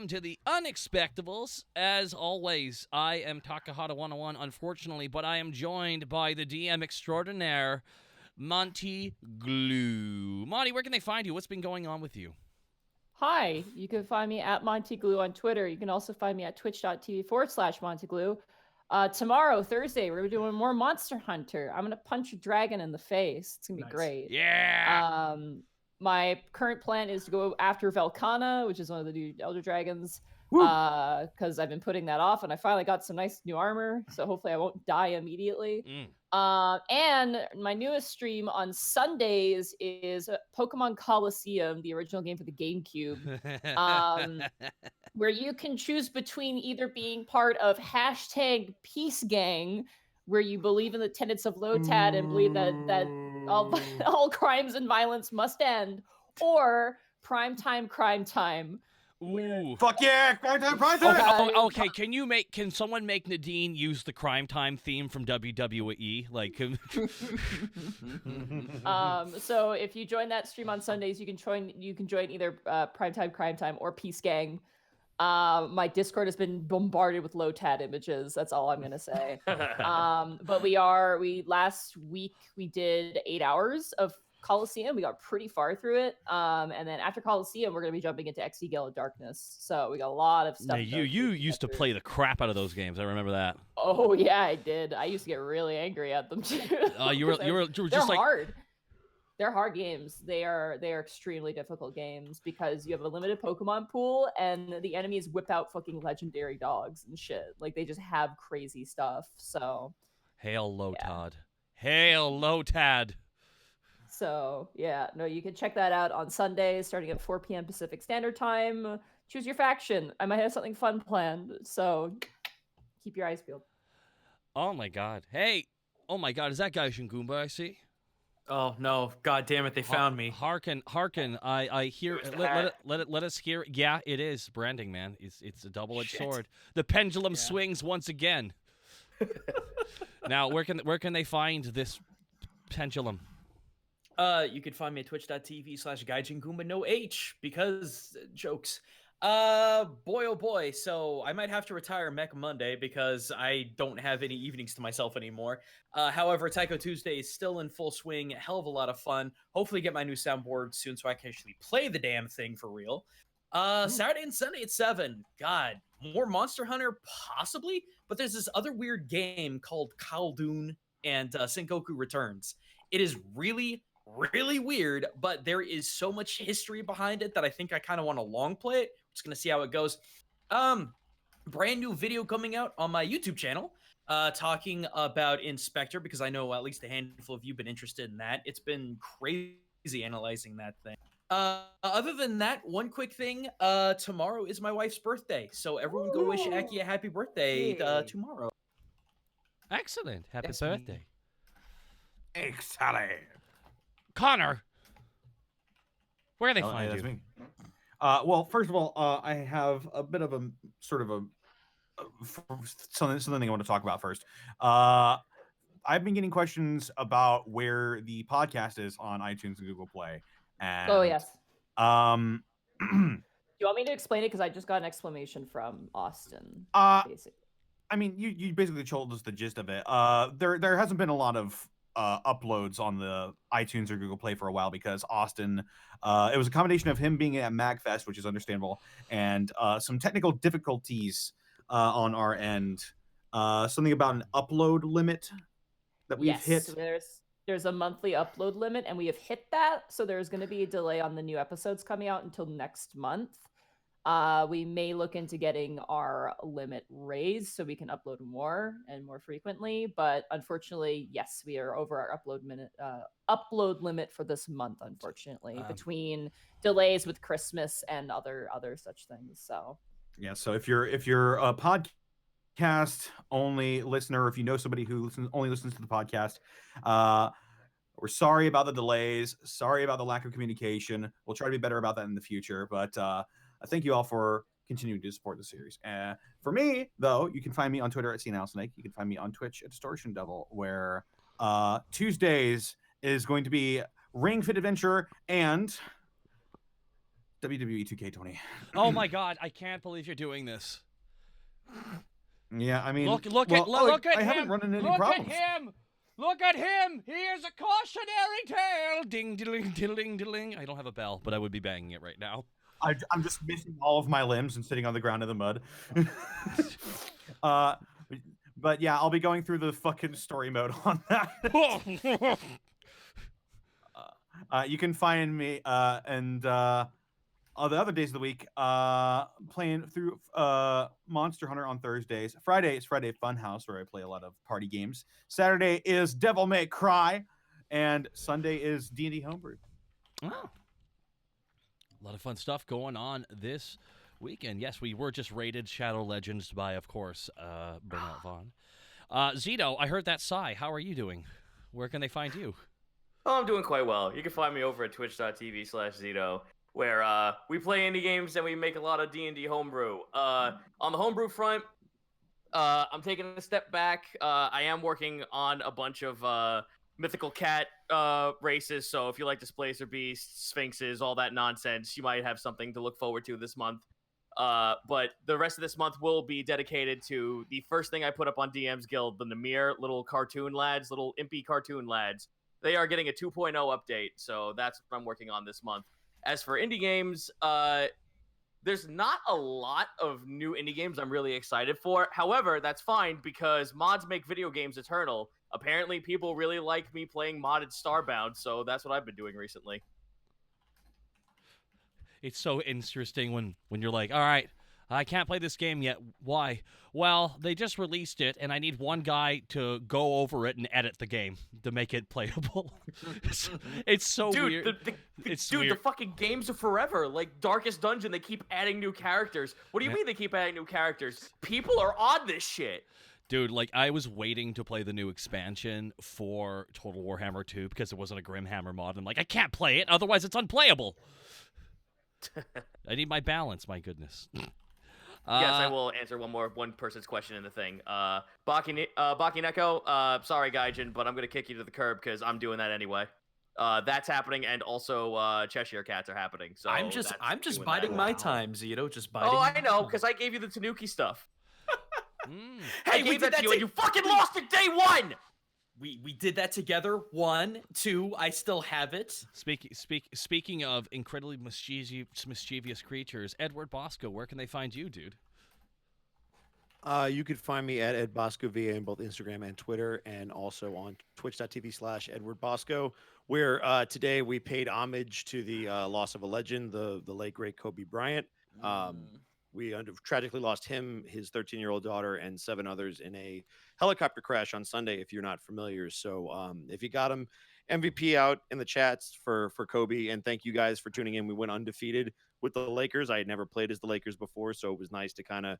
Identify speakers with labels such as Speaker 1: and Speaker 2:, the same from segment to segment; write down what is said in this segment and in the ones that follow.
Speaker 1: to the Unexpectables. As always, I am Takahata 101, unfortunately, but I am joined by the DM extraordinaire, Monty Glue. Monty, where can they find you? What's been going on with you?
Speaker 2: Hi, you can find me at MontyGlue on Twitter. You can also find me at twitch.tv/MontyGlue. Tomorrow, Thursday, we're doing more Monster Hunter. I'm going to punch a dragon in the face. It's going to be great.
Speaker 1: Yeah!
Speaker 2: My current plan is to go after Velkhana, which is one of the new Elder Dragons, because I've been putting that off, and I finally got some nice new armor, so hopefully I won't die immediately. And my newest stream on Sundays is Pokemon Coliseum, the original game for the GameCube, where you can choose between either being part of hashtag Peace Gang, where you believe in the tenets of Lotad and believe that all crimes and violence must end, or Primetime Crime Time.
Speaker 1: Ooh.
Speaker 3: Fuck yeah! Crime time!
Speaker 1: Okay. Can someone make Nadine use the Crime Time theme from WWE? Like,
Speaker 2: so if you join that stream on Sundays, you can join either Primetime Crime Time or Peace Gang. My Discord has been bombarded with Lotad images. That's all I'm gonna say. But last week we did 8 hours of Coliseum. We got pretty far through it. And then after Coliseum, we're gonna be jumping into XD Gale of Darkness. So we got a lot of stuff.
Speaker 1: you used to play the crap out of those games. I remember that.
Speaker 2: Oh yeah, I did. I used to get really angry at them too.
Speaker 1: You were just like
Speaker 2: hard. They're hard games. They are extremely difficult games because you have a limited Pokemon pool and the enemies whip out fucking legendary dogs and shit. Like they just have crazy stuff. So
Speaker 1: Hail Lotad. Yeah. Hail Lotad.
Speaker 2: So yeah, no, you can check that out on Sundays starting at 4 p.m. Pacific Standard Time. Choose your faction. I might have something fun planned. So keep your eyes peeled.
Speaker 1: Oh my god. Hey. Oh my god, is that guy Shingoomba I see?
Speaker 3: Oh no! God damn it! They found me.
Speaker 1: Hearken! I hear. Let us hear. Yeah, it is branding, man. It's a double-edged sword. The pendulum swings once again. Now, where can they find this pendulum?
Speaker 3: You can find me at twitch.tv/GaijinGoomba, no H, because jokes. Boy, oh boy. So I might have to retire Mech Monday because I don't have any evenings to myself anymore. However, Taiko Tuesday is still in full swing. Hell of a lot of fun. Hopefully get my new soundboard soon so I can actually play the damn thing for real. Saturday and Sunday at 7. God, more Monster Hunter possibly, but there's this other weird game called Khaldun and Sengoku Returns. It is really weird, but there is so much history behind it that I think I kind of want to long play it. Just gonna see how it goes. Brand new video coming out on my YouTube channel, talking about Inspector, because I know at least a handful of you have been interested in that. It's been crazy analyzing that thing. Other than that, one quick thing, tomorrow is my wife's birthday, so everyone go wish Aki a happy birthday tomorrow.
Speaker 1: Excellent. Happy birthday.
Speaker 3: Excellent.
Speaker 1: Connor, where are they find you?
Speaker 4: Me. Well, first of all, I have a bit of a sort of something I want to talk about first. I've been getting questions about where the podcast is on iTunes and Google Play. And,
Speaker 2: oh yes.
Speaker 4: Do
Speaker 2: you want me to explain it? Because I just got an explanation from Austin.
Speaker 4: Basically. I mean, you basically told us the gist of it. There hasn't been a lot of uploads on the iTunes or Google Play for a while because Austin, it was a combination of him being at MagFest, which is understandable, and some technical difficulties on our end. Something about an upload limit that we've hit.
Speaker 2: There's a monthly upload limit, and we have hit that. So there's going to be a delay on the new episodes coming out until next month. We may look into getting our limit raised so we can upload more and more frequently. But unfortunately, yes, we are over our upload limit for this month, unfortunately, between delays with Christmas and other such things. So
Speaker 4: yeah, so if you're a podcast only listener, if you know somebody who only listens to the podcast, we're sorry about the delays, sorry about the lack of communication. We'll try to be better about that in the future, but thank you all for continuing to support the series. For me, though, you can find me on Twitter at CNalSnake. You can find me on Twitch at Distortion Devil, where Tuesdays is going to be Ring Fit Adventure and WWE 2K20.
Speaker 1: Oh my God, I can't believe you're doing this.
Speaker 4: Yeah, I mean,
Speaker 1: Look at
Speaker 4: I
Speaker 1: him.
Speaker 4: haven't run into any
Speaker 1: Look
Speaker 4: problems.
Speaker 1: at him. Look at him. He is a cautionary tale. Ding, diddling, diddling, diddling. I don't have a bell, but I would be banging it right now.
Speaker 4: I'm just missing all of my limbs and sitting on the ground in the mud. But yeah, I'll be going through the fucking story mode on that. You can find me and the other days of the week playing through Monster Hunter on Thursdays. Friday is Friday Funhouse, where I play a lot of party games. Saturday is Devil May Cry, and Sunday is D&D Homebrew.
Speaker 1: Oh. A lot of fun stuff going on this weekend. Yes, we were just rated Shadow Legends by, of course, Bernard Vaughn. Zito, I heard that sigh. How are you doing? Where can they find you?
Speaker 5: Oh, I'm doing quite well. You can find me over at twitch.tv/Zito, where we play indie games and we make a lot of D&D homebrew. On the homebrew front, I'm taking a step back. I am working on a bunch of mythical cat races, so if you like Displacer Beasts, Sphinxes, all that nonsense, you might have something to look forward to this month. But the rest of this month will be dedicated to the first thing I put up on DM's Guild, the Namir little cartoon lads, little impy cartoon lads. They are getting a 2.0 update, so that's what I'm working on this month. As for indie games, there's not a lot of new indie games I'm really excited for. However, that's fine because mods make video games eternal. Apparently, people really like me playing modded Starbound, so that's what I've been doing recently.
Speaker 1: It's so interesting when you're like, all right, I can't play this game yet. Why? Well, they just released it, and I need one guy to go over it and edit the game to make it playable. It's so weird.
Speaker 5: The fucking games are forever. Like Darkest Dungeon, they keep adding new characters. What do you mean they keep adding new characters? People are on this shit.
Speaker 1: Dude, like, I was waiting to play the new expansion for Total Warhammer 2 because it wasn't a Grimhammer mod. I'm like, I can't play it, otherwise it's unplayable. I need my balance, my goodness.
Speaker 5: Yes, I will answer one person's question in the thing. Baki Neko, sorry, Gaijin, but I'm going to kick you to the curb because I'm doing that anyway. That's happening, and also Cheshire Cats are happening. So
Speaker 3: I'm just biding my time, Zito. Just biding.
Speaker 5: Oh, I know, because I gave you the Tanuki stuff.
Speaker 3: Hey,
Speaker 5: I gave that to you, and you fucking lost it day one!
Speaker 3: We did that together. 1, 2. I still have it.
Speaker 1: Speaking of incredibly mischievous creatures, Edward Bosco, where can they find you, dude?
Speaker 6: You could find me at Ed Bosco VA on both Instagram and Twitter, and also on twitch.tv/Edward Bosco, where today we paid homage to the loss of a legend, the late great Kobe Bryant. We tragically lost him, his 13-year-old daughter, and 7 others in a helicopter crash on Sunday, if you're not familiar. So if you got him, MVP out in the chats for Kobe, and thank you guys for tuning in. We went undefeated with the Lakers. I had never played as the Lakers before, so it was nice to kind of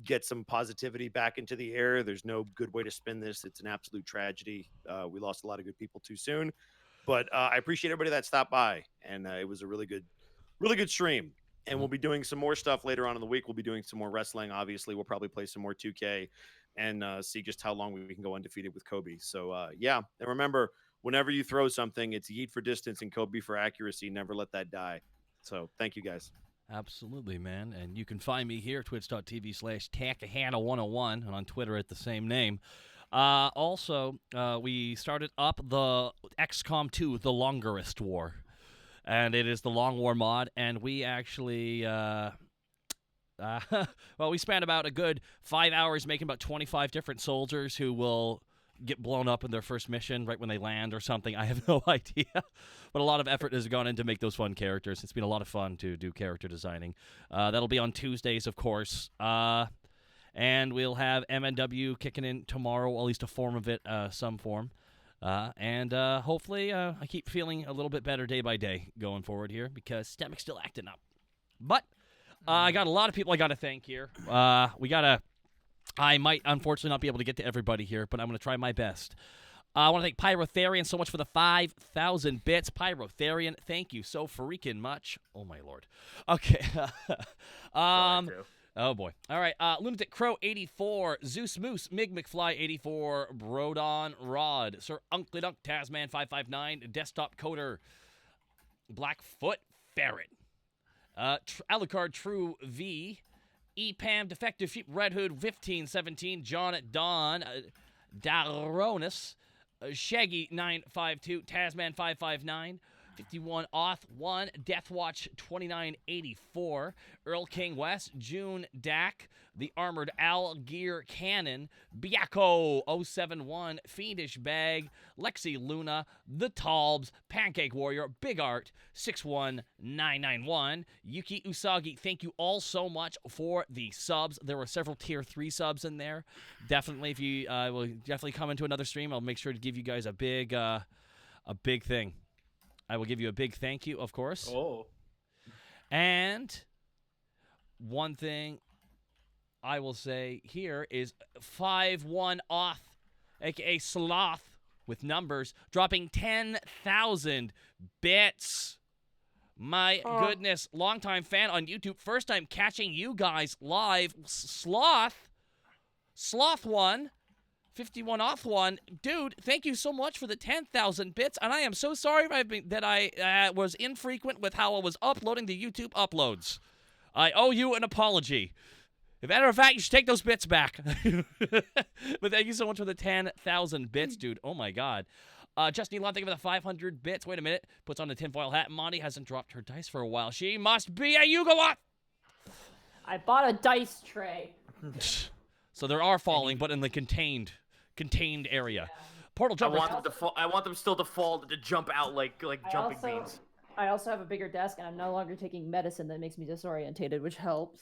Speaker 6: get some positivity back into the air. There's no good way to spin this. It's an absolute tragedy. We lost a lot of good people too soon, but I appreciate everybody that stopped by, and it was a really good stream. And we'll be doing some more stuff later on in the week. We'll be doing some more wrestling. Obviously, we'll probably play some more 2K and see just how long we can go undefeated with Kobe. So, yeah. And remember, whenever you throw something, it's yeet for distance and Kobe for accuracy. Never let that die. So, thank you, guys.
Speaker 1: Absolutely, man. And you can find me here, twitch.tv/Takahana101, and on Twitter at the same name. Also, we started up the XCOM 2, The Longest War. And it is the Long War mod, and we actually, we spent about a good 5 hours making about 25 different soldiers who will get blown up in their first mission right when they land or something. I have no idea, but a lot of effort has gone in to make those fun characters. It's been a lot of fun to do character designing. That'll be on Tuesdays, of course, and we'll have MNW kicking in tomorrow, or at least a form of it, some form. And hopefully I keep feeling a little bit better day by day going forward here because stomach's still acting up. But I got a lot of people I got to thank here. I might unfortunately not be able to get to everybody here, but I'm going to try my best. I want to thank Pyrotherian so much for the 5,000 bits. Pyrotherian, thank you so freaking much. Oh, my Lord. Okay. Oh, boy. All right. Lunatic Crow 84, Zeus Moose, Mig McFly 84, Brodon Rod, Sir Uncle Dunk Tasman 559, Desktop Coder, Blackfoot Ferret, Alucard True V, EPAM Defective Sheep Red Hood 1517, John Don Daronis, Shaggy 952, Tasman 559, 51 Oth 1, Deathwatch 2984, Earl King West, June Dak, The Armored Owl Gear Cannon, Biako 071, Fiendish Bag, Lexi Luna, The Talbs, Pancake Warrior, Big Art 61991, Yuki Usagi. Thank you all so much for the subs. There were several tier 3 subs in there. Definitely, if you will definitely come into another stream, I'll make sure to give you guys a big thing. I will give you a big thank you, of course.
Speaker 3: Oh.
Speaker 1: And one thing I will say here is 5-1 Oth, a.k.a. Sloth, with numbers, dropping 10,000 bits. My goodness, longtime fan on YouTube, first time catching you guys live. Sloth 1. 51 off 1. Dude, thank you so much for the 10,000 bits, and I am so sorry that I was infrequent with how I was uploading the YouTube uploads. I owe you an apology. As a matter of fact, you should take those bits back. But thank you so much for the 10,000 bits, dude. Oh, my God. Justine Lund, thank you for the 500 bits. Wait a minute. Puts on the tinfoil hat. Monty hasn't dropped her dice for a while. She must be a Yugoth.
Speaker 2: I bought a dice tray.
Speaker 1: So there are falling, but in the contained area. Yeah. Portal jumper.
Speaker 5: I want them still to fall, to jump out like jumping beans.
Speaker 2: I also have a bigger desk, and I'm no longer taking medicine that makes me disorientated, which helps.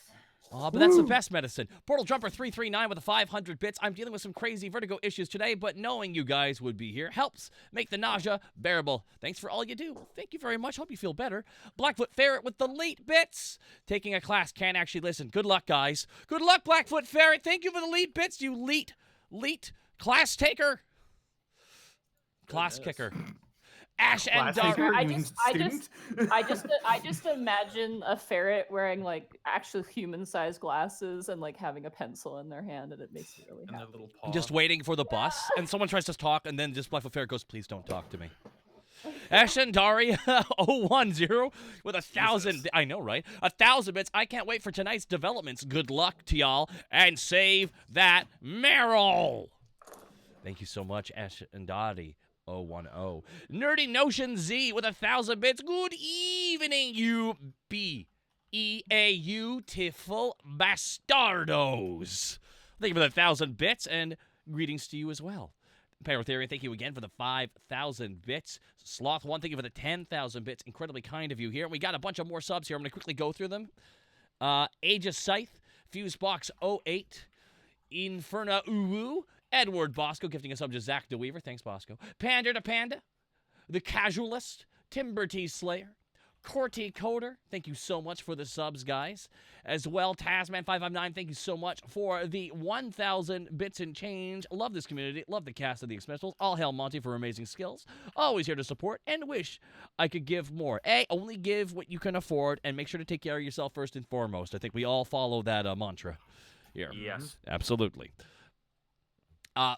Speaker 1: Oh, but that's the best medicine. Portal Jumper 339 with the 500 bits. I'm dealing with some crazy vertigo issues today, but knowing you guys would be here helps make the nausea bearable. Thanks for all you do. Thank you very much. Hope you feel better. Blackfoot Ferret with the late bits. Taking a class, can't actually listen. Good luck, guys. Good luck, Blackfoot Ferret. Thank you for the late bits, you leet class taker. Class kicker. Ash and Dogger.
Speaker 2: I just imagine a ferret wearing like actual human-sized glasses and like having a pencil in their hand, and it makes me really happy.
Speaker 3: Little paw.
Speaker 1: Just waiting for the bus, and someone tries to talk, and then just Blackfoot Ferret goes, "Please don't talk to me." Ash and Dari 010 with 1,000. I know, right? 1,000 bits. I can't wait for tonight's developments. Good luck to y'all, and save that Meryl. Thank you so much, Ash and Dari. 010. Nerdy Notion Z with 1,000 bits. Good evening, you beautiful bastardos. Thank you for the 1,000 bits, and greetings to you as well. Paratherian, thank you again for the 5,000 bits. Sloth1, thank you for the 10,000 bits. Incredibly kind of you here. We got a bunch of more subs here. I'm going to quickly go through them. Aegis Scythe, Fusebox 08, Infernal, Edward Bosco gifting a sub to Zach DeWeaver. Thanks, Bosco. Pander to Panda. The Casualist. Timber T Slayer. Corty Coder. Thank you so much for the subs, guys. As well, Tasman559. Thank you so much for the 1,000 bits and change. Love this community. Love the cast of the Expendables. All hail Monty for amazing skills. Always here to support and wish I could give more. Only give what you can afford and make sure to take care of yourself first and foremost. I think we all follow that mantra here.
Speaker 5: Yes.
Speaker 1: Absolutely.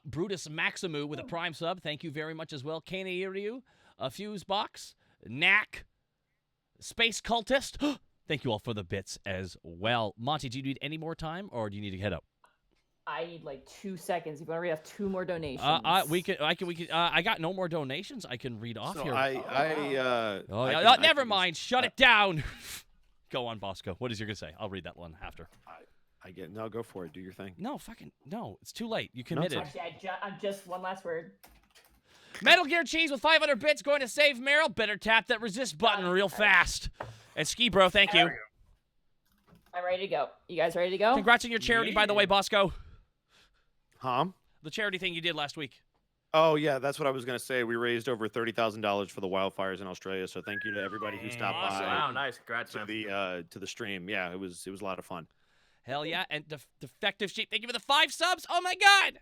Speaker 1: Brutus Maximu with a prime sub. Thank you very much as well. Kana Iryu, a fuse box. Knack, Space Cultist. Thank you all for the bits as well. Monty, do you need any more time, or do you need to head up?
Speaker 2: I need like 2 seconds. If you want to read off 2 more donations.
Speaker 1: I got no more donations. I can read off here. Never mind. Shut it down. Go on, Bosco. What is you gonna say? I'll read that one after.
Speaker 6: No, go for it. Do your thing.
Speaker 1: No, it's too late. You committed.
Speaker 2: I'm just one last word.
Speaker 1: Metal Gear Cheese with 500 bits going to save Meryl. Better tap that resist button real fast. And Ski Bro, thank you.
Speaker 2: I'm ready to go. You guys ready to go?
Speaker 1: Congrats on your charity, by the way, Bosco.
Speaker 6: Huh?
Speaker 1: The charity thing you did last week.
Speaker 6: Oh, yeah, that's what I was going to say. We raised over $30,000 for the wildfires in Australia, so thank you to everybody who stopped by.
Speaker 5: Wow, nice. Congrats,
Speaker 6: to the stream. Yeah, it was a lot of fun.
Speaker 1: Hell yeah, and Defective Sheep, thank you for the 5 subs. Oh my God!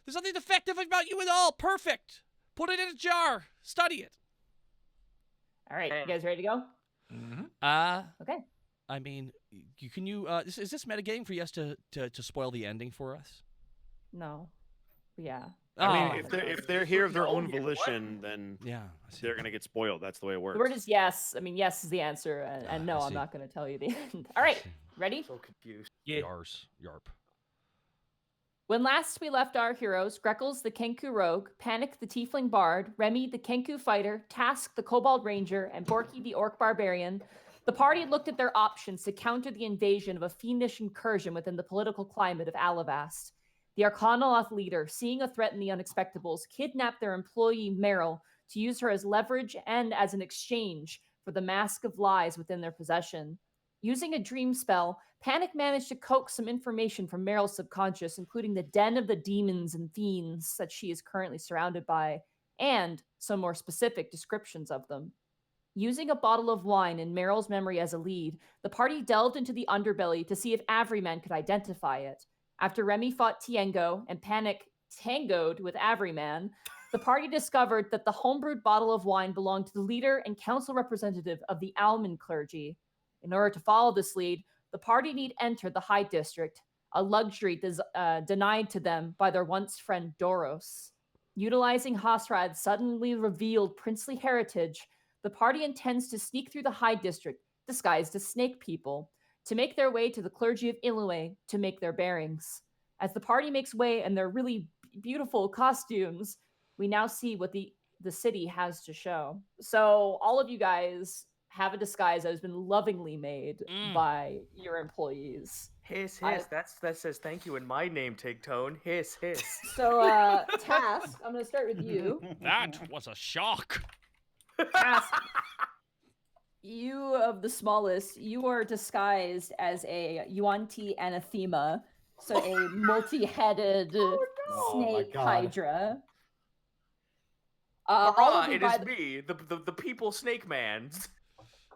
Speaker 1: There's nothing defective about you at all. Perfect. Put it in a jar. Study it.
Speaker 2: All right, you guys ready to go?
Speaker 1: Mm-hmm.
Speaker 2: Okay.
Speaker 1: I mean, can you? Is this metagaming for you to spoil the ending for us?
Speaker 2: No. Yeah.
Speaker 6: I mean,
Speaker 1: Oh,
Speaker 6: if they're here of their own
Speaker 3: Oh, yeah, what?
Speaker 6: volition, then
Speaker 1: yeah. I see.
Speaker 6: they're gonna get spoiled. That's the way it works.
Speaker 2: The word is yes. I mean, yes is the answer, and no,
Speaker 1: I
Speaker 2: I'm
Speaker 1: see.
Speaker 2: not going to tell you the end. All right,
Speaker 1: see.
Speaker 2: ready?
Speaker 5: So confused.
Speaker 3: Yeah.
Speaker 1: Yars. Yarp.
Speaker 2: When last we left our heroes, Greckles the Kenku Rogue, Panic the Tiefling Bard, Remy the Kenku Fighter, Task the Kobold Ranger, and Borky the Orc Barbarian, the party looked at their options to counter the invasion of a fiendish incursion within the political climate of Alavast. The Arcane Lock leader, seeing a threat in the Unexpectables, kidnapped their employee Meryl to use her as leverage and as an exchange for the mask of lies within their possession. Using a dream spell, Panic managed to coax some information from Meryl's subconscious, including the den of the demons and fiends that she is currently surrounded by, and some more specific descriptions of them. Using a bottle of wine and Meryl's memory as a lead, the party delved into the underbelly to see if Averyman could identify it. After Remy fought Tiengo and Panic tangoed with Averyman, the party discovered that the homebrewed bottle of wine belonged to the leader and council representative of the Alman clergy. In order to follow this lead, the party need enter the High District, a luxury denied to them by their once friend Doros. Utilizing Hasrad's suddenly revealed princely heritage, the party intends to sneak through the High District, disguised as snake people, to make their way to the clergy of Ilue to make their bearings. As the party makes way in their really beautiful costumes, we now see what the city has to show. So all of you guys have a disguise that has been lovingly made by your employees.
Speaker 5: Hiss. That says thank you in my name, Take Tone. Hiss.
Speaker 2: So, Task, I'm going to start with you.
Speaker 1: That was a shock.
Speaker 2: Task, you of the smallest, you are disguised as a Yuan-Ti anathema, so a multi-headed snake
Speaker 4: God.
Speaker 2: hydra.
Speaker 5: It is me, the people snake man.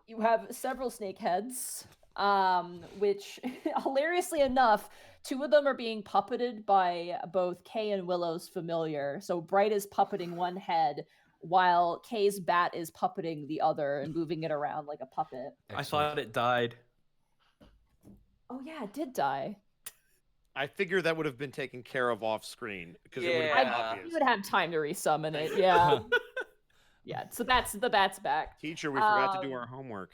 Speaker 2: You have several snake heads, which, hilariously enough, two of them are being puppeted by both Kay and Willow's familiar. So Bright is puppeting one head, while Kay's bat is puppeting the other and moving it around like a puppet.
Speaker 3: I thought it died.
Speaker 2: Oh yeah, it did die.
Speaker 6: I figure that would have been taken care of off screen because it would
Speaker 5: Yeah.
Speaker 6: have been
Speaker 2: You
Speaker 6: obvious.
Speaker 2: would have time to resummon it, yeah. Yeah, so the bat's back.
Speaker 6: Teacher, we forgot to do our homework.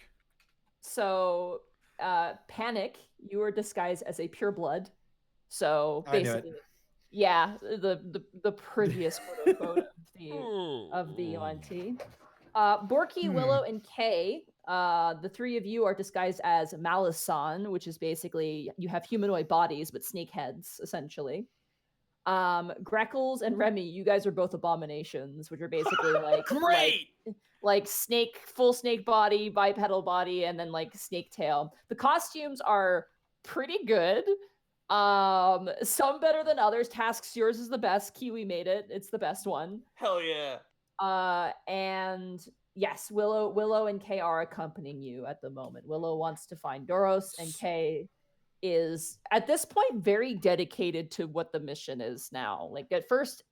Speaker 2: So, Panic, you are disguised as a pureblood. So
Speaker 4: I knew it.
Speaker 2: basically, yeah, the prettiest quote unquote of the ONT. Borky, Willow, and Kay, the three of you are disguised as Malisan, which is basically you have humanoid bodies but snake heads, essentially. Greckles and Remy, you guys are both abominations, which are basically like
Speaker 3: Great!
Speaker 2: like snake, full snake body, bipedal body, and then like snake tail. The costumes are pretty good. Some better than others. Tasks, yours is the best. Kiwi made it. It's the best one.
Speaker 5: Hell yeah.
Speaker 2: And yes, Willow and Kay are accompanying you at the moment. Willow wants to find Doros, and Kay is at this point very dedicated to what the mission is now. Like at first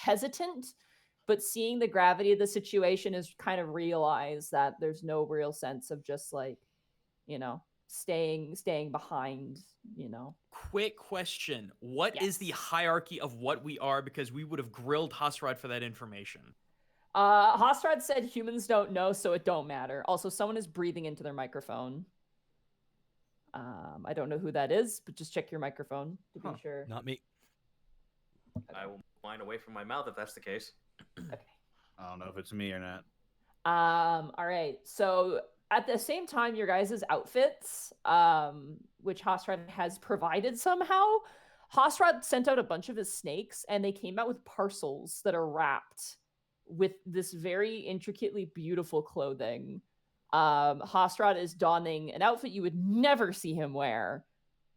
Speaker 2: hesitant, but seeing the gravity of the situation is kind of realize that there's no real sense of just like, you know, staying behind, you know.
Speaker 3: Quick question. What is the hierarchy of what we are? Because we would have grilled Hasrad for that information.
Speaker 2: Hasrad said humans don't know, so it don't matter. Also, someone is breathing into their microphone. I don't know who that is, but just check your microphone to be sure.
Speaker 1: Not me.
Speaker 5: I will mine away from my mouth if that's the case.
Speaker 2: Okay.
Speaker 4: I don't know if it's me or not.
Speaker 2: All right. So at the same time, your guys' outfits, which Hasrad has provided somehow, Hasrad sent out a bunch of his snakes, and they came out with parcels that are wrapped with this very intricately beautiful clothing. Hasrad is donning an outfit you would never see him wear,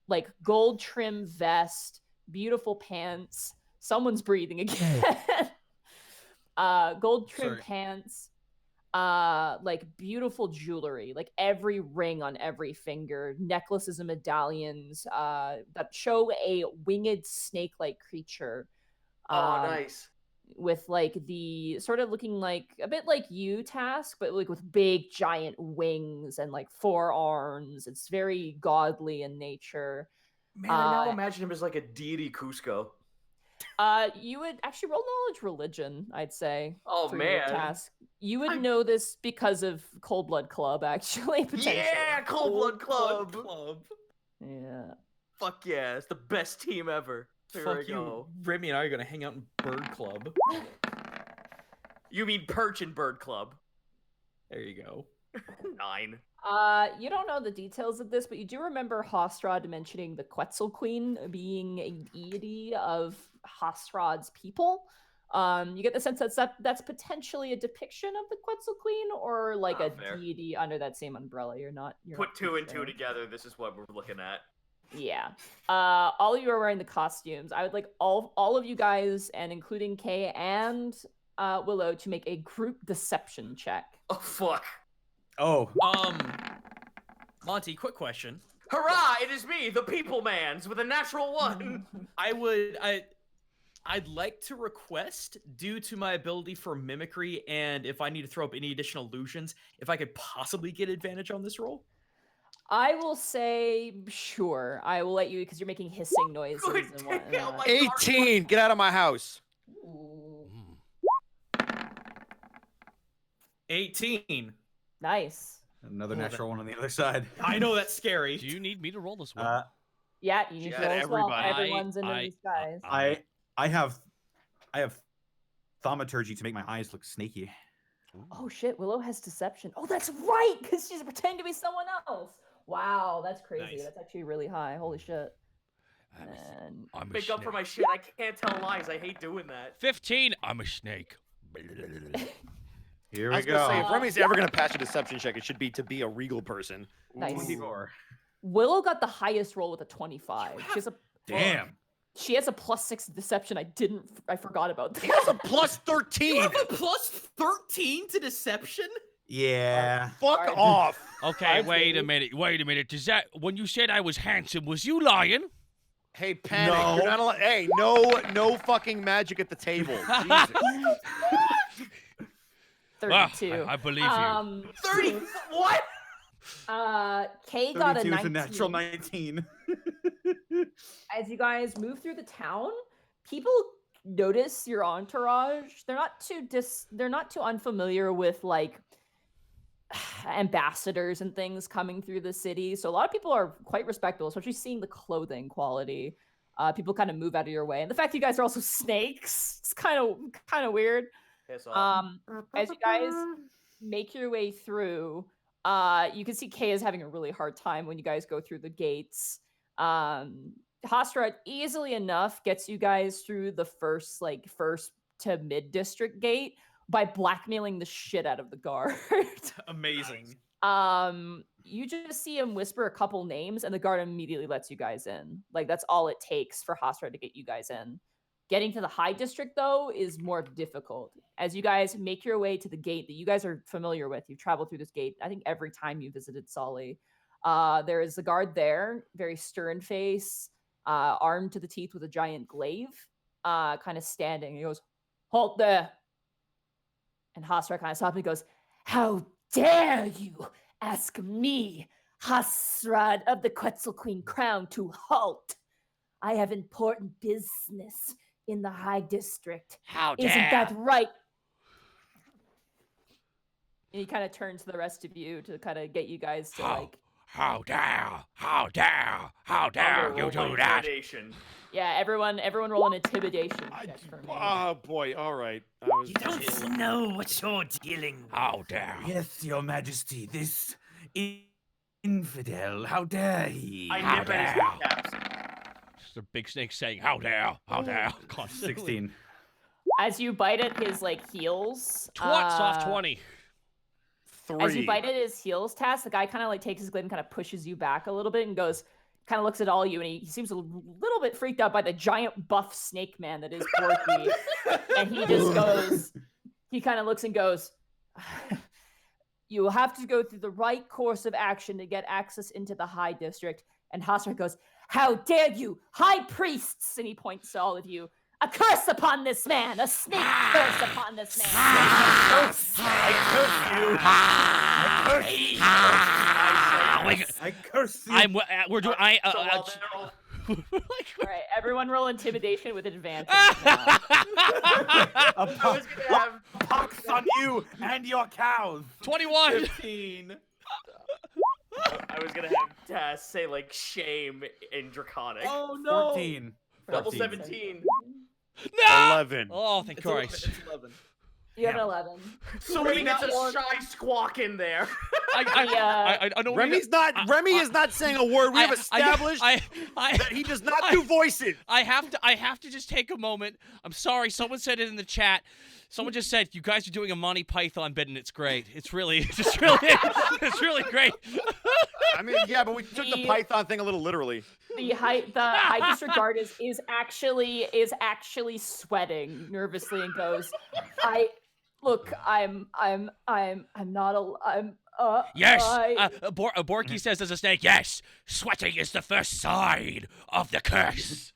Speaker 2: like gold trim vest, beautiful pants. Someone's breathing again. Gold trim pants, like beautiful jewelry, like every ring on every finger, necklaces and medallions that show a winged snake-like creature.
Speaker 5: Oh, nice.
Speaker 2: With like the sort of looking like a bit like you, Task, but like with big giant wings and like forearms. It's very godly in nature.
Speaker 5: Man, I now imagine him as like a deity Cusco.
Speaker 2: You would actually roll knowledge religion, I'd say.
Speaker 5: Oh,
Speaker 2: for your
Speaker 5: man.
Speaker 2: task. You would know this because of Cold Blood Club, actually. Potentially.
Speaker 5: Yeah, Cold Blood Club.
Speaker 2: Yeah.
Speaker 5: Fuck yeah, it's the best team ever. Here
Speaker 3: Fuck
Speaker 5: we
Speaker 3: you.
Speaker 5: go.
Speaker 3: Remy and I are gonna hang out in Bird Club.
Speaker 5: You mean Perch and Bird Club?
Speaker 3: There you go.
Speaker 5: 9.
Speaker 2: You don't know the details of this, but you do remember Hostrad mentioning the Quetzal Queen being a deity of Hostrad's people. You get the sense that's potentially a depiction of the Quetzal Queen, or like a
Speaker 5: Fair.
Speaker 2: deity under that same umbrella. You're not
Speaker 5: Put
Speaker 2: too
Speaker 5: 2 and 2
Speaker 2: sure.
Speaker 5: together, this is what we're looking at.
Speaker 2: Yeah. All of you are wearing the costumes. I would like all of you guys, and including Kay and Willow, to make a group deception check.
Speaker 5: Oh, fuck.
Speaker 4: Oh,
Speaker 3: Monty, quick question.
Speaker 5: Hurrah, it is me, the People Mans, with a natural 1.
Speaker 3: I'd like to request, due to my ability for mimicry, and if I need to throw up any additional illusions, if I could possibly get advantage on this roll.
Speaker 2: I will say sure. I will let you, because you're making hissing noises
Speaker 5: Good
Speaker 2: and
Speaker 5: damn,
Speaker 2: whatnot.
Speaker 5: my
Speaker 6: 18. Get out of my house.
Speaker 2: Ooh,
Speaker 3: 18.
Speaker 2: nice.
Speaker 4: another natural one on the other side.
Speaker 3: I know that's scary.
Speaker 1: Do you need me to roll this one?
Speaker 2: Yeah, you need
Speaker 6: Yeah,
Speaker 2: to roll as well.
Speaker 6: everybody.
Speaker 2: Everyone's in
Speaker 1: I-
Speaker 2: disguise.
Speaker 4: I have thaumaturgy to make my eyes look snaky.
Speaker 2: Oh shit, Willow has deception. Oh, that's right, because she's pretending to be someone else. Wow, that's crazy.
Speaker 3: Nice.
Speaker 2: That's actually really high. Holy shit.
Speaker 1: I'm a-
Speaker 2: And
Speaker 1: I'm a
Speaker 5: Make up for
Speaker 1: snake.
Speaker 5: my shit, I can't tell lies, I hate doing that.
Speaker 1: 15. I'm a snake.
Speaker 4: Here
Speaker 6: I
Speaker 4: we
Speaker 6: was gonna say,
Speaker 4: go.
Speaker 6: if Remy's ever gonna pass a deception check, it should be to be a regal person.
Speaker 2: Nice.
Speaker 4: 24.
Speaker 2: Willow got the highest roll with a 25. She has a
Speaker 4: Damn.
Speaker 2: She has a +6 deception. I forgot about that.
Speaker 6: He has a plus 13.
Speaker 3: You have a plus 13 to deception?
Speaker 4: Yeah.
Speaker 6: Fuck
Speaker 2: Alright.
Speaker 6: off.
Speaker 1: Okay,
Speaker 2: Alright,
Speaker 1: wait a
Speaker 2: baby.
Speaker 1: minute. Wait a minute. Does that when you said I was handsome, was you lying?
Speaker 6: Hey, Panic.
Speaker 4: No.
Speaker 6: You're not allowed. Hey, no fucking magic at the table. Jesus.
Speaker 2: 32.
Speaker 1: I believe you.
Speaker 5: 30? What?
Speaker 2: Kay got a
Speaker 4: 32 is
Speaker 2: 19.
Speaker 4: a natural 19.
Speaker 2: As you guys move through the town, people notice your entourage. They're not too unfamiliar with like ambassadors and things coming through the city. So a lot of people are quite respectable, especially seeing the clothing quality. People kind of move out of your way, and the fact you guys are also snakes, it's kind of weird.
Speaker 5: Piss off.
Speaker 2: As you guys make your way through, you can see Kay is having a really hard time when you guys go through the gates. Hostrat easily enough gets you guys through the first to mid district gate by blackmailing the shit out of the guard.
Speaker 3: Amazing.
Speaker 2: You just see him whisper a couple names and the guard immediately lets you guys in. Like that's all it takes for Hostrat to get you guys in. Getting to the high district though is more difficult. As you guys make your way to the gate that you guys are familiar with, you've traveled through this gate, I think every time you visited Sully. There is a guard there, very stern face, armed to the teeth with a giant glaive, kind of standing. He goes, "Halt there." And Hostrat kind of stops and goes, "How dare you ask me, Hostrat of the Quetzal Queen Crown, to halt? I have important business in the High District.
Speaker 1: How dare?
Speaker 2: Isn't that right?" And he kind of turns to the rest of you to kind of get you guys to like,
Speaker 1: How dare? How dare? How
Speaker 5: I'm
Speaker 1: dare
Speaker 5: gonna
Speaker 1: you
Speaker 5: roll my
Speaker 1: do that?
Speaker 5: intimidation.
Speaker 2: yeah, everyone roll an intimidation check for me.
Speaker 6: Oh boy. All right. I was
Speaker 3: You don't know what you're dealing with.
Speaker 1: How dare?
Speaker 4: Yes, your majesty, this infidel, how dare he?
Speaker 5: I
Speaker 1: How
Speaker 5: nip at his
Speaker 1: dare.
Speaker 5: kneecaps.
Speaker 1: It's a big snake saying, "How dare? How dare?" Constantly.
Speaker 4: 16.
Speaker 2: As you bite at his like heels,
Speaker 1: Soft 20.
Speaker 6: 3.
Speaker 2: as you bite at his heels, Tass, the guy kind of like takes his glaive and kind of pushes you back a little bit and goes, kind of looks at all you, and he seems a little bit freaked out by the giant buff snake man that is Porky. And he just goes, he kind of looks and goes, "You will have to go through the right course of action to get access into the High District." And Hostrat goes, "How dare you, high priests!" And he points to all of you. "A curse upon this man! A snake curse upon this man!"
Speaker 4: I curse you. I curse you.
Speaker 1: We're doing.
Speaker 5: So while they're all
Speaker 2: All right, everyone roll intimidation with advantage. now.
Speaker 4: A
Speaker 5: I was gonna have
Speaker 4: pox on you and your cows.
Speaker 1: 21.
Speaker 3: 15.
Speaker 5: I was gonna have Taz say like shame in Draconic.
Speaker 3: Oh no.
Speaker 4: 14.
Speaker 5: Double
Speaker 4: 14.
Speaker 5: 17.
Speaker 1: No!
Speaker 6: 11.
Speaker 1: Oh, thank
Speaker 3: It's 11.
Speaker 1: Christ.
Speaker 3: It's 11.
Speaker 2: You have an
Speaker 4: Yeah.
Speaker 2: 11.
Speaker 5: So Remy gets a shy squawk in there.
Speaker 1: I don't
Speaker 6: Remy is not saying a word. We have established that he does not do voices.
Speaker 1: I have to just take a moment. I'm sorry. Someone said it in the chat. Someone just said you guys are doing a Monty Python bit and it's great. It's really it's really great.
Speaker 6: I mean, yeah, but we took the Python thing a little literally.
Speaker 2: The high district guard is actually sweating nervously and goes, I'm not a
Speaker 1: Yes. Borky says as a snake, yes. Sweating is the first sign of the curse.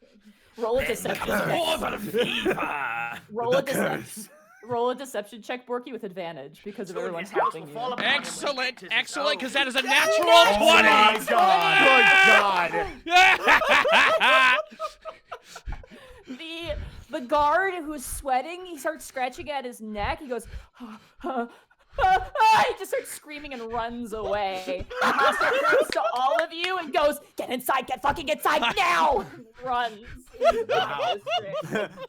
Speaker 2: roll a deception check. Roll a deception check, Borky, with advantage because of everyone's helping you.
Speaker 1: Excellent, because that is a natural 20.
Speaker 4: Oh my god.
Speaker 6: Good God.
Speaker 2: The guard who's sweating, he starts scratching at his neck. He goes, he just starts screaming and runs away. Hasta turns to all of you and goes, get inside, get fucking inside now! Runs.
Speaker 4: Wow.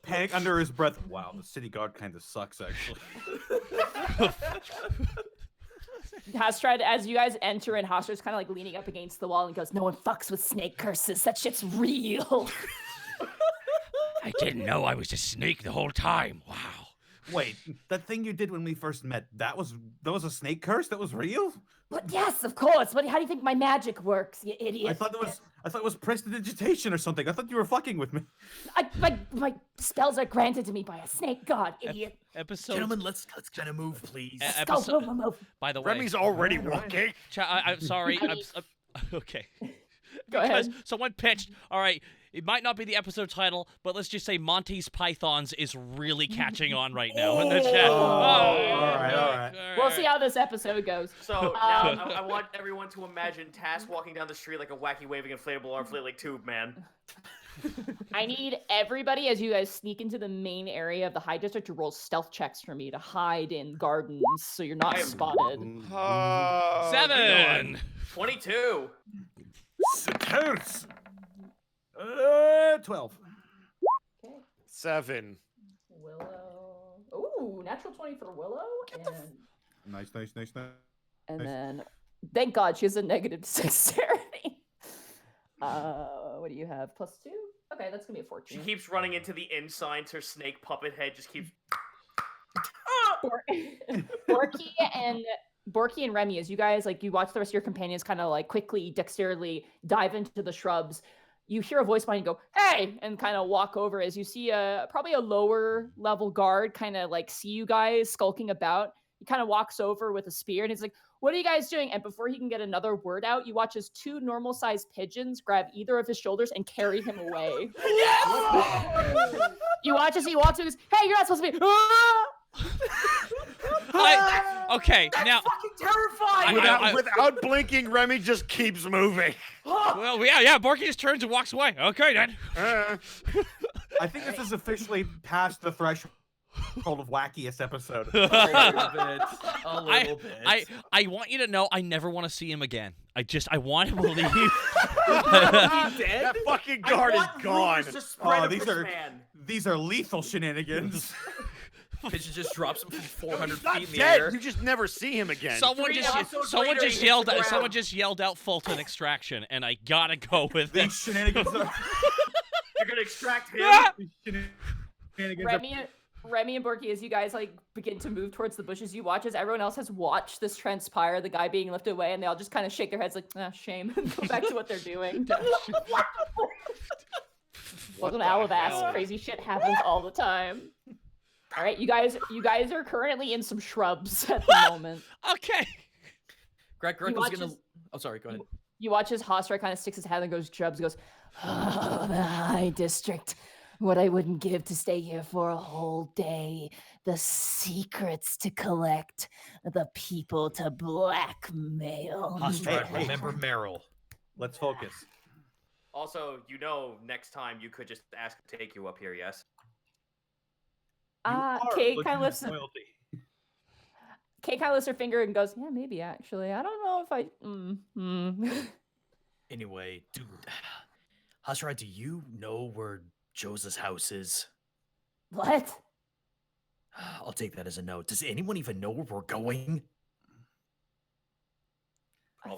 Speaker 4: Panic under his breath. Wow, the city guard kind of sucks, actually.
Speaker 2: Hastrad, as you guys enter, and Hastra's kind of like leaning up against the wall and goes, no one fucks with snake curses. That shit's real.
Speaker 1: I didn't know I was a snake the whole time. Wow.
Speaker 4: Wait, that thing you did when we first met, that was a snake curse? That was real?
Speaker 2: But yes, of course. But how do you think my magic works, you idiot?
Speaker 4: I thought it was prestidigitation or something. I thought you were fucking with me.
Speaker 2: My spells are granted to me by a snake god, idiot.
Speaker 3: Gentlemen, let's kind of move, please.
Speaker 2: Let's go, move.
Speaker 1: By the way,
Speaker 6: Remy's already walking.
Speaker 1: I'm sorry. Okay.
Speaker 2: Go ahead.
Speaker 1: Because someone pitched, all right, it might not be the episode title, but let's just say Monty's Pythons is really catching on right now in the chat.
Speaker 4: all right.
Speaker 2: We'll see how this episode goes.
Speaker 5: So now I want everyone to imagine Tass walking down the street like a wacky waving inflatable arm flailing tube man.
Speaker 2: I need everybody, as you guys sneak into the main area of the High District, to roll stealth checks for me to hide in gardens so you're not spotted.
Speaker 1: 7.
Speaker 5: 22.
Speaker 4: Curse. 12.
Speaker 2: Okay.
Speaker 6: 7.
Speaker 2: Willow. Ooh, natural 20 for Willow.
Speaker 4: Nice.
Speaker 2: And then, thank God, she has a negative dexterity. What do you have? +2? Okay, that's gonna be a 14.
Speaker 5: She keeps running into the inn signs. Her snake puppet head just keeps.
Speaker 2: Borky and Remy, as you guys you watch the rest of your companions kind of quickly, dexterously dive into the shrubs. You hear a voice behind you go, "Hey!" and kind of walk over as you see probably a lower level guard kind of see you guys skulking about. He kind of walks over with a spear and he's like, "What are you guys doing?" And before he can get another word out, you watch as 2 normal-sized pigeons grab either of his shoulders and carry him away. Yes! You watch as he walks and goes, "Hey, you're not supposed to be."
Speaker 1: Okay, now
Speaker 5: Fucking terrifying.
Speaker 6: Without blinking, Remy just keeps moving.
Speaker 1: well, yeah. Borky just turns and walks away. Okay, then.
Speaker 4: I think this is officially past the threshold of wackiest episode.
Speaker 3: A little bit.
Speaker 1: I want you to know I never want to see him again. I want him to leave.
Speaker 6: That fucking guard is gone.
Speaker 4: These are lethal shenanigans.
Speaker 3: Pigeon just drops him from 400
Speaker 6: He's not
Speaker 3: feet in the
Speaker 6: dead.
Speaker 3: air.
Speaker 6: You just never see him again.
Speaker 1: Someone just yelled out Fulton extraction, and I gotta go with it.
Speaker 4: These shenanigans are.
Speaker 5: You're gonna extract him.
Speaker 2: Remy and Borky, as you guys begin to move towards the bushes, you watch as everyone else has watched this transpire, the guy being lifted away, and they all just kind of shake their heads shame, and go back to what they're doing. Welcome to Alabas. Crazy shit happens all the time. All right, you guys are currently in some shrubs at the moment.
Speaker 1: Okay.
Speaker 3: Greg was gonna. Oh, sorry. Go ahead.
Speaker 2: You watch as Hosra kind of sticks his head and goes shrubs. Goes, "Oh, the High District. What I wouldn't give to stay here for a whole day. The secrets to collect, the people to blackmail."
Speaker 3: Hosra, remember Meryl.
Speaker 4: Let's focus.
Speaker 5: Also, next time you could just ask to take you up here, yes?
Speaker 2: Kate kind of lifts her finger and goes, "Yeah, maybe actually. I don't know if I."
Speaker 3: Anyway, dude, Hasra, do you know where Jose's house is?
Speaker 2: What?
Speaker 3: I'll take that as a no. Does anyone even know where we're going?
Speaker 2: I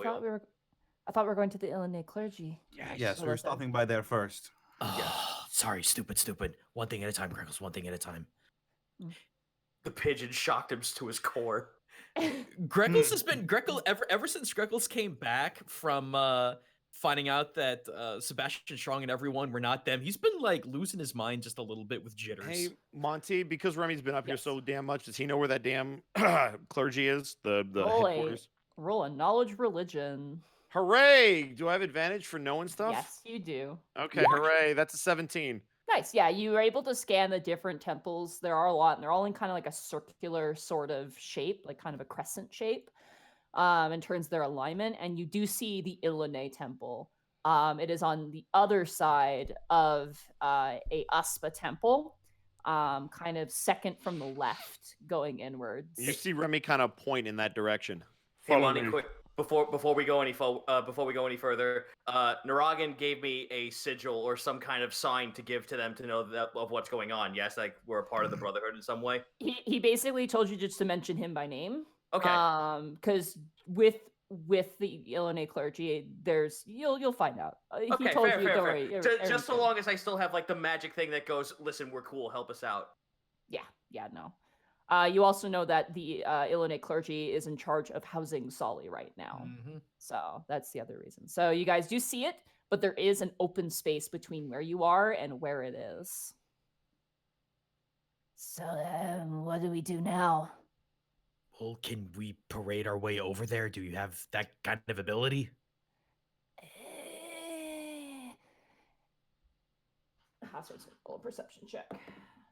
Speaker 2: thought we were going to the Illinois clergy.
Speaker 4: Yes, we were stopping by there first.
Speaker 3: Oh, sorry, stupid. One thing at a time, Greggles. One thing at a time.
Speaker 5: The pigeon shocked him to his core.
Speaker 3: Greggles has been ever since Greggles came back from finding out that Sebastian Strong and everyone were not them. He's been like losing his mind just a little bit with jitters.
Speaker 6: Hey, Monty, because Remy's been up here so damn much, does he know where that damn clergy is? The headquarters?
Speaker 2: Roll a knowledge religion.
Speaker 6: Hooray! Do I have advantage for knowing stuff?
Speaker 2: Yes, you do.
Speaker 6: Okay, hooray. That's a 17.
Speaker 2: Nice. Yeah, you were able to scan the different temples. There are a lot, and they're all in kind of like a circular sort of shape, like kind of a crescent shape, in terms of their alignment. And you do see the Illinois temple. It is on the other side of a Uspa temple, kind of second from the left, going inwards.
Speaker 6: You see Remy kind of point in that direction.
Speaker 5: Hey, Monty, quick. Before we go any further, Naragan gave me a sigil or some kind of sign to give to them to know of what's going on. Yes, like we're a part of the Brotherhood in some way.
Speaker 2: He basically told you just to mention him by name.
Speaker 5: Okay.
Speaker 2: Because with the Illinois clergy, you'll find out. He
Speaker 5: Okay,
Speaker 2: told
Speaker 5: fair,
Speaker 2: you.
Speaker 5: fair,
Speaker 2: Don't
Speaker 5: fair.
Speaker 2: worry,
Speaker 5: Just so
Speaker 2: everything.
Speaker 5: long as I still have like the magic thing that goes, listen, we're cool, help us out.
Speaker 2: Yeah, no. You also know that the Illinois clergy is in charge of housing Solly right now.
Speaker 3: Mm-hmm.
Speaker 2: So that's the other reason. So you guys do see it, but there is an open space between where you are and where it is. So what do we do now?
Speaker 3: Well, can we parade our way over there? Do you have that kind of ability?
Speaker 2: Hasard's gonna roll a perception check.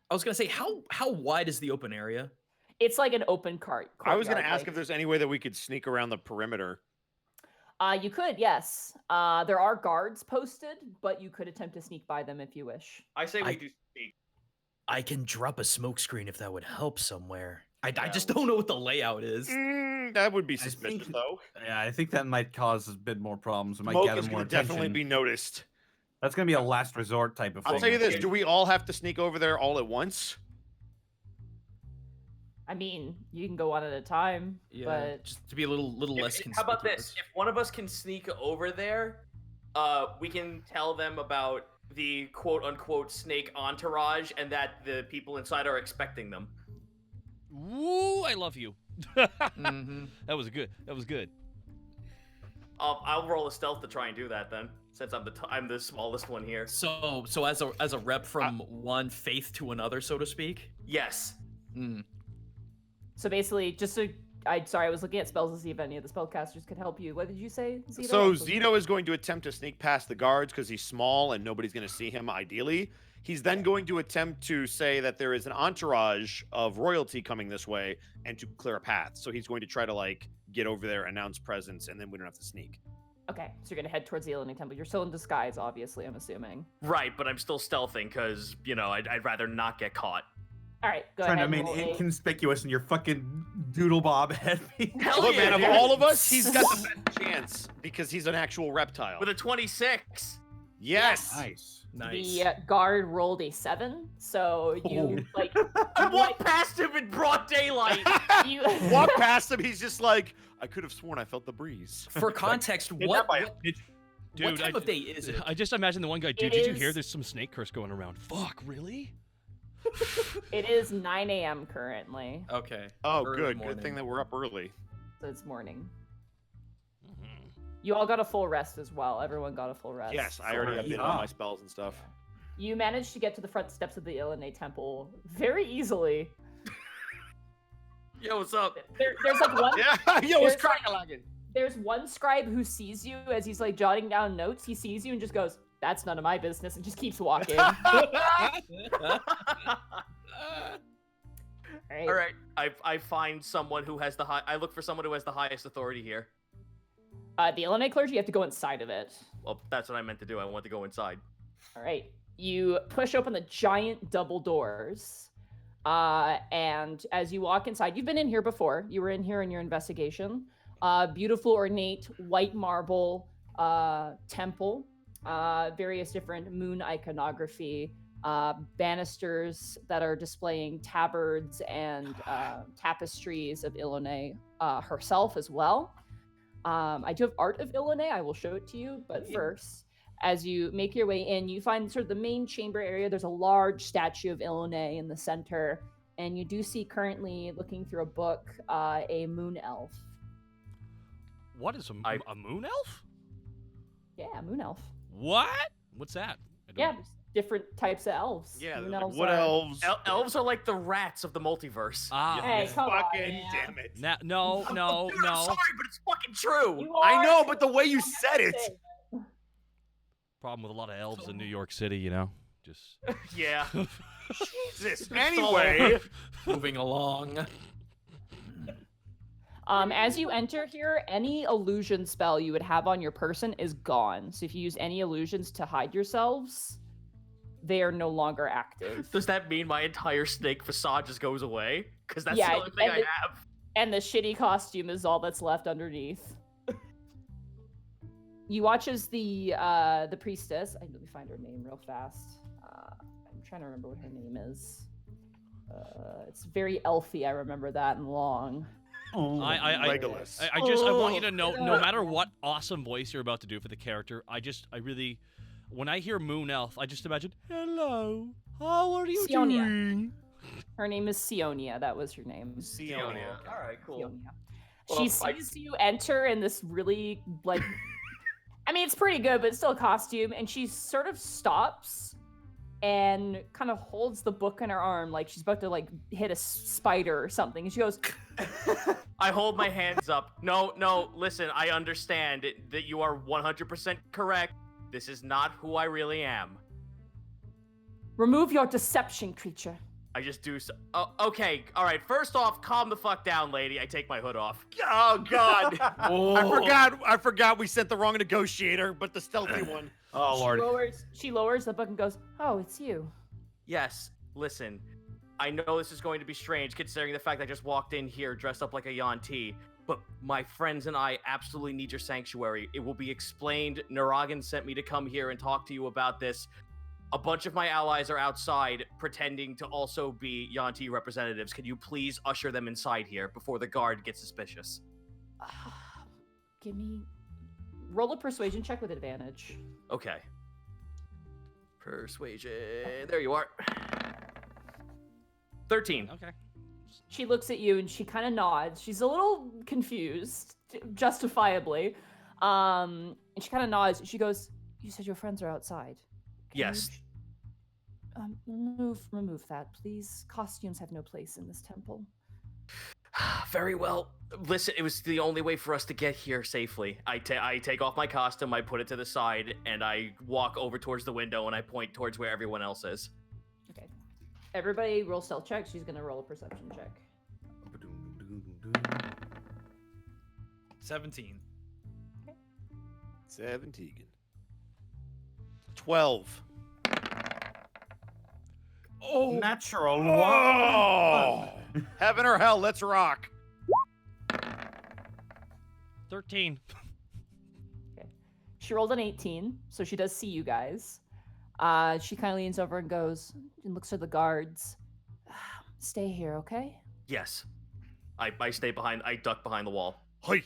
Speaker 3: I was gonna say, how wide is the open area?
Speaker 2: It's like an open cart.
Speaker 6: I was going to
Speaker 2: courtyard,
Speaker 6: ask if there's any way that we could sneak around the perimeter.
Speaker 2: You could, yes. There are guards posted, but you could attempt to sneak by them if you wish.
Speaker 5: I say we do speak.
Speaker 3: I can drop a smoke screen if that would help somewhere. I just don't know what the layout is.
Speaker 6: That would be suspicious, though.
Speaker 4: Yeah, I think that might cause a bit more problems. It might
Speaker 6: Smoke
Speaker 4: gather
Speaker 6: is
Speaker 4: more
Speaker 6: going to
Speaker 4: attention.
Speaker 6: definitely be noticed.
Speaker 4: That's going to be a last resort type of thing.
Speaker 6: I'll tell you this. Do we all have to sneak over there all at once?
Speaker 2: I mean, you can go one at a time, but
Speaker 3: just to be a little less conspicuous.
Speaker 5: How about this? If one of us can sneak over there, we can tell them about the quote-unquote snake entourage and that the people inside are expecting them.
Speaker 1: Woo! I love you.
Speaker 3: Mm-hmm.
Speaker 1: That was good. That was good.
Speaker 5: I'll roll a stealth to try and do that then, since I'm the smallest one here.
Speaker 3: So as a rep from one faith to another, so to speak.
Speaker 5: Yes.
Speaker 2: so basically, I was looking at spells to see if any of the spellcasters could help you. What did you say, Zito?
Speaker 6: So Zito is going to attempt to sneak past the guards because he's small and nobody's going to see him, ideally. He's then going to attempt to say that there is an entourage of royalty coming this way and to clear a path. So he's going to try to, like, get over there, announce presence, and then we don't have to sneak.
Speaker 2: Okay, so you're gonna head towards the Illinois Temple. You're still in disguise, obviously, I'm assuming.
Speaker 5: Right, but I'm still stealthing because, I'd rather not get caught.
Speaker 2: All right, go
Speaker 4: Trying
Speaker 2: ahead.
Speaker 4: to remain inconspicuous in your fucking doodle bob head.
Speaker 5: Hell
Speaker 6: Look,
Speaker 5: yeah,
Speaker 6: man,
Speaker 5: dude.
Speaker 6: of all of us, he's got the best chance because he's an actual reptile.
Speaker 5: With a 26.
Speaker 6: Yes!
Speaker 4: Nice.
Speaker 3: Nice.
Speaker 2: The guard rolled a 7, so you,
Speaker 5: I walked past him in broad daylight.
Speaker 2: you...
Speaker 6: Walk past him, he's just like, I could have sworn I felt the breeze.
Speaker 3: For context,
Speaker 4: Hit
Speaker 3: what
Speaker 4: that by a pitch.
Speaker 3: time of day is it?
Speaker 1: I just imagine the one guy, dude,
Speaker 2: It
Speaker 1: did you hear
Speaker 2: is-
Speaker 1: there's some snake curse going around? Fuck, really?
Speaker 2: It is 9 a.m. currently,
Speaker 3: Okay.
Speaker 6: Oh,
Speaker 3: Early
Speaker 6: good.
Speaker 3: morning.
Speaker 6: Good thing that we're up early.
Speaker 2: so it's morning. You all got a full rest as well. Everyone got a full rest.
Speaker 6: Yes, I already have been on my spells and stuff.
Speaker 2: You managed to get to the front steps of the Illinois Temple very easily.
Speaker 5: Yo, what's up?
Speaker 2: There's like one.
Speaker 6: Yeah, yo, it's
Speaker 2: There's like-
Speaker 6: crack-a-lagging.
Speaker 2: There's one scribe who sees you as he's like jotting down notes. He sees you and just goes, "That's none of my business," and just keeps walking. All right.
Speaker 5: All right, I find someone who has I look for someone who has the highest authority here.
Speaker 2: The Illinois clergy, you have to go inside of it.
Speaker 5: Well, that's what I meant to do. I want to go inside.
Speaker 2: All right. You push open the giant double doors. And as you walk inside, you've been in here before. You were in here in your investigation. Beautiful, ornate, white marble temple. Various different moon iconography. Banisters that are displaying tabards and tapestries of Illinois herself as well. I do have art of Illinois. I will show it to you. But first, as you make your way in, you find sort of the main chamber area. There's a large statue of Illinois in the center. And you do see currently, looking through a book, a moon elf.
Speaker 1: What is a moon elf?
Speaker 2: Yeah, moon elf.
Speaker 1: What? What's that?
Speaker 2: Yeah, there's different types of elves.
Speaker 6: Yeah,
Speaker 2: moon
Speaker 6: like,
Speaker 2: elves
Speaker 6: what
Speaker 2: are...
Speaker 6: elves?
Speaker 5: Elves are like the rats of the multiverse.
Speaker 1: Ah.
Speaker 2: Hey, come on,
Speaker 6: Fucking
Speaker 2: man.
Speaker 6: damn it.
Speaker 1: No.
Speaker 5: Dude, I'm sorry, but it's fucking true.
Speaker 2: You
Speaker 6: I
Speaker 2: are
Speaker 6: know, but the way you said it.
Speaker 1: Problem with a lot of elves in New York City, you know? Just.
Speaker 5: Yeah.
Speaker 6: Jesus. Anyway.
Speaker 3: Moving along.
Speaker 2: As you enter here, any illusion spell you would have on your person is gone. So if you use any illusions to hide yourselves, they are no longer active.
Speaker 5: Does that mean my entire snake facade just goes away? Because that's
Speaker 2: Yeah,
Speaker 5: the only thing
Speaker 2: and
Speaker 5: I have.
Speaker 2: And the shitty costume is all that's left underneath. You watch as the priestess. Let me find her name real fast. I'm trying to remember what her name is. It's very elfy. I remember that and long.
Speaker 6: Legolas.
Speaker 1: I want you to know, no matter what awesome voice you're about to do for the character, I really, when I hear moon elf, I just imagine, hello, how are you
Speaker 2: Sionia.
Speaker 1: doing?
Speaker 2: Her name is Sionia. That was her name.
Speaker 5: Sionia. All right, cool.
Speaker 2: Sionia.
Speaker 5: Well,
Speaker 2: She sees you enter in this really, like, I mean, it's pretty good, but it's still a costume. And she sort of stops and kind of holds the book in her arm like she's about to, like, hit a spider or something. And she goes...
Speaker 5: I hold my hands up. No, listen, I understand that you are 100% correct. This is not who I really am.
Speaker 2: Remove your deception, creature.
Speaker 5: I just do so. Oh, okay, all right. First off, calm the fuck down, lady. I take my hood off.
Speaker 6: Oh God! I forgot we sent the wrong negotiator, but the stealthy one.
Speaker 4: Oh Lord.
Speaker 2: She lowers the book and goes, "Oh, it's you."
Speaker 5: Yes, listen. I know this is going to be strange considering the fact I just walked in here dressed up like a Yuan-Ti, but my friends and I absolutely need your sanctuary. It will be explained. Naragan sent me to come here and talk to you about this. A bunch of my allies are outside pretending to also be Yuan-Ti representatives. Can you please usher them inside here before the guard gets suspicious?
Speaker 2: Roll a persuasion check with advantage.
Speaker 5: Okay. Persuasion. There you are. 13.
Speaker 1: Okay.
Speaker 2: She looks at you and she kind of nods. She's a little confused, justifiably. And she kind of nods. She goes, "You said your friends are outside."
Speaker 5: Yes.
Speaker 2: Remove that, please. Costumes have no place in this temple.
Speaker 5: Very well. Listen, it was the only way for us to get here safely. I take off my costume, I put it to the side, and I walk over towards the window and I point towards where everyone else is.
Speaker 2: Okay. Everybody roll stealth check. She's going to roll a perception check.
Speaker 3: 17.
Speaker 6: 17. 12.
Speaker 4: Oh, natural one.
Speaker 6: Oh! Heaven or hell, let's rock.
Speaker 1: 13.
Speaker 2: Okay. She rolled an 18, so she does see you guys. She kind of leans over and goes and looks at the guards. Stay here, okay?
Speaker 5: Yes. I stay behind, I duck behind the wall.
Speaker 6: Hi.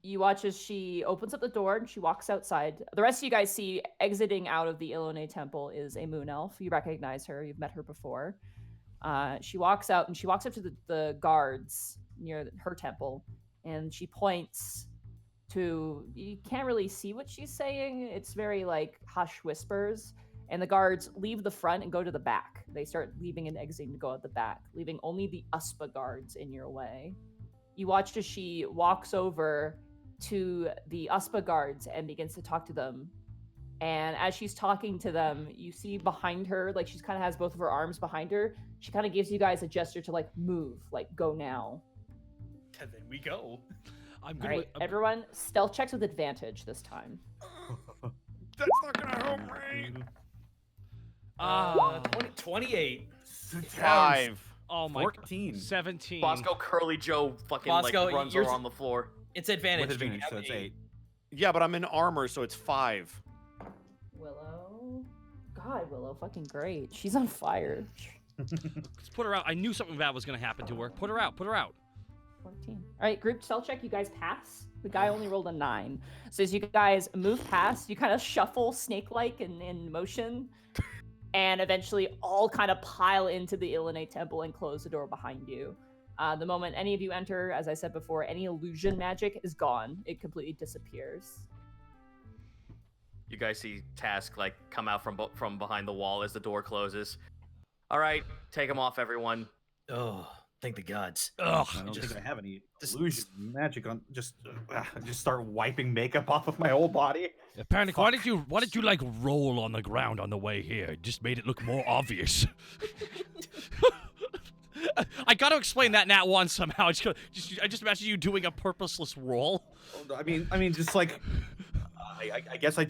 Speaker 2: You watch as she opens up the door and she walks outside. The rest of you guys see exiting out of the Illinois temple is a moon elf. You recognize her. You've met her before. She walks out and she walks up to the guards near her temple and she points to, you can't really see what she's saying. It's very like hush whispers. And the guards leave the front and go to the back. They start leaving and exiting to go out the back, leaving only the USPA guards in your way. You watched as she walks over to the USPA guards and begins to talk to them. And as she's talking to them, you see behind her, like she's kind of has both of her arms behind her. She kind of gives you guys a gesture to like move, like go now.
Speaker 3: And then we go.
Speaker 1: I'm
Speaker 2: All right, everyone, stealth checks with advantage this time.
Speaker 6: That's not gonna help me.
Speaker 3: 28.
Speaker 6: 5.
Speaker 1: Oh my.
Speaker 4: 14.
Speaker 1: 17.
Speaker 5: Bosco Curly Joe fucking
Speaker 3: Bosco,
Speaker 5: like runs
Speaker 3: yours-
Speaker 5: her on the floor.
Speaker 3: It's advantage.
Speaker 4: With
Speaker 3: Duke.
Speaker 4: advantage, so it's 8.
Speaker 6: Yeah, but I'm in armor, so it's 5.
Speaker 2: Willow. God, Willow, fucking great. She's on fire.
Speaker 1: Let's put her out. I knew something bad was gonna happen to her. Put her out. Put her out.
Speaker 2: 14. All right, group stealth check. You guys pass. The guy only rolled a 9. So as you guys move past, you kind of shuffle snake-like in motion, and eventually all kind of pile into the Illuminate Temple and close the door behind you. The moment any of you enter, as I said before, any illusion magic is gone. It completely disappears.
Speaker 5: You guys see Task like come out from behind the wall as the door closes. All right, take them off, everyone.
Speaker 3: Oh, thank the gods.
Speaker 1: Ugh.
Speaker 4: I don't think I have any illusion magic on. Just start wiping makeup off of my whole body.
Speaker 1: Panic. Why did you like roll on the ground on the way here? It just made it look more obvious. I got to explain that Nat 1 somehow. I just imagine you doing a purposeless roll.
Speaker 4: I mean, just like, I guess I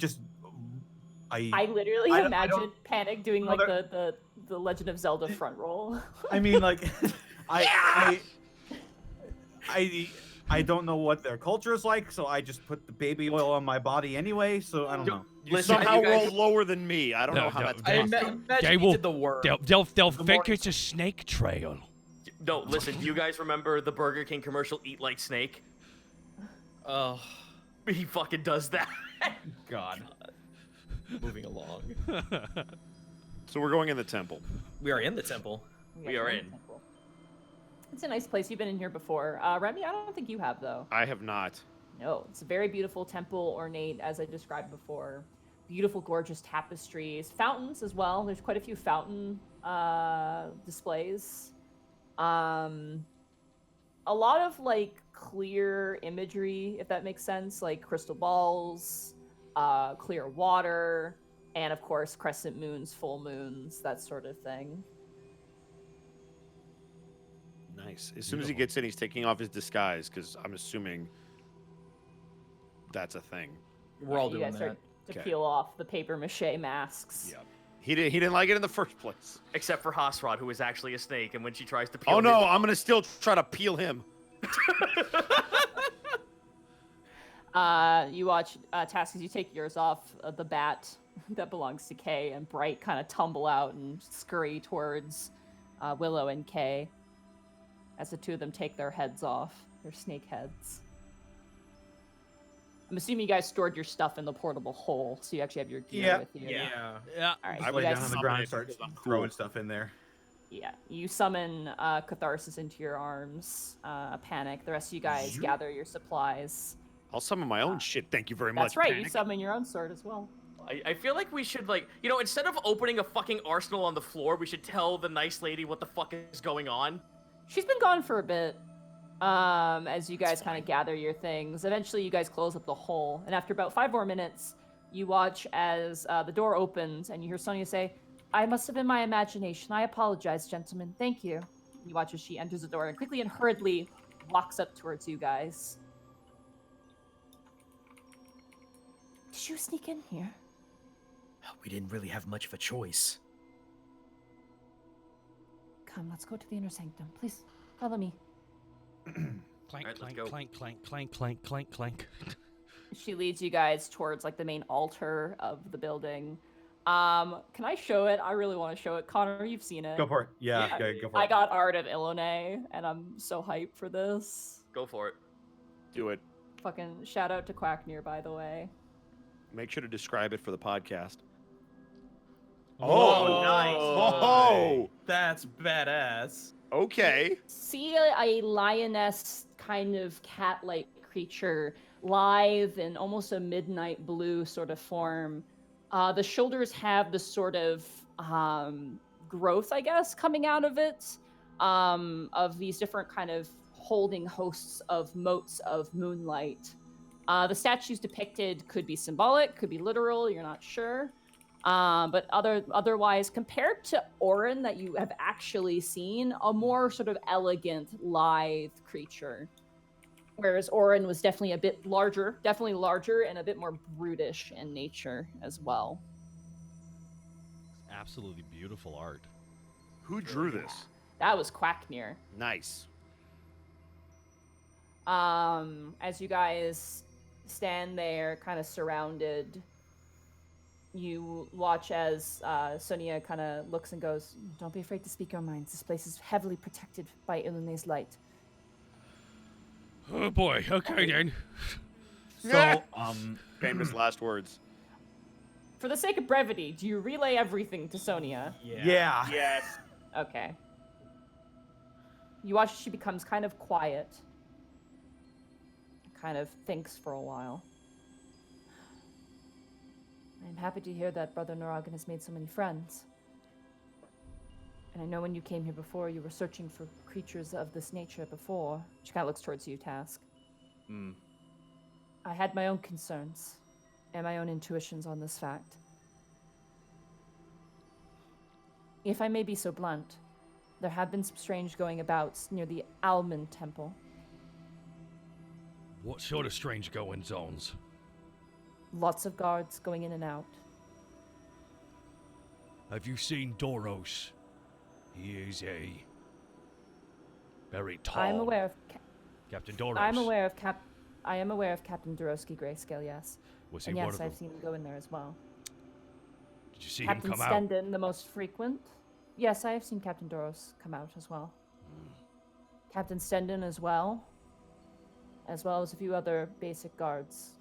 Speaker 2: literally
Speaker 4: I
Speaker 2: imagine Panic doing like the Legend of Zelda front roll.
Speaker 4: I mean, like, I don't know what their culture is like, so I just put the baby oil on my body anyway. So I don't know.
Speaker 6: You somehow rolled lower than me. I don't know how that's
Speaker 3: I
Speaker 6: possible.
Speaker 3: imagine you did the worm.
Speaker 1: They'll think it's a snake trail.
Speaker 5: No, listen. Do you guys remember the Burger King commercial "Eat Like Snake"?
Speaker 3: Oh,
Speaker 5: He fucking does that.
Speaker 4: God.
Speaker 3: moving along.
Speaker 6: So we're going in the temple.
Speaker 3: We are in the temple.
Speaker 5: We are in.
Speaker 2: It's a nice place. You've been in here before. Remy, I don't think you have, though.
Speaker 6: I have not.
Speaker 2: No, it's a very beautiful temple, ornate, as I described before. Beautiful, gorgeous tapestries. Fountains as well. There's quite a few fountain displays. A lot of, like, clear imagery, if that makes sense. Like crystal balls, clear water, and, of course, crescent moons, full moons, that sort of thing.
Speaker 6: Nice. As soon as he gets in, he's taking off his disguise, because I'm assuming that's a thing.
Speaker 3: We're all
Speaker 2: You
Speaker 3: doing
Speaker 2: guys start
Speaker 3: that.
Speaker 2: to
Speaker 6: Okay.
Speaker 2: peel off the paper mache masks.
Speaker 6: Yep. He didn't like it in the first place.
Speaker 5: Except for Hasrod, who is actually a snake, and when she tries to peel
Speaker 6: Oh no,
Speaker 5: his-
Speaker 6: I'm gonna still try to peel him.
Speaker 2: You watch Task as you take yours off. The bat that belongs to Kay and Bright kind of tumble out and scurry towards Willow and Kay as the two of them take their heads off, their snake heads. I'm assuming you guys stored your stuff in the portable hole, so you actually have your gear with you.
Speaker 3: Yeah.
Speaker 1: Yeah.
Speaker 2: All right.
Speaker 4: I
Speaker 2: so you
Speaker 4: lay down
Speaker 2: guys,
Speaker 4: on the
Speaker 6: summon
Speaker 4: ground
Speaker 6: it
Speaker 4: and start
Speaker 6: because I'm
Speaker 4: throwing
Speaker 6: cool.
Speaker 4: stuff in there.
Speaker 2: yeah, you summon Catharsis into your arms, Panic. The rest of you guys gather your supplies.
Speaker 6: I'll summon my own shit. Thank you very much.
Speaker 2: That's right. You
Speaker 6: Panic.
Speaker 2: summon your own sword as well.
Speaker 5: I feel like we should, like, you know, instead of opening a fucking arsenal on the floor, we should tell the nice lady what the fuck is going on.
Speaker 2: She's been gone for a bit. As you guys kind of gather your things. Eventually, you guys close up the hole, and after about 5 more minutes, you watch as the door opens, and you hear Sonia say, "I must have been my imagination. I apologize, gentlemen. Thank you." You watch as she enters the door and quickly and hurriedly walks up towards you guys. Did you sneak in here?
Speaker 3: We didn't really have much of a choice.
Speaker 2: Come, let's go to the inner sanctum. Please, follow me.
Speaker 1: Clank,
Speaker 5: Alright, let's
Speaker 1: clank,
Speaker 5: go.
Speaker 1: clank, clank, clank, clank, clank, clank.
Speaker 2: She leads you guys towards like the main altar of the building. Can I show it? I really want to show it. Connor, you've seen it.
Speaker 4: Go for it. Yeah, okay, go for it.
Speaker 2: I got art of Illuminae, and I'm so hyped for this.
Speaker 5: Go for it.
Speaker 6: Do it.
Speaker 2: Fucking shout out to Quacknear, by the way.
Speaker 6: Make sure to describe it for the podcast.
Speaker 3: Oh, nice.
Speaker 6: Oh,
Speaker 3: That's badass.
Speaker 6: okay.
Speaker 2: See a lioness kind of cat-like creature, lithe in almost a midnight blue sort of form. The shoulders have this sort of growth, I guess, coming out of it, of these different kind of holding hosts of motes of moonlight. The statues depicted could be symbolic, could be literal, you're not sure. But otherwise, compared to Orin that you have actually seen, a more sort of elegant, lithe creature. Whereas Orin was definitely a bit larger, and a bit more brutish in nature as well.
Speaker 1: Absolutely beautiful art.
Speaker 6: Who drew this?
Speaker 2: That was Quacknir.
Speaker 6: Nice.
Speaker 2: As you guys stand there, kind of surrounded, you watch as Sonia kind of looks and goes, "Don't be afraid to speak your minds. This place is heavily protected by Ilune's light."
Speaker 1: Oh boy. Okay then.
Speaker 4: So,
Speaker 6: Famous last words.
Speaker 2: For the sake of brevity, do you relay everything to Sonia?
Speaker 4: yeah.
Speaker 3: Yes.
Speaker 2: Okay. You watch as she becomes kind of quiet. Kind of thinks for a while. I'm happy to hear that Brother Naragan has made so many friends. And I know when you came here before, you were searching for creatures of this nature before. She kind of looks towards you, Task. I had my own concerns and my own intuitions on this fact. If I may be so blunt, there have been some strange going-abouts near the Alman Temple.
Speaker 1: What sort of strange goings-ons?
Speaker 2: Lots of guards going in and out.
Speaker 1: Have you seen Doros? He is a very tall.
Speaker 2: I'm aware of
Speaker 1: Captain Doros.
Speaker 2: I am aware of Captain Dorosky Grayscale, yes.
Speaker 1: Was he
Speaker 2: And
Speaker 1: one
Speaker 2: yes,
Speaker 1: of
Speaker 2: I've
Speaker 1: them?
Speaker 2: seen him go in there as well.
Speaker 1: Did you see
Speaker 2: Captain
Speaker 1: him come out?
Speaker 2: Stendon, the most frequent. Yes, I have seen Captain Doros come out as well. Captain Stendon as well as a few other basic guards.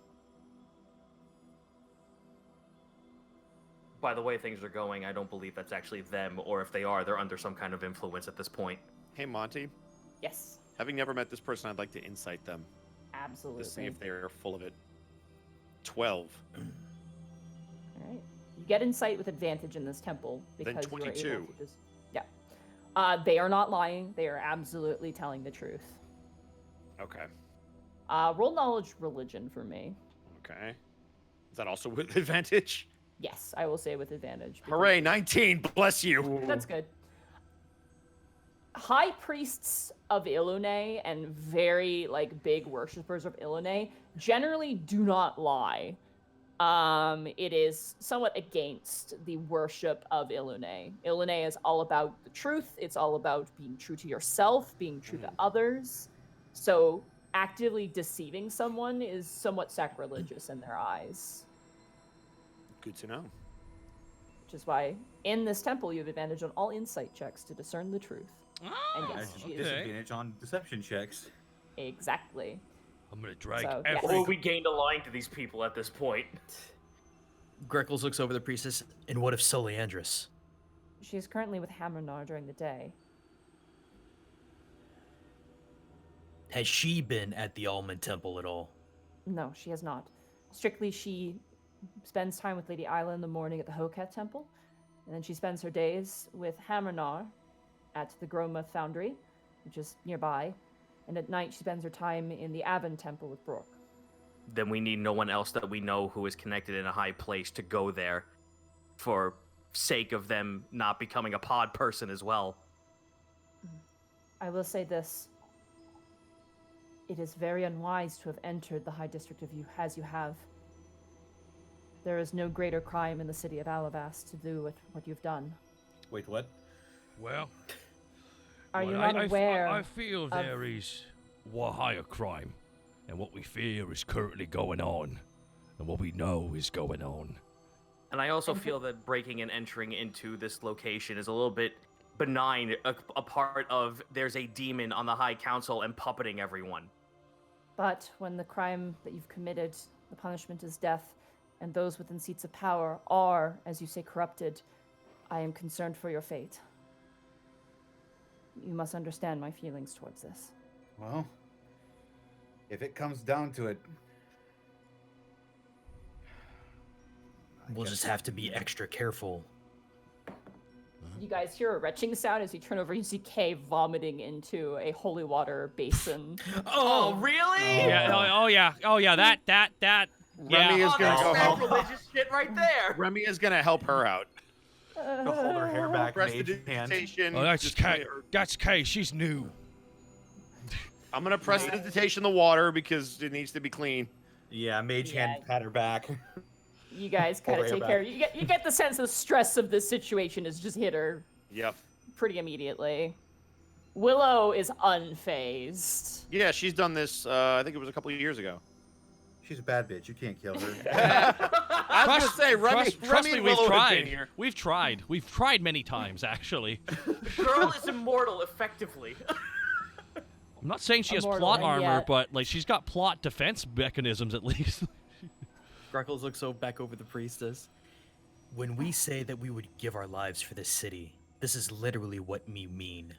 Speaker 5: By the way things are going, I don't believe that's actually them, or if they are, they're under some kind of influence at this point.
Speaker 6: Hey, Monty.
Speaker 2: Yes,
Speaker 6: Having never met this person, I'd like to insight them
Speaker 2: absolutely.
Speaker 6: to see if they're full of it. 12.
Speaker 2: All right. You get insight with advantage in this temple
Speaker 6: Then
Speaker 2: because you are
Speaker 6: 22.
Speaker 2: able to just... Yeah. They are not lying. They are absolutely telling the truth.
Speaker 6: Okay.
Speaker 2: Roll knowledge religion for me.
Speaker 6: Okay. Is that also with advantage?
Speaker 2: Yes, I will say with advantage. because-
Speaker 6: Hooray, 19. Bless you.
Speaker 2: That's good. High priests of Ilune and very big worshippers of Ilune generally do not lie. It is somewhat against the worship of Ilune. Ilune is all about the truth. It's all about being true to yourself, being true to others. So actively deceiving someone is somewhat sacrilegious in their eyes.
Speaker 6: Good to know.
Speaker 2: Which is why in this temple you have advantage on all insight checks to discern the truth. And yes, she is
Speaker 4: Disadvantage on deception checks.
Speaker 2: exactly.
Speaker 1: I'm gonna drag
Speaker 2: So,
Speaker 1: every.
Speaker 5: Or we gained a line to these people at this point.
Speaker 3: Greckles looks over the priestess. And what if Soleandris?
Speaker 2: She is currently with Hammernar during the day.
Speaker 3: Has she been at the Almond Temple at all?
Speaker 2: No, she has not. Strictly, she spends time with Lady Isla in the morning at the Hoket Temple, and then she spends her days with Hammernar at the Groma Foundry, which is nearby, and at night she spends her time in the Avon Temple with Brooke.
Speaker 5: Then we need no one else that we know who is connected in a high place to go there for sake of them not becoming a pod person as well.
Speaker 2: I will say this. It is very unwise to have entered the High District of you as you have. There is no greater crime in the city of Alavas to do with what you've done.
Speaker 4: Wait, what?
Speaker 1: Well,
Speaker 2: Are you
Speaker 1: well,
Speaker 2: not aware?
Speaker 1: I feel there is a higher crime, and what we fear is currently going on, and what we know is going on.
Speaker 5: And I also feel that breaking and entering into this location is a little bit benign, a part of there's a demon on the High Council and puppeting everyone.
Speaker 2: But when the crime that you've committed, the punishment is death, and those within seats of power are, as you say, corrupted, I am concerned for your fate. You must understand my feelings towards this.
Speaker 7: Well, if it comes down to it,
Speaker 3: We'll just have to be extra careful.
Speaker 2: You guys hear a retching sound as you turn over. You see Kay vomiting into a holy water basin.
Speaker 5: Oh, really?
Speaker 1: Yeah. Oh yeah. That.
Speaker 6: Remy
Speaker 1: Yeah.
Speaker 6: is gonna go help.
Speaker 5: Sacrilegious shit right there.
Speaker 6: Remy is gonna help her out.
Speaker 4: To hold her hair back, mage hand.
Speaker 6: Prestidigitation.
Speaker 1: Oh, that's
Speaker 6: just
Speaker 1: Kay.
Speaker 6: kinda-
Speaker 1: That's Kay. She's new.
Speaker 6: I'm gonna prestidigitation the water because it needs to be clean.
Speaker 4: Yeah, mage
Speaker 2: Yeah.
Speaker 4: hand pat her back.
Speaker 2: You guys kind of
Speaker 4: Over your
Speaker 2: take care. You get the sense the stress of this situation has just hit her
Speaker 6: Yep.
Speaker 2: pretty immediately. Willow is unfazed.
Speaker 6: Yeah, she's done this. I think it was a couple of years ago.
Speaker 7: She's a bad bitch. You can't kill her.
Speaker 6: I was gonna say, Remy,
Speaker 1: Trust me,
Speaker 6: and
Speaker 1: we've
Speaker 6: Willow have been
Speaker 1: tried.
Speaker 6: here.
Speaker 1: We've tried. We've tried many times, actually.
Speaker 5: Girl is immortal, effectively.
Speaker 1: I'm not saying she has
Speaker 2: Immortal,
Speaker 1: plot
Speaker 2: and
Speaker 1: armor,
Speaker 2: yet-
Speaker 1: but like she's got plot defense mechanisms at least.
Speaker 3: Greckles looks so back over the priestess. When we say that we would give our lives for this city, this is literally what we mean.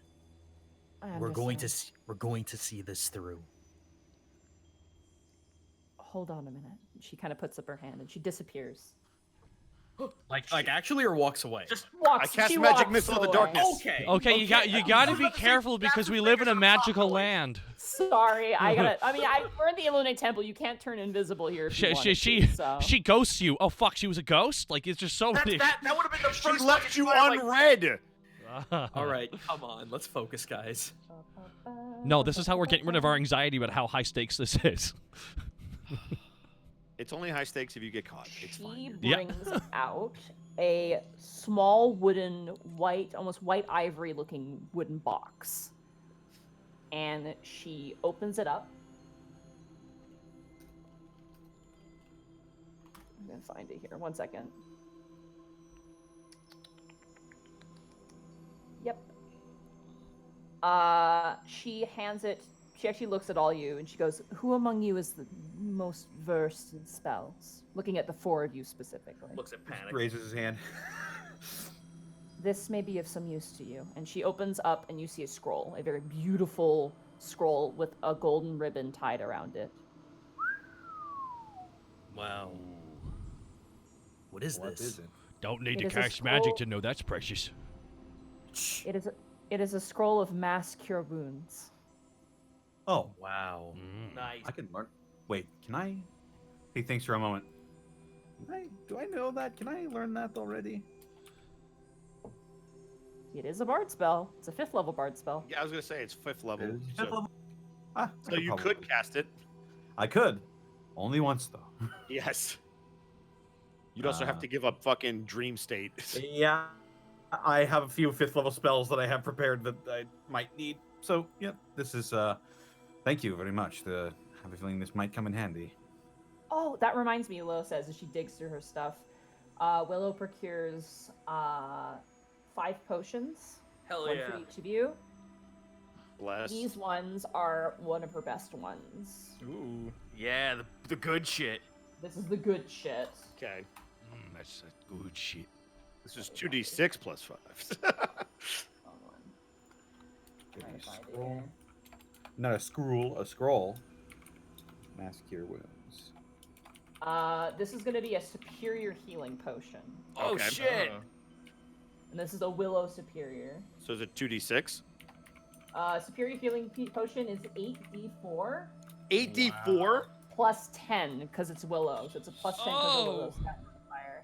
Speaker 3: We're going to see this through.
Speaker 2: Hold on a minute. She kind of puts up her hand and she disappears.
Speaker 3: Like actually, or walks away.
Speaker 5: Just
Speaker 2: Walks.
Speaker 6: I cast
Speaker 2: she
Speaker 6: magic
Speaker 2: walks
Speaker 6: missile of the
Speaker 2: away.
Speaker 6: darkness.
Speaker 1: Okay, you got to be careful because we live in a magical land.
Speaker 2: Sorry, I gotta. I mean, we're in the Illuminate Temple. You can't turn invisible here. If you wanted to, so.
Speaker 1: She ghosts you. Oh fuck, she was a ghost. Like it's just so many.
Speaker 5: that would have been the
Speaker 6: She
Speaker 5: first
Speaker 6: left you
Speaker 5: fucking
Speaker 6: unread.
Speaker 3: All right, come on, let's focus, guys.
Speaker 1: No, this is how we're getting rid of our anxiety about how high stakes this is.
Speaker 6: It's only high stakes if you get caught. It's
Speaker 2: She
Speaker 6: fine.
Speaker 1: Yeah.
Speaker 2: brings out a small wooden, white, almost white ivory looking wooden box. And she opens it up. I'm gonna find it here. 1 second. Yep. She hands it. She actually looks at all you and she goes, "Who among you is the most versed in spells?" Looking at the four of you specifically.
Speaker 5: Looks at Panic.
Speaker 4: Raises his hand.
Speaker 2: This may be of some use to you. And she opens up and you see a scroll, a very beautiful scroll with a golden ribbon tied around it.
Speaker 3: Wow. What is
Speaker 7: What
Speaker 3: this?
Speaker 7: is it?
Speaker 1: Don't need
Speaker 2: It
Speaker 1: to
Speaker 2: is a
Speaker 1: cast magic
Speaker 2: scroll-
Speaker 1: to know that's precious.
Speaker 2: It is a scroll of mass cure wounds.
Speaker 4: Oh,
Speaker 3: Wow.
Speaker 5: Nice.
Speaker 4: I can learn. Wait, can I? He thinks for a moment. Do I know that? Can I learn that already?
Speaker 2: It is a bard spell. It's a 5th level bard spell.
Speaker 6: Yeah, I was gonna say it's 5th level.
Speaker 4: Fifth
Speaker 6: So,
Speaker 4: level? Ah, I
Speaker 6: so you
Speaker 4: probably-
Speaker 6: could cast it.
Speaker 4: I could. Only once though.
Speaker 6: Yes. You'd also have to give up fucking dream state.
Speaker 4: Yeah, I have a few 5th level spells that I have prepared that I might need. So yeah, this is. Thank you very much. I have a feeling this might come in handy.
Speaker 2: Oh, that reminds me, Willow says as she digs through her stuff. Willow procures 5 potions.
Speaker 5: Hell
Speaker 2: One
Speaker 5: yeah.
Speaker 2: for each of you.
Speaker 6: Bless.
Speaker 2: These ones are one of her best ones.
Speaker 3: Ooh.
Speaker 5: Yeah, the good shit.
Speaker 2: This is the good shit.
Speaker 6: Okay.
Speaker 1: That's good shit.
Speaker 6: This is 2d6 plus 5.
Speaker 2: Hold on. Trying to find it here.
Speaker 4: Not a scroll, a scroll. Mass cure wounds.
Speaker 2: This is going to be a superior healing potion.
Speaker 5: Oh
Speaker 6: Okay.
Speaker 5: shit.
Speaker 2: And this is a Willow superior.
Speaker 6: So is it 2d6?
Speaker 2: Superior healing potion is 8d4
Speaker 6: 8d4?
Speaker 2: plus 10 because it's Willow. So it's a plus 10 because of
Speaker 1: Oh.
Speaker 2: Willow's stat modifier.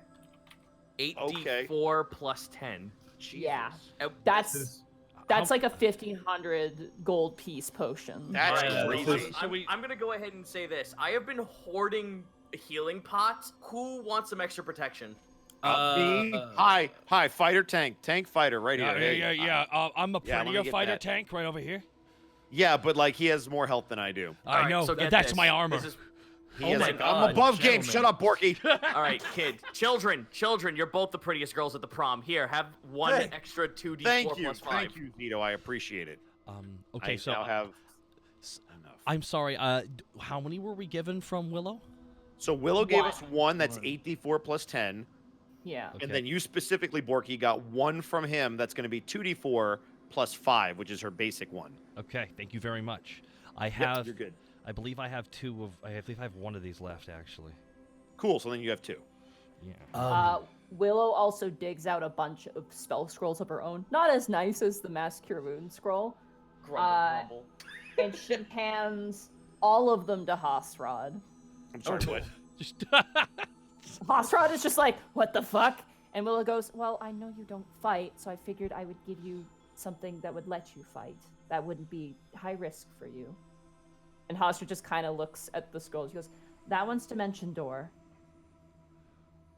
Speaker 5: 8d4 plus 10.
Speaker 2: Yeah.
Speaker 5: Uh,
Speaker 2: That's like a 1,500 gold piece potion.
Speaker 6: That's
Speaker 5: Yeah.
Speaker 6: crazy.
Speaker 5: I'm gonna go ahead and say this. I have been hoarding healing pots. Who wants some extra protection?
Speaker 6: Me? Hi, fighter tank. Tank fighter right here. Hey.
Speaker 1: I'm a
Speaker 6: Yeah, let me
Speaker 1: prettier
Speaker 6: get
Speaker 1: fighter
Speaker 6: that.
Speaker 1: tank right over here.
Speaker 6: Yeah, but like he has more health than I do.
Speaker 1: I
Speaker 5: Alright,
Speaker 1: know.
Speaker 5: so get
Speaker 1: That's
Speaker 5: this.
Speaker 1: my armor.
Speaker 5: This is-
Speaker 6: He
Speaker 3: Oh
Speaker 6: has
Speaker 3: my
Speaker 6: I'm
Speaker 3: God,
Speaker 6: above game.
Speaker 3: gentlemen.
Speaker 6: Shut up, Borky.
Speaker 5: All right, kid. Children, you're both the prettiest girls at the prom. Here, have one
Speaker 6: Hey,
Speaker 5: extra 2d4
Speaker 6: Thank you.
Speaker 5: plus 5.
Speaker 6: Thank you, Zito. I appreciate it.
Speaker 1: Okay,
Speaker 6: I
Speaker 1: so
Speaker 6: now have enough.
Speaker 1: I'm sorry. How many were we given from Willow?
Speaker 6: So Willow gave
Speaker 2: One.
Speaker 6: us one that's 8d4 plus 10.
Speaker 2: Yeah.
Speaker 1: Okay.
Speaker 6: And then you specifically, Borky, got one from him that's going to be 2d4 plus 5, which is her basic one.
Speaker 1: Okay, thank you very much. I
Speaker 6: Yep,
Speaker 1: have.
Speaker 6: you're good.
Speaker 1: I believe I have two of. I believe I have one of these left actually.
Speaker 6: Cool. So then you have 2.
Speaker 1: Yeah.
Speaker 2: Willow also digs out a bunch of spell scrolls of her own. Not as nice as the Mass Cure Wound scroll.
Speaker 5: Grumble.
Speaker 2: And she hands all of them to Hosrod.
Speaker 6: I'm sorry, what?
Speaker 1: Just.
Speaker 2: Hosrod is just like, what the fuck? And Willow goes, well, I know you don't fight, so I figured I would give you something that would let you fight. That wouldn't be high risk for you. And Hostra just kind of looks at the scroll. She goes, that one's Dimension Door.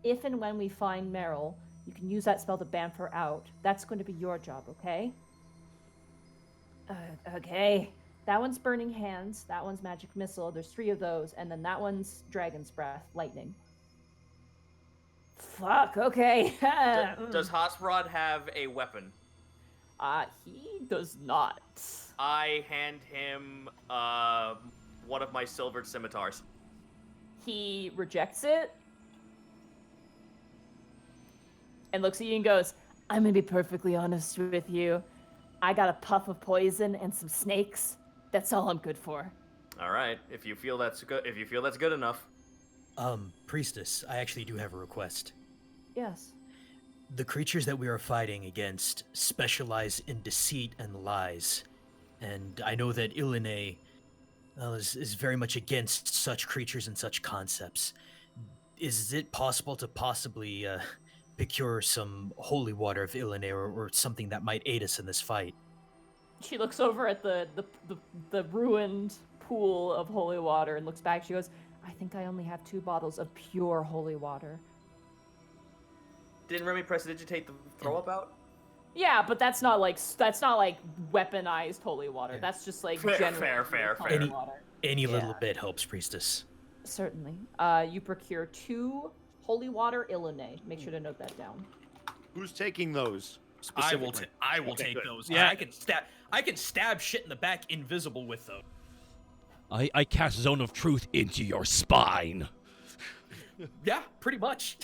Speaker 2: If and when we find Meryl, you can use that spell to bamf her out. That's going to be your job, okay? Okay. That one's Burning Hands. That one's Magic Missile. There's 3 of those. And then that one's Dragon's Breath, Lightning. Fuck, okay.
Speaker 5: Does Hosprod have a weapon?
Speaker 2: He does not.
Speaker 5: I hand him one of my silvered scimitars.
Speaker 2: He rejects it and looks at you and goes, I'm gonna be perfectly honest with you. I got a puff of poison and some snakes. That's all I'm good for.
Speaker 5: All right, if you feel that's good enough.
Speaker 8: Priestess, I actually do have a request.
Speaker 2: Yes.
Speaker 8: The creatures that we are fighting against specialize in deceit and lies. And I know that Ilene is very much against such creatures and such concepts. Is it possible to possibly procure some holy water of Ilene or something that might aid us in this fight?
Speaker 2: She looks over at the ruined pool of holy water and looks back. She goes, I think I only have 2 bottles of pure holy water.
Speaker 5: Didn't Remy prestidigitate the throw up out?
Speaker 2: Yeah, but that's not like weaponized holy water.
Speaker 5: Yeah.
Speaker 2: That's just like
Speaker 5: Fair.
Speaker 2: holy water.
Speaker 8: Any little bit helps, Priestess.
Speaker 2: Certainly. You procure 2 holy water Ilene. Make sure to note that down.
Speaker 6: Who's taking those?
Speaker 3: I will
Speaker 6: Okay,
Speaker 3: take
Speaker 6: good.
Speaker 3: those.
Speaker 1: Yeah.
Speaker 3: I can stab shit in the back invisible with those.
Speaker 1: I cast Zone of Truth into your spine.
Speaker 3: Yeah, pretty much.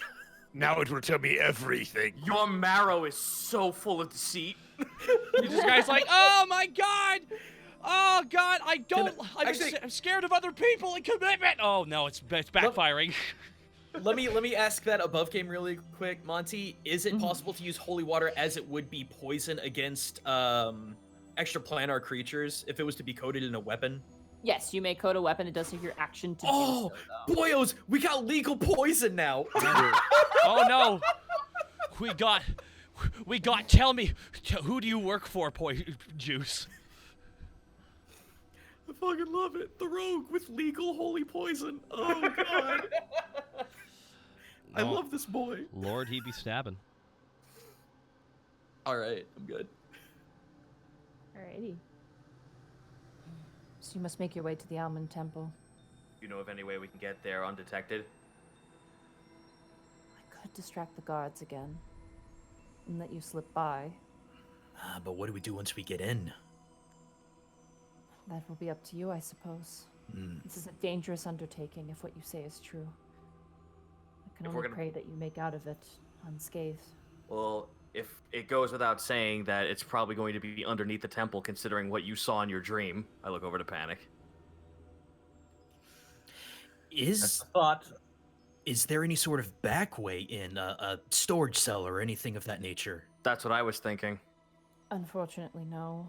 Speaker 6: Now it will tell me everything.
Speaker 5: Your marrow is so full of deceit.
Speaker 1: This guy's like, oh my god! Oh god, I'm scared of other people and commitment! Oh no, it's backfiring.
Speaker 3: Let me ask that above game really quick, Monty. Is it possible to use holy water as it would be poison against extraplanar creatures if it was to be coated in a weapon?
Speaker 2: Yes, you may code a weapon. It does take your action to do
Speaker 3: Oh,
Speaker 2: so, though.
Speaker 3: boyos, we got legal poison now.
Speaker 1: Oh no! We got, tell me, who do you work for, Juice?
Speaker 3: I fucking love it. The rogue with legal holy poison. Oh, God. I
Speaker 1: No.
Speaker 3: love this boy.
Speaker 1: Lord, he be stabbing.
Speaker 3: All right, I'm good.
Speaker 2: Alrighty. So you must make your way to the Almond Temple.
Speaker 5: You know of any way we can get there undetected?
Speaker 2: I could distract the guards again and let you slip by.
Speaker 8: But what do we do once we get in?
Speaker 2: That will be up to you, I suppose. This is a dangerous undertaking if what you say is true. I can
Speaker 5: If we're
Speaker 2: only
Speaker 5: gonna-
Speaker 2: pray that you make out of it unscathed.
Speaker 5: Well, if it goes without saying that it's probably going to be underneath the temple, considering what you saw in your dream. I look over to Panic.
Speaker 8: Is
Speaker 3: Thought.
Speaker 8: is there any sort of back way in, a storage cell or anything of that nature?
Speaker 5: That's what I was thinking.
Speaker 2: Unfortunately, no.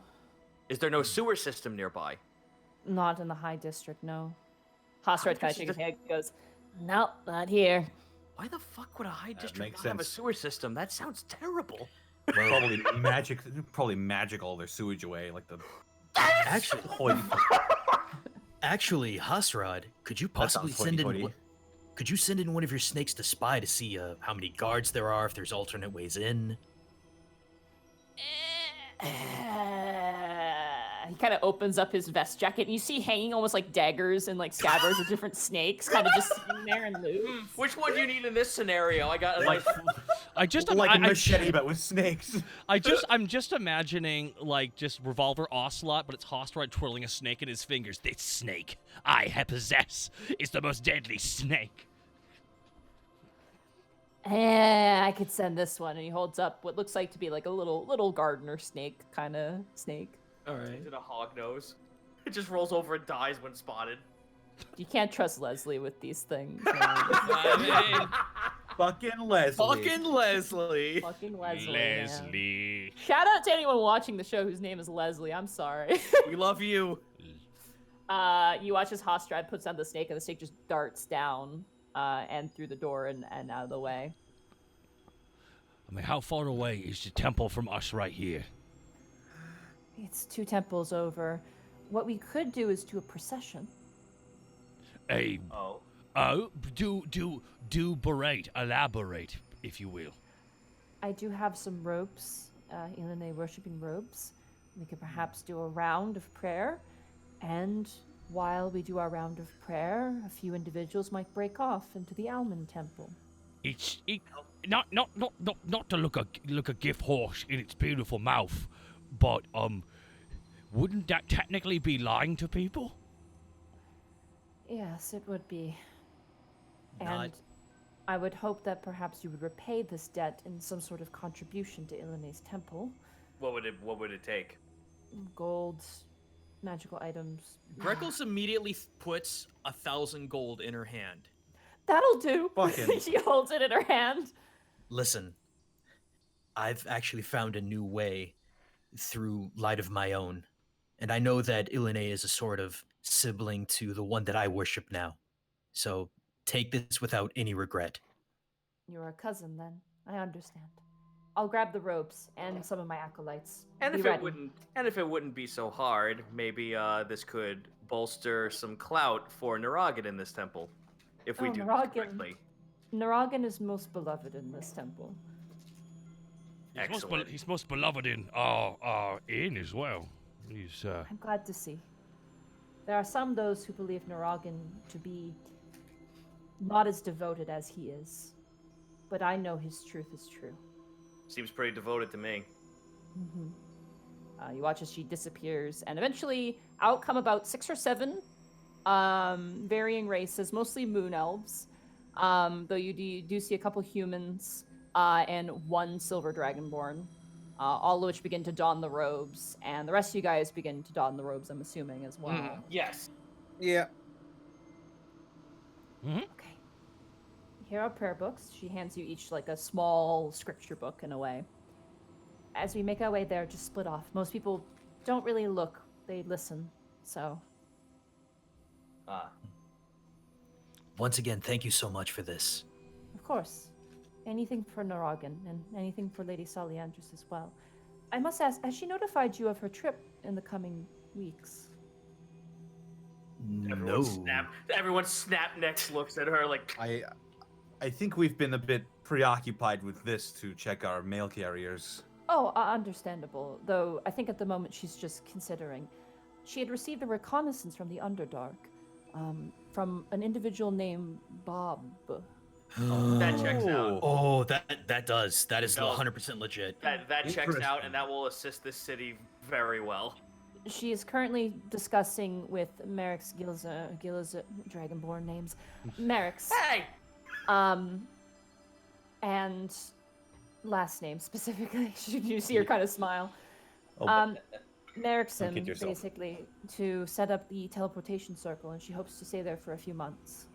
Speaker 5: Is there no sewer system nearby?
Speaker 2: Not in the High District, no. Hosred kind
Speaker 5: does
Speaker 2: of shakes his
Speaker 5: the-
Speaker 2: head and goes, nope, not here.
Speaker 5: Why the fuck would a high district
Speaker 4: makes
Speaker 5: not have a
Speaker 4: sense.
Speaker 5: sewer system? That sounds terrible.
Speaker 4: Probably magical their sewage away, like the
Speaker 8: Actually,
Speaker 4: holy.
Speaker 8: Hasrod, could you
Speaker 4: That
Speaker 8: possibly
Speaker 4: sounds
Speaker 8: send in?
Speaker 4: hoity-toity.
Speaker 8: Could you send in one of your snakes to spy to see how many guards there are, if there's alternate ways in?
Speaker 2: He kind of opens up his vest jacket, and you see hanging almost like daggers and like scabbards of different snakes, kind of just sitting there and loose.
Speaker 5: Which one do you need in this scenario? I got like
Speaker 4: Like a machete, but with snakes.
Speaker 1: I'm just imagining like just revolver ocelot, but it's Hostride twirling a snake in his fingers. This snake I possess is the most deadly snake.
Speaker 2: I could send this one, and he holds up what looks like to be like a little gardener snake kind of snake.
Speaker 3: All right.
Speaker 5: Is it a hog nose? It just rolls over and dies when spotted.
Speaker 2: You can't trust Leslie with these things.
Speaker 4: Fucking Leslie.
Speaker 3: Fucking Leslie.
Speaker 2: Fucking Leslie. man.
Speaker 1: Leslie.
Speaker 2: Shout out to anyone watching the show whose name is Leslie. I'm sorry.
Speaker 3: We love you.
Speaker 2: You watch as Hostrad puts down the snake, and the snake just darts down and through the door and out of the way.
Speaker 1: I mean, how far away is the temple from us right here?
Speaker 2: It's 2 temples over. what we could do is do a procession.
Speaker 1: Elaborate, if you will.
Speaker 2: I do have some robes, Ilene worshipping robes. We could perhaps do a round of prayer, and while we do our round of prayer, a few individuals might break off into the Almond Temple.
Speaker 1: Not to look a gift horse in its beautiful mouth, but wouldn't that technically be lying to people?
Speaker 2: Yes, it would be.
Speaker 8: Not-
Speaker 2: And I would hope that perhaps you would repay this debt in some sort of contribution to Ilene's temple.
Speaker 5: What would it take?
Speaker 2: Gold, magical items.
Speaker 3: Greckles immediately puts 1,000 gold in her hand.
Speaker 2: That'll do.
Speaker 4: Fucking-
Speaker 2: She holds it in her hand.
Speaker 8: Listen, I've actually found a new way through light of my own. And I know that Ilene is a sort of sibling to the one that I worship now. So take this without any regret.
Speaker 2: You're a cousin then. I understand. I'll grab the robes and some of my acolytes.
Speaker 5: And
Speaker 2: Be
Speaker 5: if
Speaker 2: ready.
Speaker 5: it wouldn't be so hard, maybe this could bolster some clout for Naragan in this temple, if we
Speaker 2: Oh,
Speaker 5: do this
Speaker 2: Naragan.
Speaker 5: correctly.
Speaker 2: Naragan is most beloved in this temple.
Speaker 5: Excellent.
Speaker 1: He's most beloved in our inn as well. He's
Speaker 2: I'm glad to see. There are some those who believe Naragan to be not as devoted as he is. But I know his truth is true.
Speaker 5: Seems pretty devoted to me.
Speaker 2: You watch as she disappears, and eventually out come about 6 or 7 varying races, mostly moon elves, though you do see a couple humans and 1 silver dragonborn, all of which begin to don the robes, and the rest of you guys begin to don the robes, I'm assuming, as well.
Speaker 5: Yes.
Speaker 7: Yeah.
Speaker 2: Okay. Here are prayer books. She hands you each like a small scripture book in a way. As we make our way there, just split off. Most people don't really look, they listen, so.
Speaker 8: Once again, thank you so much for this.
Speaker 2: Of course. Anything for Naragan, and anything for Lady Saliandris as well. I must ask, has she notified you of her trip in the coming weeks?
Speaker 8: No.
Speaker 5: Everyone snap next looks at her like.
Speaker 4: I think we've been a bit preoccupied with this to check our mail carriers.
Speaker 2: Oh, understandable. Though I think at the moment she's just considering. She had received a reconnaissance from the Underdark, from an individual named Bob.
Speaker 5: That checks out.
Speaker 8: Oh, that does. That is
Speaker 5: No.
Speaker 8: 100% legit.
Speaker 5: That checks out, and that will assist this city very well.
Speaker 2: She is currently discussing with Merrick's Gilza, Dragonborn names. Merrick's.
Speaker 5: Hey!
Speaker 2: And last name specifically. You see her kind of smile.
Speaker 4: Don't
Speaker 2: Merrickson,
Speaker 4: kid yourself.
Speaker 2: basically, to set up the teleportation circle, and she hopes to stay there for a few months,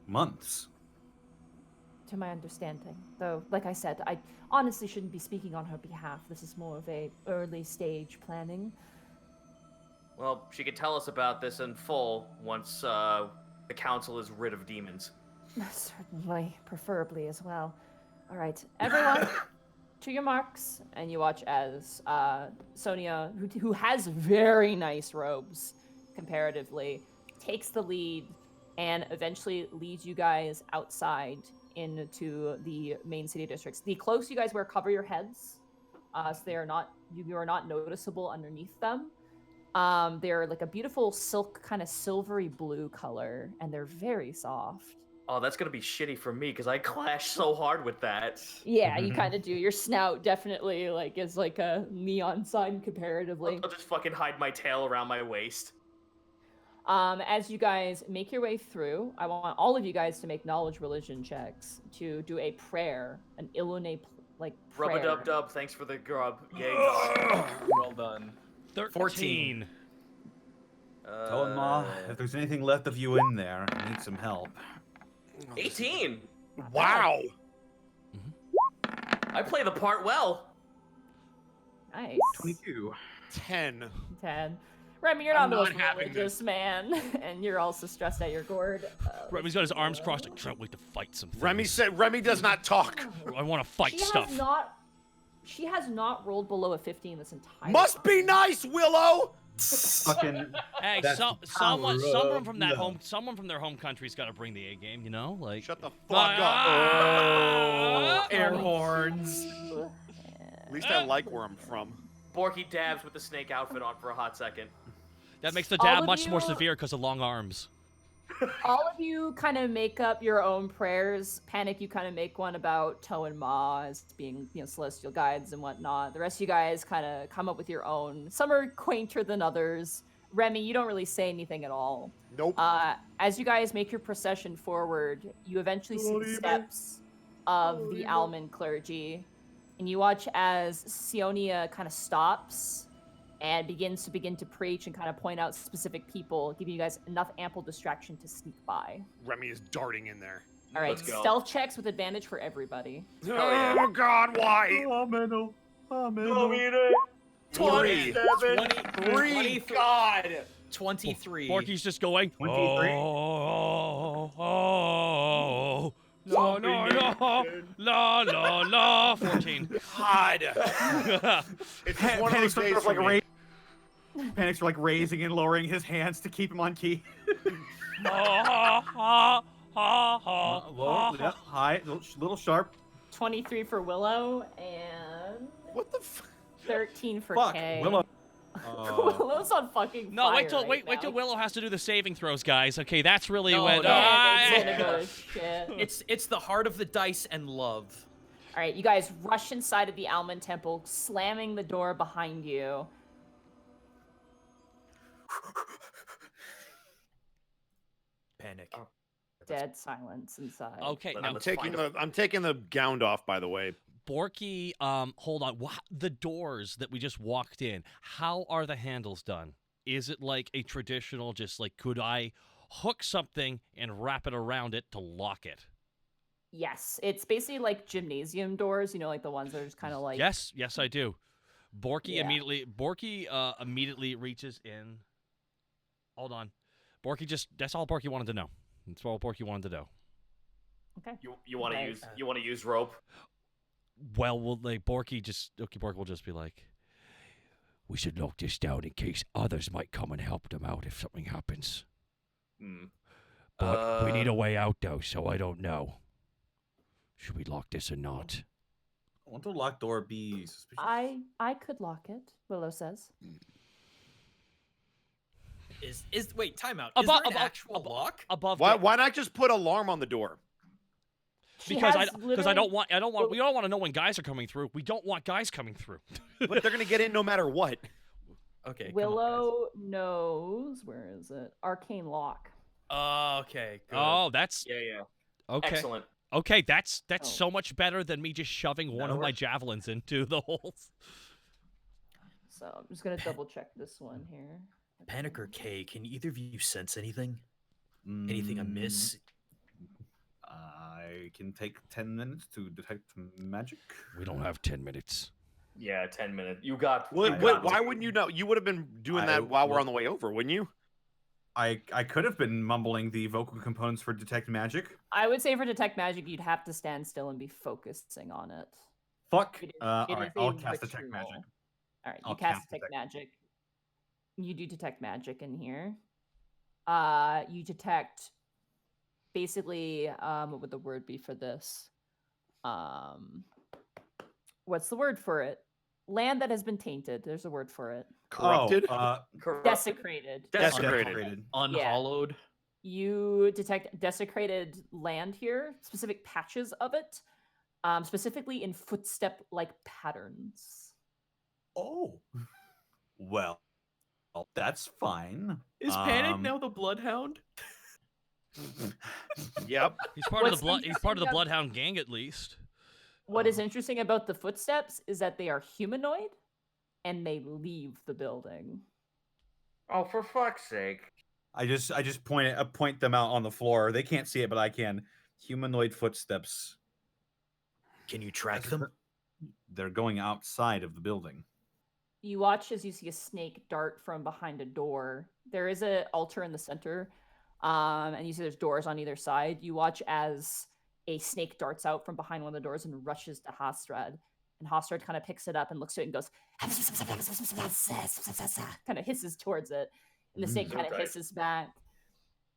Speaker 4: Months.
Speaker 2: to my understanding. Though, like I said, I honestly shouldn't be speaking on her behalf. This is more of a early stage planning.
Speaker 5: Well, she could tell us about this in full once the council is rid of demons.
Speaker 2: Certainly, preferably as well. All right, everyone, to your marks, and you watch as Sonia, who has very nice robes comparatively, takes the lead and eventually leads you guys outside into the main city districts. The cloaks you guys wear cover your heads, so they are not you are not noticeable underneath them. They're like a beautiful silk, kind of silvery blue color, and they're very soft.
Speaker 5: Oh, that's gonna be shitty for me because I clash so hard with that.
Speaker 2: Yeah, you kind of do. Your snout definitely like is like a neon sign comparatively.
Speaker 5: I'll just fucking hide my tail around my waist.
Speaker 2: As you guys make your way through, I want all of you guys to make knowledge religion checks to do a prayer, an Ilune like prayer.
Speaker 5: Rub-a-dub-dub, thanks for the grub. Yay.
Speaker 3: Well done.
Speaker 1: 14.
Speaker 4: Tell him, Ma, if there's anything left of you in there, I need some help.
Speaker 5: 18.
Speaker 6: Wow.
Speaker 5: I play the part well.
Speaker 2: Nice.
Speaker 4: 22.
Speaker 6: 10.
Speaker 2: 10. Remy, you're
Speaker 1: I'm
Speaker 2: not the
Speaker 1: not
Speaker 2: most
Speaker 1: having
Speaker 2: religious man, and you're also stressed at your gourd.
Speaker 1: Remy's got his arms crossed. I can't wait to fight some things.
Speaker 6: Remy does not talk.
Speaker 1: I want to fight stuff.
Speaker 2: She has not rolled below a 15 this entire
Speaker 6: Must
Speaker 2: time.
Speaker 6: be nice, Willow.
Speaker 4: Fucking.
Speaker 1: Hey,
Speaker 7: That's the
Speaker 1: someone
Speaker 7: power
Speaker 1: from
Speaker 7: of
Speaker 1: that
Speaker 7: love.
Speaker 1: someone from their home country's got to bring the A game. You know, like.
Speaker 6: Shut the fuck up.
Speaker 3: Air horns.
Speaker 6: At least I like where I'm from.
Speaker 5: Borky dabs with the snake outfit on for a hot second.
Speaker 1: That makes the
Speaker 2: All
Speaker 1: dab
Speaker 2: of
Speaker 1: much more
Speaker 2: you-
Speaker 1: severe because of long arms.
Speaker 2: All of you kind of make up your own prayers. Panic, you kind of make one about Toe and Ma as being, celestial guides and whatnot. The rest of you guys kind of come up with your own. Some are quainter than others. Remy, you don't really say anything at all.
Speaker 6: Nope.
Speaker 2: As you guys make your procession forward, you eventually see the steps of the Alman clergy, and you watch as Sionia kind of stops and begins to preach and kind of point out specific people, giving you guys enough ample distraction to sneak by.
Speaker 6: Remy is darting in there.
Speaker 2: All right,
Speaker 5: Let's go.
Speaker 2: stealth checks with advantage for everybody.
Speaker 6: Oh God, why?
Speaker 4: Amen.
Speaker 6: 20.
Speaker 3: 23.
Speaker 6: God.
Speaker 3: 23.
Speaker 1: Borky's just going.
Speaker 4: 23.
Speaker 1: Oh, la la la la. 14.
Speaker 6: God. It's just one of those days for me.
Speaker 4: Panic's like raising and lowering his hands to keep him on key.
Speaker 1: Ha
Speaker 4: Low, yeah, high, little sharp.
Speaker 2: 23 for Willow and
Speaker 6: What the fuck?
Speaker 2: 13 for
Speaker 4: Fuck,
Speaker 2: Kay.
Speaker 4: Willow.
Speaker 2: Willow's on fucking
Speaker 1: No,
Speaker 2: fire
Speaker 1: wait till
Speaker 2: right
Speaker 1: wait till
Speaker 2: now.
Speaker 1: Willow has to do the saving throws, guys. Okay, that's really
Speaker 3: No,
Speaker 1: when.
Speaker 3: no.
Speaker 2: Yeah, it's gonna go to shit.
Speaker 3: It's the heart of the dice and love.
Speaker 2: All right, you guys rush inside of the Alman Temple, slamming the door behind you.
Speaker 8: Panic.
Speaker 2: Dead silence inside.
Speaker 1: Okay,
Speaker 5: Let
Speaker 1: now
Speaker 5: Let's
Speaker 6: I'm taking the gown off, by the way.
Speaker 1: Borky, hold on. The doors that we just walked in, how are the handles done? Is it like a traditional, just like, could I hook something and wrap it around it to lock it?
Speaker 2: Yes, it's basically like gymnasium doors, like the ones that are just kind of like.
Speaker 1: Yes, I do. Borky
Speaker 2: Yeah.
Speaker 1: immediately reaches in. Hold on. That's all Borky wanted to know. That's all Borky wanted to know.
Speaker 2: Okay.
Speaker 5: You want to
Speaker 2: Okay.
Speaker 5: use rope?
Speaker 1: Well, Borky will just be like, we should lock this down in case others might come and help them out if something happens.
Speaker 5: Hmm.
Speaker 1: But we need a way out, though, so I don't know. Should we lock this or not?
Speaker 4: Won't the locked door be suspicious?
Speaker 2: I could lock it, Willow says.
Speaker 3: Wait, timeout.
Speaker 1: Abo-
Speaker 3: Is there an
Speaker 1: abo-
Speaker 3: actual
Speaker 1: abo-
Speaker 3: lock?
Speaker 1: Above
Speaker 6: Why
Speaker 1: the-
Speaker 6: why not just put alarm on the door?
Speaker 2: She
Speaker 1: because
Speaker 2: has
Speaker 1: I don't
Speaker 2: literally-
Speaker 1: want we don't want to know when guys are coming through. We don't want guys coming through.
Speaker 6: But they're gonna get in no matter what.
Speaker 3: Okay. come on, guys.
Speaker 2: Willow knows. Where is it? Arcane Lock.
Speaker 3: Oh, okay. Good.
Speaker 1: Oh, that's
Speaker 5: Yeah.
Speaker 1: okay.
Speaker 5: Excellent.
Speaker 1: Okay, that's
Speaker 2: Oh.
Speaker 1: so much better than me just shoving one of my javelins into the holes.
Speaker 2: So I'm just gonna double check this one here.
Speaker 8: Panic or Kay, can either of you sense anything? Anything amiss?
Speaker 4: I can take 10 minutes to detect magic.
Speaker 1: We don't have 10 minutes.
Speaker 5: Yeah, 10 minutes. You got.
Speaker 6: Wait,
Speaker 5: you got
Speaker 6: why
Speaker 5: it.
Speaker 6: wouldn't you know? You would have been doing
Speaker 4: I
Speaker 6: that while we're
Speaker 4: will-
Speaker 6: on the way over, wouldn't you?
Speaker 4: I could have been mumbling the vocal components for detect magic.
Speaker 2: I would say for detect magic, you'd have to stand still and be focusing on it.
Speaker 4: Fuck.
Speaker 2: It is-
Speaker 4: All
Speaker 2: it
Speaker 4: right,
Speaker 2: is a
Speaker 4: I'll cast detect
Speaker 2: ritual.
Speaker 4: magic.
Speaker 2: All right, you
Speaker 4: I'll
Speaker 2: cast
Speaker 4: cast
Speaker 2: detect
Speaker 4: detect.
Speaker 2: magic. You do detect magic in here. You detect basically what would the word be for this? What's the word for it? Land that has been tainted. There's a word for it.
Speaker 6: Corrupted.
Speaker 5: Corrupt-
Speaker 2: Desecrated.
Speaker 6: Desecrated.
Speaker 3: Unhollowed.
Speaker 2: You detect desecrated land here, specific patches of it, specifically in footstep-like patterns.
Speaker 4: Oh. Well, that's fine.
Speaker 3: Is Panic now the Bloodhound?
Speaker 6: Yep.
Speaker 1: He's part of
Speaker 2: What's
Speaker 1: the blood. He's part of the
Speaker 2: interesting
Speaker 1: Bloodhound gang, at least.
Speaker 2: What is interesting about the footsteps is that they are humanoid, and they leave the building.
Speaker 5: Oh, for fuck's sake.
Speaker 4: I just point them out on the floor. They can't see it, but I can. Humanoid footsteps.
Speaker 8: Can you track them?
Speaker 4: They're going outside of the building.
Speaker 2: You watch as you see a snake dart from behind a door. There is an altar in the center, and you see there's doors on either side. You watch as a snake darts out from behind one of the doors and rushes to Hastrad. And Hostard kind of picks it up and looks to it and goes, kind of hisses towards it. And the snake kind of hisses back.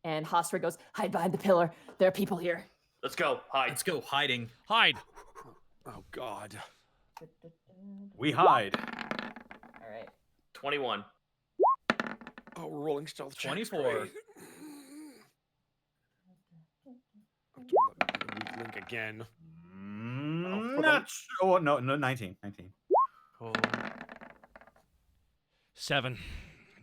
Speaker 2: And Hostard goes, hide behind the pillar. There are people here.
Speaker 5: Let's go. Hide.
Speaker 3: Let's go. Hiding.
Speaker 1: Hide.
Speaker 6: Oh God.
Speaker 4: We hide.
Speaker 2: All right.
Speaker 5: 21.
Speaker 6: Oh, we're rolling stealth checks.
Speaker 3: 24.
Speaker 6: Great. Link again.
Speaker 4: Not sure. Oh, no, 19. 19.
Speaker 3: Oh.
Speaker 1: 7. I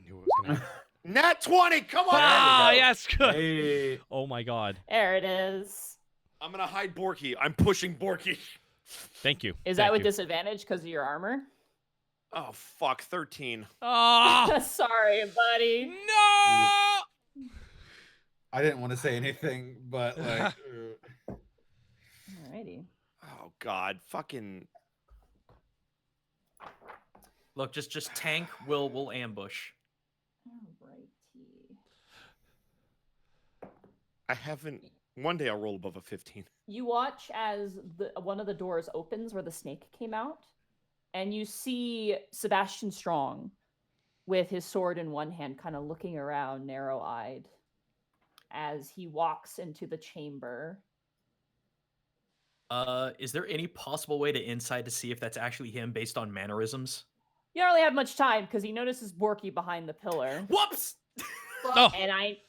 Speaker 1: knew it was gonna.
Speaker 6: Nat 20. Come on.
Speaker 1: Ah, yes, good.
Speaker 4: Hey.
Speaker 1: Oh my God.
Speaker 2: There it is.
Speaker 6: I'm gonna hide Borky. I'm pushing Borky.
Speaker 1: Thank you.
Speaker 2: Is
Speaker 1: Thank
Speaker 2: that with
Speaker 1: you.
Speaker 2: disadvantage because of your armor?
Speaker 6: Oh fuck. 13.
Speaker 1: Ah,
Speaker 2: Sorry, buddy.
Speaker 1: no.
Speaker 7: I didn't want to say anything, but like,
Speaker 2: Alrighty.
Speaker 6: Oh God. Fucking.
Speaker 3: Look, just tank. We'll ambush.
Speaker 2: Alrighty.
Speaker 6: I haven't. One day I'll roll above a 15.
Speaker 2: You watch as one of the doors opens where the snake came out, and you see Sebastian Strong with his sword in one hand, kind of looking around, narrow-eyed, as he walks into the chamber.
Speaker 3: Is there any possible way to insight to see if that's actually him based on mannerisms?
Speaker 2: You don't really have much time because he notices Borky behind the pillar.
Speaker 3: Whoops!
Speaker 1: Oh.
Speaker 2: And I...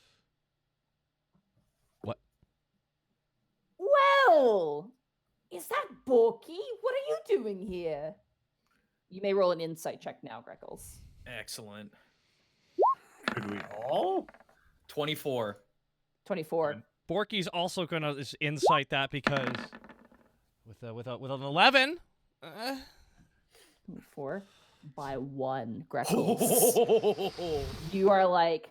Speaker 1: What?
Speaker 2: Well, is that Borky? What are you doing here? You may roll an insight check now, Greckles.
Speaker 3: Excellent.
Speaker 4: Could we all?
Speaker 3: 24.
Speaker 2: 24.
Speaker 1: Borky's also gonna insight that because with an 11.
Speaker 2: 4 by 1, Greckles. You are like,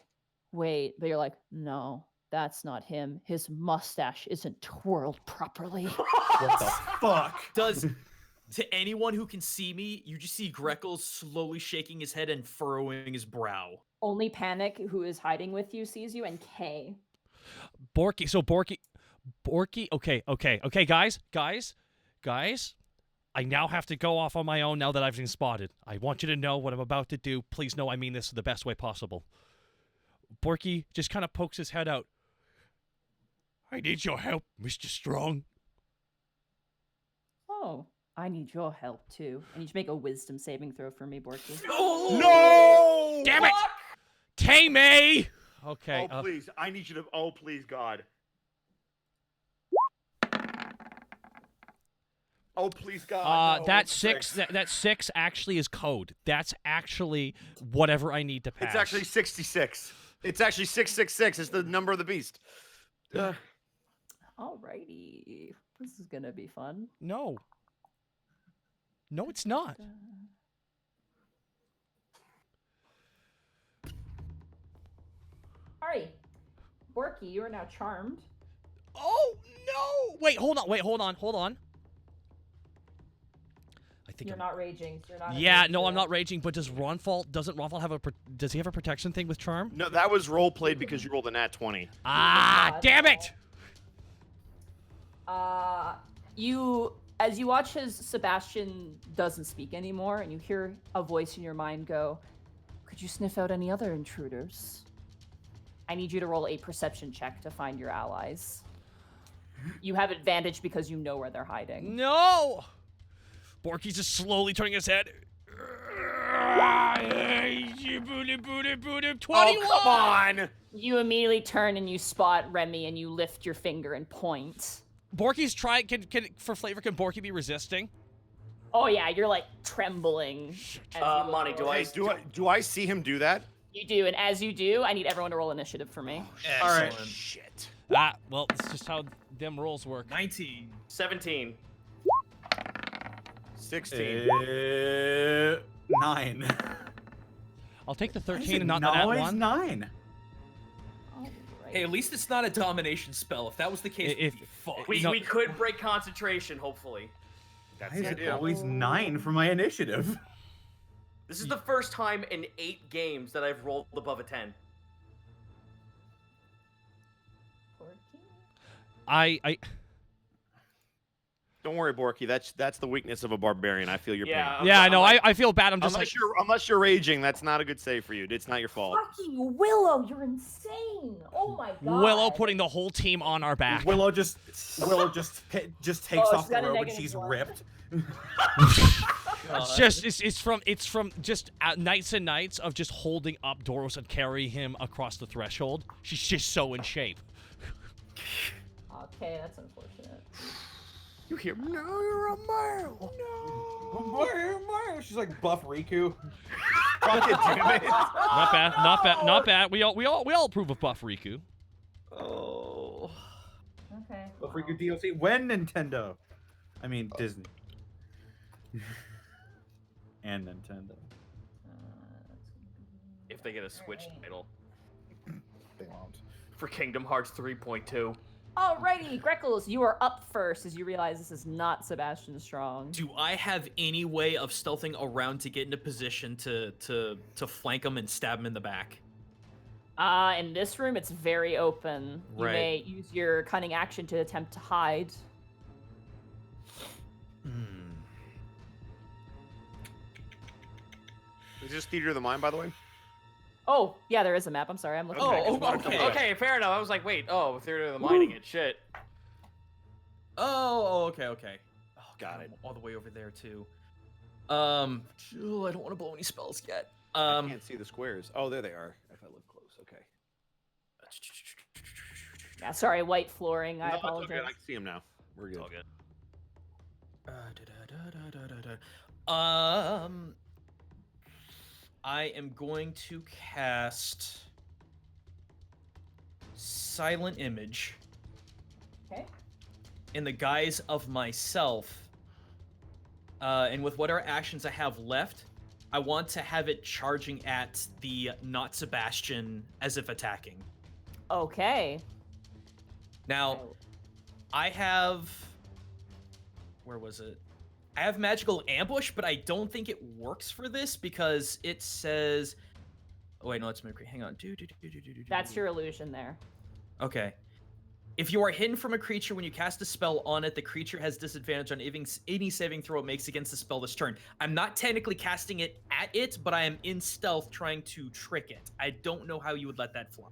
Speaker 2: wait, but you're like, no, that's not him. His mustache isn't twirled properly.
Speaker 4: What the fuck?
Speaker 3: Does to anyone who can see me, you just see Greckles slowly shaking his head and furrowing his brow.
Speaker 2: Only Panic, who is hiding with you, sees you, and Kay.
Speaker 1: Borky. So Borky. Okay, guys. I now have to go off on my own now that I've been spotted. I want you to know what I'm about to do. Please know I mean this the best way possible. Borky just kind of pokes his head out. I need your help, Mr. Strong.
Speaker 2: Oh, I need your help too. I need you to make a wisdom saving throw for me, Borky.
Speaker 6: No!
Speaker 1: Damn it! Tammy! Okay.
Speaker 6: Oh please, I need you to. Oh please, God. Oh please, God. No.
Speaker 1: That 6. That 6 actually is code. That's actually whatever I need to pass.
Speaker 6: It's actually 66. It's actually 666. It's the number of the beast.
Speaker 2: Alrighty. This is gonna be fun.
Speaker 1: No. No, it's not.
Speaker 2: Alright. Borky, you are now charmed.
Speaker 1: Oh no! Wait, hold on. I think
Speaker 2: You're not raging. So you're not.
Speaker 1: Yeah, no, I'm not raging. But doesn't Ronfall have a? Does he have a protection thing with charm?
Speaker 6: No, that was role played because you rolled a nat 20.
Speaker 1: Ah,
Speaker 2: God.
Speaker 1: damn it!
Speaker 2: As you watch as Sebastian doesn't speak anymore, and you hear a voice in your mind go, "Could you sniff out any other intruders?" I need you to roll a perception check to find your allies. You have advantage because you know where they're hiding.
Speaker 1: No! Borky's just slowly turning his head. 21!
Speaker 6: Oh, come on!
Speaker 2: You immediately turn and you spot Remy, and you lift your finger and point.
Speaker 1: Borky's trying. Can for flavor? Can Borky be resisting?
Speaker 2: Oh yeah, you're like trembling. as you look
Speaker 5: Monty,
Speaker 2: forward.
Speaker 6: Do I see him do that?
Speaker 2: You do, and as you do, I need everyone to roll initiative for me.
Speaker 6: All right.
Speaker 3: Excellent.
Speaker 6: Shit.
Speaker 1: Ah, well, it's just how them rolls work.
Speaker 3: 19.
Speaker 5: 17.
Speaker 6: 16.
Speaker 4: 9.
Speaker 1: I'll take the
Speaker 4: Why is
Speaker 1: 13
Speaker 4: it
Speaker 1: and not the nat
Speaker 4: always
Speaker 1: 1.
Speaker 4: 9.
Speaker 2: Alright.
Speaker 3: Hey, at least it's not a domination spell. If that was the case,
Speaker 1: If-
Speaker 3: we'd be fucked.
Speaker 5: We,
Speaker 1: No.
Speaker 5: we could break concentration, hopefully.
Speaker 6: That's
Speaker 4: Why is
Speaker 6: it.
Speaker 4: it always 9 for my initiative?
Speaker 5: This is the first time in 8 games that I've rolled above a 10.
Speaker 6: Don't worry, Borky. That's the weakness of a barbarian. I feel your
Speaker 5: Yeah,
Speaker 6: pain.
Speaker 1: Yeah, I know. I feel bad. I'm just
Speaker 6: Unless you're raging, that's not a good save for you. It's not your fault.
Speaker 2: Fucking Willow, you're insane. Oh my god.
Speaker 1: Willow putting the whole team on our back.
Speaker 4: Willow just takes
Speaker 2: Oh,
Speaker 4: off
Speaker 2: she's
Speaker 4: the
Speaker 2: got a
Speaker 4: robe and
Speaker 2: negative
Speaker 4: she's
Speaker 2: one.
Speaker 4: ripped.
Speaker 1: It's from just nights and nights of just holding up Doros and carrying him across the threshold. She's just so in shape.
Speaker 2: Okay, that's unfortunate.
Speaker 5: You hear me? No, you're a male.
Speaker 4: No. She's like buff Riku.
Speaker 6: Fuck it, damn it.
Speaker 1: Not bad. Not bad. Not bad. We all approve of Buff Riku.
Speaker 3: Oh.
Speaker 2: Okay.
Speaker 4: Buff Riku DLC. When Nintendo? I mean Disney. And Nintendo.
Speaker 5: If they get a Switch title
Speaker 7: They won't.
Speaker 5: for Kingdom Hearts 3.2.
Speaker 2: Alrighty, Greckles, you are up first as you realize this is not Sebastian Strong.
Speaker 3: Do I have any way of stealthing around to get into position to flank him and stab him in the back?
Speaker 2: In this room, it's very open. You
Speaker 3: Right.
Speaker 2: may use your cunning action to attempt to hide.
Speaker 6: Is this Theater of the Mind, by the way?
Speaker 2: Oh, yeah, there is a map. I'm sorry, I'm looking.
Speaker 3: Oh,
Speaker 2: back.
Speaker 3: okay.
Speaker 5: Okay, fair enough. I was like, wait, Theater of the Mind again. Shit.
Speaker 3: Oh, okay.
Speaker 6: Oh, got it.
Speaker 3: All the way over there too. I don't want to blow any spells yet.
Speaker 6: I can't see the squares. Oh, there they are. If I look close, okay.
Speaker 2: Yeah, sorry, white flooring. I
Speaker 6: No, it's all
Speaker 2: apologize.
Speaker 6: good. I can see them now. We're good.
Speaker 5: All good.
Speaker 3: I am going to cast Silent Image
Speaker 2: Okay.
Speaker 3: in the guise of myself. And with whatever actions I have left, I want to have it charging at the not Sebastian as if attacking.
Speaker 2: Okay.
Speaker 3: Now, I have... Where was it? I have Magical Ambush, but I don't think it works for this because it says... Oh, wait, no, it's Mimicry. Hang on.
Speaker 2: That's your illusion there.
Speaker 3: Okay. If you are hidden from a creature when you cast a spell on it, the creature has disadvantage on any saving throw it makes against the spell this turn. I'm not technically casting it at it, but I am in stealth trying to trick it. I don't know how you would let that fly.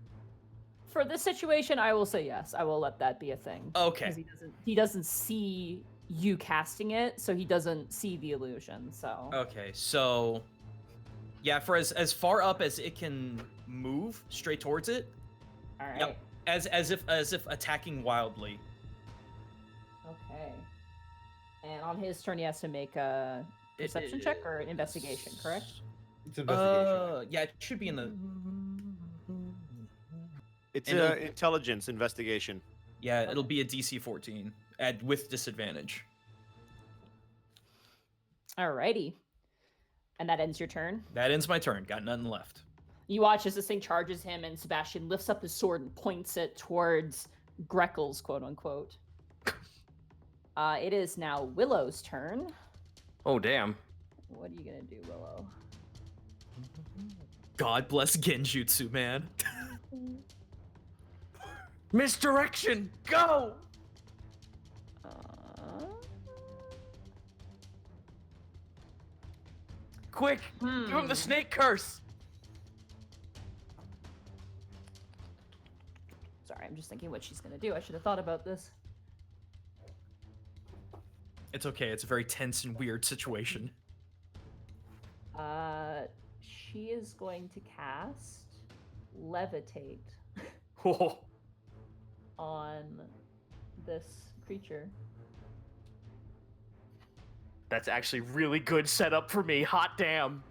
Speaker 2: For this situation, I will say yes. I will let that be a thing.
Speaker 3: Okay.
Speaker 2: Because he doesn't see you casting it, so he doesn't see the illusion. So.
Speaker 3: Okay, so yeah, for as far up as it can move straight towards it.
Speaker 2: All right.
Speaker 3: Yep. As if attacking wildly.
Speaker 2: Okay. And on his turn, he has to make a perception check or an investigation, correct?
Speaker 4: It's investigation.
Speaker 3: Yeah, it should be in the.
Speaker 6: It's
Speaker 3: And it'll-
Speaker 6: intelligence investigation.
Speaker 3: Yeah, it'll be a DC 14 with disadvantage.
Speaker 2: Alrighty. And that ends your turn.
Speaker 3: That ends my turn. Got nothing left.
Speaker 2: You watch as this thing charges him, and Sebastian lifts up his sword and points it towards Greckles, quote unquote. It is now Willow's turn.
Speaker 5: Oh, damn.
Speaker 2: What are you gonna do, Willow?
Speaker 3: God bless Genjutsu, man.
Speaker 5: Misdirection, go! Quick, give him the snake curse.
Speaker 2: Sorry, I'm just thinking what she's gonna do. I should have thought about this.
Speaker 3: It's okay. It's a very tense and weird situation.
Speaker 2: She is going to cast Levitate
Speaker 5: Oh,
Speaker 2: on this creature.
Speaker 5: that's actually really good setup for me. Hot damn.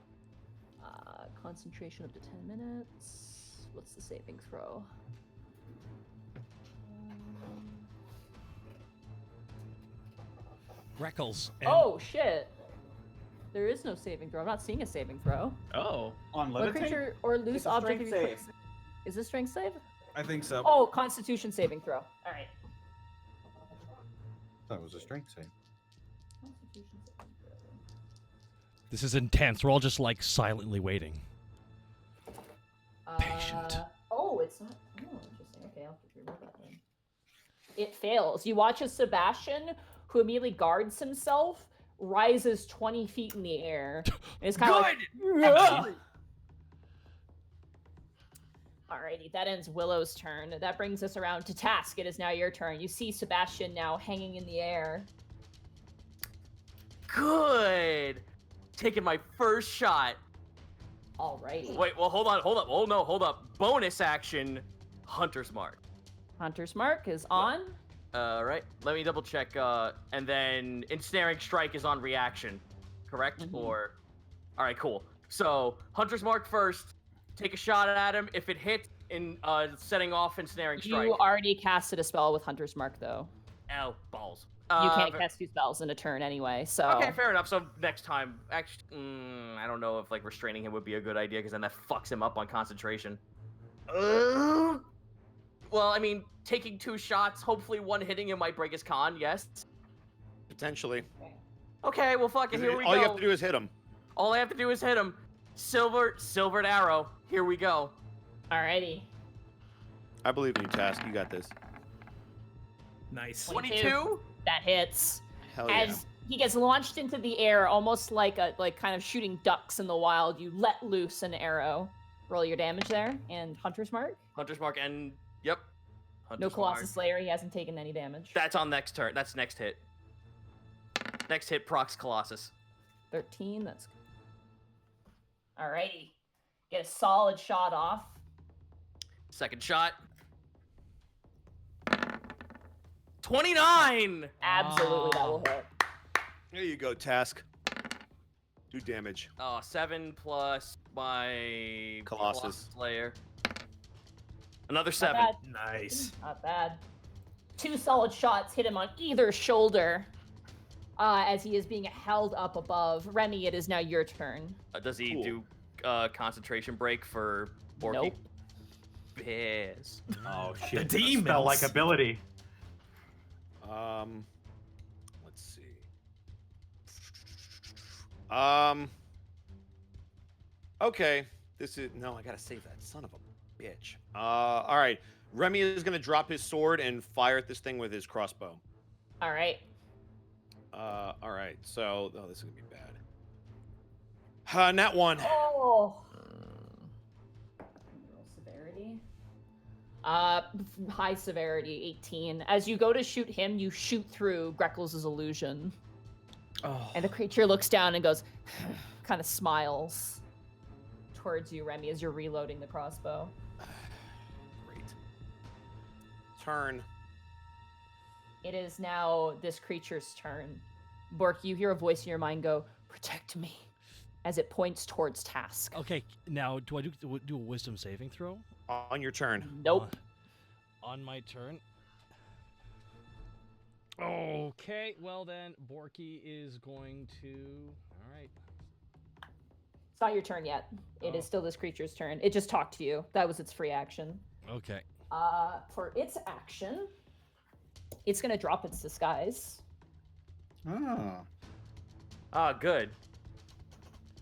Speaker 2: Concentration up to 10 minutes. What's the saving throw?
Speaker 1: Greckles.
Speaker 2: Oh, shit. There is no saving throw. I'm not seeing a saving throw.
Speaker 3: Oh.
Speaker 4: On
Speaker 2: What
Speaker 4: levitate?
Speaker 2: creature or loose
Speaker 4: It's a
Speaker 2: object
Speaker 4: strength
Speaker 2: of your
Speaker 4: save.
Speaker 2: Is this strength save?
Speaker 4: I think so.
Speaker 2: Oh, Constitution saving throw. All right.
Speaker 4: That was a strength save.
Speaker 2: Constitution saving throw.
Speaker 1: This is intense. We're all just like silently waiting. Patient.
Speaker 2: Oh, it's not. Oh, interesting. Okay, I'll have to remove that then. It fails. You watch as Sebastian, who immediately guards himself, rises 20 feet in the air. And it's kind of like... Alrighty, that ends Willow's turn. That brings us around to Task. It is now your turn. You see Sebastian now hanging in the air.
Speaker 5: Good. Taking my first shot.
Speaker 2: Alrighty.
Speaker 5: Wait, well, hold up. Oh, no, hold up. Bonus action, Hunter's Mark.
Speaker 2: Hunter's Mark is on.
Speaker 5: Right. Let me double check. And then Ensnaring Strike is on reaction, correct? Or, all right, cool. So Hunter's Mark first. Take a shot at him. If it hits, in setting off Ensnaring Strike.
Speaker 2: You already casted a spell with Hunter's Mark, though.
Speaker 5: Oh, balls.
Speaker 2: You can't cast 2 spells in a turn anyway, so...
Speaker 5: Okay, fair enough. So next time, actually, I don't know if like restraining him would be a good idea because then that fucks him up on concentration. Well, I mean, taking 2 shots, hopefully one hitting him might break his con. Yes.
Speaker 6: Potentially.
Speaker 5: Okay, well, fuck it. Here we go.
Speaker 6: All you have to do is hit him.
Speaker 5: All I have to do is hit him. Silvered arrow. Here we go.
Speaker 2: Alrighty.
Speaker 6: I believe in you, Task. You got this.
Speaker 8: Nice.
Speaker 5: 22.
Speaker 2: That hits.
Speaker 6: Hell yeah.
Speaker 2: As he gets launched into the air, almost like kind of shooting ducks in the wild, you let loose an arrow. Roll your damage there, and Hunter's Mark.
Speaker 5: Hunter's Mark, and yep.
Speaker 2: No Colossus Slayer. He hasn't taken any damage.
Speaker 5: That's on next turn. That's next hit. Next hit procs Colossus.
Speaker 2: 13. That's good. Alrighty. Get a solid shot off.
Speaker 5: Second shot. 29!
Speaker 2: Absolutely, that will hit.
Speaker 6: There you go, Task. Do damage.
Speaker 5: 7 plus my
Speaker 6: Colossus
Speaker 5: Slayer. Another 7.
Speaker 8: Nice.
Speaker 2: Not bad. 2 solid shots hit him on either shoulder as he is being held up above. Remy, it is now your turn.
Speaker 5: Does he do concentration break for Borky?
Speaker 2: Nope.
Speaker 5: Biz.
Speaker 4: Oh shit!
Speaker 8: The demons.
Speaker 4: Spell-like ability.
Speaker 6: Let's see. Okay. This is no. I gotta save that son of a bitch. All right. Remy is gonna drop his sword and fire at this thing with his crossbow.
Speaker 2: All right.
Speaker 6: All right. So, this is gonna be bad. Nat 1.
Speaker 2: Oh. Roll severity. High severity, 18. As you go to shoot him, you shoot through Greckles' illusion.
Speaker 3: Oh.
Speaker 2: And the creature looks down and goes, kind of smiles towards you, Remy, as you're reloading the crossbow.
Speaker 6: Great. Turn.
Speaker 2: It is now this creature's turn. Bork, you hear a voice in your mind go, "Protect me," as it points towards Task.
Speaker 1: Okay, now do I do a wisdom saving throw?
Speaker 6: On your turn.
Speaker 2: Nope.
Speaker 1: On my turn. Okay, well then, Borky is going to... All right.
Speaker 2: It's not your turn yet. It is still this creature's turn. It just talked to you. That was its free action.
Speaker 1: Okay.
Speaker 2: For its action, it's going to drop its disguise.
Speaker 7: Oh.
Speaker 5: Ah, good.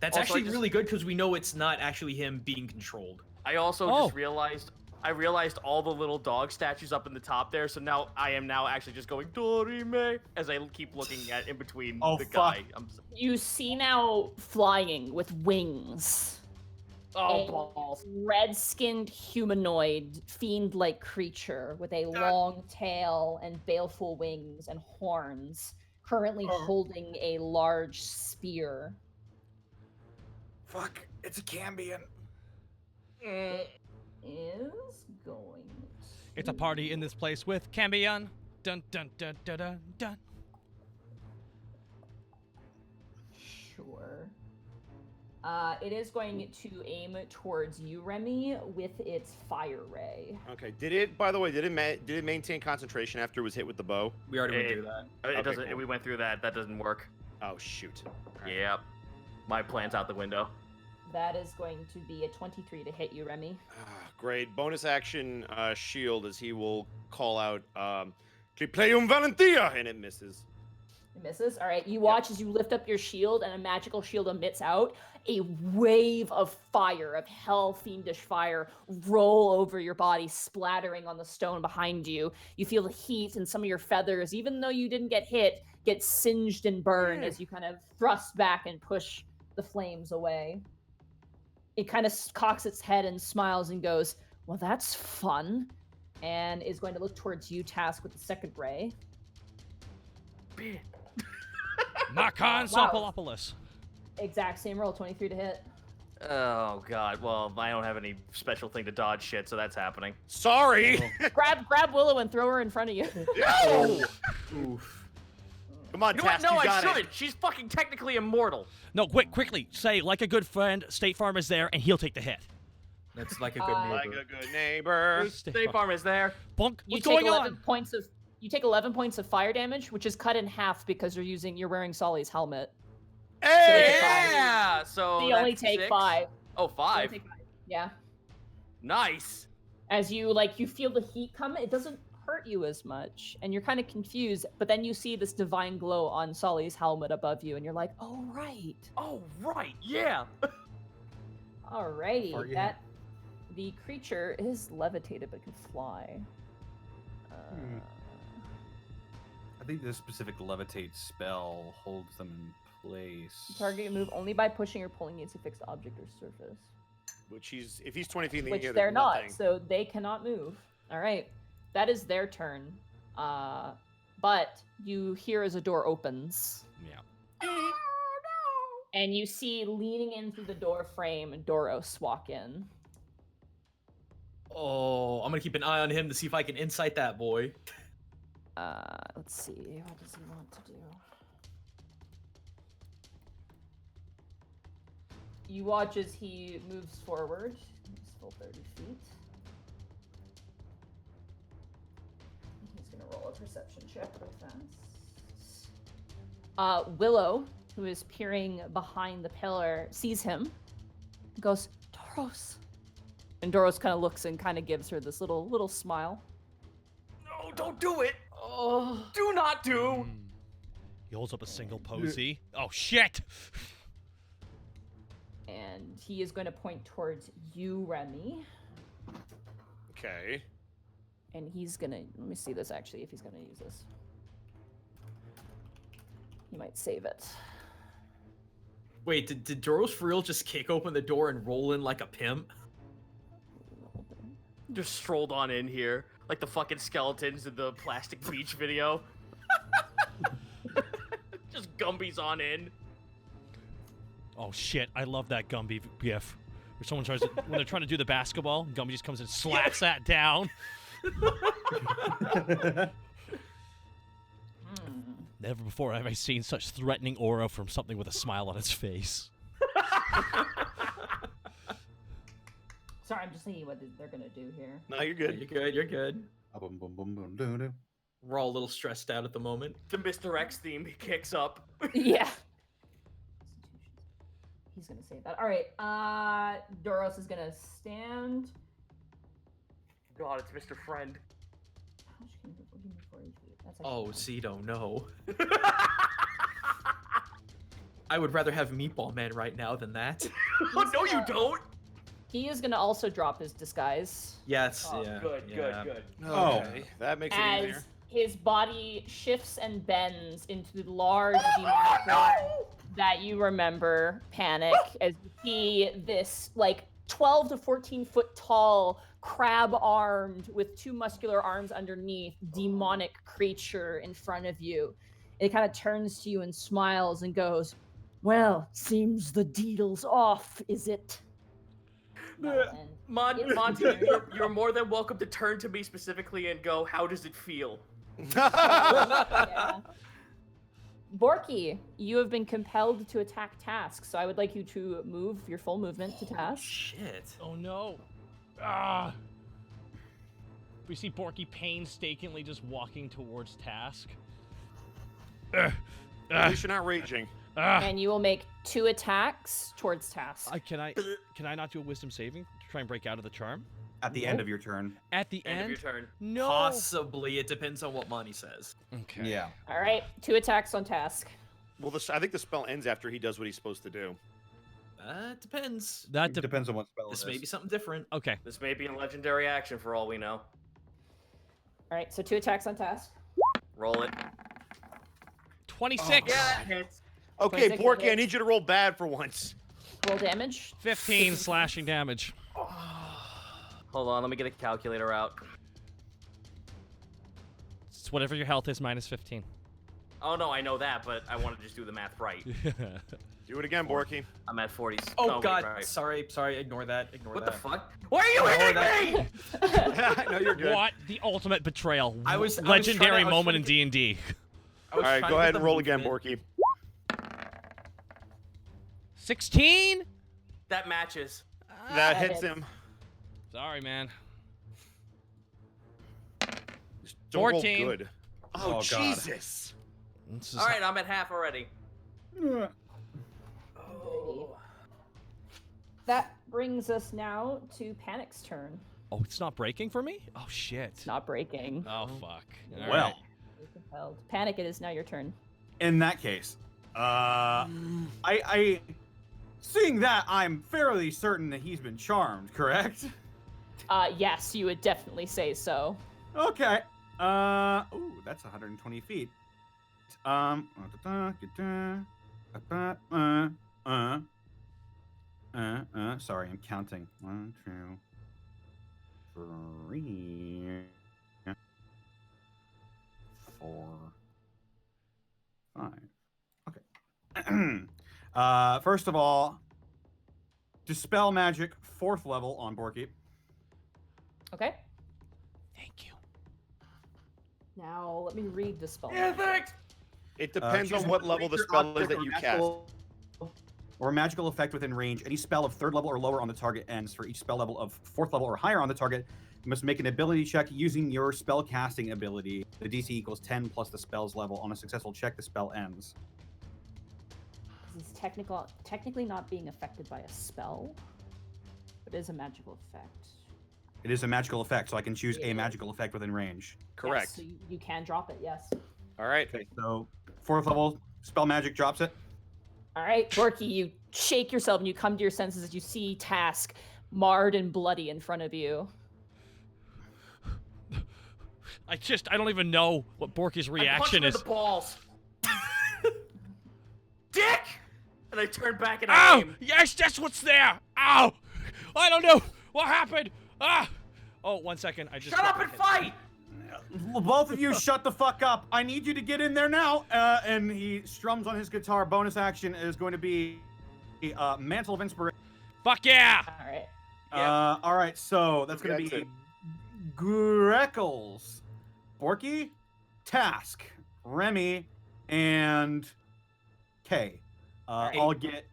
Speaker 3: That's
Speaker 5: Also,
Speaker 3: actually really good because we know it's not actually him being controlled.
Speaker 5: I also just realized all the little dog statues up in the top there, so now I am actually just going Dorime as I keep looking at in between the guy.
Speaker 2: You see now flying with wings.
Speaker 5: Balls.
Speaker 2: Red-skinned humanoid, fiend-like creature with a long tail and baleful wings and horns, currently holding a large spear.
Speaker 4: Fuck! It's a Cambion.
Speaker 2: Is going to...
Speaker 1: It's a party in this place with Cambion. Dun dun dun dun dun dun.
Speaker 2: Sure. It is going to aim towards you, Remy, with its fire ray.
Speaker 6: Okay. Did it maintain concentration after it was hit with the bow?
Speaker 3: We already went through that.
Speaker 5: It doesn't. Cool. We went through that. That doesn't work.
Speaker 6: Oh shoot. Right.
Speaker 5: Yep. My plan's out the window.
Speaker 2: That is going to be a 23 to hit you, Remy.
Speaker 6: Great. Bonus action shield as he will call out Tripleum Valentia, and it misses.
Speaker 2: It misses. All right. You watch as you lift up your shield and a magical shield emits out a wave of fire, of hell fiendish fire, roll over your body, splattering on the stone behind you. You feel the heat and some of your feathers, even though you didn't get hit, get singed and burned as you kind of thrust back and push the flames away. It kind of cocks its head and smiles and goes, well, that's fun. And is going to look towards you, Task, with the second ray.
Speaker 1: Makan Sopolopolis.
Speaker 2: Exact same roll, 23 to hit.
Speaker 5: Oh god. Well, I don't have any special thing to dodge shit, so that's happening.
Speaker 6: Sorry.
Speaker 2: grab Willow and throw her in front of you.
Speaker 6: No.
Speaker 3: Oof.
Speaker 6: Come on,
Speaker 5: You know what?
Speaker 6: Task,
Speaker 5: No,
Speaker 6: you
Speaker 5: I
Speaker 6: got
Speaker 5: shouldn't.
Speaker 6: it.
Speaker 5: She's fucking technically immortal.
Speaker 1: No, quickly. Say, like a good friend, State Farm is there, and he'll take the hit.
Speaker 3: That's like a good neighbor.
Speaker 6: Like a good neighbor.
Speaker 5: State Farm is there.
Speaker 1: Bunk,
Speaker 2: You
Speaker 1: what's
Speaker 2: take
Speaker 1: going
Speaker 2: 11
Speaker 1: on?
Speaker 2: points of you take 11 points of fire damage, which is cut in half because you're wearing Solly's helmet.
Speaker 6: Hey!
Speaker 5: Yeah. So
Speaker 2: So you only
Speaker 5: that's
Speaker 2: take
Speaker 5: 6.
Speaker 2: 5.
Speaker 5: Oh,
Speaker 2: You
Speaker 5: 5.
Speaker 2: only take 5. Yeah.
Speaker 5: Nice.
Speaker 2: As you feel the heat come, it doesn't hurt you as much, and you're kind of confused. But then you see this divine glow on Solly's helmet above you, and you're like, "Oh right,
Speaker 5: Oh right. Yeah.
Speaker 2: alrighty."
Speaker 4: Are you-
Speaker 2: That the creature is levitated but can fly.
Speaker 4: I think this specific levitate spell holds them in place.
Speaker 2: Target move only by pushing or pulling against a fixed object or surface.
Speaker 6: Which if he's 20 feet in the
Speaker 2: Which
Speaker 6: air,
Speaker 2: they're
Speaker 6: there's
Speaker 2: not,
Speaker 6: nothing.
Speaker 2: so they cannot move. All right, that is their turn. But you hear as a door opens,
Speaker 1: Yeah.
Speaker 2: and you see leaning in through the door frame Doros walk in.
Speaker 3: Oh, I'm gonna keep an eye on him to see if I can incite that boy.
Speaker 2: Let's see, what does he want to do? You watch as he moves forward. He's full 30 feet. He's gonna roll a perception check real fast. Willow, who is peering behind the pillar, sees him. Goes, Doros. And Doros kind of looks and kind of gives her this little smile.
Speaker 5: No, don't do it.
Speaker 2: Oh.
Speaker 5: Do not do.
Speaker 1: He holds up a single posy. Oh shit!
Speaker 2: And he is going to point towards you, Remy.
Speaker 6: Okay.
Speaker 2: And he's gonna, let me see this actually, if he's gonna use this. He might save it.
Speaker 3: Wait, did Doros for real just kick open the door and roll in like a pimp?
Speaker 5: Just strolled on in here like the fucking skeletons in the Plastic Beach video. Just Gumby's on in.
Speaker 1: Oh shit! I love that Gumby gif. Where someone tries to, when they're trying to do the basketball, Gumby just comes and slaps that down. Never before have I seen such threatening aura from something with a smile on its face.
Speaker 2: Sorry, I'm just thinking what they're gonna do here.
Speaker 6: No, you're good.
Speaker 3: You're good, you're good.
Speaker 4: Boom, boom, boom, boom, doo, doo.
Speaker 3: We're all a little stressed out at the moment.
Speaker 5: The Mr. X theme kicks up.
Speaker 2: Yeah. He's gonna save that. All right. Doros is gonna stand.
Speaker 5: God, it's Mr. Friend.
Speaker 2: How much can you move before each week? That's
Speaker 3: Oh,
Speaker 2: actually
Speaker 3: Cedo, no. I would rather have Meatball Man right now than that.
Speaker 5: Oh, no, you don't.
Speaker 2: He is gonna also drop his disguise
Speaker 3: Yes,
Speaker 5: Oh,
Speaker 3: yeah.
Speaker 5: good,
Speaker 3: yeah.
Speaker 5: good.
Speaker 6: Okay. That makes it
Speaker 2: as
Speaker 6: easier.
Speaker 2: his body shifts and bends into the large demon form that you remember, Panic, as you see this like 12 to 14 foot tall, crab armed with 2 muscular arms underneath, demonic creature in front of you. It kind of turns to you and smiles and goes, well, seems the deal's off, is it? And
Speaker 5: Monty, you're more than welcome to turn to me specifically and go, how does it feel?
Speaker 2: yeah. Borky, you have been compelled to attack Task, so I would like you to move your full movement to Task.
Speaker 3: Shit.
Speaker 1: Oh no! Ah! We see Borky painstakingly just walking towards Task.
Speaker 6: At least you're not raging.
Speaker 2: And you will make 2 attacks towards Task.
Speaker 1: Can I not do a wisdom saving to try and break out of the charm?
Speaker 4: At the end of your turn.
Speaker 1: At the
Speaker 5: End of
Speaker 1: end?
Speaker 5: your turn.
Speaker 1: No.
Speaker 3: Possibly. It depends on what Monty says.
Speaker 1: Okay.
Speaker 4: Yeah.
Speaker 2: All right, 2 attacks on task.
Speaker 6: Well, I think the spell ends after he does what he's supposed to do.
Speaker 3: Depends.
Speaker 1: That
Speaker 4: It depends on what spell
Speaker 3: This
Speaker 4: it
Speaker 3: may
Speaker 4: is.
Speaker 3: be something different.
Speaker 1: Okay.
Speaker 5: This may be a legendary action for all we know.
Speaker 2: All right, so 2 attacks on task.
Speaker 5: Roll it.
Speaker 1: 26.
Speaker 5: Yeah, it hits.
Speaker 6: Okay,
Speaker 2: 26
Speaker 6: Borky, I
Speaker 2: hits.
Speaker 6: need you to roll bad for once.
Speaker 2: Roll damage.
Speaker 1: 15 slashing damage.
Speaker 5: Hold on, let me get a calculator out.
Speaker 1: It's whatever your health is minus 15.
Speaker 5: Oh no, I know that, but I want to just do the math right.
Speaker 6: Do it again, Borky.
Speaker 5: I'm at 40.
Speaker 3: Oh
Speaker 5: wait,
Speaker 3: God,
Speaker 5: right.
Speaker 3: sorry. Ignore that. Ignore
Speaker 5: What
Speaker 3: that.
Speaker 5: the fuck? Why are you hitting me?
Speaker 6: No, you're good.
Speaker 1: What? The ultimate betrayal.
Speaker 3: I was
Speaker 1: Legendary
Speaker 3: trying to-
Speaker 1: moment in D&D.
Speaker 6: All right, go ahead and roll again, Borky.
Speaker 1: 16?
Speaker 5: That matches.
Speaker 6: That hits
Speaker 2: hits.
Speaker 6: him.
Speaker 1: Sorry, man.
Speaker 6: Just don't roll
Speaker 1: 14.
Speaker 6: good.
Speaker 4: Oh,
Speaker 6: Oh,
Speaker 4: God.
Speaker 6: Jesus.
Speaker 1: This is-
Speaker 5: All right, I'm at half already.
Speaker 2: That brings us now to Panic's turn.
Speaker 1: Oh, it's not breaking for me? Oh, shit.
Speaker 2: It's not breaking.
Speaker 1: Oh, fuck. All
Speaker 4: Well,
Speaker 1: right.
Speaker 2: Compelled. Panic, it is now your turn.
Speaker 4: in that case, I seeing that, I'm fairly certain that he's been charmed, correct?
Speaker 2: Yes, you would definitely say so.
Speaker 4: Okay. Ooh, that's 120 feet. Sorry, I'm counting. 1, 2, 3, 4, 5. Okay. First of all, dispel magic, 4th level on Borky.
Speaker 2: Okay.
Speaker 1: Thank you.
Speaker 2: Now let me read the spell.
Speaker 5: Yeah, thanks.
Speaker 6: It depends
Speaker 4: Choose
Speaker 6: on what
Speaker 4: one
Speaker 6: level the
Speaker 4: creature,
Speaker 6: spell is
Speaker 4: object,
Speaker 6: that
Speaker 4: or
Speaker 6: you
Speaker 4: magical-
Speaker 6: cast.
Speaker 4: Or a magical effect within range. Any spell of 3rd level or lower on the target ends. For each spell level of 4th level or higher on the target, you must make an ability check using your spell casting ability. The DC equals 10 plus the spell's level. On a successful check, the spell ends.
Speaker 2: This is technically not being affected by a spell, but it is a magical effect.
Speaker 4: It is a magical effect, so I can choose a
Speaker 2: Yeah.
Speaker 4: magical effect within range.
Speaker 6: Correct.
Speaker 2: Yes, so you can drop it, yes.
Speaker 6: All right.
Speaker 4: Okay, so 4th level spell magic drops it.
Speaker 2: All right, Borky, you shake yourself and you come to your senses as you see Task marred and bloody in front of you.
Speaker 1: I don't even know what Borky's reaction
Speaker 5: I
Speaker 1: is.
Speaker 5: punched him in the balls. Dick! And I turned back and
Speaker 1: Ow!
Speaker 5: aim.
Speaker 1: Yes, that's what's there! Ow! I don't know! What happened? Ah! Oh, 1 second. I just
Speaker 5: Shut up and fight!
Speaker 4: Both of you shut the fuck up. I need you to get in there now. And he strums on his guitar. Bonus action is going to be Mantle of Inspiration.
Speaker 1: Fuck yeah!
Speaker 2: All right.
Speaker 4: All right, so that's going to
Speaker 6: That's
Speaker 4: be Greckles, Borky, Task, Remy, and Kay. All get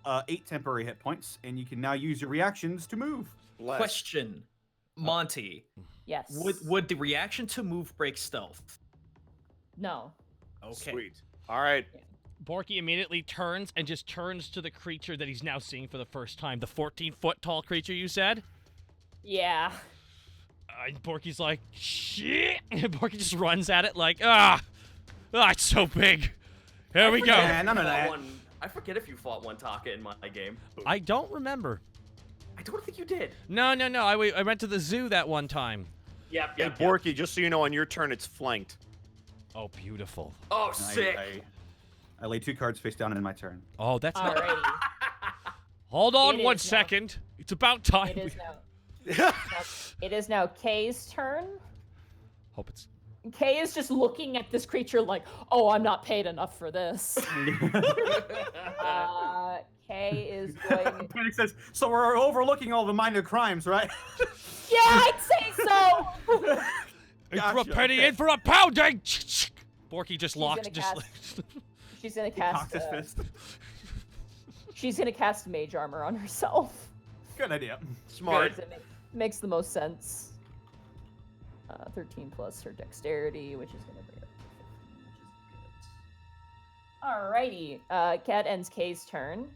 Speaker 4: 8 temporary hit points, and you can now use your reactions to move.
Speaker 6: Less.
Speaker 3: Question, Monty.
Speaker 2: Yes.
Speaker 3: Would the reaction to move break stealth?
Speaker 2: No.
Speaker 3: Okay.
Speaker 6: Sweet. All right.
Speaker 1: Borky immediately turns and just turns to the creature that he's now seeing for the first time. The 14-foot tall creature you said?
Speaker 2: Yeah.
Speaker 1: And Borky's like, shit! And Borky just runs at it like, it's so big. Here we go.
Speaker 4: Yeah, none of that.
Speaker 5: I forget if you fought one Taka in my game.
Speaker 1: I don't remember.
Speaker 5: I don't think you did.
Speaker 1: No. I went to the zoo that one time.
Speaker 5: Yep,
Speaker 6: Hey, Borky, just so you know, on your turn, it's flanked.
Speaker 1: Oh, beautiful.
Speaker 5: Oh, sick.
Speaker 4: I lay 2 cards face down in my turn.
Speaker 1: Oh, that's not.
Speaker 2: Alrighty.
Speaker 1: Hold on
Speaker 2: It
Speaker 1: 1
Speaker 2: is now.
Speaker 1: second. It's about time.
Speaker 2: It is now. It is now Kay's turn.
Speaker 1: Hope it's.
Speaker 2: Kay is just looking at this creature like, oh, I'm not paid enough for this. Kay is going.
Speaker 4: Panic says, so we're overlooking all the minor crimes, right?
Speaker 2: Yeah, I'd say so.
Speaker 1: In for a
Speaker 4: Gotcha,
Speaker 1: penny,
Speaker 4: okay.
Speaker 1: in for a pounding. Borky just
Speaker 2: She's
Speaker 1: locked.
Speaker 2: gonna
Speaker 1: Just.
Speaker 2: She's gonna
Speaker 4: Cocked
Speaker 2: cast.
Speaker 4: his fist.
Speaker 2: She's gonna cast mage armor on herself.
Speaker 4: Good idea.
Speaker 6: Smart.
Speaker 2: Because it makes the most sense. 13 plus her dexterity, which is gonna bring it up to 15, which is good. Alrighty, Cat ends Kay's turn.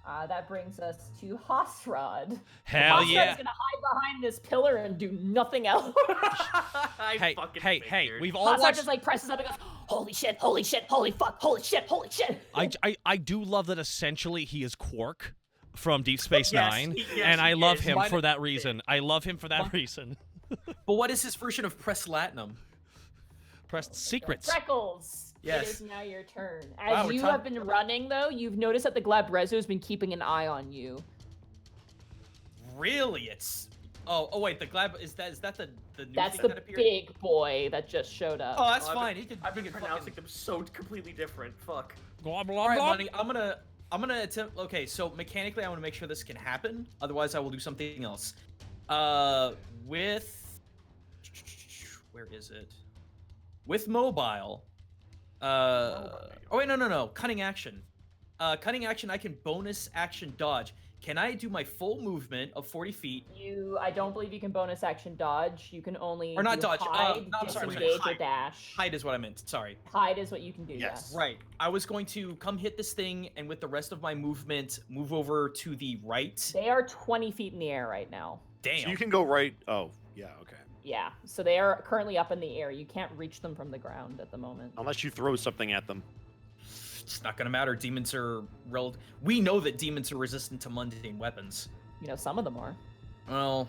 Speaker 2: That brings us to Hosrod.
Speaker 1: Hell
Speaker 2: Hosrod's
Speaker 1: yeah.
Speaker 2: gonna hide behind this pillar and do nothing else.
Speaker 1: Hey, we've all
Speaker 2: Hosrod
Speaker 1: watched.
Speaker 2: just like presses up and goes, holy shit, holy shit, holy fuck, holy shit, holy shit.
Speaker 1: I do love that essentially he is Quark from Deep Space
Speaker 3: Yes,
Speaker 1: Nine,
Speaker 3: yes,
Speaker 1: and I
Speaker 3: he
Speaker 1: love
Speaker 3: is.
Speaker 1: him
Speaker 3: Why
Speaker 1: for
Speaker 3: not-
Speaker 1: that reason. I love him for that reason.
Speaker 3: But what is his version of Press Latinum?
Speaker 1: Pressed secrets.
Speaker 2: Freckles.
Speaker 3: Yes.
Speaker 2: It is now your turn. As
Speaker 3: Wow, we're
Speaker 2: you have been running, though, you've noticed that the Glabrezo has been keeping an eye on you.
Speaker 3: Really? It's. Oh wait, the Glab is that the new
Speaker 2: That's
Speaker 3: thing
Speaker 2: the
Speaker 3: that appeared?
Speaker 2: big boy that just showed up.
Speaker 3: Oh, that's
Speaker 5: I've
Speaker 3: fine.
Speaker 5: been-
Speaker 3: He could.
Speaker 5: I've been
Speaker 3: he could
Speaker 5: pronouncing
Speaker 3: fucking...
Speaker 5: them so completely different. Fuck.
Speaker 1: Blah, blah,
Speaker 3: All right,
Speaker 1: blah.
Speaker 3: Monty. I'm gonna attempt. Okay, so mechanically, I want to make sure this can happen. Otherwise, I will do something else. With where is it? With mobile. Oh wait, no. Cunning action. Cunning action. I can bonus action dodge. Can I do my full movement of 40 feet?
Speaker 2: I don't believe you can bonus action dodge. You can only
Speaker 3: Or not
Speaker 2: do
Speaker 3: dodge,
Speaker 2: hide,
Speaker 3: no, I'm sorry,
Speaker 2: disengage, or
Speaker 3: hide.
Speaker 2: dash.
Speaker 3: Hide is what I meant. Sorry.
Speaker 2: Hide is what you can do.
Speaker 6: Yes.
Speaker 2: Yes.
Speaker 3: Right. I was going to come hit this thing, and with the rest of my movement, move over to the right.
Speaker 2: They are 20 feet in the air right now.
Speaker 3: Damn.
Speaker 6: So you can go right. Oh, yeah, okay.
Speaker 2: Yeah. So they are currently up in the air. You can't reach them from the ground at the moment.
Speaker 6: Unless you throw something at them.
Speaker 3: It's not gonna matter. Demons are We know that demons are resistant to mundane weapons.
Speaker 2: You know, some of them are.
Speaker 3: Well,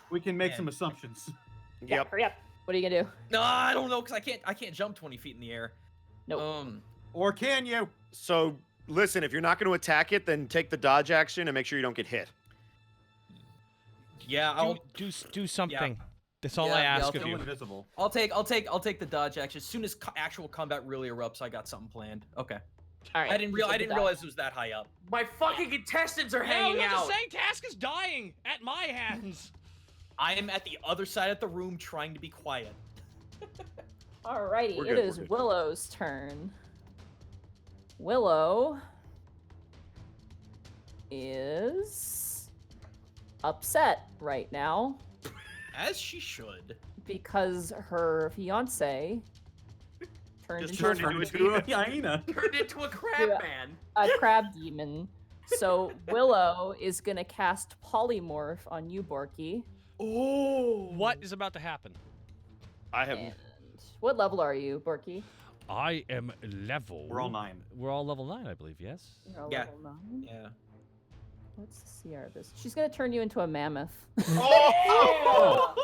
Speaker 4: We can make
Speaker 3: Man.
Speaker 4: some assumptions.
Speaker 2: Yeah,
Speaker 6: Yep.
Speaker 2: hurry up. What are you gonna do?
Speaker 3: no, I don't know, cause I can't jump 20 feet in the air.
Speaker 2: Nope.
Speaker 4: Or can you?
Speaker 6: So, listen, if you're not going to attack it, then take the dodge action and make sure you don't get hit.
Speaker 3: Yeah, I'll
Speaker 1: Do something. That's all
Speaker 3: Yeah,
Speaker 1: I
Speaker 3: yeah,
Speaker 1: ask
Speaker 3: I'll
Speaker 1: of
Speaker 4: Still
Speaker 1: you.
Speaker 4: invisible.
Speaker 3: I'll take the dodge action as soon as actual combat really erupts. I got something planned. Okay.
Speaker 2: All right.
Speaker 3: I didn't
Speaker 2: you take the
Speaker 3: realize
Speaker 2: dodge.
Speaker 3: it was that high up.
Speaker 5: My fucking intestines are
Speaker 1: Yeah,
Speaker 5: hanging
Speaker 1: we
Speaker 5: out.
Speaker 1: the same task is dying at my hands.
Speaker 3: I am at the other side of the room trying to be quiet.
Speaker 2: Alrighty,
Speaker 6: We're
Speaker 2: it
Speaker 6: good,
Speaker 2: is
Speaker 6: we're good.
Speaker 2: Willow's turn. Willow is upset right now
Speaker 3: As she should.
Speaker 2: because her fiance turned
Speaker 6: Just
Speaker 2: into
Speaker 6: turned
Speaker 2: a
Speaker 6: into a
Speaker 4: Do a hyena.
Speaker 5: Turned into a crab
Speaker 2: Yeah.
Speaker 5: man.
Speaker 2: a crab demon. So Willow is gonna cast polymorph on you, Borky.
Speaker 5: Oh.
Speaker 1: What is about to happen?
Speaker 6: I have.
Speaker 2: And what level are you, Borky?
Speaker 1: I am level.
Speaker 4: We're all 9.
Speaker 1: We're all level 9, I believe. Yes.
Speaker 2: You're a
Speaker 3: Yeah.
Speaker 2: level 9.
Speaker 3: Yeah.
Speaker 2: What's the CR of this? She's gonna turn you into a mammoth.
Speaker 6: Oh!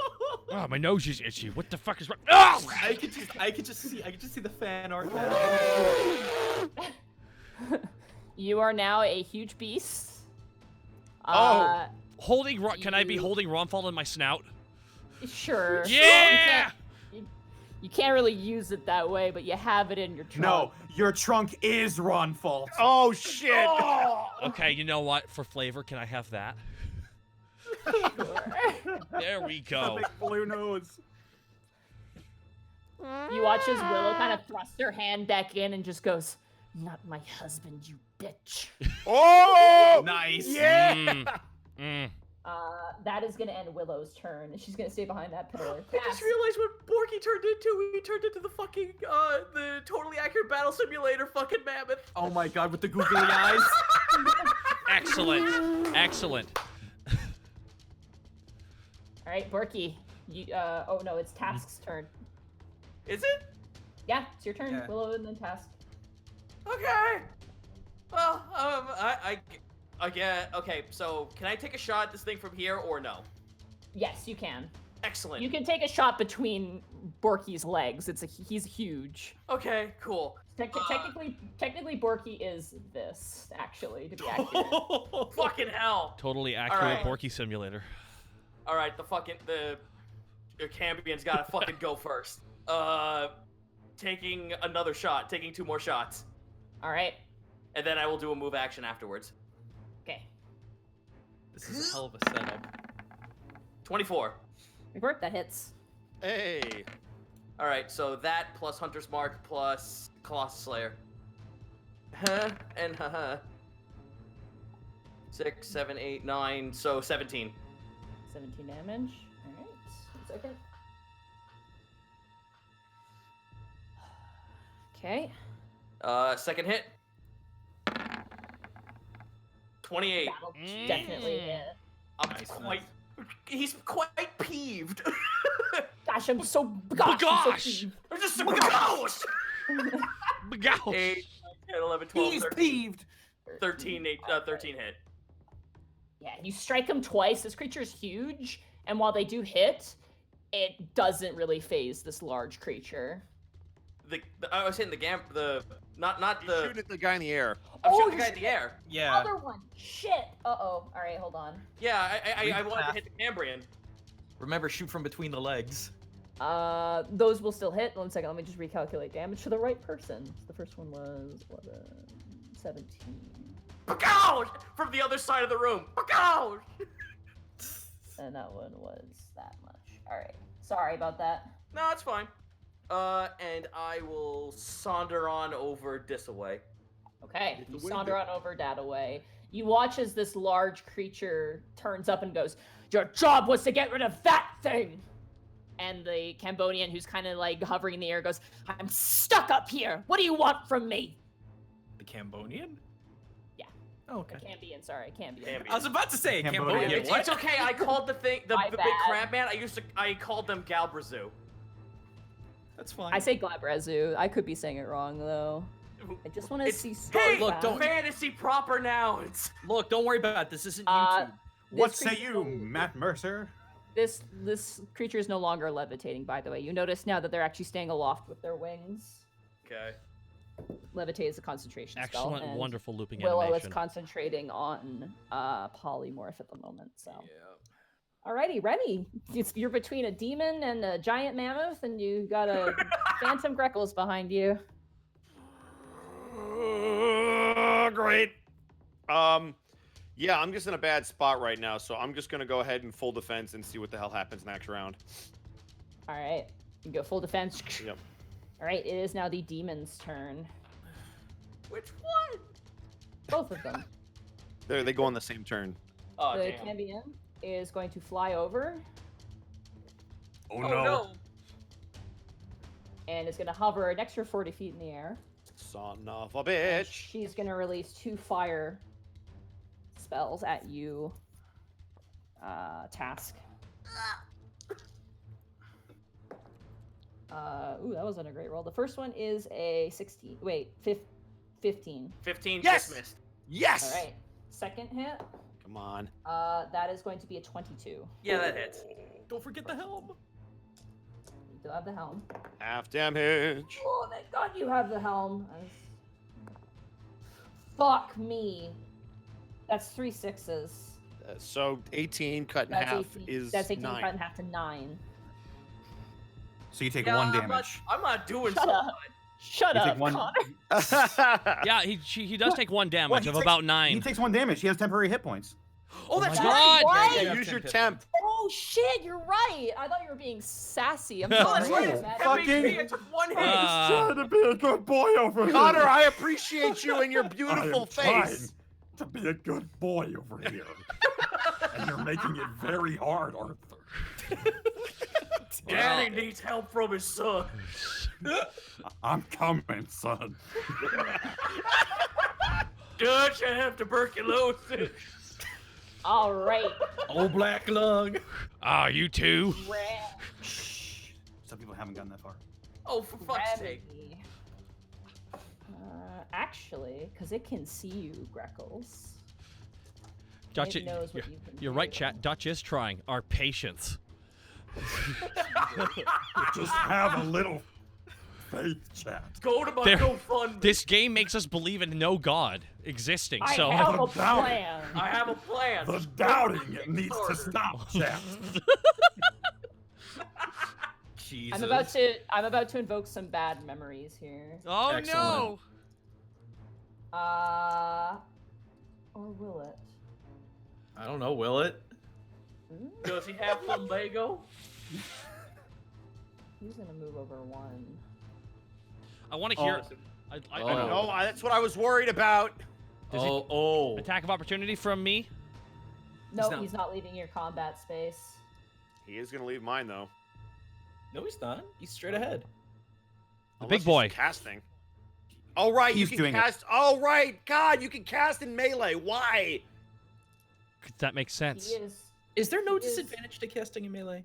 Speaker 1: Oh, my nose is itchy. What the fuck is wrong? Oh!
Speaker 3: I could just see the fan art now.
Speaker 2: You are now a huge beast.
Speaker 6: Oh.
Speaker 1: Holding. Can I be
Speaker 2: You-
Speaker 1: holding Ronfall in my snout?
Speaker 2: Sure.
Speaker 1: Yeah!
Speaker 2: You can't really use it that way, but you have it in your trunk.
Speaker 4: No, your trunk is Ron Fault.
Speaker 6: Oh, shit!
Speaker 1: Okay, you know what? For flavor, can I have that? There we go.
Speaker 4: Big blue nose.
Speaker 2: You watch as Willow kind of thrusts her hand back in and just goes, "Not my husband, you bitch."
Speaker 6: Oh!
Speaker 3: Nice.
Speaker 6: Yeah!
Speaker 1: Mm.
Speaker 2: That is gonna end Willow's turn, and she's gonna stay behind that pillar.
Speaker 5: I just realized what Borky turned into. He turned into the fucking, the totally accurate battle simulator fucking mammoth.
Speaker 3: Oh my god, with the googly eyes.
Speaker 1: Excellent. Excellent.
Speaker 2: All right, Borky. You, oh no, it's Task's turn.
Speaker 5: Is it?
Speaker 2: Yeah, it's your turn.
Speaker 3: Yeah.
Speaker 2: Willow and then Task.
Speaker 5: Okay. Well, I get. Okay, so can I take a shot at this thing from here or no?
Speaker 2: Yes, you can.
Speaker 5: Excellent.
Speaker 2: You can take a shot between Borky's legs. He's huge.
Speaker 5: Okay, cool.
Speaker 2: Technically, Borky is this, actually, to be accurate.
Speaker 5: Fucking hell.
Speaker 1: Totally accurate
Speaker 5: right.
Speaker 1: Borky simulator.
Speaker 5: All right, the Cambion's gotta fucking go first. Taking another shot, taking 2 more shots,
Speaker 2: All right.
Speaker 5: and then I will do a move action afterwards.
Speaker 2: Okay.
Speaker 3: This is a hell of a setup.
Speaker 5: 24.
Speaker 2: Report, that hits.
Speaker 6: Hey!
Speaker 5: All right, so that plus Hunter's Mark plus Colossus Slayer. Huh? And haha. 6, 7, 8, 9, so 17.
Speaker 2: 17 damage. All right. It's okay. Okay.
Speaker 5: Second hit. 28.
Speaker 2: That'll definitely hit.
Speaker 5: He's quite peeved.
Speaker 2: Gosh, I'm so gosh.
Speaker 1: Bagosh!
Speaker 5: I'm just so gosh.
Speaker 1: Bagosh!
Speaker 5: 8, 10, 11, 12,
Speaker 4: He's
Speaker 5: 13,
Speaker 4: peeved.
Speaker 5: 13 hit.
Speaker 2: Yeah, you strike him twice. This creature is huge, and while they do hit, it doesn't really phase this large creature.
Speaker 5: I was hitting not
Speaker 6: You shoot at the guy in the air.
Speaker 5: I'm
Speaker 2: Oh,
Speaker 5: shooting the
Speaker 2: you're
Speaker 5: guy in the air.
Speaker 3: Yeah.
Speaker 2: Other one. Shit. Uh-oh. All right, hold on.
Speaker 5: Yeah, I wanted to hit the Cambrian.
Speaker 3: Remember, shoot from between the legs.
Speaker 2: Those will still hit. 1 second, let me just recalculate damage for the right person. The first one was 11, 17.
Speaker 5: Bagosh! From the other side of the room. Bagosh!
Speaker 2: And that one was that much. All right. Sorry about that.
Speaker 5: No, it's fine. And I will saunter on over this away.
Speaker 2: Okay,
Speaker 6: the
Speaker 2: you
Speaker 6: wind
Speaker 2: saunter on over that away. You watch as this large creature turns up and goes, "Your job was to get rid of that thing!" And the Cambodian, who's kind of like hovering in the air, goes, "I'm stuck up here. What do you want from me?"
Speaker 3: The Cambodian?
Speaker 2: Yeah.
Speaker 3: Oh, okay.
Speaker 2: Cambion, sorry, Cambion.
Speaker 3: I was about to say
Speaker 4: Cambodian.
Speaker 3: Cambodian.
Speaker 5: It's,
Speaker 3: What?
Speaker 5: it's okay. I called the thing the
Speaker 2: My
Speaker 5: big
Speaker 2: bad.
Speaker 5: crab man. I called them Galbrazu.
Speaker 3: That's fine.
Speaker 2: I say Glabrezu. I could be saying it wrong though. I just want to
Speaker 5: It's-
Speaker 2: see.
Speaker 5: Hey,
Speaker 3: look,
Speaker 2: Starcraft.
Speaker 3: don't-
Speaker 5: fantasy proper nouns.
Speaker 3: Look, don't worry about it. This isn't
Speaker 2: Uh,
Speaker 3: YouTube.
Speaker 4: What
Speaker 2: This
Speaker 4: say
Speaker 2: creature-
Speaker 4: you, Matt Mercer?
Speaker 2: This creature is no longer levitating. By the way, you notice now that they're actually staying aloft with their wings.
Speaker 5: Okay.
Speaker 2: Levitate is a concentration spell.
Speaker 1: Excellent,
Speaker 2: and
Speaker 1: wonderful looping
Speaker 2: Willow is
Speaker 1: animation.
Speaker 2: concentrating on polymorph at the moment. So,
Speaker 5: Yeah.
Speaker 2: alrighty, ready. You're between a demon and a giant mammoth, and you got a phantom Greckles behind you.
Speaker 6: Great. Yeah, I'm just in a bad spot right now, so I'm just gonna go ahead and full defense and see what the hell happens next round.
Speaker 2: All right, you go full defense.
Speaker 6: Yep.
Speaker 2: All right, it is now the demon's turn.
Speaker 5: Which one?
Speaker 2: Both of them.
Speaker 6: They go on the same turn.
Speaker 5: Oh
Speaker 2: the
Speaker 5: damn.
Speaker 2: Cambion is going to fly over
Speaker 4: Oh,
Speaker 5: Oh
Speaker 4: no.
Speaker 5: no.
Speaker 2: and is going to hover an extra 40 feet in the air.
Speaker 6: Son of a
Speaker 2: And
Speaker 6: bitch.
Speaker 2: she's going to release 2 fire spells at you, Task. Ooh, that wasn't a great roll. The first one is a 16. Wait, 15.
Speaker 5: 15
Speaker 6: Yes!
Speaker 5: dismissed.
Speaker 6: Yes.
Speaker 2: All right. Second hit,
Speaker 6: Come on.
Speaker 2: that is going to be a 22.
Speaker 5: Yeah, that hits.
Speaker 3: Don't forget the helm.
Speaker 2: You do have the helm.
Speaker 6: Half damage.
Speaker 2: Oh, thank God you have the helm. Fuck me. That's 3 6s.
Speaker 6: So 18 cut in
Speaker 2: That's
Speaker 6: half
Speaker 2: 18.
Speaker 6: is
Speaker 2: That's 18
Speaker 6: 9.
Speaker 2: cut in half to 9.
Speaker 4: So you take
Speaker 5: Yeah,
Speaker 4: 1 damage.
Speaker 5: I'm not doing
Speaker 2: Shut
Speaker 5: so
Speaker 2: up.
Speaker 5: much.
Speaker 2: Shut
Speaker 4: You
Speaker 2: up,
Speaker 4: take 1.
Speaker 2: Connor.
Speaker 1: Yeah, he does take 1 damage
Speaker 4: What, he
Speaker 1: of
Speaker 4: takes-
Speaker 1: about
Speaker 4: He
Speaker 1: 9.
Speaker 4: takes 1 damage. He has temporary hit points.
Speaker 5: Oh, that's
Speaker 1: my
Speaker 5: right.
Speaker 1: God.
Speaker 2: What?
Speaker 6: Yeah,
Speaker 3: Yeah,
Speaker 6: use your
Speaker 3: temp.
Speaker 6: temp.
Speaker 2: Oh shit, you're right. I thought you were being sassy. I'm
Speaker 5: Oh,
Speaker 2: sorry.
Speaker 5: that's right.
Speaker 4: Oh,
Speaker 5: It's
Speaker 2: Matt.
Speaker 4: fucking-
Speaker 5: MVP. I took 1 hit.
Speaker 1: Uh,
Speaker 4: to be a good boy over
Speaker 6: Connor, I appreciate you and your beautiful face.
Speaker 4: to be a good boy over here. And you're making it very hard, Arthur.
Speaker 5: Daddy needs help from his son.
Speaker 4: I'm coming, son.
Speaker 5: Don't you have tuberculosis?
Speaker 2: All right.
Speaker 3: Oh, black lung.
Speaker 1: Ah, you too.
Speaker 4: Some people haven't gotten that far.
Speaker 5: Oh, for fuck's sake.
Speaker 2: Remedy. Actually, because it can see you, Greckles.
Speaker 1: Dutch,
Speaker 2: It knows what
Speaker 1: you're,
Speaker 2: you can
Speaker 1: you're right,
Speaker 2: do.
Speaker 1: chat. Dutch is trying. Our patience.
Speaker 4: Just have a little faith, chat.
Speaker 5: Go to my
Speaker 1: There-
Speaker 5: GoFundMe.
Speaker 1: This game makes us believe in no god existing.
Speaker 2: I
Speaker 1: So
Speaker 2: have a
Speaker 4: Down.
Speaker 2: plan.
Speaker 5: I have a plan.
Speaker 4: The doubting needs to stop, chat.
Speaker 3: Jesus.
Speaker 2: I'm about to invoke some bad memories here.
Speaker 1: oh
Speaker 3: Excellent.
Speaker 1: no.
Speaker 2: Or will it?
Speaker 3: I don't know, will it?
Speaker 5: Does he have lumbago?
Speaker 2: Who's gonna move over 1?
Speaker 1: I want to hear. I
Speaker 3: Oh.
Speaker 1: know.
Speaker 6: No, that's what I was worried about.
Speaker 1: Does he-
Speaker 3: Oh.
Speaker 1: Attack of opportunity from me.
Speaker 2: No,
Speaker 3: not-
Speaker 2: he's not leaving your combat space.
Speaker 6: He is gonna leave mine though.
Speaker 3: No, he's not. He's straight ahead.
Speaker 1: The
Speaker 6: Unless
Speaker 1: big
Speaker 6: he's
Speaker 1: boy.
Speaker 6: casting. Oh right,
Speaker 4: He's
Speaker 6: you
Speaker 4: doing
Speaker 6: can
Speaker 4: it.
Speaker 6: cast. Oh right, God, you can cast in melee. Why?
Speaker 1: That makes sense.
Speaker 2: He is.
Speaker 3: Is there no
Speaker 2: He is-
Speaker 3: disadvantage to casting in melee?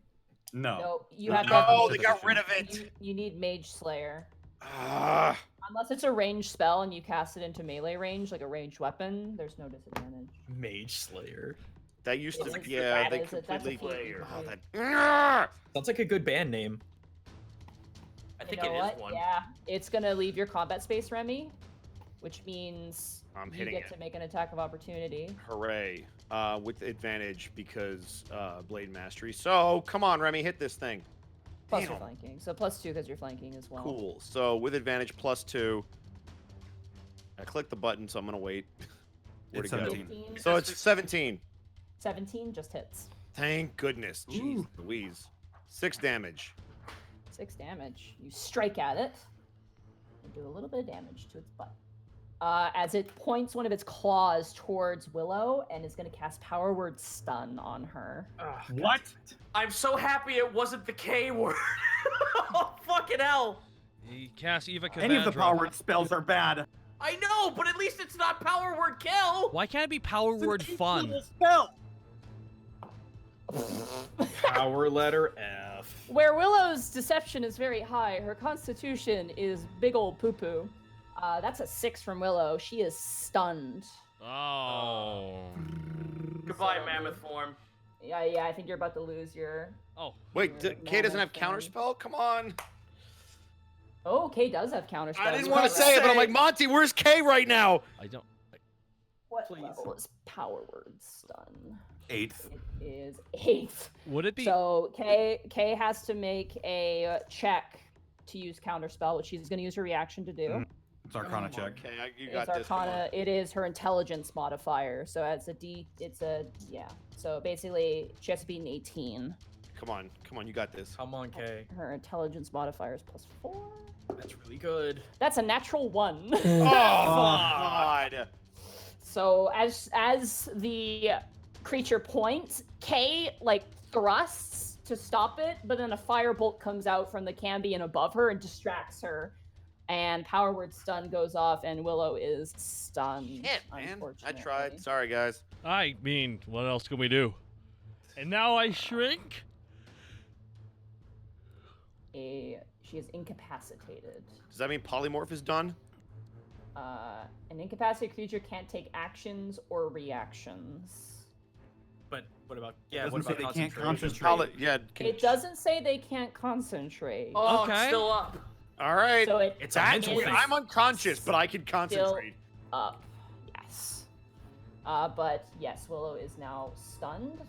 Speaker 4: No.
Speaker 2: No, you have to.
Speaker 6: No,
Speaker 2: have
Speaker 6: they got rid of it.
Speaker 2: You need Mage Slayer.
Speaker 6: Ah,
Speaker 2: Unless it's a ranged spell and you cast it into melee range, like a ranged weapon, there's no disadvantage.
Speaker 3: Mage Slayer.
Speaker 6: that used to,
Speaker 2: It's-
Speaker 6: yeah,
Speaker 2: that
Speaker 6: they
Speaker 2: is a- that's a
Speaker 6: completely.
Speaker 2: feat.
Speaker 6: Oh, that.
Speaker 3: Sounds like a good band name.
Speaker 5: I
Speaker 2: You
Speaker 5: think
Speaker 2: know
Speaker 5: it is
Speaker 2: what?
Speaker 5: one.
Speaker 2: Yeah, it's gonna leave your combat space, Remy, which means
Speaker 6: I'm
Speaker 2: you
Speaker 6: hitting
Speaker 2: get
Speaker 6: it.
Speaker 2: to make an attack of opportunity.
Speaker 6: Hooray! With advantage because blade mastery. So come on, Remy, hit this thing.
Speaker 2: Plus your
Speaker 6: Damn.
Speaker 2: flanking, so +2 because you're flanking as well.
Speaker 6: Cool. So with advantage +2. I clicked the button, so I'm gonna wait. Where'd
Speaker 4: It's
Speaker 6: it go?
Speaker 4: 17.
Speaker 6: So it's 17.
Speaker 2: 17 just hits.
Speaker 6: Thank goodness. Jeez Louise. 6 damage.
Speaker 2: 6 damage. You strike at it and do a little bit of damage to its butt. As it points one of its claws towards Willow and is going to cast Power Word Stun on her.
Speaker 4: What?
Speaker 5: I'm so happy it wasn't the K word. Oh, fucking hell.
Speaker 1: You cast Eva
Speaker 4: Any of the
Speaker 1: Kavandra.
Speaker 4: power word spells are bad.
Speaker 5: I know, but at least it's not power word kill.
Speaker 1: Why can't it be power word fun?
Speaker 4: Spell.
Speaker 3: Power letter F.
Speaker 2: Where Willow's deception is very high, her constitution is big old poo-poo. That's a 6 from Willow. She is stunned.
Speaker 1: Oh.
Speaker 5: Goodbye, mammoth form.
Speaker 2: Yeah, I think you're about to lose your...
Speaker 1: Oh.
Speaker 6: Wait,
Speaker 2: Your
Speaker 6: Kay doesn't have
Speaker 2: mammoth
Speaker 6: counterspell? Come on.
Speaker 2: Oh, Kay does have counterspell.
Speaker 6: I didn't
Speaker 2: You're
Speaker 6: want to
Speaker 2: right.
Speaker 6: say it, but I'm like, Monty, where's Kay right now?
Speaker 1: I don't.
Speaker 2: What
Speaker 3: Please.
Speaker 2: level is Power Word Stun?
Speaker 4: 8th.
Speaker 2: It is 8th.
Speaker 1: Would it be?
Speaker 2: So Kay has to make a check to use counterspell, which she's going to use her reaction to do.
Speaker 4: It's Arcana check.
Speaker 6: Okay, you
Speaker 2: It's
Speaker 6: got this. come on.
Speaker 2: Arcana. It is her intelligence modifier. So it's yeah. So basically, she has to be an 18.
Speaker 6: Come on, you got this.
Speaker 3: Come on, K.
Speaker 2: Her intelligence modifier is +4.
Speaker 3: That's really good.
Speaker 2: That's a natural 1.
Speaker 6: Oh, God.
Speaker 2: So as the creature points, Kay thrusts to stop it, but then a firebolt comes out from the Cambion above her and distracts her. And Power Word Stun goes off, and Willow is stunned.
Speaker 6: Shit, man. I
Speaker 2: unfortunately.
Speaker 6: tried. Sorry, guys.
Speaker 1: I mean, what else can we do? And now I shrink?
Speaker 2: She is incapacitated.
Speaker 6: Does that mean polymorph is done?
Speaker 2: An incapacitated creature can't take actions or reactions.
Speaker 3: But what about
Speaker 4: It
Speaker 3: what
Speaker 4: doesn't say
Speaker 3: about
Speaker 4: they can't
Speaker 3: concentration?
Speaker 4: concentrate.
Speaker 6: Yeah.
Speaker 2: It doesn't say they can't concentrate.
Speaker 5: Oh,
Speaker 1: Okay.
Speaker 5: it's still up.
Speaker 6: All right.
Speaker 2: So
Speaker 3: It's a
Speaker 6: That's
Speaker 3: mental
Speaker 6: weird.
Speaker 3: thing.
Speaker 6: I'm unconscious, but I can concentrate.
Speaker 2: up. Yes. But yes, Willow is now stunned.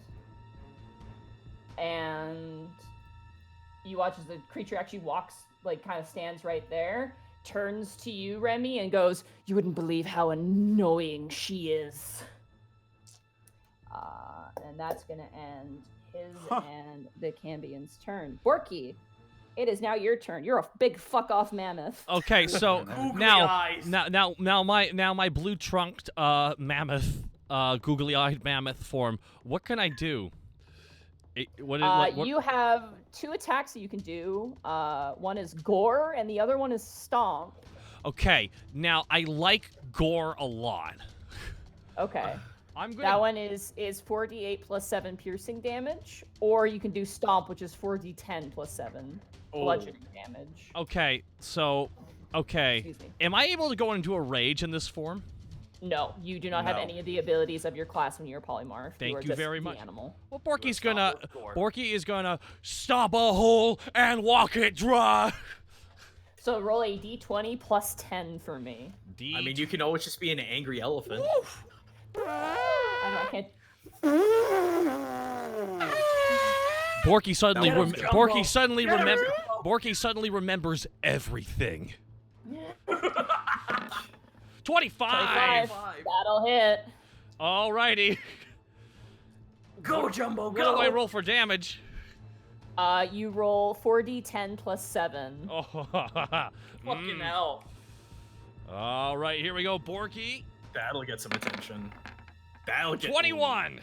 Speaker 2: And you watch as the creature actually walks, kind of stands right there, turns to you, Remy, and goes, "You wouldn't believe how annoying she is." And that's going to end his and the Cambion's turn. Borky, it is now your turn. You're a big fuck off mammoth.
Speaker 1: Okay, so
Speaker 5: Googly
Speaker 1: now
Speaker 5: eyes.
Speaker 1: my blue-trunked mammoth, googly-eyed mammoth form. What can I do? What
Speaker 2: You have 2 attacks that you can do. One is Gore, and the other one is Stomp.
Speaker 1: Okay, now I like gore a lot.
Speaker 2: Okay.
Speaker 1: I'm gonna.
Speaker 2: That one is 4d8 plus 7 piercing damage, or you can do Stomp, which is 4d10 plus 7 bludgeoning damage.
Speaker 1: Okay, so
Speaker 2: Excuse me.
Speaker 1: am I able to go into a rage in this form?
Speaker 2: No, you do not have
Speaker 6: No.
Speaker 2: any of the abilities of your class when you're a polymorph.
Speaker 1: Thank
Speaker 2: are
Speaker 1: you
Speaker 2: just
Speaker 1: very
Speaker 2: the
Speaker 1: much.
Speaker 2: Animal.
Speaker 1: Well, Borky's
Speaker 5: Stomp
Speaker 1: gonna
Speaker 5: with gore.
Speaker 1: Borky is gonna stomp a hole and walk it dry.
Speaker 2: So roll a d20 plus 10 for me.
Speaker 3: I mean, you can always just be an angry elephant.
Speaker 2: I can't.
Speaker 1: Borky suddenly
Speaker 3: That was
Speaker 1: Borky suddenly remembers everything. 25.
Speaker 2: 25. That'll hit.
Speaker 1: Alrighty.
Speaker 5: Go, Jumbo,
Speaker 1: What
Speaker 5: go.
Speaker 1: do I roll for damage?
Speaker 2: You roll 4d10 plus 7.
Speaker 1: Oh,
Speaker 5: Fucking hell.
Speaker 1: All right, here we go, Borky.
Speaker 3: That'll get some attention. That'll get
Speaker 1: 21.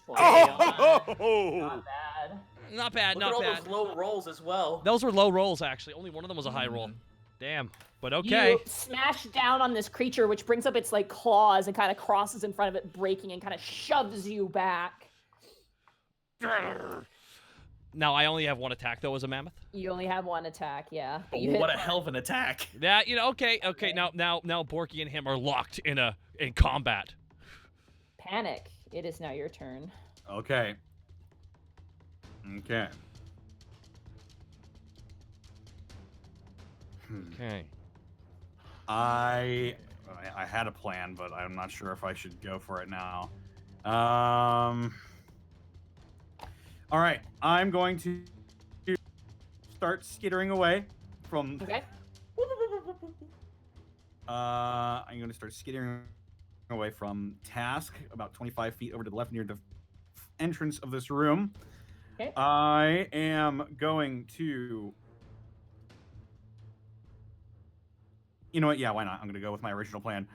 Speaker 2: 20.
Speaker 6: Oh!
Speaker 2: Not bad.
Speaker 1: Not bad,
Speaker 5: Look
Speaker 1: not
Speaker 5: at all
Speaker 1: bad.
Speaker 5: those low rolls as well.
Speaker 1: Those were low rolls, actually. Only one of them was a high roll. Damn. But okay.
Speaker 2: You smash down on this creature, which brings up its like claws and kind of crosses in front of it, breaking and kind of shoves you back.
Speaker 1: Now I only have one attack though as a mammoth.
Speaker 2: You only have one attack, yeah.
Speaker 3: Oh,
Speaker 2: You hit
Speaker 3: what a
Speaker 2: hard.
Speaker 3: hell of an attack!
Speaker 1: Yeah, okay. Now Borky and him are locked in combat.
Speaker 2: Panic. It is now your turn.
Speaker 4: Okay. Okay.
Speaker 1: Okay.
Speaker 4: I had a plan, but I'm not sure if I should go for it now. All right, I'm going to start skittering away from.
Speaker 2: Okay.
Speaker 4: I'm going to start skittering away from Task, about 25 feet over to the left near the entrance of this room.
Speaker 2: Okay.
Speaker 4: I am going to. You know what? Yeah, why not? I'm going to go with my original plan.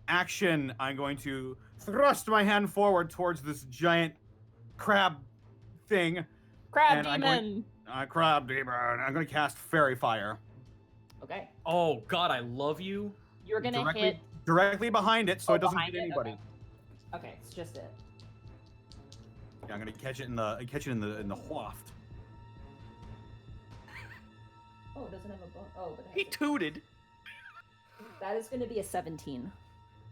Speaker 4: Action. I'm going to thrust my hand forward towards this giant crab thing.
Speaker 2: Crab
Speaker 4: And I'm
Speaker 2: demon.
Speaker 4: Crab demon. I'm going to cast Fairy Fire.
Speaker 2: Okay.
Speaker 3: Oh God, I love you.
Speaker 2: You're gonna hit.
Speaker 4: Directly behind it, so it doesn't
Speaker 2: behind
Speaker 4: hit
Speaker 2: it?
Speaker 4: anybody.
Speaker 2: Okay, it's just it.
Speaker 4: Yeah, I'm going to catch it in the waft.
Speaker 2: Oh, it doesn't have a bone. Oh, but it
Speaker 5: He
Speaker 2: has
Speaker 5: tooted.
Speaker 2: that is going to be a 17.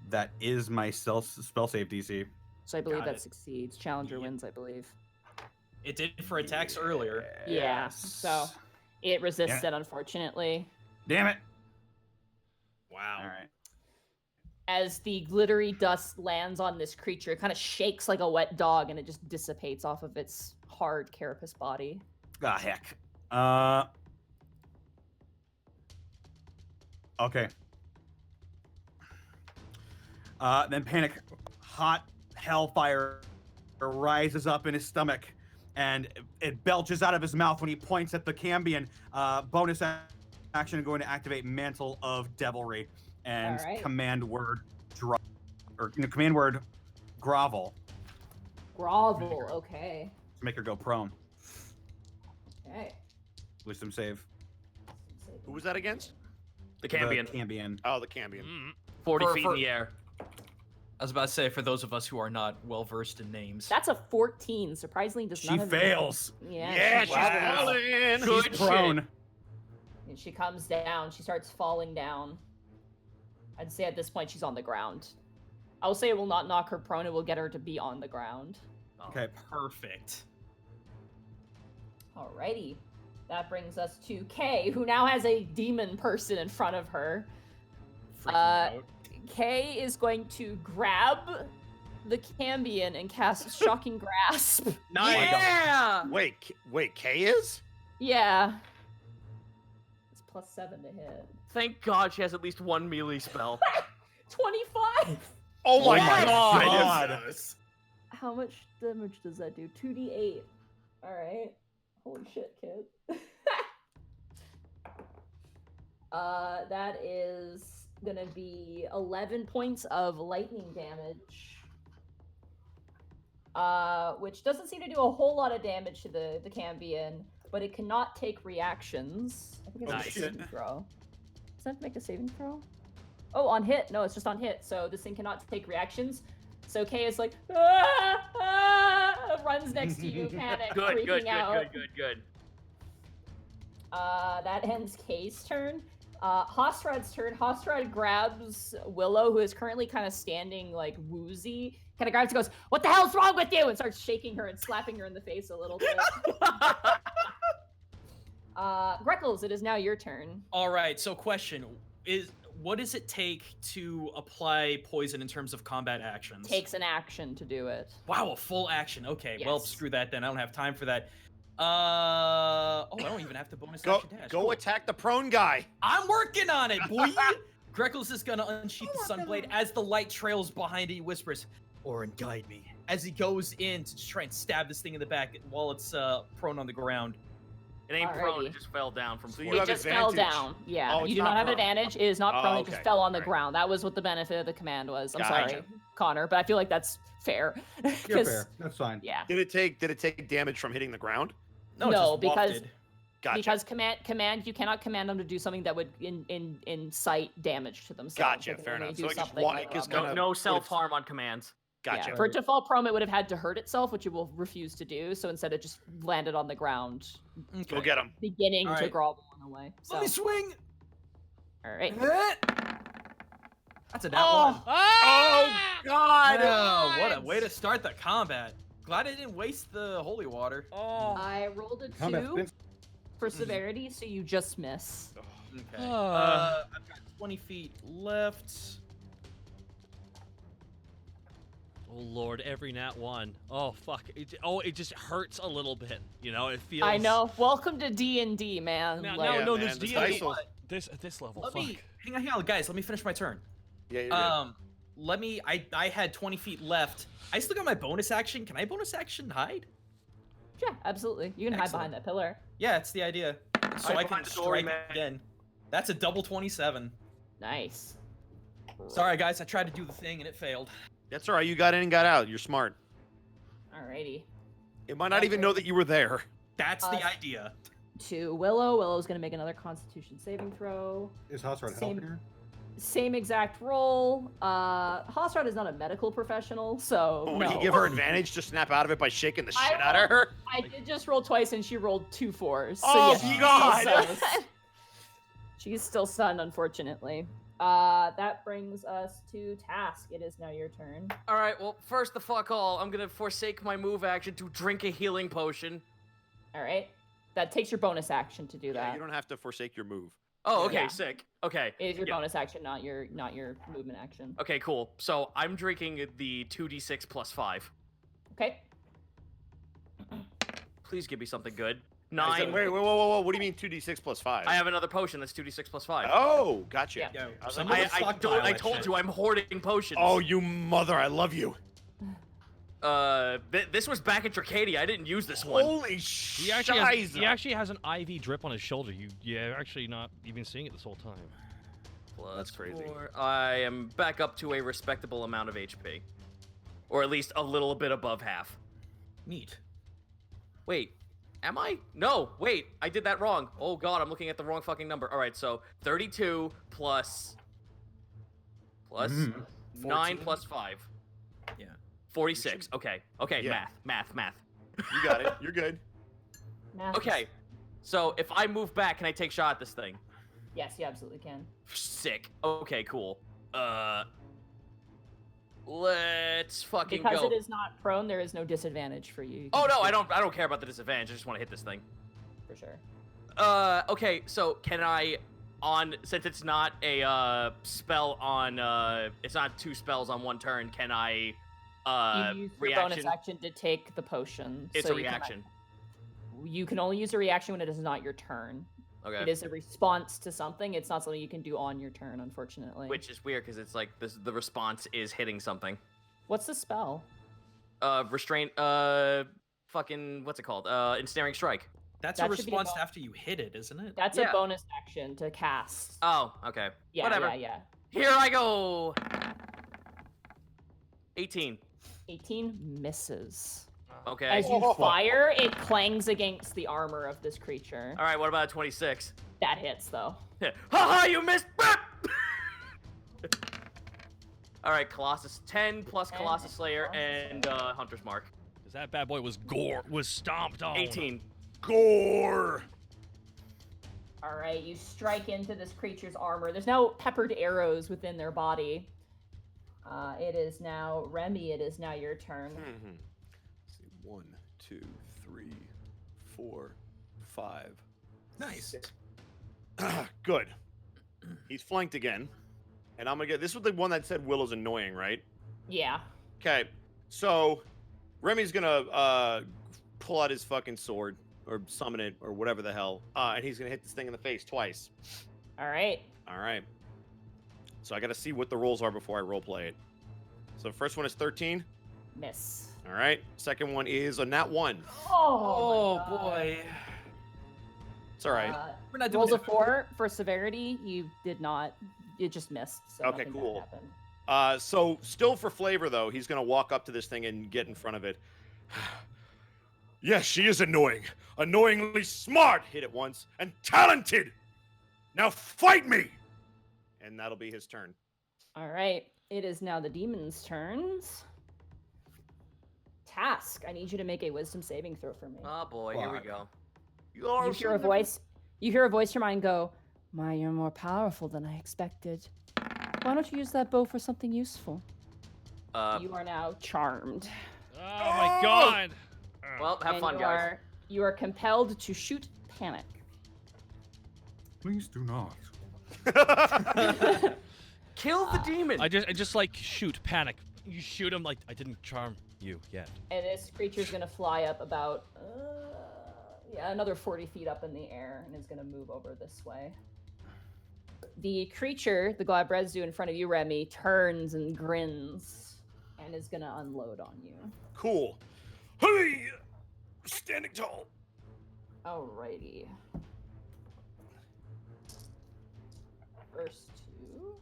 Speaker 4: That is my spell save DC.
Speaker 2: So I believe
Speaker 3: Got
Speaker 2: that
Speaker 3: it.
Speaker 2: succeeds. Challenger
Speaker 3: Yep.
Speaker 2: wins, I believe.
Speaker 3: It did for attacks earlier.
Speaker 2: Yeah.
Speaker 4: Yes.
Speaker 2: So it resists
Speaker 4: Yeah.
Speaker 2: it, unfortunately.
Speaker 4: Damn it.
Speaker 3: Wow.
Speaker 4: All right.
Speaker 2: As the glittery dust lands on this creature, it kind of shakes like a wet dog, and it just dissipates off of its hard carapace body.
Speaker 4: Ah, heck. Okay. Then Panic, hot hellfire rises up in his stomach, and it belches out of his mouth when he points at the Cambion. Bonus action, going to activate Mantle of Devilry and
Speaker 2: Alright.
Speaker 4: command word command word grovel
Speaker 2: Grovel, okay.
Speaker 4: to make her go prone.
Speaker 2: Okay.
Speaker 4: Wisdom save.
Speaker 6: Who was that against?
Speaker 5: The Cambion.
Speaker 4: The Cambion.
Speaker 6: Oh, the Cambion.
Speaker 5: 40
Speaker 3: For-
Speaker 5: feet
Speaker 3: for-
Speaker 5: in the air.
Speaker 3: I was about to say, for those of us who are not well versed in names.
Speaker 2: That's a 14. Surprisingly, does
Speaker 4: She
Speaker 2: none of these-
Speaker 4: fails.
Speaker 2: Yeah,
Speaker 6: she's
Speaker 2: fails.
Speaker 6: falling.
Speaker 5: Good
Speaker 4: She's prone.
Speaker 2: And she comes down. She starts falling down. I'd say at this point she's on the ground. I will say it will not knock her prone. It will get her to be on the ground.
Speaker 4: Okay.
Speaker 3: Perfect.
Speaker 2: Alrighty. That brings us to Kay, who now has a demon person in front of her.
Speaker 3: Freaking out.
Speaker 2: Kay is going to grab the Cambion and cast Shocking Grasp.
Speaker 3: Nice.
Speaker 5: Yeah!
Speaker 6: Wait, K is?
Speaker 2: Yeah. It's +7 to hit.
Speaker 5: Thank God she has at least one melee spell.
Speaker 2: 25!
Speaker 6: Oh my
Speaker 4: my
Speaker 6: god.
Speaker 4: God.
Speaker 2: How much damage does that do? 2d8. Alright. Holy shit, kid. That is gonna be 11 points of lightning damage. Which doesn't seem to do a whole lot of damage to the Cambion, but it cannot take reactions. I think it's
Speaker 5: Nice.
Speaker 2: a saving throw. Does that make a saving throw? Oh, on hit. No, it's just on hit. So this thing cannot take reactions. So Kay is like, runs next to you, panic,
Speaker 5: Good,
Speaker 2: freaking
Speaker 5: good,
Speaker 2: out.
Speaker 5: good.
Speaker 2: That ends Kay's turn. Hostrad's turn. Hostrad grabs Willow, who is currently kind of standing like woozy. Kind of grabs and goes, "What the hell's wrong with you?" and starts shaking her and slapping her in the face a little bit. Greckles, it is now your turn.
Speaker 3: All right. So, question is, what does it take to apply poison in terms of combat actions?
Speaker 2: Takes an action to do it.
Speaker 3: Wow, a full action. Okay. Well,
Speaker 2: Yes.
Speaker 3: screw that then. I don't have time for that. I don't even have to bonus action dash.
Speaker 6: Go
Speaker 3: Cool.
Speaker 6: attack the prone guy.
Speaker 3: I'm working on it, boy. Greckles is gonna unsheath the Sunblade as the light trails behind it. He whispers, "Orin, guide me." As he goes in to just try and stab this thing in the back while it's prone on the ground.
Speaker 5: It ain't prone,
Speaker 2: Alrighty.
Speaker 5: it just fell down from
Speaker 6: So you
Speaker 5: floor.
Speaker 6: have
Speaker 2: It just fell
Speaker 6: advantage.
Speaker 2: down. Yeah,
Speaker 6: Oh, it's
Speaker 2: you do
Speaker 6: not
Speaker 2: not have
Speaker 6: prone.
Speaker 2: advantage. It is not
Speaker 6: Oh,
Speaker 2: prone. It just
Speaker 6: okay.
Speaker 2: fell on the
Speaker 6: Right.
Speaker 2: ground. That was what the benefit of the command was. I'm
Speaker 6: Gotcha.
Speaker 2: sorry, Connor, but I feel like that's fair.
Speaker 4: You're
Speaker 2: 'Cause-
Speaker 4: fair. That's fine.
Speaker 2: Yeah.
Speaker 6: Did it take damage from hitting the ground?
Speaker 3: No,
Speaker 2: No,
Speaker 3: just
Speaker 2: because-
Speaker 3: wafted.
Speaker 6: Gotcha.
Speaker 2: Because command, you cannot command them to do something that would incite damage to themselves.
Speaker 6: Gotcha,
Speaker 2: They can
Speaker 6: fair
Speaker 2: only
Speaker 6: enough.
Speaker 2: do
Speaker 6: So it just
Speaker 2: something
Speaker 6: wa- it
Speaker 2: that
Speaker 6: just
Speaker 2: will-
Speaker 6: kinda-
Speaker 5: No self-harm on commands.
Speaker 6: Gotcha.
Speaker 2: Yeah, for it to fall prone, it would have had to hurt itself, which it will refuse to do. So instead, it just landed on the ground,
Speaker 6: Go get him.
Speaker 2: beginning
Speaker 3: All
Speaker 2: to
Speaker 3: right.
Speaker 2: grovel in a way. So,
Speaker 3: Let me swing.
Speaker 2: all right.
Speaker 3: That's a nat one.
Speaker 6: Oh God!
Speaker 3: Oh, what a way to start the combat. Glad I didn't waste the holy water.
Speaker 1: Oh.
Speaker 2: I rolled a
Speaker 7: Combat
Speaker 2: 2
Speaker 7: spins.
Speaker 2: for severity, so you just miss.
Speaker 3: Okay.
Speaker 1: Ah.
Speaker 3: I've got 20 feet left.
Speaker 1: Oh Lord, every nat 1. Oh fuck. It just hurts a little bit. You know, it feels.
Speaker 2: I know. Welcome to D&D, man.
Speaker 1: No,
Speaker 2: Like,
Speaker 1: no,
Speaker 6: man,
Speaker 1: this
Speaker 6: this
Speaker 1: D&D.
Speaker 6: dice will-
Speaker 1: This at this level.
Speaker 3: Let
Speaker 1: fuck.
Speaker 3: me hang on, guys. Let me finish my turn.
Speaker 6: Yeah, you're good.
Speaker 3: Let me. I had 20 feet left. I still got my bonus action. Can I bonus action hide?
Speaker 2: Yeah, absolutely. You can hide
Speaker 3: Excellent.
Speaker 2: behind that pillar.
Speaker 3: Yeah, it's the idea. So
Speaker 5: Hide
Speaker 3: I can
Speaker 5: behind the door,
Speaker 3: strike
Speaker 5: man.
Speaker 3: again. That's a double 27.
Speaker 2: Nice.
Speaker 3: Sorry, guys. I tried to do the thing and it failed.
Speaker 6: That's all right. You got in and got out. You're smart.
Speaker 2: Alrighty.
Speaker 6: It might not even know that you were there.
Speaker 3: That's the idea.
Speaker 2: To Willow. Willow's gonna make another Constitution saving throw.
Speaker 7: Is Hossrod
Speaker 2: Same-
Speaker 7: helping her?
Speaker 2: Same exact roll. Hossrod is not a medical professional, so
Speaker 6: Would
Speaker 2: no.
Speaker 6: you give her advantage to snap out of it by shaking the
Speaker 2: I
Speaker 6: shit out of her?
Speaker 2: I did just roll twice, and she rolled 2 4s. So
Speaker 6: Oh,
Speaker 2: yeah, she's
Speaker 6: God.
Speaker 2: still stunned. She's still stunned, unfortunately. That brings us to Task. It is now your turn.
Speaker 5: All right, well, first the fuck all, I'm gonna forsake my move action to drink a healing potion.
Speaker 2: All right. That takes your bonus action to do
Speaker 6: Yeah,
Speaker 2: that.
Speaker 6: you don't have to forsake your move.
Speaker 5: Oh, okay,
Speaker 2: Yeah.
Speaker 5: sick. Okay.
Speaker 2: It is your
Speaker 5: yeah.
Speaker 2: bonus action, not your movement action.
Speaker 5: Okay, cool. So I'm drinking the 2d6 plus 5.
Speaker 2: Okay.
Speaker 5: Please give me something good.
Speaker 6: I said,
Speaker 5: 9.
Speaker 6: wait, whoa. What do you mean 2d6 plus 5?
Speaker 5: I have another potion that's 2d6 plus 5.
Speaker 6: Oh, gotcha.
Speaker 2: Yeah.
Speaker 3: Yo,
Speaker 6: I was
Speaker 3: some
Speaker 6: like,
Speaker 3: of the
Speaker 5: I
Speaker 3: stockpile
Speaker 5: told
Speaker 3: shit.
Speaker 5: you I'm hoarding potions.
Speaker 6: Oh, you mother, I love you.
Speaker 5: This was back in Tricadia. I didn't use this one.
Speaker 6: Holy
Speaker 1: He actually, has,
Speaker 6: shiza.
Speaker 1: he actually has an IV drip on his shoulder. You're actually not even seeing it this whole time.
Speaker 5: Plus
Speaker 6: That's crazy.
Speaker 5: 4. I am back up to a respectable amount of HP. Or at least a little bit above half.
Speaker 3: Neat.
Speaker 5: Wait, am I? No, wait, I did that wrong. Oh god, I'm looking at the wrong fucking number. All right, so 32 plus 9
Speaker 3: 14?
Speaker 5: plus 5.
Speaker 3: Yeah.
Speaker 5: 46. Okay. Okay,
Speaker 6: Yeah.
Speaker 5: math.
Speaker 6: You got it. You're good.
Speaker 2: Math.
Speaker 5: Okay. So if I move back, can I take shot at this thing?
Speaker 2: Yes, you absolutely can.
Speaker 5: Sick. Okay, cool. Let's fucking
Speaker 2: Because
Speaker 5: go.
Speaker 2: it is not prone, there is no disadvantage for you. You
Speaker 5: Oh
Speaker 2: can
Speaker 5: no,
Speaker 2: just
Speaker 5: I don't care about the disadvantage. I just want to hit this thing.
Speaker 2: for sure.
Speaker 5: Okay, so can I, since it's not a spell on, it's not 2 spells on 1 turn, can I,
Speaker 2: You use your
Speaker 5: reaction?
Speaker 2: bonus action to take the potion.
Speaker 5: It's
Speaker 2: so
Speaker 5: a
Speaker 2: you can-
Speaker 5: reaction.
Speaker 2: You can only use a reaction when it is not your turn.
Speaker 5: Okay.
Speaker 2: It is a response to something. It's not something you can do on your turn, unfortunately.
Speaker 5: Which is weird because it's like the response is hitting something.
Speaker 2: What's the spell?
Speaker 5: Restraint. Fucking what's it called? Ensnaring strike.
Speaker 3: That's
Speaker 2: That
Speaker 3: a
Speaker 2: should be a
Speaker 3: response
Speaker 2: bo-
Speaker 3: after you hit it, isn't it?
Speaker 2: That's
Speaker 5: Yeah.
Speaker 2: a bonus action to cast.
Speaker 5: Oh, okay.
Speaker 2: yeah,
Speaker 5: Whatever.
Speaker 2: yeah.
Speaker 5: Here I go. 18.
Speaker 2: 18 misses.
Speaker 5: Okay.
Speaker 2: As you fire, it clangs against the armor of this creature.
Speaker 5: All right. What about a 26?
Speaker 2: That hits, though.
Speaker 5: Haha! You missed. All right. Colossus 10 plus
Speaker 2: 10
Speaker 5: Colossus
Speaker 2: and
Speaker 5: Slayer
Speaker 2: Colossus
Speaker 5: and Hunter's Mark.
Speaker 1: Because that bad boy was stomped on.
Speaker 5: 18.
Speaker 6: Gore.
Speaker 2: All right, you strike into this creature's armor. There's now peppered arrows within their body. It is now Remy. It is now your turn.
Speaker 6: Mm-hmm. See, 1, 2, 3, 4, 5.
Speaker 3: Nice.
Speaker 6: Good. He's flanked again. And I'm gonna get this was the one that said Willow's annoying, right?
Speaker 2: Yeah.
Speaker 6: Okay. So Remy's gonna pull out his fucking sword or summon it or whatever the hell. And he's gonna hit this thing in the face twice.
Speaker 2: All right.
Speaker 6: All right. So I gotta see what the rolls are before I roleplay it. So the first one is 13.
Speaker 2: Miss.
Speaker 6: All right. Second one is a nat 1.
Speaker 2: Oh, my God.
Speaker 3: boy.
Speaker 6: It's all right.
Speaker 3: We're not doing
Speaker 2: Rolls a
Speaker 3: it.
Speaker 2: 4 for severity. You did not. It just missed. So
Speaker 6: Okay,
Speaker 2: nothing bad
Speaker 6: cool.
Speaker 2: happened.
Speaker 6: So still for flavor though, he's gonna walk up to this thing and get in front of it. Yes, she is annoying. Annoyingly smart, hit it once, and talented. Now fight me! And that'll be his turn.
Speaker 2: All right. It is now the demon's turns. Task. I need you to make a wisdom saving throw for me.
Speaker 5: Oh boy, here we go.
Speaker 2: You hear a voice. You hear a voice in your mind go, "My, you're more powerful than I expected. Why don't you use that bow for something useful?" You are now charmed.
Speaker 1: Oh my god.
Speaker 5: Well, have
Speaker 2: And
Speaker 5: fun, guys.
Speaker 2: You are compelled to shoot Panic.
Speaker 4: Please do not.
Speaker 5: Kill the demon.
Speaker 1: I just like shoot, panic. You shoot him like I didn't charm you yet.
Speaker 2: And this creature's gonna fly up about, another 40 feet up in the air, and is gonna move over this way. The creature, the Glabrezu in front of you, Remy, turns and grins, and is gonna unload on you.
Speaker 6: Cool. Hey! Standing tall.
Speaker 2: Alrighty. First two.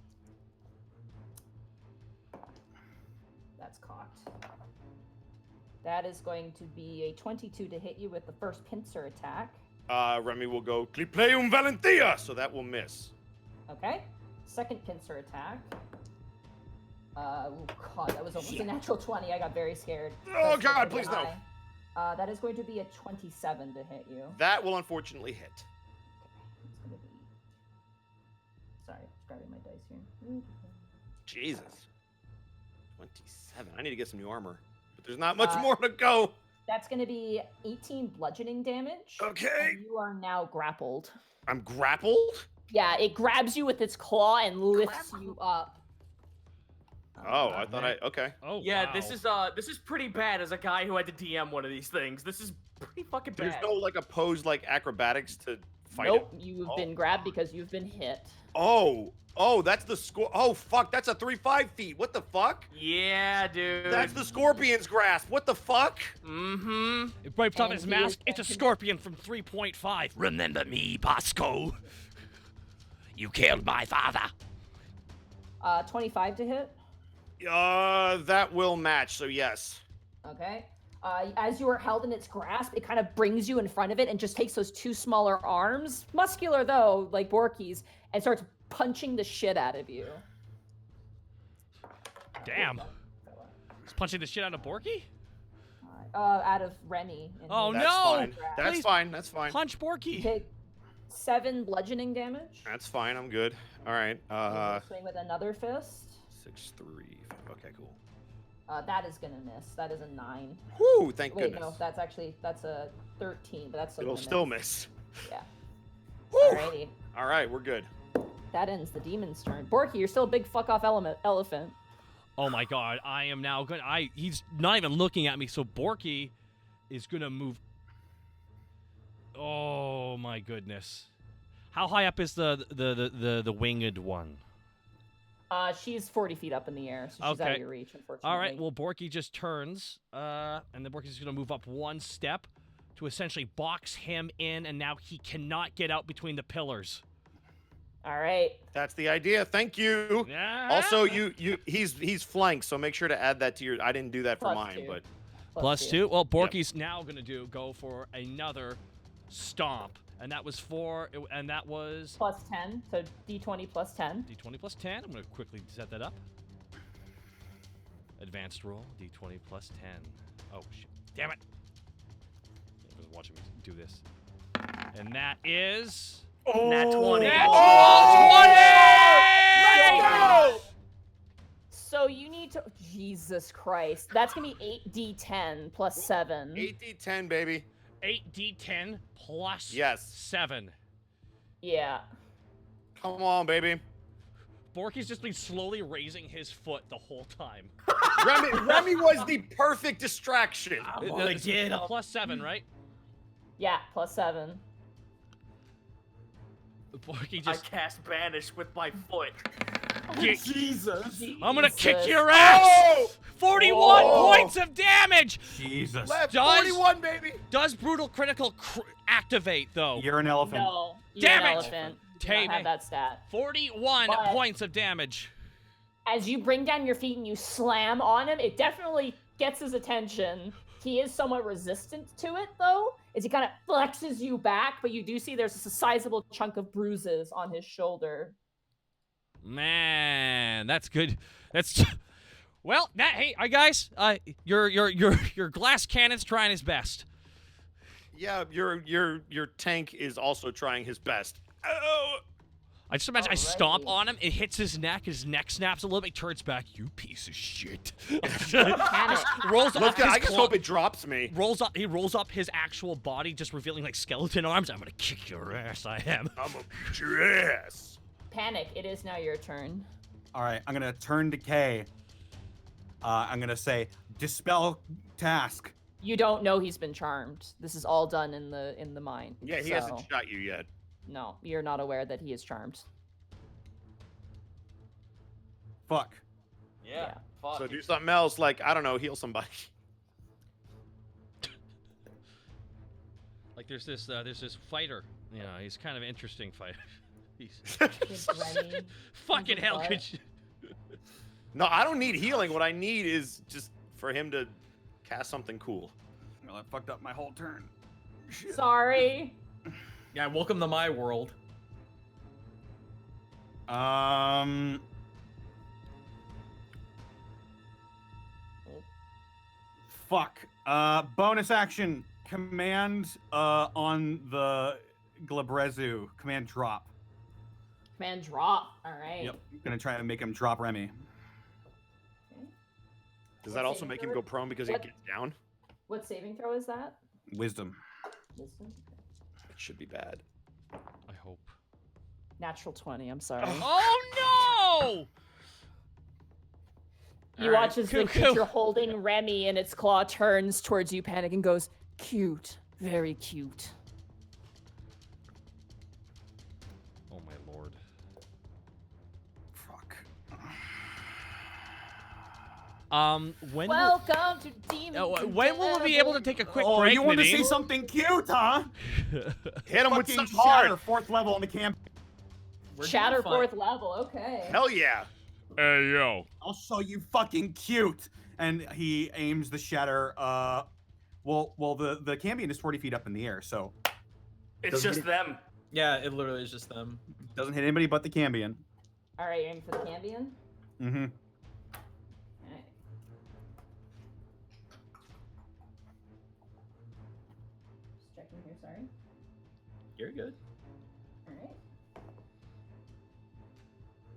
Speaker 2: That's cocked. That is going to be a 22 to hit you with the first pincer attack.
Speaker 6: Remy will go Clipleum Valentia, so that will miss.
Speaker 2: Okay. Second pincer attack. Oh god, that was almost a natural 20. I got very scared.
Speaker 6: Oh
Speaker 2: That's
Speaker 6: god,
Speaker 2: pretty
Speaker 6: please no.
Speaker 2: high. That is going to be a 27 to hit you.
Speaker 6: That will unfortunately hit.
Speaker 2: It's gonna be... Sorry, just grabbing my dice here.
Speaker 6: Jesus. 27. I need to get some new armor. But there's not much more to go.
Speaker 2: That's going to be 18 bludgeoning damage.
Speaker 6: Okay.
Speaker 2: And you are now grappled.
Speaker 6: I'm grappled?
Speaker 2: Yeah, it grabs you with its claw and lifts you up.
Speaker 6: Oh, I thought okay.
Speaker 1: Oh,
Speaker 5: Yeah,
Speaker 1: wow.
Speaker 5: this is pretty bad as a guy who had to DM one of these things. This is pretty fucking bad.
Speaker 6: There's no like opposed like acrobatics to fight
Speaker 2: Nope,
Speaker 6: it.
Speaker 2: you've been grabbed because you've been hit.
Speaker 6: Oh, that's the score. Oh, fuck, that's a 3-5 feet. What the fuck?
Speaker 5: Yeah, dude.
Speaker 6: That's the scorpion's grasp. What the fuck?
Speaker 5: Mm-hmm.
Speaker 1: It wipes off
Speaker 2: And
Speaker 1: his
Speaker 2: he
Speaker 1: mask.
Speaker 2: is
Speaker 1: It's a
Speaker 2: then-
Speaker 1: scorpion from 3.5. Remember me, Bosco? You killed my father.
Speaker 2: 25 to hit.
Speaker 6: That will match, so yes.
Speaker 2: Okay. As you are held in its grasp, it kind of brings you in front of it and just takes those two smaller arms, muscular though, like Borky's, and starts punching the shit out of you.
Speaker 1: Damn. He's punching the shit out of Borky?
Speaker 2: Out of Remy. in
Speaker 1: Oh,
Speaker 2: his
Speaker 6: That's
Speaker 1: no!
Speaker 6: fine. That's
Speaker 1: Please
Speaker 6: fine. That's fine.
Speaker 1: Punch
Speaker 2: You
Speaker 1: Borky.
Speaker 2: take 7 bludgeoning damage.
Speaker 6: That's fine. I'm good. All right.
Speaker 2: Swing with another fist.
Speaker 6: 6, 3. Okay, cool.
Speaker 2: That is gonna miss. That is a 9.
Speaker 6: Whoo! Thank
Speaker 2: Wait,
Speaker 6: goodness.
Speaker 2: no, that's a 13, but that's still
Speaker 6: It'll
Speaker 2: gonna
Speaker 6: still
Speaker 2: miss.
Speaker 6: miss.
Speaker 2: Yeah.
Speaker 6: Woo!
Speaker 2: Alrighty.
Speaker 6: All right, we're good.
Speaker 2: That ends the demon's turn. Borky, you're still a big fuck off elephant.
Speaker 1: Oh my god, I am now going he's not even looking at me, so Borky is gonna move. Oh my goodness. How high up is the winged one?
Speaker 2: She's 40 feet up in the air, so she's out
Speaker 1: Okay.
Speaker 2: of your reach, unfortunately.
Speaker 1: All right, well, Borky just turns, and then Borky's going to move up one step to essentially box him in, and now he cannot get out between the pillars.
Speaker 2: All right.
Speaker 6: That's the idea. Thank you.
Speaker 1: Yeah.
Speaker 6: Also, he's flanked, so make sure to add that to your. I didn't do that for
Speaker 2: Plus
Speaker 6: mine,
Speaker 2: 2.
Speaker 6: but
Speaker 1: Plus 2. Well, Borky's now going to go for another stomp, and that was
Speaker 2: Plus 10, so D20 plus 10.
Speaker 1: D20 plus 10. I'm going to quickly set that up. Advanced roll, D20 plus 10. Oh, shit. Damn it. I was watching me do this. And that is...
Speaker 5: Nat 20.
Speaker 2: So you need to... Jesus Christ. That's going to be 8D10 plus 7.
Speaker 6: 8d10, baby.
Speaker 1: 8d10 plus
Speaker 6: Yes.
Speaker 1: 7.
Speaker 2: Yeah.
Speaker 6: Come on, baby.
Speaker 1: Borky's just been slowly raising his foot the whole time.
Speaker 6: Remy was the perfect distraction.
Speaker 1: It's plus 7, right?
Speaker 2: Yeah, plus 7.
Speaker 1: Borky
Speaker 5: I
Speaker 1: just...
Speaker 5: cast Banish with my foot.
Speaker 3: Jesus.
Speaker 1: I'm gonna kick
Speaker 2: Jesus.
Speaker 1: your ass!
Speaker 6: Oh!
Speaker 1: 41
Speaker 6: Whoa!
Speaker 1: points of damage!
Speaker 4: Jesus.
Speaker 6: Left
Speaker 1: Does-
Speaker 6: 41, baby.
Speaker 1: Does Brutal Critical activate, though?
Speaker 4: You're an elephant.
Speaker 2: No. You're
Speaker 1: Damn
Speaker 2: an
Speaker 1: it!
Speaker 2: elephant. You do
Speaker 1: Tame
Speaker 2: not have
Speaker 1: it.
Speaker 2: that stat.
Speaker 1: 41
Speaker 2: But-
Speaker 1: points of damage.
Speaker 2: As you bring down your feet and you slam on him, it definitely gets his attention. He is somewhat resistant to it, though, as he kind of flexes you back, but you do see there's a sizable chunk of bruises on his shoulder.
Speaker 1: Man, that's good. That's well. Hey, guys, your glass cannon's trying his best.
Speaker 6: Yeah, your tank is also trying his best. Oh!
Speaker 1: I just imagine I stomp on him, it hits his neck snaps a little bit, turns back. You piece of shit. Rolls up.
Speaker 6: I just hope it drops me.
Speaker 1: He rolls up his actual body, just revealing like skeleton arms. I'm gonna kick your ass. I am.
Speaker 6: I'm gonna beat your ass.
Speaker 2: Panic, it is now your turn.
Speaker 4: All right, I'm gonna turn to Kay. I'm gonna say, dispel task.
Speaker 2: You don't know he's been charmed. This is all done in the mine.
Speaker 6: Yeah, he hasn't shot you yet.
Speaker 2: No, you're not aware that he is charmed.
Speaker 4: Fuck.
Speaker 5: Yeah. Fuck.
Speaker 6: So do something else, like, I don't know, heal somebody.
Speaker 1: Like there's this fighter. You know, he's kind of an interesting fighter. He's fucking hell, could you?
Speaker 6: No, I don't need healing. What I need is just for him to cast something cool.
Speaker 4: Well, I fucked up my whole turn. Shit.
Speaker 2: Sorry.
Speaker 3: Yeah, welcome to my world.
Speaker 4: Fuck. Bonus action. Command on the Glabrezu. Command drop.
Speaker 2: Command drop. All right.
Speaker 4: Yep. I'm gonna try to make him drop Remy.
Speaker 2: Okay.
Speaker 6: Does that also make him go prone because he gets down?
Speaker 2: What saving throw is that?
Speaker 4: Wisdom.
Speaker 2: Wisdom.
Speaker 6: It should be bad.
Speaker 1: I hope.
Speaker 2: Natural 20. I'm sorry.
Speaker 1: Oh no!
Speaker 2: You watch as the creature holding Remy in its claw turns towards you, Panic, and goes, "Cute, very cute."
Speaker 1: Oh my lord.
Speaker 4: Fuck.
Speaker 1: When
Speaker 2: Welcome to Demon.
Speaker 1: when will we be able to take a quick break?
Speaker 4: You want to
Speaker 1: Nadine?
Speaker 4: see something cute, huh?
Speaker 6: Hit him with
Speaker 4: Fucking
Speaker 6: some hard.
Speaker 4: Shatter, 4th level on the camp.
Speaker 2: Shatter 4th level. Okay.
Speaker 6: Hell yeah.
Speaker 1: Hey yo.
Speaker 4: I'll show you fucking cute. And he aims the shatter. Well, the Cambion is 40 feet up in the air, so
Speaker 5: It's just them.
Speaker 3: Yeah, it literally is just them.
Speaker 4: doesn't hit anybody but the Cambion.
Speaker 2: All right, aim for the Cambion.
Speaker 4: Mm-hmm.
Speaker 2: All right. Just checking here. Sorry.
Speaker 3: You're good.
Speaker 2: All right.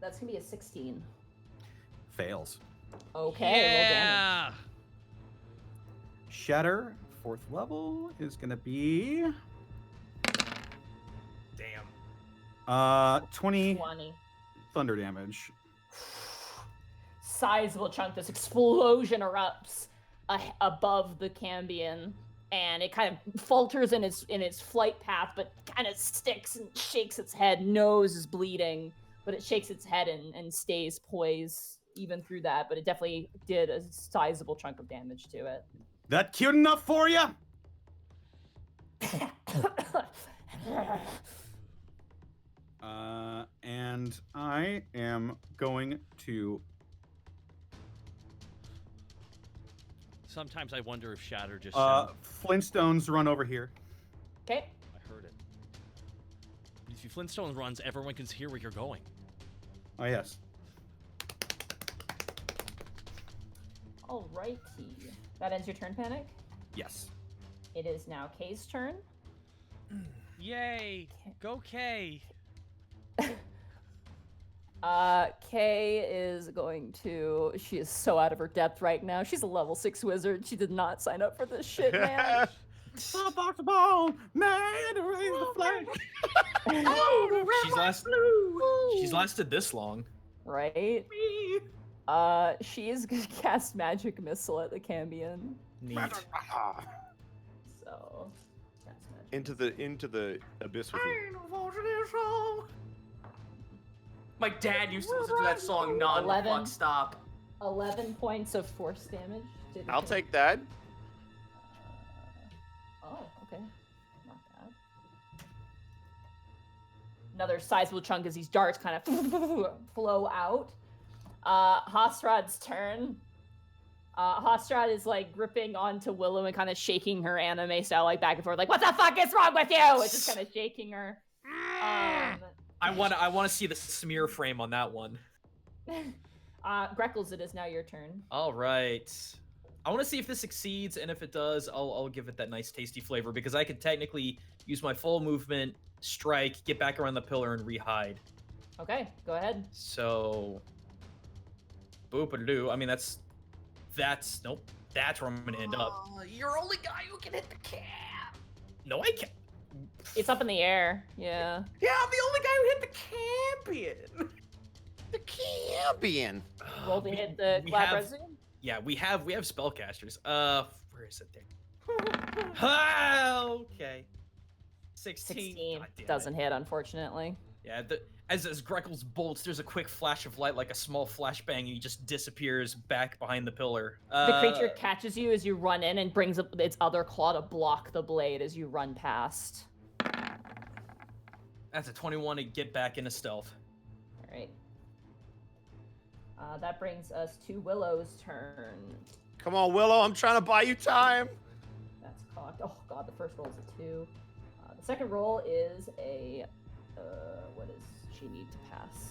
Speaker 2: That's gonna be a 16.
Speaker 4: Fails.
Speaker 2: Okay. Roll damage.
Speaker 1: Yeah.
Speaker 4: Shatter, 4th level, is gonna be
Speaker 3: Damn.
Speaker 4: 20
Speaker 2: 20.
Speaker 4: thunder damage.
Speaker 2: Sizable chunk. This explosion erupts above the Cambion, and it kind of falters in its flight path, but kind of sticks and shakes its head. Nose is bleeding, but it shakes its head and stays poised even through that. But it definitely did a sizable chunk of damage to it.
Speaker 4: That cute enough for you? And I am going to.
Speaker 1: Sometimes I wonder if Shatter just.
Speaker 4: Flintstones run over here.
Speaker 2: Okay.
Speaker 1: I heard it. If you Flintstones runs, everyone can hear where you're going.
Speaker 4: Oh yes.
Speaker 2: Alrighty. That ends your turn, Panic.
Speaker 4: Yes.
Speaker 2: It is now Kay's turn.
Speaker 1: Yay! Go Kay!
Speaker 2: Kay is going to. She is so out of her depth right now. She's a level 6 wizard. She did not sign up for this shit, man.
Speaker 4: Stop the ball, man! Raise the flag.
Speaker 3: She's lasted this long.
Speaker 2: Right? She is gonna cast Magic Missile at the Cambion.
Speaker 3: Neat.
Speaker 2: So, cast magic.
Speaker 6: Into the abyss with you.
Speaker 5: My dad used to listen to that song
Speaker 2: 11.
Speaker 5: non-stop.
Speaker 2: 11 points of force damage. Didn't
Speaker 6: I'll
Speaker 2: hit.
Speaker 6: take that.
Speaker 2: Oh, okay. Not bad. Another sizable chunk as these darts kind of flow out. Hosrod's turn. Hostrat is like gripping onto Willow and kind of shaking her anime style like back and forth, like, "What the fuck is wrong with you?" It's just kind of shaking her.
Speaker 3: I want to see the smear frame on that one.
Speaker 2: Greckles, it is now your turn.
Speaker 3: All right. I want to see if this succeeds, and if it does, I'll give it that nice tasty flavor, because I could technically use my full movement, strike, get back around the pillar, and re-hide.
Speaker 2: Okay, go ahead.
Speaker 3: So, boop-a-doo. I mean, that's nope. That's where I'm gonna end up.
Speaker 5: You're only guy who can hit the cap.
Speaker 3: No, I can't.
Speaker 2: It's up in the air. Yeah.
Speaker 5: Yeah, I'm the only guy who hit the champion.
Speaker 6: The champion.
Speaker 2: Roll to hit the
Speaker 3: we
Speaker 2: Glad
Speaker 3: have-
Speaker 2: Resume.
Speaker 3: Yeah, we have spellcasters. Where is it there? Okay. 16.
Speaker 2: 16
Speaker 3: God damn it.
Speaker 2: doesn't hit, unfortunately.
Speaker 3: Yeah, as Greckles bolts, there's a quick flash of light, like a small flashbang, and he just disappears back behind the pillar.
Speaker 2: The creature catches you as you run in and brings up its other claw to block the blade as you run past.
Speaker 3: That's a 21 to get back into stealth.
Speaker 2: All right. That brings us to Willow's turn.
Speaker 6: Come on, Willow. I'm trying to buy you time.
Speaker 2: That's cocked. Oh god, the first roll is a 2. The second roll is a what does she need to pass?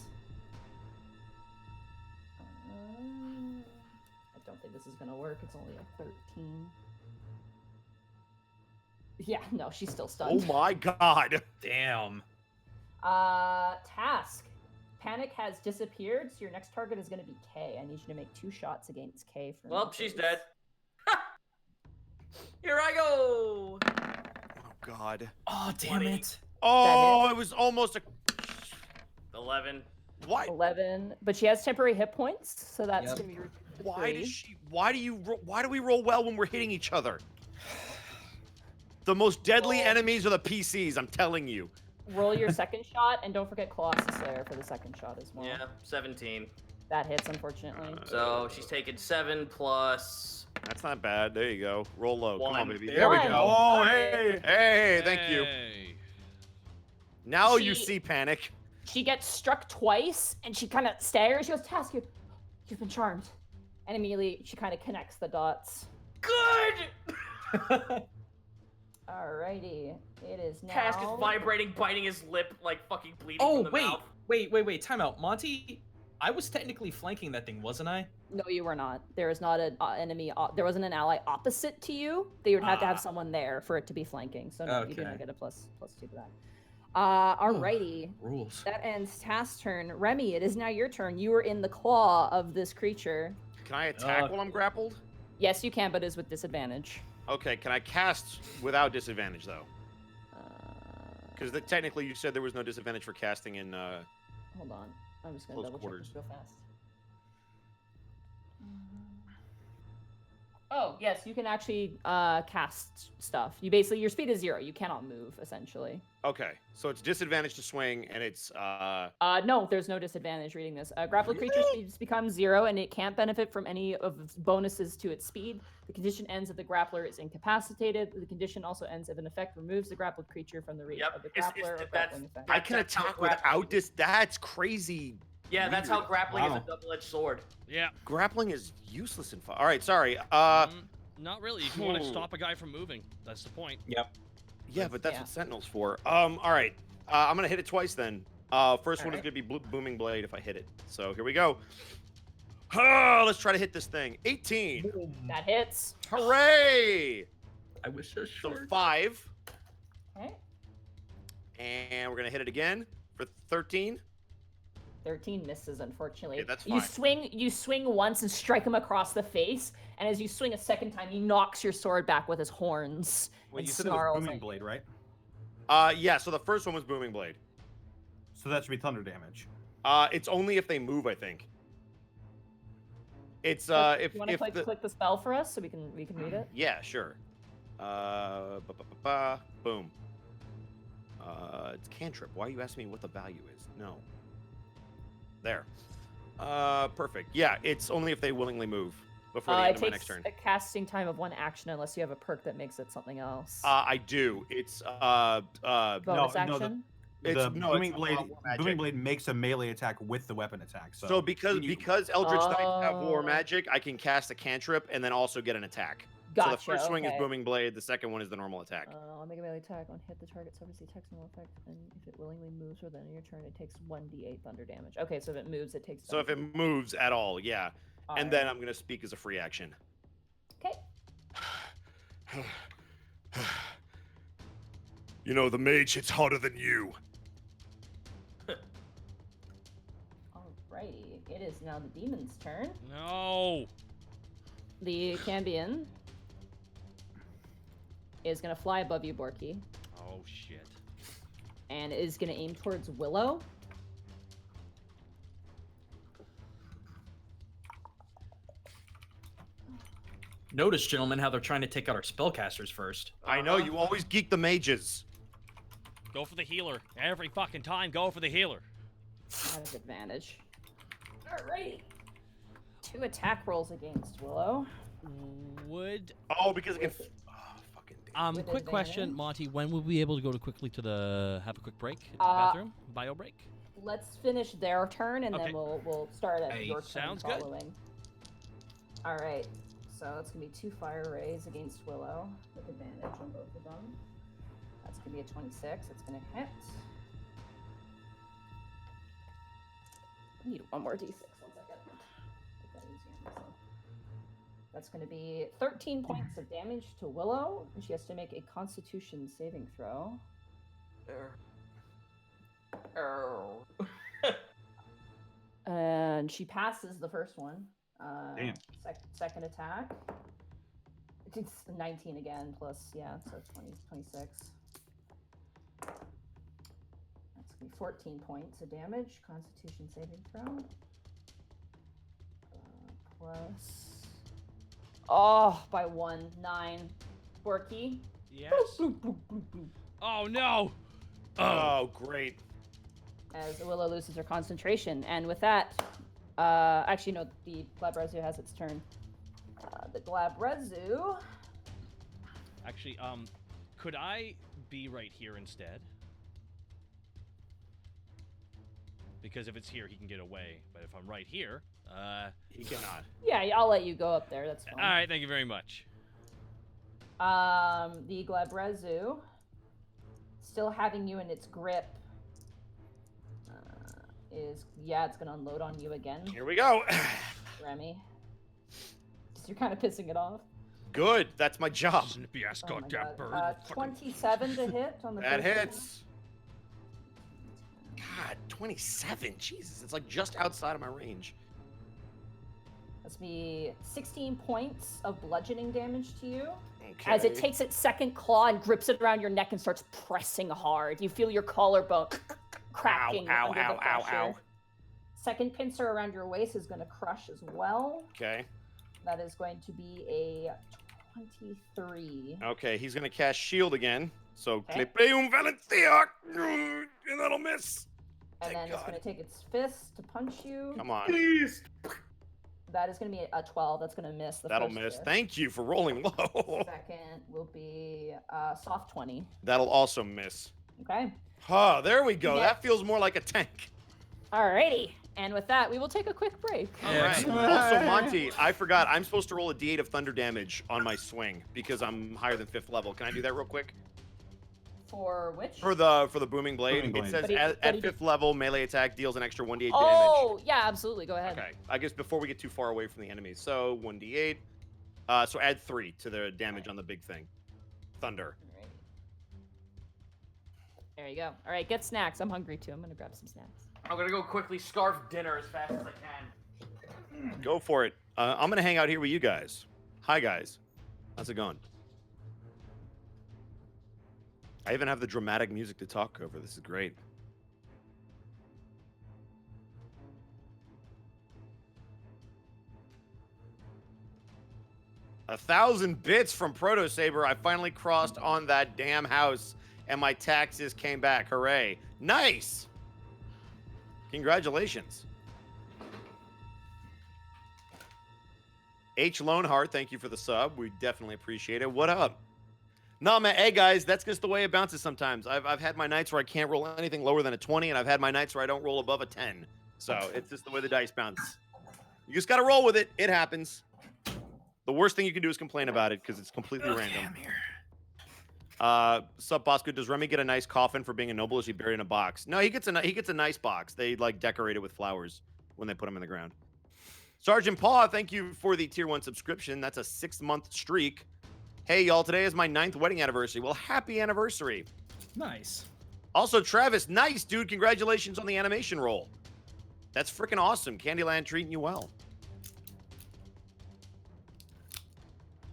Speaker 2: I don't think this is gonna work. It's only a 13. Yeah, no, she's still stunned.
Speaker 6: Oh my god.
Speaker 3: Damn.
Speaker 2: Task. Panic has disappeared, so your next target is going to be K. I need you to make 2 shots against K. For
Speaker 5: Well, she's dead. Here I go.
Speaker 6: Oh god.
Speaker 3: Oh, damn it.
Speaker 6: Oh, it was almost a
Speaker 5: 11.
Speaker 6: Why?
Speaker 2: 11, but she has temporary hit points, so that's
Speaker 3: Yep.
Speaker 2: going to be reduced to
Speaker 6: Why
Speaker 2: 3.
Speaker 6: does she? Why do we roll well when we're hitting each other? The most deadly enemies are the PCs. I'm telling you.
Speaker 2: Roll your second shot, and don't forget Colossus Slayer for the second shot as well.
Speaker 5: Yeah, 17.
Speaker 2: That hits, unfortunately.
Speaker 5: So she's taking 7 plus.
Speaker 6: That's not bad. There you go. Roll low. Come on,
Speaker 5: One.
Speaker 6: baby.
Speaker 3: There we
Speaker 2: One.
Speaker 3: go.
Speaker 4: Oh, hey.
Speaker 6: Hey, thank you.
Speaker 1: Hey.
Speaker 6: Now you
Speaker 2: She-
Speaker 6: see panic.
Speaker 2: She gets struck twice, and she kind of stares. She goes, "Task, you've been charmed." And immediately, she kind of connects the dots.
Speaker 5: Good!
Speaker 2: Alrighty, it is now.
Speaker 5: Task is vibrating, biting his lip, like fucking bleeding
Speaker 3: Oh,
Speaker 5: from the
Speaker 3: wait.
Speaker 5: mouth.
Speaker 3: Wait. Time out. Monty, I was technically flanking that thing, wasn't I?
Speaker 2: No, you were not. There is not an enemy. There wasn't an ally opposite to you. They would have to have someone there for it to be flanking. So no, you do not
Speaker 3: Okay.
Speaker 2: get a plus 2 to that. Alrighty.
Speaker 3: Rules.
Speaker 2: That ends Task's turn. Remy, it is now your turn. You are in the claw of this creature.
Speaker 6: Can I attack while I'm grappled?
Speaker 2: Yes, you can, but it is with disadvantage.
Speaker 6: Okay. Can I cast without disadvantage though? Because technically you said there was no disadvantage for casting in.
Speaker 2: Hold on. I'm just gonna
Speaker 6: Close
Speaker 2: double
Speaker 6: quarters.
Speaker 2: check this real fast. Oh, yes, you can actually cast stuff. You basically, your speed is 0. You cannot move, essentially.
Speaker 6: Okay, so it's disadvantage to swing, and it's
Speaker 2: No, there's no disadvantage reading this. Grappled creature speed becomes 0, and it can't benefit from any of its bonuses to its speed. The condition ends if the grappler is incapacitated. The condition also ends if an effect removes the grappled creature from the reach
Speaker 5: Yep,
Speaker 2: of the
Speaker 5: it's-
Speaker 2: grappler or
Speaker 5: that's-
Speaker 2: grappling effect.
Speaker 6: I can
Speaker 5: That's how
Speaker 6: attack
Speaker 5: grappling
Speaker 6: without this. That's crazy.
Speaker 5: Yeah, that's how
Speaker 6: Weird.
Speaker 5: grappling is
Speaker 4: Wow.
Speaker 5: a double-edged sword.
Speaker 1: Yeah.
Speaker 6: Grappling is useless in fire. All right, sorry.
Speaker 1: Not really. If you want to stop a guy from moving, that's the point.
Speaker 3: Yep.
Speaker 6: Yeah, but that's
Speaker 2: Yeah.
Speaker 6: what Sentinel's for. All right. I'm gonna hit it twice then. First one is
Speaker 2: Alright.
Speaker 6: gonna be Booming Blade if I hit it. So here we go. Let's try to hit this thing. 18.
Speaker 2: That hits.
Speaker 6: Hooray!
Speaker 3: I wish I was
Speaker 6: So
Speaker 3: short.
Speaker 6: 5,
Speaker 2: Okay.
Speaker 6: and we're gonna hit it again for 13.
Speaker 2: 13 misses, unfortunately.
Speaker 6: Yeah, that's
Speaker 2: You
Speaker 6: fine.
Speaker 2: swing once and strike him across the face, and as you swing a second time, he knocks your sword back with his horns.
Speaker 4: Wait,
Speaker 2: and
Speaker 4: you said it was
Speaker 2: snarls
Speaker 4: booming
Speaker 2: at you.
Speaker 4: blade, right?
Speaker 6: Yeah. So the first one was Booming Blade.
Speaker 4: So that should be thunder damage.
Speaker 6: It's only if they move, I think. It's if
Speaker 2: you want to click the spell for us so we can read it?
Speaker 6: Yeah, sure. Boom. It's cantrip. Why are you asking me what the value is? No. There. Perfect. Yeah, it's only if they willingly move before the
Speaker 2: It
Speaker 6: end of my
Speaker 2: takes
Speaker 6: next turn.
Speaker 2: a casting time of 1 action unless you have a perk that makes it something else.
Speaker 6: I do. It's
Speaker 2: Bonus
Speaker 4: no,
Speaker 2: action?
Speaker 6: It's
Speaker 4: the
Speaker 6: no,
Speaker 4: booming
Speaker 6: it's
Speaker 4: blade.
Speaker 6: war magic.
Speaker 4: Booming blade makes a melee attack with the weapon attack. So,
Speaker 6: So because Eldritch Knights have war
Speaker 2: Oh.
Speaker 6: magic, I can cast a cantrip and then also get an attack.
Speaker 2: Gotcha.
Speaker 6: So the first swing is
Speaker 2: okay.
Speaker 6: booming blade. The second one is the normal attack.
Speaker 2: I'll make a melee attack on hit. The target suffers the attack's normal effect, and if it willingly moves or then in your turn, it takes 1d8 thunder damage. Okay, so if it moves, it takes.
Speaker 6: So if it moves at all, yeah. And then I'm gonna speak as a free action.
Speaker 2: Okay.
Speaker 6: You know, the mage hits harder than you.
Speaker 2: Alrighty, it is now the demon's turn.
Speaker 1: No.
Speaker 2: The Cambion is gonna fly above you, Borky,
Speaker 1: Oh shit.
Speaker 2: and is gonna aim towards Willow.
Speaker 3: Notice, gentlemen, how they're trying to take out our spellcasters first.
Speaker 6: I know you always geek the mages.
Speaker 1: Go for the healer. Every fucking time, go for the healer.
Speaker 2: At advantage. Alrighty. 2 attack rolls against Willow.
Speaker 1: Would
Speaker 6: Oh, because it can. Oh, fucking damn.
Speaker 2: With
Speaker 1: quick question,
Speaker 2: advantage.
Speaker 1: Monty. When will we be able to go to quickly to the have a quick break to the
Speaker 2: Uh,
Speaker 1: bathroom? Bio break.
Speaker 2: Let's finish their turn, and
Speaker 1: Okay.
Speaker 2: then we'll start at
Speaker 3: Hey,
Speaker 2: your turn
Speaker 1: sounds good.
Speaker 2: following. All right. So it's gonna be 2 fire rays against Willow with advantage on both of them. That's gonna be a 26. It's gonna hit. I need one more d6. 1 second. Make that easier on myself. That's gonna be 13 points of damage to Willow, and she has to make a Constitution saving throw. And she passes the first one.
Speaker 4: Damn.
Speaker 2: Second attack. It's 19 again, plus, yeah, so 20, 26. That's going to be 14 points of damage. Constitution saving throw. Plus. Oh, by 1, 9. Borky.
Speaker 1: Yes. Oh no.
Speaker 6: Oh, great.
Speaker 2: As Willow loses her concentration. And with that, actually, no, the Glabrezu has its turn. The Glabrezu.
Speaker 1: Actually, could I be right here instead? Because if it's here, he can get away. But if I'm right here,
Speaker 6: He cannot.
Speaker 2: Yeah, I'll let you go up there. That's fine.
Speaker 1: all right. Thank you very much.
Speaker 2: The Glabrezu, still having you in its grip, it's gonna unload on you again,
Speaker 6: Here we go.
Speaker 2: Remy. You're kind of pissing it off.
Speaker 6: Good. That's my job.
Speaker 1: Yes,
Speaker 2: Oh my
Speaker 1: goddamn
Speaker 2: God.
Speaker 1: bird. Fucking-
Speaker 2: 27 to hit on the
Speaker 6: That
Speaker 2: first
Speaker 6: hits. God, 27. Jesus, it's like just outside of my range.
Speaker 2: That's be 16 points of bludgeoning damage to you.
Speaker 6: Okay.
Speaker 2: As it takes its second claw and grips it around your neck and starts pressing hard. You feel your collarbone cracking
Speaker 6: Ow,
Speaker 2: under
Speaker 6: ow,
Speaker 2: the
Speaker 6: ow,
Speaker 2: pressure.
Speaker 6: ow.
Speaker 2: Second pincer around your waist is going to crush as well.
Speaker 6: Okay.
Speaker 2: That is going to be a 23.
Speaker 6: Okay, he's gonna cast shield again. So
Speaker 2: Okay.
Speaker 6: Clipeum Valencia, and that'll miss.
Speaker 2: And
Speaker 6: Thank
Speaker 2: then it's
Speaker 6: God.
Speaker 2: going to take its fist to punch you.
Speaker 6: Come on,
Speaker 2: That is going to be a 12. That's going to miss. The
Speaker 6: that'll
Speaker 2: first
Speaker 6: miss.
Speaker 2: fist.
Speaker 6: Thank you for rolling low.
Speaker 2: Second will be soft 20.
Speaker 6: That'll also miss.
Speaker 2: Okay.
Speaker 6: Ah, there we go.
Speaker 2: Yeah.
Speaker 6: That feels more like a tank.
Speaker 2: Alrighty. And with that, we will take a quick break.
Speaker 6: All right. Also, Monty, I forgot. I'm supposed to roll a d8 of thunder damage on my swing because I'm higher than 5th level. Can I do that real quick?
Speaker 2: For which?
Speaker 6: For the booming blade,
Speaker 4: Booming
Speaker 6: it
Speaker 4: blade.
Speaker 6: says
Speaker 2: But he-
Speaker 6: at
Speaker 2: but he
Speaker 6: 5th level, melee attack deals an extra 1d8
Speaker 2: Oh, yeah, absolutely. Go ahead.
Speaker 6: damage. Okay. I guess before we get too far away from the enemies. So 1d8. So add 3 to the damage on the big thing. Thunder.
Speaker 2: Alrighty. There you go. All right, get snacks. I'm hungry too. I'm gonna grab some snacks.
Speaker 5: I'm gonna go quickly scarf dinner as fast as I can.
Speaker 6: Go for it. I'm going to hang out here with you guys. Hi, guys. How's it going? I even have the dramatic music to talk over. This is great. A 1,000 bits from Proto Saber. I finally crossed on that damn house, and my taxes came back. Hooray! Nice. Congratulations. H. Loneheart, thank you for the sub. We definitely appreciate it. What up? No, man. Hey, guys, that's just the way it bounces sometimes. I've had my nights where I can't roll anything lower than a 20, and I've had my nights where I don't roll above a 10. So it's just the way the dice bounce. You just got to roll with it. It happens. The worst thing you can do is complain about it because it's completely random. Sup, Bosco? Does Remy get a nice coffin for being a noble? Or is he buried in a box? No, he gets a nice box. They like decorate it with flowers when they put him in the ground. Sergeant Paw, thank you for the tier 1 subscription. That's a 6-month streak. Hey, y'all, today is my 9th wedding anniversary. Well, happy anniversary.
Speaker 3: Nice.
Speaker 6: Also, Travis, nice, dude. Congratulations on the animation role. That's freaking awesome. Candyland treating you well.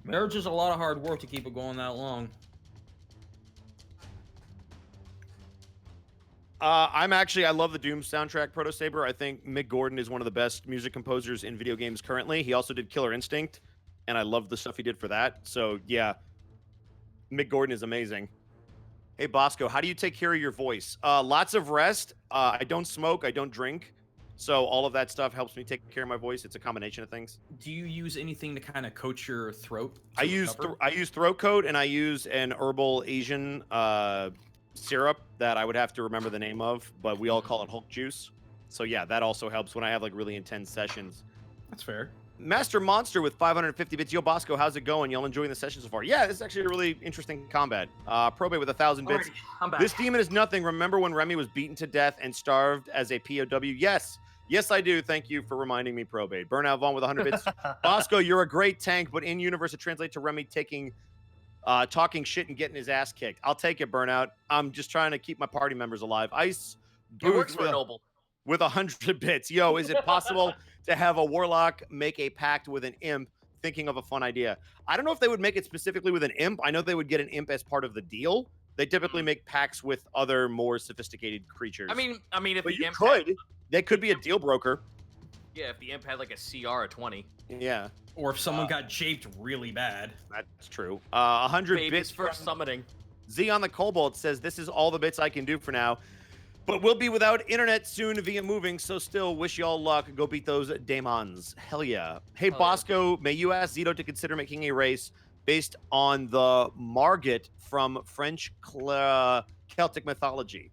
Speaker 3: Marriage is a lot of hard work to keep it going that long.
Speaker 6: I love the Doom soundtrack, Proto Saber. I think Mick Gordon is one of the best music composers in video games currently. He also did Killer Instinct, and I love the stuff he did for that. So, yeah, Mick Gordon is amazing. Hey, Bosco, how do you take care of your voice? Lots of rest. I don't smoke. I don't drink. So all of that stuff helps me take care of my voice. It's a combination of things.
Speaker 3: Do you use anything to kind of coat your throat?
Speaker 6: I use throat coat, and I use an herbal Asian syrup that I would have to remember the name of, but we all call it Hulk juice. So yeah, that also helps when I have like really intense sessions.
Speaker 3: That's fair.
Speaker 6: Master Monster with 550 bits. Yo, Bosco, how's it going? Y'all enjoying the session so far? Yeah, this is actually a really interesting combat. Probate with 1,000 bits.
Speaker 5: Alrighty, I'm back.
Speaker 6: This demon is nothing. Remember when Remy was beaten to death and starved as a POW? Yes. Yes, I do. Thank you for reminding me, Probate. Burnout Vaughn with 100 bits. Bosco, you're a great tank, but in universe it translates to Remy talking shit and getting his ass kicked. I'll take it, Burnout. I'm just trying to keep my party members alive. Ice
Speaker 5: It works for a noble.
Speaker 6: with 100 bits. Yo, is it possible to have a warlock make a pact with an imp? Thinking of a fun idea. I don't know if they would make it specifically with an imp. I know they would get an imp as part of the deal. They typically make pacts with other more sophisticated creatures.
Speaker 5: I mean, if
Speaker 6: but
Speaker 5: the
Speaker 6: you
Speaker 5: imp
Speaker 6: could. They could be a deal broker.
Speaker 5: yeah, if the imp had like a CR of 20.
Speaker 6: Yeah,
Speaker 3: Or if someone got japed really bad.
Speaker 6: that's true. 100
Speaker 5: Baby's
Speaker 6: bits
Speaker 5: first summoning.
Speaker 6: Z on the Cobalt says, this is all the bits I can do for now, but we'll be without internet soon via moving, so still wish y'all luck. Go beat those demons. Hell yeah. Hey,
Speaker 5: Hell yeah.
Speaker 6: Bosco, may you ask Zito to consider making a race based on the Margit from French Celtic mythology?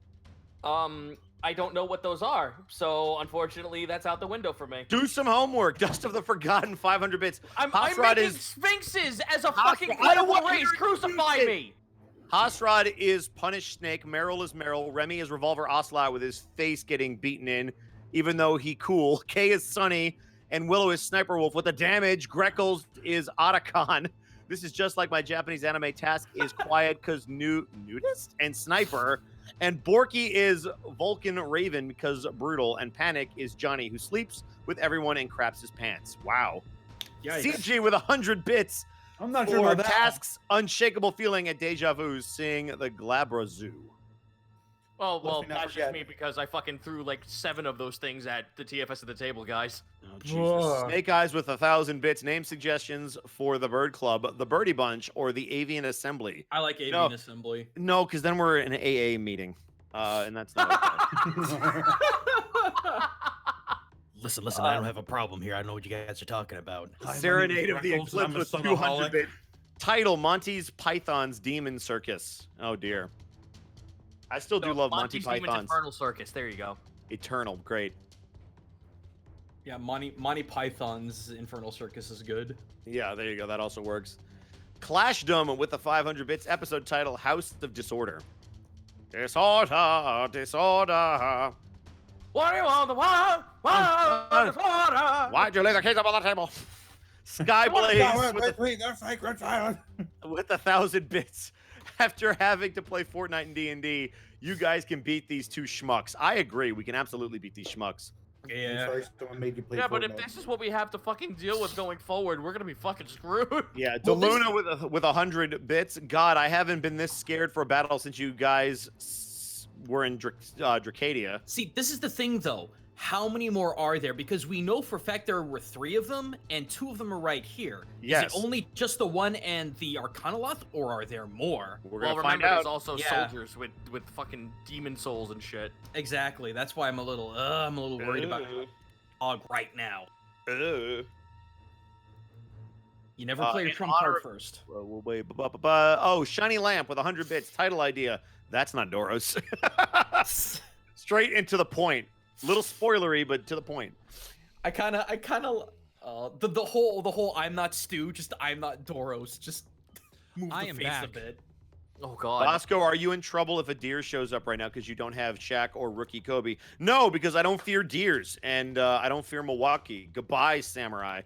Speaker 5: I don't know what those are, so unfortunately that's out the window for me.
Speaker 6: Do some homework. Dust of the Forgotten, 500 bits.
Speaker 5: I'm
Speaker 6: Hosrod
Speaker 5: making
Speaker 6: is
Speaker 5: sphinxes as a
Speaker 6: Hosrod-
Speaker 5: fucking
Speaker 6: I don't want
Speaker 5: political race.
Speaker 6: to hear
Speaker 5: Crucify
Speaker 6: sphinxes.
Speaker 5: me.
Speaker 6: Hosrod is Punish Snake, Meryl is Meryl, Remy is Revolver Ocelot with his face getting beaten in, even though he cool. Kay is Sunny, and Willow is Sniper Wolf with the damage. Greckles is Otacon. This is just like my Japanese anime. Task is Quiet because nudist and Sniper. And Borky is Vulcan Raven because brutal. And Panic is Johnny, who sleeps with everyone and craps his pants. Wow.
Speaker 3: Yikes.
Speaker 6: CG with 100 bits.
Speaker 7: I'm not sure
Speaker 6: For
Speaker 7: about that.
Speaker 6: Task's unshakable feeling at Deja Vu, seeing the Glabra Zoo.
Speaker 5: Well,
Speaker 7: Let's not
Speaker 5: that's just
Speaker 7: forget.
Speaker 5: me because I fucking threw like 7 of those things at the TFS of the table, guys.
Speaker 6: Oh, Jesus.
Speaker 7: Whoa.
Speaker 6: Snake Eyes with 1,000 bits. Name suggestions for the Bird Club, the Birdie Bunch, or the Avian Assembly.
Speaker 3: I like
Speaker 6: No.
Speaker 3: avian assembly.
Speaker 6: No, because then we're in an AA meeting, and that's not okay.
Speaker 8: Listen, I don't have a problem here. I know what you guys are talking about.
Speaker 6: Serenade of the
Speaker 7: Freckles, I'm
Speaker 6: Eclipse
Speaker 7: a
Speaker 6: with 200
Speaker 7: Sonoholic.
Speaker 6: bits. Title, Monty's Pythons Demon Circus. Oh, dear. I still do love Monty
Speaker 5: Monty's Demon's
Speaker 6: Pythons.
Speaker 5: Infernal Circus. There you go.
Speaker 6: Eternal, great.
Speaker 3: Yeah, Monty Python's Infernal Circus is good.
Speaker 6: Yeah, there you go. That also works. Clashdom with the 500 bits. Episode title, House of Disorder. Disorder, disorder.
Speaker 5: What do you want?
Speaker 6: Why'd you lay the keys up on the table? Skyblaze with,
Speaker 7: They're sacred silence.
Speaker 6: with 1,000 bits. After having to play Fortnite and D&D, you guys can beat these two schmucks. I agree. We can absolutely beat these schmucks.
Speaker 3: Yeah.
Speaker 7: Sorry, someone made you play
Speaker 5: Yeah, but if
Speaker 7: Fortnite.
Speaker 5: this is what we have to fucking deal with going forward, we're gonna be fucking screwed.
Speaker 6: Yeah,
Speaker 3: Well, this-
Speaker 6: DeLuna with 100 bits. God, I haven't been this scared for a battle since you guys were in Dracadia.
Speaker 3: See, this is the thing, though. How many more are there? Because we know for a fact there were 3 of them, and 2 of them are right here.
Speaker 6: Yes.
Speaker 3: Is it only just the one and the Arcanoloth, or are there more?
Speaker 6: We're
Speaker 5: Well,
Speaker 6: gonna find
Speaker 5: remember,
Speaker 6: out.
Speaker 5: there's also
Speaker 3: Yeah.
Speaker 5: soldiers with fucking demon souls and shit.
Speaker 3: Exactly. That's why I'm a little worried about Dog right now. You never play your
Speaker 6: in
Speaker 3: trump
Speaker 6: honor
Speaker 3: card first.
Speaker 6: Wait, oh, Shiny Lamp with 100 bits. Title idea. That's not Doros. Straight into the point. Little spoilery, but to the point.
Speaker 3: I kind of the whole I'm not Stu, just I'm not Doros, just move
Speaker 1: I
Speaker 3: the
Speaker 1: am
Speaker 3: face
Speaker 1: back.
Speaker 3: a bit.
Speaker 5: Oh God.
Speaker 6: Bosco, are you in trouble if a deer shows up right now because you don't have Shaq or Rookie Kobe? No, because I don't fear deers and I don't fear Milwaukee. Goodbye, Samurai.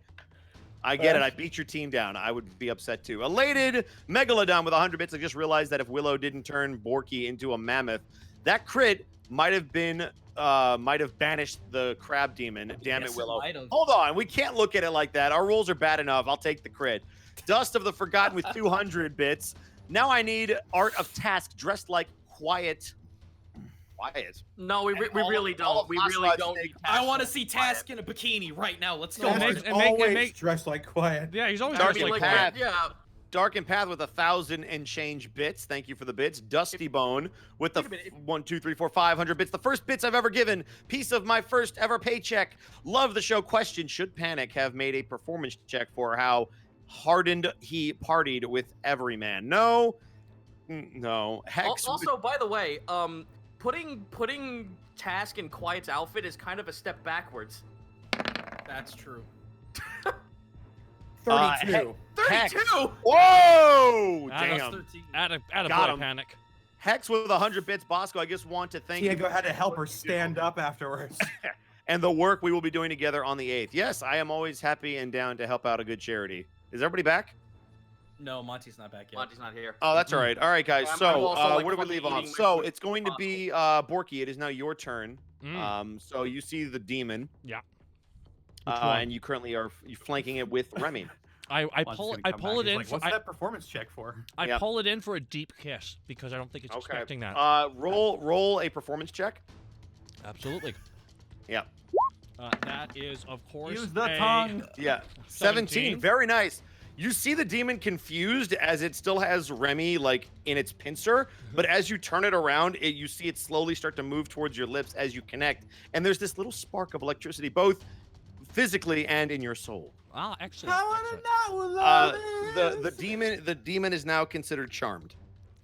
Speaker 6: I get it. I beat your team down. I would be upset too. Elated Megalodon with 100 bits. I just realized that if Willow didn't turn Borky into a mammoth, that crit might have banished the crab demon. Damn
Speaker 3: Yes,
Speaker 6: it,
Speaker 3: it
Speaker 6: Willow.
Speaker 3: might have.
Speaker 6: Hold on. We can't look at it like that. Our rolls are bad enough. I'll take the crit. Dust of the Forgotten with 200 bits. Now I need Art of Task dressed like Quiet.
Speaker 5: No, we really don't. We really don't. need
Speaker 3: I
Speaker 5: Task
Speaker 3: want to
Speaker 5: on
Speaker 3: see
Speaker 5: Quiet.
Speaker 3: Task in a bikini right now. Let's go.
Speaker 1: And
Speaker 3: Mark.
Speaker 1: make-
Speaker 7: Task
Speaker 1: and make- and
Speaker 7: always
Speaker 1: make-
Speaker 7: dressed like quiet.
Speaker 1: Yeah, he's always
Speaker 5: I
Speaker 1: dressed
Speaker 5: mean,
Speaker 1: like
Speaker 5: like,
Speaker 1: quiet.
Speaker 5: yeah.
Speaker 6: Dark and Path with 1,000 and change bits. Thank you for the bits. Dusty Bone with the
Speaker 5: Wait a minute.
Speaker 6: 1, 2, 3, 4, 500 bits. The first bits I've ever given. Piece of my first ever paycheck. Love the show. Question: should Panic have made a performance check for how hardened he partied with Everyman? No. No. Hex.
Speaker 5: Also, by the way, putting Task in Quiet's outfit is kind of a step backwards.
Speaker 3: That's true.
Speaker 7: 32.
Speaker 5: 32.
Speaker 6: Whoa!
Speaker 1: Adam-
Speaker 6: Damn.
Speaker 3: 13.
Speaker 1: At a
Speaker 6: Got
Speaker 1: boy,
Speaker 6: him.
Speaker 1: Panic.
Speaker 6: Hex with 100 bits. Bosco, I just want to thank you.
Speaker 7: Diego had to help her stand up afterwards.
Speaker 6: And the work we will be doing together on the 8th. Yes, I am always happy and down to help out a good charity. Is everybody back?
Speaker 3: No, Monty's not back yet.
Speaker 5: Monty's not here.
Speaker 6: Oh, that's all right. All right, guys.
Speaker 5: I'm
Speaker 6: So,
Speaker 5: also, like,
Speaker 6: where do we
Speaker 5: fucking
Speaker 6: leave off?
Speaker 5: eating my
Speaker 6: So,
Speaker 5: food
Speaker 6: it's going to
Speaker 5: possible.
Speaker 6: be Borky. It is now your turn. So, you see the demon.
Speaker 1: Yeah. Which one?
Speaker 6: And you currently are flanking it with Remy.
Speaker 1: I
Speaker 4: Once
Speaker 1: pull
Speaker 4: it's
Speaker 1: it
Speaker 4: gonna come
Speaker 1: pull
Speaker 4: back,
Speaker 1: it
Speaker 4: he's
Speaker 1: in.
Speaker 4: like,
Speaker 1: For,
Speaker 4: what's that performance check for?
Speaker 1: I
Speaker 6: Yep.
Speaker 1: pull it in for a deep kiss because I don't think it's expecting that.
Speaker 6: Roll a performance check.
Speaker 1: Absolutely.
Speaker 6: Yeah.
Speaker 1: That is, of course,
Speaker 4: Use the
Speaker 1: a-
Speaker 4: tongue.
Speaker 6: Yeah. 17. Very nice. You see the demon confused as it still has Remy like in its pincer, but as you turn it around, you see it slowly start to move towards your lips as you connect, and there's this little spark of electricity, both physically and in your soul.
Speaker 1: Ah, excellent.
Speaker 7: I wanna
Speaker 1: Excellent.
Speaker 7: know what love is.
Speaker 6: The demon is now considered charmed.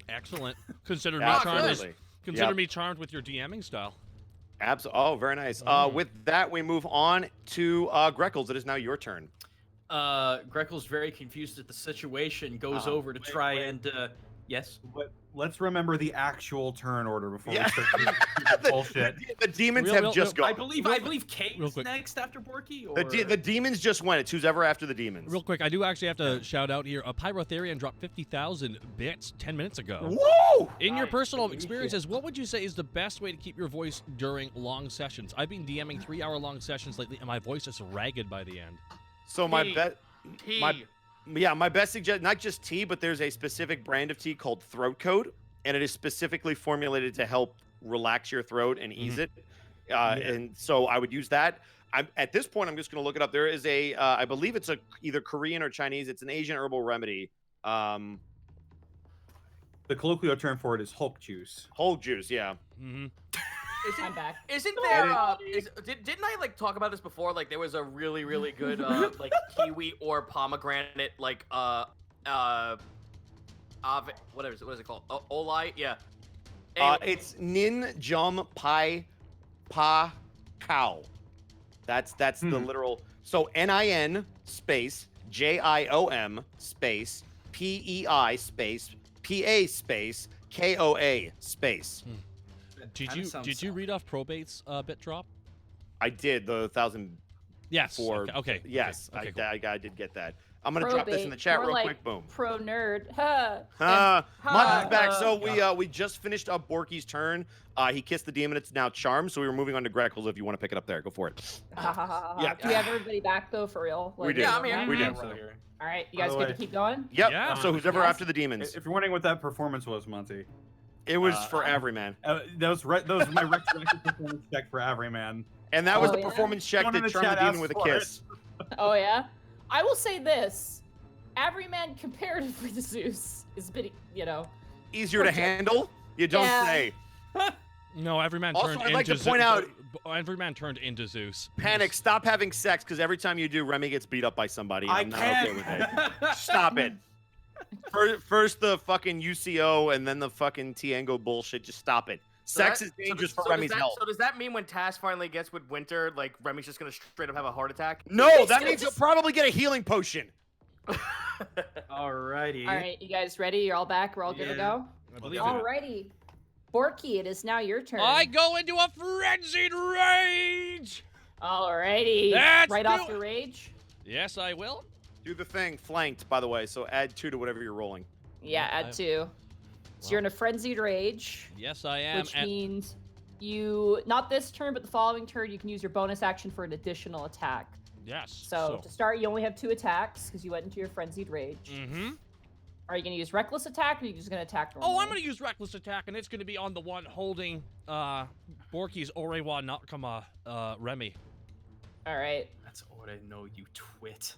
Speaker 1: Excellent. Consider me
Speaker 5: Ah,
Speaker 1: charmed.
Speaker 6: Absolutely.
Speaker 1: Consider
Speaker 6: Yep.
Speaker 1: me charmed with your DMing style.
Speaker 6: Oh, very nice. With that, we move on to Greckles. It is now your turn.
Speaker 3: Grekel's very confused at the situation, goes over to try and yes.
Speaker 4: But let's remember the actual turn order before
Speaker 6: Yeah.
Speaker 4: we start this bullshit.
Speaker 6: The demons
Speaker 1: Real-
Speaker 6: have
Speaker 1: real-
Speaker 6: just
Speaker 3: I
Speaker 6: gone.
Speaker 3: believe Kate
Speaker 1: real
Speaker 3: is
Speaker 1: quick.
Speaker 3: next after Borky. Or...
Speaker 6: The demons just went. It's who's ever after the demons.
Speaker 1: Real quick, I do actually have to shout out here. Pyrotherian dropped 50,000 bits 10 minutes ago.
Speaker 6: Woo!
Speaker 1: In your
Speaker 3: Nice.
Speaker 1: personal
Speaker 3: Holy
Speaker 1: experiences, what would you say is the best way to keep your voice during long sessions? I've been DMing 3-hour-long sessions lately, and my voice is ragged by the end.
Speaker 6: So my
Speaker 5: Tea.
Speaker 6: bet.
Speaker 5: T.
Speaker 6: My best suggestion, not just tea, but there's a specific brand of tea called Throat Coat, and it is specifically formulated to help relax your throat and ease it. And so I would use that. At this point, I'm just going to look it up. There is a, I believe it's either Korean or Chinese. It's an Asian herbal remedy.
Speaker 4: The colloquial term for it is Hulk juice.
Speaker 6: Hulk juice, yeah.
Speaker 1: Mm-hmm.
Speaker 2: I'm back.
Speaker 5: Isn't there? Didn't I like talk about this before? Like there was a really really good like kiwi or pomegranate like what is it called? Olai? Yeah. Anyway,
Speaker 6: It's Nin Jum Pai Pa Cow. That's the literal. So NIN space JIOM space PEI space PA space KOA space.
Speaker 1: Did you read off Probate's bit drop?
Speaker 6: I did the 1,000.
Speaker 1: Yes.
Speaker 6: For
Speaker 1: Okay.
Speaker 6: yes,
Speaker 1: Okay, cool.
Speaker 6: I did get that. I'm gonna drop this in the chat
Speaker 2: More
Speaker 6: real
Speaker 2: like
Speaker 6: quick. Boom.
Speaker 2: Pro nerd. Huh.
Speaker 6: Monty's back. So
Speaker 3: yeah.
Speaker 6: we just finished up Borky's turn. He kissed the demon. It's now charmed. So we were moving on to Greckles. If you want to pick it up there, go for it.
Speaker 2: Yeah. Do we have everybody back though for real?
Speaker 6: We
Speaker 2: Like,
Speaker 6: do.
Speaker 5: Yeah, I'm here.
Speaker 6: We do.
Speaker 2: All right, you
Speaker 4: By
Speaker 2: guys
Speaker 4: the
Speaker 2: good to
Speaker 4: way-
Speaker 2: keep going?
Speaker 6: Yep.
Speaker 1: Yeah.
Speaker 6: So who's ever
Speaker 2: Yes.
Speaker 6: after the demons?
Speaker 4: If you're wondering what that performance was, Monty,
Speaker 6: It was for every man.
Speaker 4: that was my retroactive performance check for every man.
Speaker 6: And that was
Speaker 2: Oh,
Speaker 6: the
Speaker 2: yeah?
Speaker 6: performance check
Speaker 4: Someone in
Speaker 6: that
Speaker 4: the
Speaker 6: charmed the
Speaker 4: chat
Speaker 6: demon
Speaker 4: asked
Speaker 6: with a
Speaker 4: for it.
Speaker 6: kiss.
Speaker 2: Oh yeah. I will say this: Everyman comparatively to Zeus is a bit,
Speaker 6: Easier to
Speaker 2: Okay.
Speaker 6: handle? You don't
Speaker 2: Yeah.
Speaker 6: say.
Speaker 1: No, every man
Speaker 6: Also,
Speaker 1: turned
Speaker 6: I'd like
Speaker 1: into
Speaker 6: to point out-
Speaker 1: every man turned into Zeus.
Speaker 6: Panic! Stop having sex, because every time you do, Remy gets beat up by somebody. And
Speaker 4: I
Speaker 6: I'm not
Speaker 4: can't.
Speaker 6: okay with it. Stop it. First the fucking UCO and then the fucking Tiango bullshit. Just stop it. Sex is dangerous for Remy's health.
Speaker 5: So does that mean when Task finally gets with Winter, like Remy's just gonna straight up have a heart attack?
Speaker 6: No, that means you'll probably get a healing potion.
Speaker 3: Alrighty.
Speaker 2: All right, you guys ready? You're all back. We're all good to go.
Speaker 1: I believe it.
Speaker 2: Alrighty. Borky, it is now your turn.
Speaker 1: I go into a frenzied rage.
Speaker 2: Alrighty.
Speaker 1: Let's
Speaker 2: right
Speaker 1: do
Speaker 2: off
Speaker 1: it.
Speaker 2: the rage.
Speaker 1: Yes, I will.
Speaker 6: Do the thing. Flanked, by the way, so add 2 to whatever you're rolling.
Speaker 2: Yeah, add 2. So you're in a frenzied rage,
Speaker 1: Yes, I am.
Speaker 2: which means you, not this turn, but the following turn, you can use your bonus action for an additional attack.
Speaker 1: yes.
Speaker 2: So to start, you only have 2 attacks because you went into your frenzied rage.
Speaker 1: Mm-hmm.
Speaker 2: Are you going to use reckless attack or are you just going to attack normally?
Speaker 1: Oh, I'm going to use reckless attack, and it's going to be on the one holding Borky's Orewa Nakama Remy.
Speaker 2: All right.
Speaker 3: That's all I know, you twit.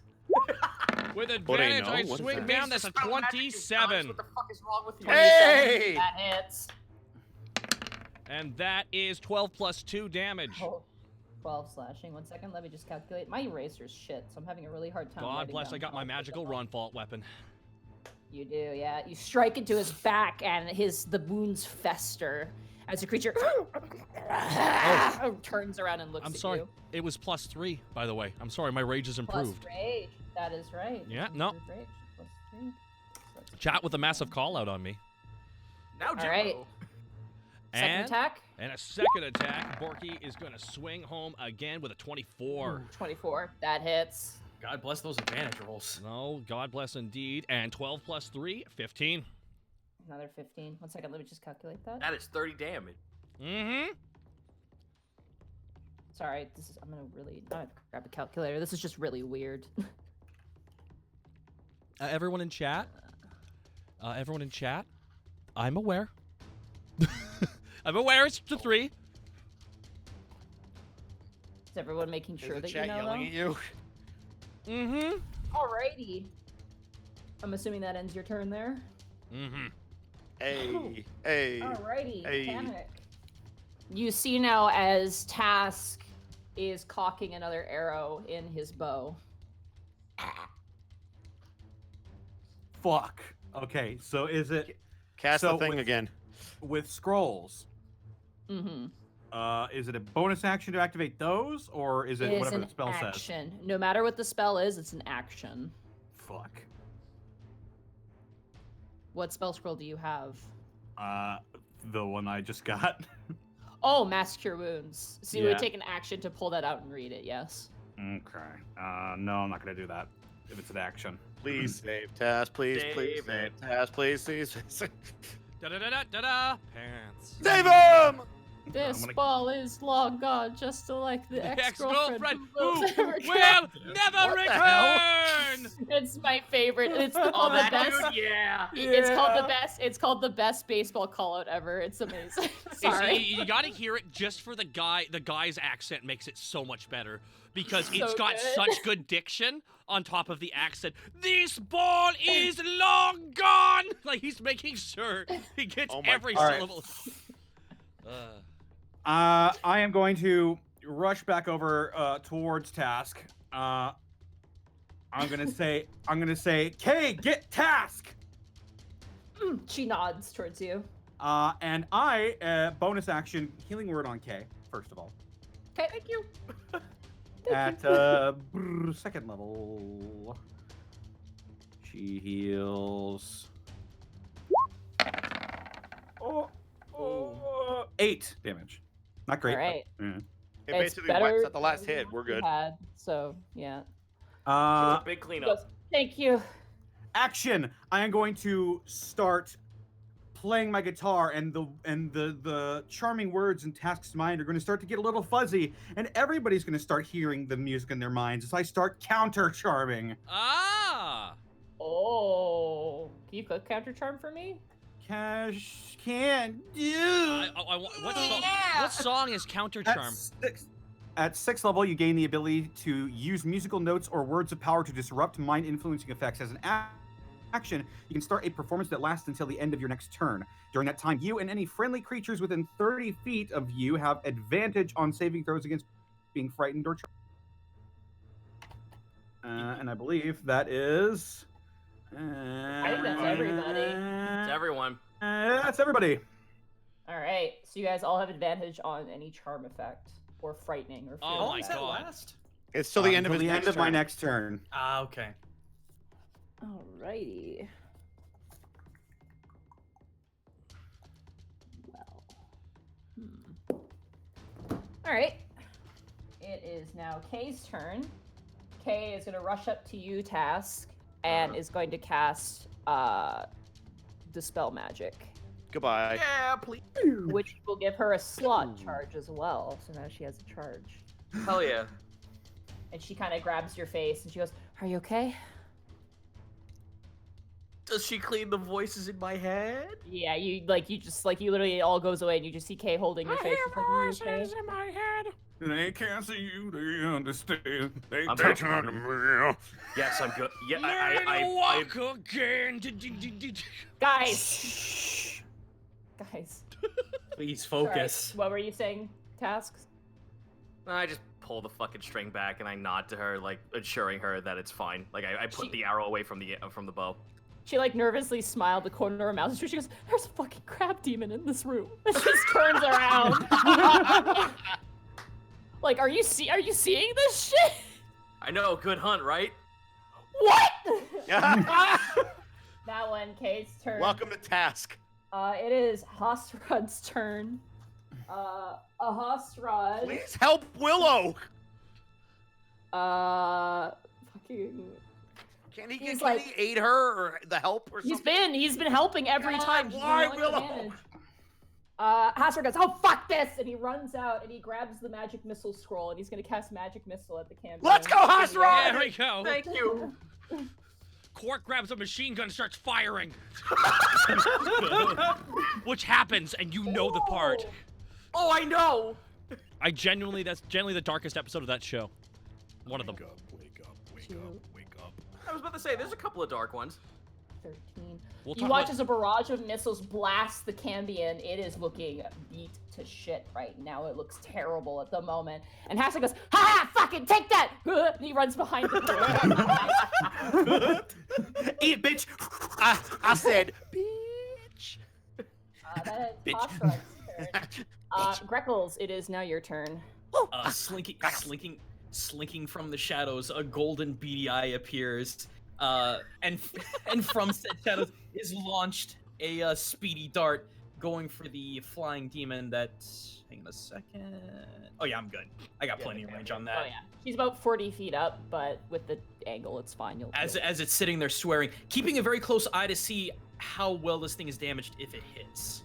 Speaker 1: With
Speaker 6: I
Speaker 1: advantage,
Speaker 6: know?
Speaker 1: I
Speaker 6: What is
Speaker 1: swing
Speaker 6: that?
Speaker 1: down. That's a 27.
Speaker 5: What the fuck is wrong with you?
Speaker 2: 27,
Speaker 6: Hey!
Speaker 2: That hits.
Speaker 1: And that is 12 plus 2 damage.
Speaker 2: Oh, 12 slashing. 1 second, let me just calculate. My eraser's shit, so I'm having a really hard time.
Speaker 1: God
Speaker 2: writing
Speaker 1: bless,
Speaker 2: down
Speaker 1: I got my
Speaker 2: how
Speaker 1: magical
Speaker 2: much.
Speaker 1: run fault weapon.
Speaker 2: You do, yeah. You strike into his back, and the wounds fester as the creature turns around and looks
Speaker 1: I'm
Speaker 2: at
Speaker 1: sorry.
Speaker 2: you.
Speaker 1: It was plus 3, by the way. I'm sorry, my rage is improved.
Speaker 2: Plus rage. That is right.
Speaker 1: Yeah, no.
Speaker 2: Improved rage. Plus 3. So that's
Speaker 1: Chat with a massive call out on me.
Speaker 5: Now,
Speaker 2: All right. Second
Speaker 1: And,
Speaker 2: attack.
Speaker 1: and a second attack. Borky is going to swing home again with a 24.
Speaker 2: 24. That hits.
Speaker 3: God bless those advantage rolls.
Speaker 1: No, God bless indeed. And 12 plus 3, 15.
Speaker 2: Another 15. 1 second, let me just calculate that.
Speaker 5: That is 30 damage.
Speaker 1: Mm-hmm.
Speaker 2: Sorry, I'm gonna really not grab a calculator. This is just really weird.
Speaker 1: Everyone in chat, I'm aware. I'm aware it's to 3.
Speaker 2: Is everyone making sure
Speaker 6: Is the
Speaker 2: that
Speaker 6: chat
Speaker 2: you know
Speaker 6: yelling at you?
Speaker 1: Mm-hmm.
Speaker 2: Alrighty. I'm assuming that ends your turn there.
Speaker 1: Mm-hmm.
Speaker 6: Hey, hey.
Speaker 2: Alrighty,
Speaker 6: Hey.
Speaker 2: Panic. You see now as Task is cocking another arrow in his bow.
Speaker 4: Fuck. Okay, so is it
Speaker 6: Cast
Speaker 4: So
Speaker 6: the thing
Speaker 4: with-
Speaker 6: again.
Speaker 4: with scrolls?
Speaker 2: Mm-hmm.
Speaker 4: Is it a bonus action to activate those, or is it
Speaker 2: It is
Speaker 4: whatever
Speaker 2: an
Speaker 4: the spell says?
Speaker 2: action. No matter what the spell is, it's an action.
Speaker 4: Fuck.
Speaker 2: What spell scroll do you have?
Speaker 4: The one I just got.
Speaker 2: Oh, Mass Cure Wounds. So you
Speaker 4: Yeah.
Speaker 2: would take an action to pull that out and read it, yes.
Speaker 4: Okay. No, I'm not gonna do that. If it's an action.
Speaker 6: Please save Task. Please, please
Speaker 5: Save
Speaker 6: save
Speaker 5: it.
Speaker 6: Task. Please, please.
Speaker 1: Da-da-da-da-da-da. Pants.
Speaker 6: Save him!
Speaker 2: This
Speaker 4: gonna-
Speaker 2: ball is long gone, just like the ex-girlfriend
Speaker 1: who
Speaker 2: never
Speaker 1: will never
Speaker 6: What the hell?
Speaker 1: return.
Speaker 2: It's my favorite. It's
Speaker 5: Oh,
Speaker 2: called the
Speaker 5: that
Speaker 2: best.
Speaker 5: dude, yeah.
Speaker 2: It's called the best. It's called the best baseball call out ever. It's amazing. Sorry.
Speaker 1: You gotta hear it just for the guy. The guy's accent makes it so much better because
Speaker 2: So
Speaker 1: it's got
Speaker 2: good.
Speaker 1: such good diction on top of the accent. This ball is long gone. Like he's making sure he gets
Speaker 6: Oh my
Speaker 1: every
Speaker 4: God.
Speaker 1: syllable.
Speaker 4: I am going to rush back over towards Task. I'm gonna say, Kay, get Task.
Speaker 2: She nods towards you.
Speaker 4: And I bonus action healing word on Kay first of all.
Speaker 2: Okay, thank you.
Speaker 4: At second level, she heals. 8 damage. Not great.
Speaker 2: All right.
Speaker 4: but, yeah.
Speaker 6: It
Speaker 2: It's
Speaker 6: basically
Speaker 2: better
Speaker 6: wipes out the last
Speaker 2: than
Speaker 6: hit. We're
Speaker 2: what you
Speaker 6: good.
Speaker 2: had, so yeah.
Speaker 4: Uh,
Speaker 5: Big
Speaker 2: He
Speaker 5: cleanup.
Speaker 2: goes, thank you.
Speaker 4: action. I am going to start playing my guitar, and the charming words in Task's mind are going to start to get a little fuzzy, and everybody's going to start hearing the music in their minds as I start counter charming.
Speaker 1: Ah.
Speaker 2: Oh, can you cook counter charm for me?
Speaker 4: Cash can't do.
Speaker 1: What song is Counter Charm?
Speaker 4: At 6th level, you gain the ability to use musical notes or words of power to disrupt mind-influencing effects. As an action, you can start a performance that lasts until the end of your next turn. During that time, you and any friendly creatures within 30 feet of you have advantage on saving throws against being frightened or and I believe that is...
Speaker 2: I think that's everybody.
Speaker 5: It's everyone.
Speaker 4: That's everybody.
Speaker 2: All right, so you guys all have advantage on any charm effect or frightening or fear
Speaker 1: Oh my
Speaker 2: effect.
Speaker 1: God.
Speaker 3: Last?
Speaker 6: It's till the end of
Speaker 4: Until
Speaker 6: his
Speaker 4: the end
Speaker 6: next
Speaker 4: of my
Speaker 6: turn.
Speaker 4: next turn.
Speaker 3: Ah, okay.
Speaker 2: Alrighty. Well. All right. It is now Kay's turn. Kay is going to rush up to you, Task, and is going to cast Dispel Magic,
Speaker 6: Goodbye.
Speaker 5: Yeah, please.
Speaker 2: which will give her a slot charge as well. So now she has a charge.
Speaker 5: Hell yeah.
Speaker 2: And she kind of grabs your face and she goes, "Are you okay?"
Speaker 5: Does she clean the voices in my head?
Speaker 2: Yeah, you literally it all goes away and you just see Kay holding your face. She's like, "Are you okay?"
Speaker 1: in my head.
Speaker 4: They can't see you, they understand. They
Speaker 5: I'm
Speaker 4: touch
Speaker 5: back.
Speaker 4: on me.
Speaker 5: Yes, I'm good. Yeah,
Speaker 1: Learn to
Speaker 5: I
Speaker 1: walk again.
Speaker 2: Guys. Guys.
Speaker 3: Please
Speaker 2: Sorry,
Speaker 3: focus.
Speaker 2: what were you saying, Tasks?
Speaker 5: I just pull the fucking string back and I nod to her, like assuring her that it's fine. Like I put
Speaker 2: She-
Speaker 5: the arrow away from the bow.
Speaker 2: She like nervously smiled the corner of her mouth. She goes, "There's a fucking crab demon in this room." And she just turns around. Like, are you seeing this shit?
Speaker 5: I know, good hunt, right?
Speaker 2: What? That one, Kay's turn.
Speaker 6: Welcome to Task.
Speaker 2: It is Hostrod's turn. A Hostrod.
Speaker 6: Please help Willow.
Speaker 2: Fucking.
Speaker 6: Can he
Speaker 2: He's
Speaker 6: can
Speaker 2: like-
Speaker 6: he aid her or the help or something?
Speaker 2: He's been helping every
Speaker 6: God,
Speaker 2: time. She's been
Speaker 6: why,
Speaker 2: rolling
Speaker 6: Willow?
Speaker 2: advantage. Hostrod goes, "Oh fuck this!" and he runs out and he grabs the magic missile scroll and he's gonna cast magic missile at the camp.
Speaker 6: Let's go, Hostrod!
Speaker 1: There we go.
Speaker 5: Thank you.
Speaker 1: Quark grabs a machine gun and starts firing. Which happens, and you know the part.
Speaker 5: Oh, I know.
Speaker 1: That's genuinely the darkest episode of that show. One of them.
Speaker 6: Wake up.
Speaker 5: I was about to say, there's a couple of dark ones.
Speaker 2: 13.
Speaker 1: We'll
Speaker 2: You
Speaker 1: talk
Speaker 2: watch
Speaker 1: about-
Speaker 2: as a barrage of missiles blast the Cambion. It is looking beat to shit right now. It looks terrible at the moment. And Hassan goes, "Ha! Fucking take that!" And he runs behind the door.
Speaker 6: Eat, bitch. I said, bitch.
Speaker 2: That is
Speaker 6: Bitch.
Speaker 2: Hostrod's turn. Greckles, it is now your turn.
Speaker 3: Slinking from the shadows, a golden beady eye appears, and from said shadows is launched a speedy dart, going for the flying demon. That, hang on a second. Oh yeah, I'm good. I got plenty of range on that.
Speaker 2: Oh yeah. She's about 40 feet up, but with the angle, it's fine.
Speaker 3: As it's sitting there swearing, keeping a very close eye to see how well this thing is damaged if it hits.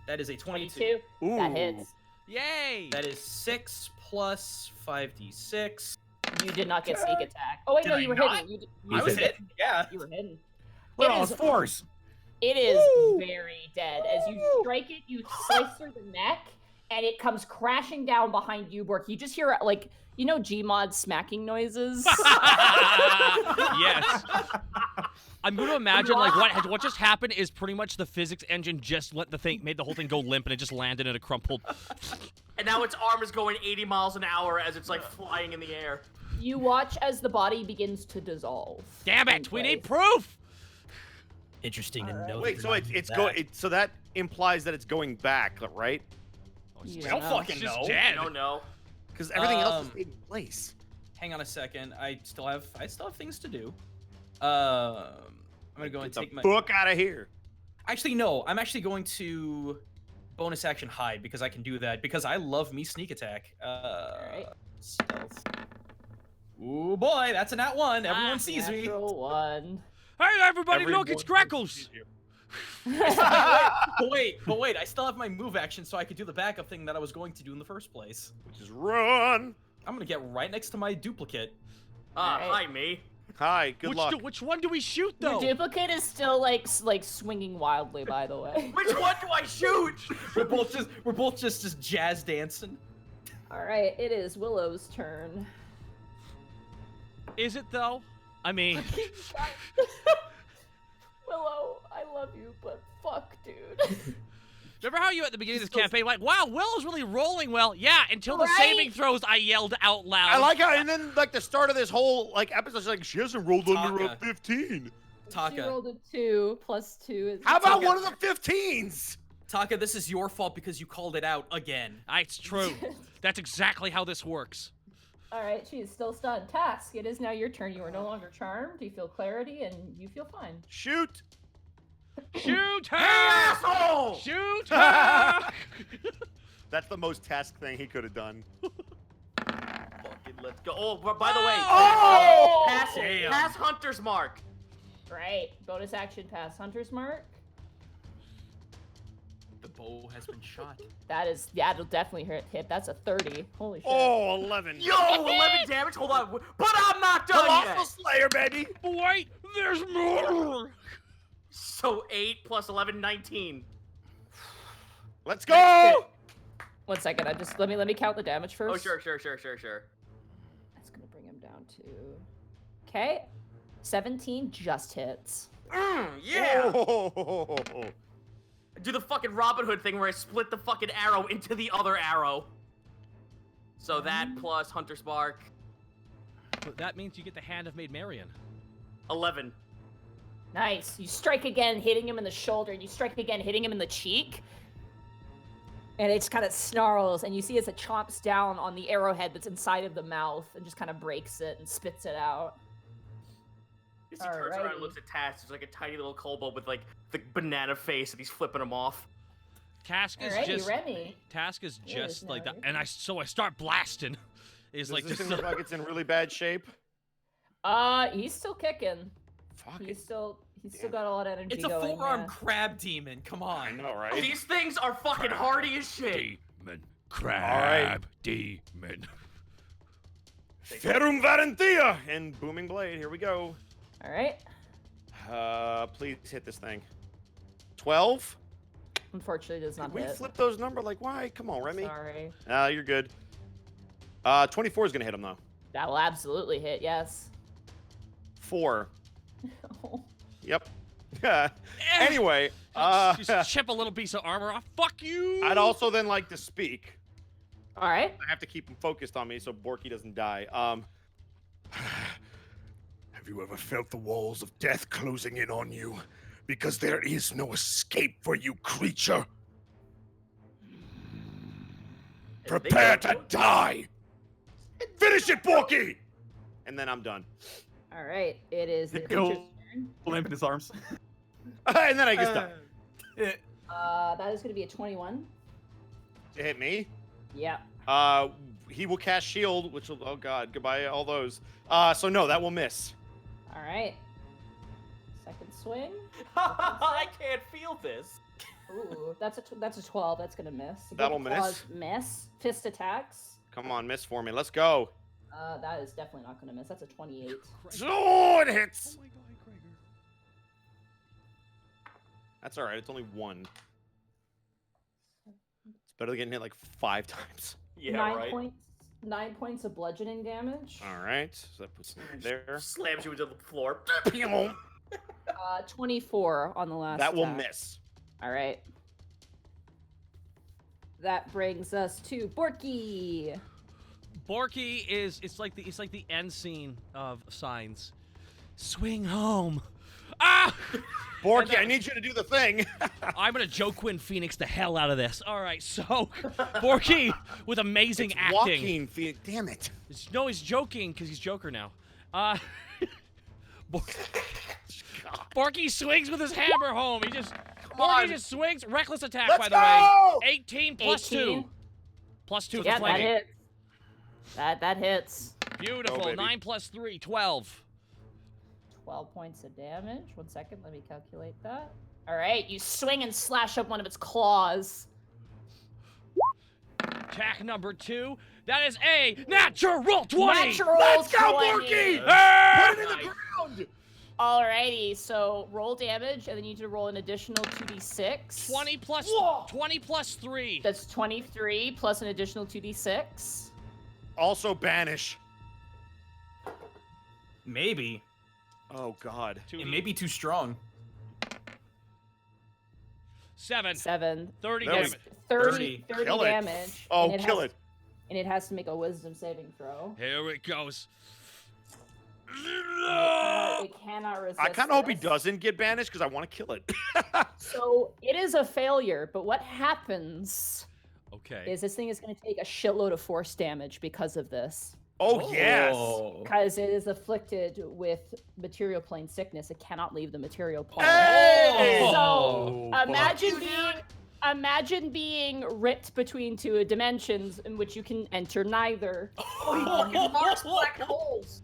Speaker 3: That is a 22.
Speaker 2: 22. That hits.
Speaker 1: Yay!
Speaker 3: That is 6 plus 5d6.
Speaker 2: You did not get sneak attack. Oh wait,
Speaker 3: Did
Speaker 2: no,
Speaker 3: I
Speaker 2: you were
Speaker 3: not?
Speaker 2: hidden.
Speaker 3: I was hit. Yeah.
Speaker 2: You were hidden.
Speaker 4: Look at
Speaker 2: It
Speaker 4: all
Speaker 2: is-
Speaker 4: his force.
Speaker 2: It is
Speaker 4: Woo!
Speaker 2: very dead. As you strike it, you slice through the neck, and it comes crashing down behind you, Bork. You just hear, like, you know Gmod smacking noises?
Speaker 1: Yes. I'm going to imagine like what just happened is pretty much the physics engine just made the whole thing go limp and it just landed in a crumpled.
Speaker 5: And now its arm is going 80 miles an hour as it's like flying in the air.
Speaker 2: You watch as the body begins to dissolve.
Speaker 1: Damn
Speaker 2: in
Speaker 1: it! We need
Speaker 2: place.
Speaker 1: proof.
Speaker 8: Interesting to
Speaker 2: Alright.
Speaker 8: know.
Speaker 6: Wait,
Speaker 8: that
Speaker 6: so
Speaker 8: we're
Speaker 6: it's
Speaker 8: not
Speaker 6: it's
Speaker 8: doing
Speaker 6: going. So that implies that it's going back, right?
Speaker 2: You
Speaker 3: I don't
Speaker 2: know.
Speaker 3: fucking
Speaker 1: It's just
Speaker 3: know.
Speaker 1: dead.
Speaker 5: I don't know.
Speaker 6: Because everything else is
Speaker 3: Um,
Speaker 6: in place.
Speaker 3: Hang on a second. I still have things to do. I'm gonna go and
Speaker 6: Get
Speaker 3: take
Speaker 6: the
Speaker 3: my.
Speaker 6: book out of here.
Speaker 3: Actually, no. I'm actually going to bonus action hide because I can do that because I love me sneak attack.
Speaker 2: Alright.
Speaker 3: Stealth. Ooh boy, that's a nat 1. Everyone sees me.
Speaker 2: Natural one.
Speaker 1: Hey everybody, look! It's
Speaker 3: Everyone
Speaker 1: Greckles.
Speaker 3: sees you. but wait, I still have my move action, so I could do the backup thing that I was going to do in the first place.
Speaker 6: Which is run.
Speaker 3: I'm gonna get right next to my duplicate.
Speaker 2: Alright.
Speaker 5: Hi, me.
Speaker 6: Hi. Good luck.
Speaker 1: Which one do we shoot
Speaker 2: Your
Speaker 1: though?
Speaker 2: duplicate is still like swinging wildly, by the way.
Speaker 5: Which one do I shoot?
Speaker 3: We're both just jazz dancing.
Speaker 2: All right, it is Willow's turn.
Speaker 1: Is it though? I mean,
Speaker 2: Willow, I love you, but fuck, dude.
Speaker 1: remember how you at the beginning of this campaign were like, wow, Willow's really rolling well. Yeah, until the
Speaker 2: Right?
Speaker 1: saving throws, I yelled out loud.
Speaker 6: I like how, and then like the start of this whole like episode, she's like, she hasn't rolled under a
Speaker 3: Taka.
Speaker 6: 15.
Speaker 2: She
Speaker 3: Taka,
Speaker 2: rolled a 2 plus 2 is.
Speaker 6: How about
Speaker 3: Taka.
Speaker 6: one of the 15s?
Speaker 3: Taka, this is your fault because you called it out again.
Speaker 1: It's true. That's exactly how this works.
Speaker 2: All right, she is still stunned. Task. It is now your turn. You are no longer charmed. You feel clarity, and you feel fine.
Speaker 6: Shoot!
Speaker 1: Shoot her!
Speaker 6: Asshole!
Speaker 1: Shoot her!
Speaker 6: That's the most task thing he could have done.
Speaker 5: Fucking let's go. Oh, by the way,
Speaker 6: Oh!
Speaker 5: pass Hunter's Mark.
Speaker 2: Right. Bonus action pass Hunter's Mark.
Speaker 3: The bow has been shot.
Speaker 2: That is, yeah, it'll definitely hit. That's a 30. Holy shit.
Speaker 6: Oh, 11.
Speaker 5: Yo, 11 damage. Hold on, but I'm not done
Speaker 6: Colossal
Speaker 5: yet.
Speaker 6: Slayer, baby!
Speaker 1: Wait, there's more!
Speaker 5: So 8 plus 11, 19.
Speaker 6: Let's go!
Speaker 2: 1 second. I just let me count the damage first.
Speaker 5: Oh, sure.
Speaker 2: That's gonna bring him down to. Okay. 17 just hits.
Speaker 5: Yeah.
Speaker 6: Oh.
Speaker 5: Do the fucking Robin Hood thing where I split the fucking arrow into the other arrow. So that plus Hunter's Mark,
Speaker 1: But that means you get the Hand of Maid Marian.
Speaker 5: 11.
Speaker 2: Nice. You strike again, hitting him in the shoulder, and you strike again, hitting him in the cheek. And it just kind of snarls, and you see as it chomps down on the arrowhead that's inside of the mouth and just kind of breaks it and spits it out.
Speaker 5: He turns around and
Speaker 2: Alrighty.
Speaker 5: looks at Task. There's like a tiny little kobold with like the banana face, and he's flipping him off.
Speaker 1: Task is
Speaker 2: Alrighty,
Speaker 1: just
Speaker 2: Remy.
Speaker 1: Task is
Speaker 2: It
Speaker 1: just
Speaker 2: is
Speaker 1: like that,
Speaker 2: now.
Speaker 1: and I start blasting. It's
Speaker 6: Does
Speaker 1: like
Speaker 6: this
Speaker 1: just
Speaker 6: thing look like it's in really bad shape?
Speaker 2: He's still kicking.
Speaker 6: Fuck
Speaker 2: He's
Speaker 6: it.
Speaker 2: still
Speaker 6: Damn.
Speaker 2: got a lot of energy
Speaker 3: It's a
Speaker 2: going.
Speaker 3: four-armed
Speaker 2: yeah.
Speaker 3: crab demon. Come
Speaker 6: I
Speaker 3: on.
Speaker 6: know, right?
Speaker 5: These things are fucking hardy as shit.
Speaker 1: demon crab demon.
Speaker 6: Ferum Varentia! And Booming Blade, here we go.
Speaker 2: All right.
Speaker 6: Please hit this thing. 12?
Speaker 2: Unfortunately, does not
Speaker 6: We
Speaker 2: hit.
Speaker 6: flip those number like why? Come on, Remy.
Speaker 2: Sorry.
Speaker 6: You're good. 24 is gonna hit him though.
Speaker 2: That'll absolutely hit. Yes.
Speaker 6: 4.
Speaker 2: Oh.
Speaker 6: Yep. Anyway,
Speaker 1: Just chip a little piece of armor off. Fuck you.
Speaker 6: I'd also then like to speak.
Speaker 2: All right.
Speaker 6: I have to keep him focused on me so Borky doesn't die. Have you ever felt the walls of death closing in on you? Because there is no escape for you, creature. Prepare to die. Finish it, Borky. And then I'm done.
Speaker 2: All right. It is the
Speaker 4: Go.
Speaker 2: creature's turn.
Speaker 4: Limp in his arms.
Speaker 6: And then I just die.
Speaker 2: That is going to be a 21.
Speaker 6: To hit me.
Speaker 2: Yeah.
Speaker 6: He will cast shield, which will, oh god, goodbye all those. So no, that will miss.
Speaker 2: All right. Second swing.
Speaker 5: I can't feel this.
Speaker 2: Ooh, that's a 12. That's going to miss.
Speaker 6: That'll
Speaker 2: Both claws miss. Fist attacks.
Speaker 6: Come on, miss for me. Let's go.
Speaker 2: That is definitely not going to miss. That's a 28.
Speaker 6: Sword hits.
Speaker 1: Oh my god, Krager.
Speaker 6: That's all right. It's only 1. It's better than getting hit like 5 times.
Speaker 5: Yeah,
Speaker 2: 9
Speaker 5: right.
Speaker 2: points. 9 points of bludgeoning damage.
Speaker 6: All right. So that puts me there.
Speaker 5: Slams you into the floor.
Speaker 2: 24 on the last.
Speaker 6: That will
Speaker 2: attack.
Speaker 6: miss.
Speaker 2: All right. That brings us to Borky.
Speaker 1: Borky is it's like the end scene of Signs. Swing home. Ah!
Speaker 6: Borky, I need you to do the thing.
Speaker 1: I'm gonna Joaquin Phoenix the hell out of this. All right, so Borky with amazing
Speaker 6: It's
Speaker 1: acting.
Speaker 6: Joaquin Phoenix. Damn it.
Speaker 1: No, he's joking because he's Joker now. Borky swings with his hammer home. Borky just swings. Reckless attack,
Speaker 6: Let's
Speaker 1: by the
Speaker 6: go!
Speaker 1: way. 18 plus 2.
Speaker 2: 18.
Speaker 1: Plus 2
Speaker 2: Yeah,
Speaker 1: for
Speaker 2: that
Speaker 1: flanking.
Speaker 2: hits. That hits.
Speaker 1: Beautiful.
Speaker 6: Go, baby.
Speaker 1: 9 plus 3, 12.
Speaker 2: 12 points of damage. 1 second, let me calculate that. All right, you swing and slash up one of its claws.
Speaker 1: Attack number 2. That is a natural 20.
Speaker 2: Natural
Speaker 6: Let's go,
Speaker 2: 20.
Speaker 6: Borky!
Speaker 1: Ah!
Speaker 6: Put it in the ground.
Speaker 2: Alrighty, so roll damage, and then you need to roll an additional 2d6.
Speaker 1: 20 plus
Speaker 2: Whoa.
Speaker 1: 20 plus 3.
Speaker 2: That's 23 plus an additional 2d6.
Speaker 6: Also banish.
Speaker 3: Maybe.
Speaker 6: Oh God.
Speaker 3: It may be too strong.
Speaker 1: 7.
Speaker 2: 7.
Speaker 1: 30
Speaker 6: There we-
Speaker 1: damage.
Speaker 2: 30
Speaker 6: Kill it.
Speaker 2: damage.
Speaker 6: Oh,
Speaker 2: and
Speaker 6: kill
Speaker 2: has,
Speaker 6: it.
Speaker 2: And it has to make a wisdom saving throw.
Speaker 1: Here it goes.
Speaker 2: It cannot resist.
Speaker 6: I kind of hope he
Speaker 2: this.
Speaker 6: doesn't get banished because I want to kill it.
Speaker 2: So it is a failure, but what happens
Speaker 1: Okay.
Speaker 2: is this thing is going to take a shitload of force damage because of this.
Speaker 6: Oh yes.
Speaker 2: Because it is afflicted with material plane sickness. It cannot leave the material plane.
Speaker 6: Hey!
Speaker 2: So
Speaker 4: Oh,
Speaker 2: imagine being ripped between two dimensions in which you can enter neither.
Speaker 5: Marks black holes.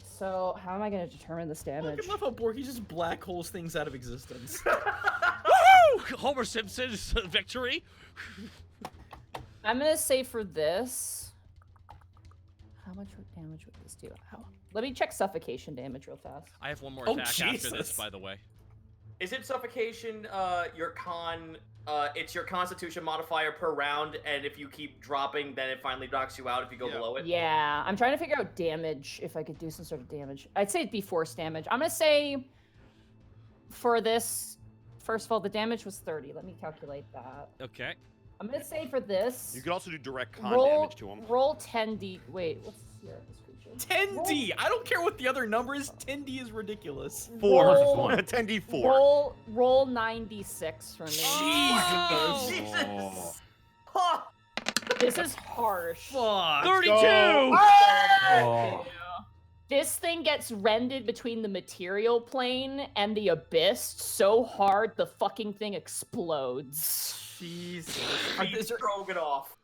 Speaker 2: So how am I going to determine this
Speaker 3: I
Speaker 2: damage?
Speaker 3: love how Borky just black holes things out of existence.
Speaker 1: Woohoo! Homer Simpson's victory.
Speaker 2: I'm going to say for this, how much damage would this do? Let me check suffocation damage real fast.
Speaker 1: I have one more
Speaker 3: Oh,
Speaker 1: attack after this,
Speaker 3: Jesus.
Speaker 1: by the way.
Speaker 5: Is it suffocation? It's your Constitution modifier per round, and if you keep dropping, then it finally knocks you out if you go below it.
Speaker 2: Yeah, I'm trying to figure out damage, if I could do some sort of damage. I'd say it'd be force damage. I'm going to say for this, first of all, the damage was 30. Let me calculate that.
Speaker 1: Okay.
Speaker 2: I'm going to say for this,
Speaker 6: You could also do direct con
Speaker 2: roll,
Speaker 6: damage to him.
Speaker 2: roll 10d. Wait, what's the this creature?
Speaker 3: 10D. I don't care what the other number is. 10D is ridiculous.
Speaker 6: 4
Speaker 2: Roll-
Speaker 6: 10d4.
Speaker 2: Roll 96 for me.
Speaker 1: Oh!
Speaker 5: Jesus. Huh.
Speaker 2: This is harsh.
Speaker 3: Fuck.
Speaker 1: 32!
Speaker 4: Oh.
Speaker 2: This thing gets rendered between the material plane and the abyss so hard the fucking thing explodes.
Speaker 3: Jesus.
Speaker 5: Is there it off?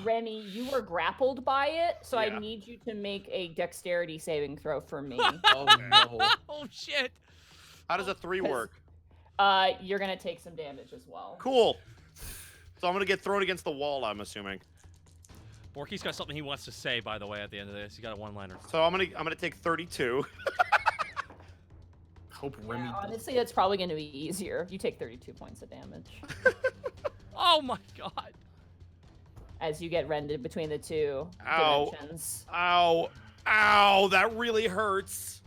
Speaker 2: Remy, you were grappled by it, so
Speaker 6: Yeah.
Speaker 2: I need you to make a dexterity saving throw for me.
Speaker 3: Oh no.
Speaker 1: Oh shit!
Speaker 6: How does a 3 work?
Speaker 2: You're gonna take some damage as well.
Speaker 6: Cool. So I'm gonna get thrown against the wall, I'm assuming.
Speaker 1: Borky's got something he wants to say, by the way, at the end of this. He got a one-liner.
Speaker 6: So I'm gonna take 32.
Speaker 3: Hope Remy.
Speaker 2: Yeah, honestly, that's probably gonna be easier. You take 32 points of damage
Speaker 1: Oh my god!
Speaker 2: as you get rendered between the two
Speaker 6: Ow.
Speaker 2: dimensions.
Speaker 6: Ow. Ow, that really hurts.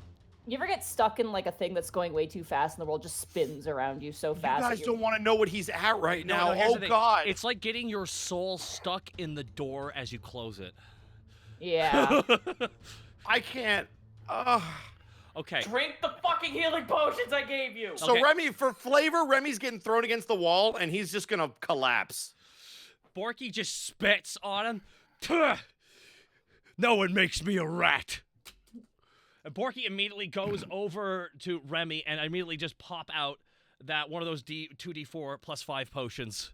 Speaker 2: You ever get stuck in like a thing that's going way too fast and the world just spins around you so
Speaker 6: You
Speaker 2: fast?
Speaker 6: guys
Speaker 2: that
Speaker 6: don't want to know what he's at right now.
Speaker 1: here's
Speaker 6: Oh
Speaker 1: the thing.
Speaker 6: God.
Speaker 1: It's like getting your soul stuck in the door as you close it.
Speaker 2: Yeah.
Speaker 6: I can't.
Speaker 1: Okay.
Speaker 5: Drink the fucking healing potions I gave you.
Speaker 6: So
Speaker 1: Okay.
Speaker 6: Remy, for flavor, Remy's getting thrown against the wall and he's just gonna collapse.
Speaker 1: Borky just spits on him. Tuh! No one makes me a rat. And Borky immediately goes over to Remy and immediately just pop out that one of those 2d4 plus 5 potions.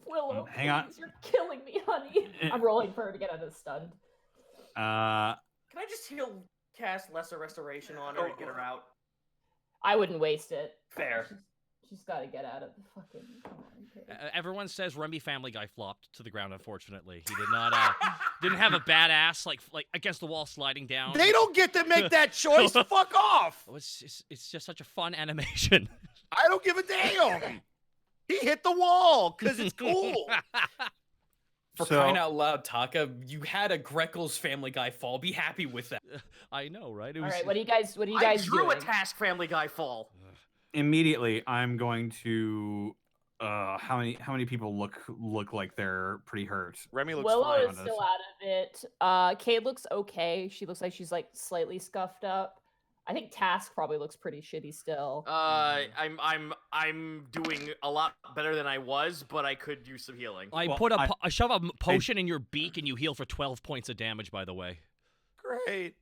Speaker 2: Willow,
Speaker 4: Hang on.
Speaker 2: please, you're killing me, honey. I'm rolling for her to get out of stunned.
Speaker 5: Can I just cast Lesser Restoration on her and get her out?
Speaker 2: I wouldn't waste it.
Speaker 5: Fair.
Speaker 2: She's got to get out of the fucking. Come on, okay.
Speaker 1: Everyone says Remy Family Guy flopped to the ground. Unfortunately, he did not. Didn't have a badass like against the wall sliding down.
Speaker 6: They don't get to make that choice. Fuck off.
Speaker 1: Oh, it's just such a fun animation.
Speaker 6: I don't give a damn. He hit the wall because it's cool.
Speaker 3: For
Speaker 4: So-
Speaker 3: crying out loud, Taka, you had a Greckles Family Guy fall. Be happy with that.
Speaker 1: I know, right? It
Speaker 2: All
Speaker 1: was,
Speaker 2: right, what do you guys
Speaker 5: I drew
Speaker 2: doing?
Speaker 5: a Task Family Guy fall.
Speaker 4: Immediately, I'm going to. How many people look like they're pretty hurt?
Speaker 6: Remy looks
Speaker 2: Willow
Speaker 6: fine.
Speaker 2: is still out of it. Kate looks okay. She looks like she's like slightly scuffed up. I think Task probably looks pretty shitty still.
Speaker 5: I'm doing a lot better than I was, but I could use some healing.
Speaker 1: I
Speaker 4: Well,
Speaker 1: put I shove a potion in your beak and you heal for 12 points of damage. By the way.
Speaker 6: Great.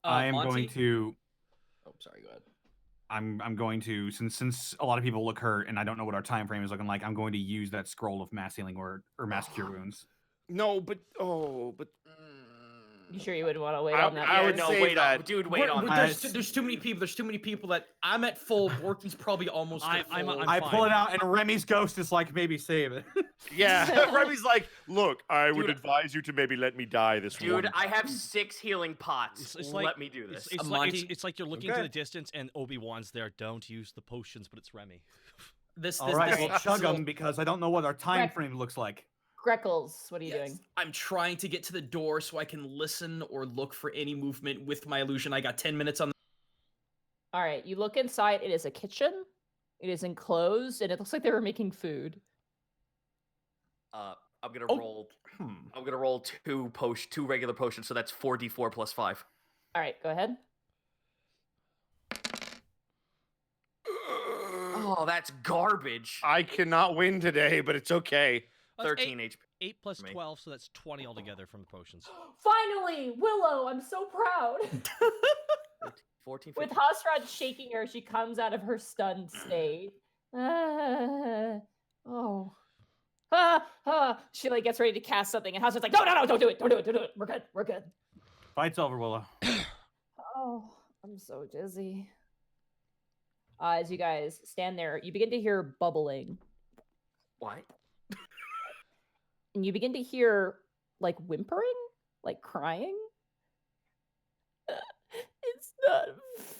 Speaker 4: I am
Speaker 3: Monty?
Speaker 4: going to.
Speaker 3: Oh, sorry. Go ahead.
Speaker 4: I'm going to since a lot of people look hurt and I don't know what our time frame is looking like. I'm going to use that scroll of mass healing or mass cure wounds.
Speaker 6: No, but
Speaker 2: You sure you wouldn't want to wait
Speaker 6: I-
Speaker 2: on that?
Speaker 6: I would
Speaker 2: Yes?
Speaker 6: save
Speaker 5: wait
Speaker 6: that.
Speaker 5: on, dude. Wait on.
Speaker 3: There's too many people. There's too many people that I'm at full. Borky's probably almost at
Speaker 1: I'm
Speaker 3: full.
Speaker 4: I
Speaker 1: fine.
Speaker 4: pull it out and Remy's ghost is like, maybe save it.
Speaker 6: yeah, Remy's like, look, I would
Speaker 5: Dude.
Speaker 6: advise you to maybe let me die this
Speaker 5: Dude,
Speaker 6: one.
Speaker 5: I have 6 healing pots.
Speaker 1: It's like-
Speaker 5: Let me do this.
Speaker 1: It's
Speaker 3: Monty?
Speaker 1: like you're looking
Speaker 6: Okay.
Speaker 1: to the distance and Obi-Wan's there. Don't use the potions, but it's Remy.
Speaker 3: This
Speaker 4: All right,
Speaker 3: this,
Speaker 4: well, chug
Speaker 3: this-
Speaker 4: them because I don't know what our time
Speaker 2: Right.
Speaker 4: frame looks like.
Speaker 2: Greckles, what are you
Speaker 3: Yes,
Speaker 2: doing?
Speaker 3: I'm trying to get to the door so I can listen or look for any movement with my illusion. I got 10 minutes on.
Speaker 2: All right, you look inside. It is a kitchen. It is enclosed, and it looks like they were making food.
Speaker 5: I'm gonna
Speaker 3: Oh.
Speaker 5: roll. I'm gonna roll two regular potions, so that's 4d4 plus 5.
Speaker 2: All right, go ahead.
Speaker 5: Oh, that's garbage.
Speaker 6: I cannot win today, but it's okay.
Speaker 1: That's
Speaker 5: 13 HP.
Speaker 1: 8 plus
Speaker 5: me.
Speaker 1: 12, so that's 20 altogether from the potions.
Speaker 2: Finally, Willow! I'm so proud.
Speaker 5: 14,
Speaker 2: With
Speaker 5: 15.
Speaker 2: Hasrad shaking her, she comes out of her stunned state. Oh. She like gets ready to cast something, and Hasrad's like, no, don't do it, don't do it. We're good.
Speaker 4: Fight's over, Willow.
Speaker 2: Oh, I'm so dizzy. As you guys stand there, you begin to hear bubbling,
Speaker 5: What?
Speaker 2: and you begin to hear like whimpering, like crying. It's not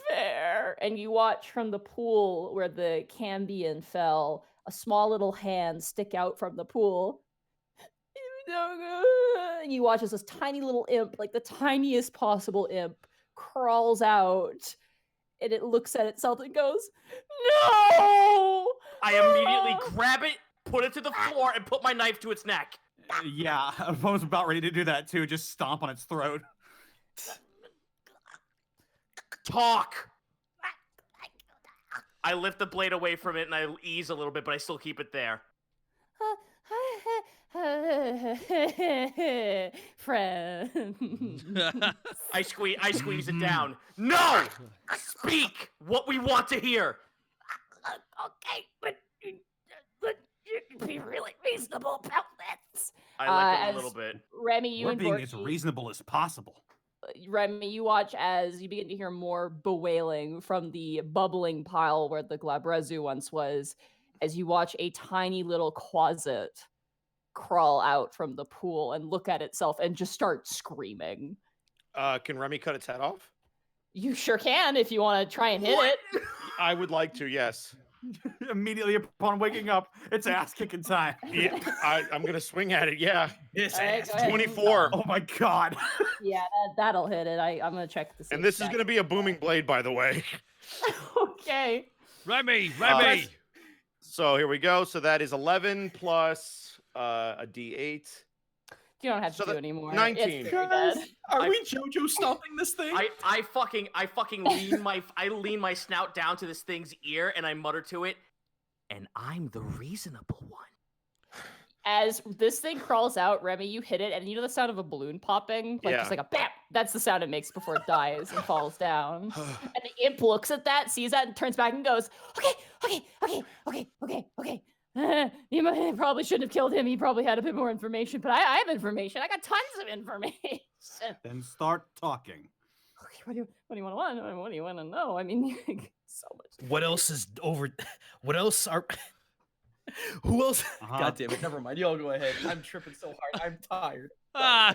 Speaker 2: fair. And you watch from the pool where the Cambion fell, a small little hand stick out from the pool. And you watch as this tiny little imp, like the tiniest possible imp, crawls out, and it looks at itself and goes, "No!"
Speaker 5: I immediately grab it, put it to the floor, and put my knife to its neck.
Speaker 4: Yeah, I was about ready to do that too. Just stomp on its throat.
Speaker 5: Talk! I lift the blade away from it and I ease a little bit, but I still keep it there.
Speaker 2: Friend.
Speaker 5: I squeeze it down. No! Speak what we want to hear.
Speaker 2: Okay, but you can be really reasonable about this.
Speaker 5: I like it
Speaker 2: as
Speaker 5: a little bit.
Speaker 2: Remy, you
Speaker 4: We're
Speaker 2: and
Speaker 4: being as
Speaker 2: Borky-
Speaker 4: reasonable as possible.
Speaker 2: Remy, you watch as you begin to hear more bewailing from the bubbling pile where the Glabrezu once was, as you watch a tiny little quasit crawl out from the pool and look at itself and just start screaming.
Speaker 6: Can Remy cut its head off?
Speaker 2: You sure can if you want to try and hit it.
Speaker 6: I would like to, yes.
Speaker 4: Immediately upon waking up, it's ass kicking time.
Speaker 6: Yeah, I'm gonna swing at it. Yeah,
Speaker 3: This
Speaker 2: All right,
Speaker 3: ass.
Speaker 2: go ahead.
Speaker 6: 24.
Speaker 4: Oh my god.
Speaker 2: Yeah, that'll hit it. I'm gonna check the.
Speaker 6: And this is gonna be a booming blade, by the way.
Speaker 2: Okay.
Speaker 1: Remy!
Speaker 6: So here we go. So that is 11 plus a D8.
Speaker 2: You don't have
Speaker 6: So
Speaker 2: to do
Speaker 6: that-
Speaker 2: anymore.
Speaker 6: 19.
Speaker 2: It's very good.
Speaker 3: Are we JoJo stomping this thing?
Speaker 5: I fucking lean my snout down to this thing's ear and I mutter to it, and I'm the reasonable one.
Speaker 2: As this thing crawls out, Remy, you hit it, and you know the sound of a balloon popping? Like
Speaker 6: Yeah.
Speaker 2: just like a bam! That's the sound it makes before it dies and falls down. And the imp looks at that, sees that, and turns back and goes, okay. You probably shouldn't have killed him. He probably had a bit more information, but I have information. I got tons of information.
Speaker 4: Then start talking.
Speaker 2: Okay, what do you want to know? What do you want to know? I mean, so much.
Speaker 8: What else is over? What else are? Who else?
Speaker 4: Uh-huh.
Speaker 3: God damn it, never mind. Y'all go ahead. I'm tripping so hard. I'm tired.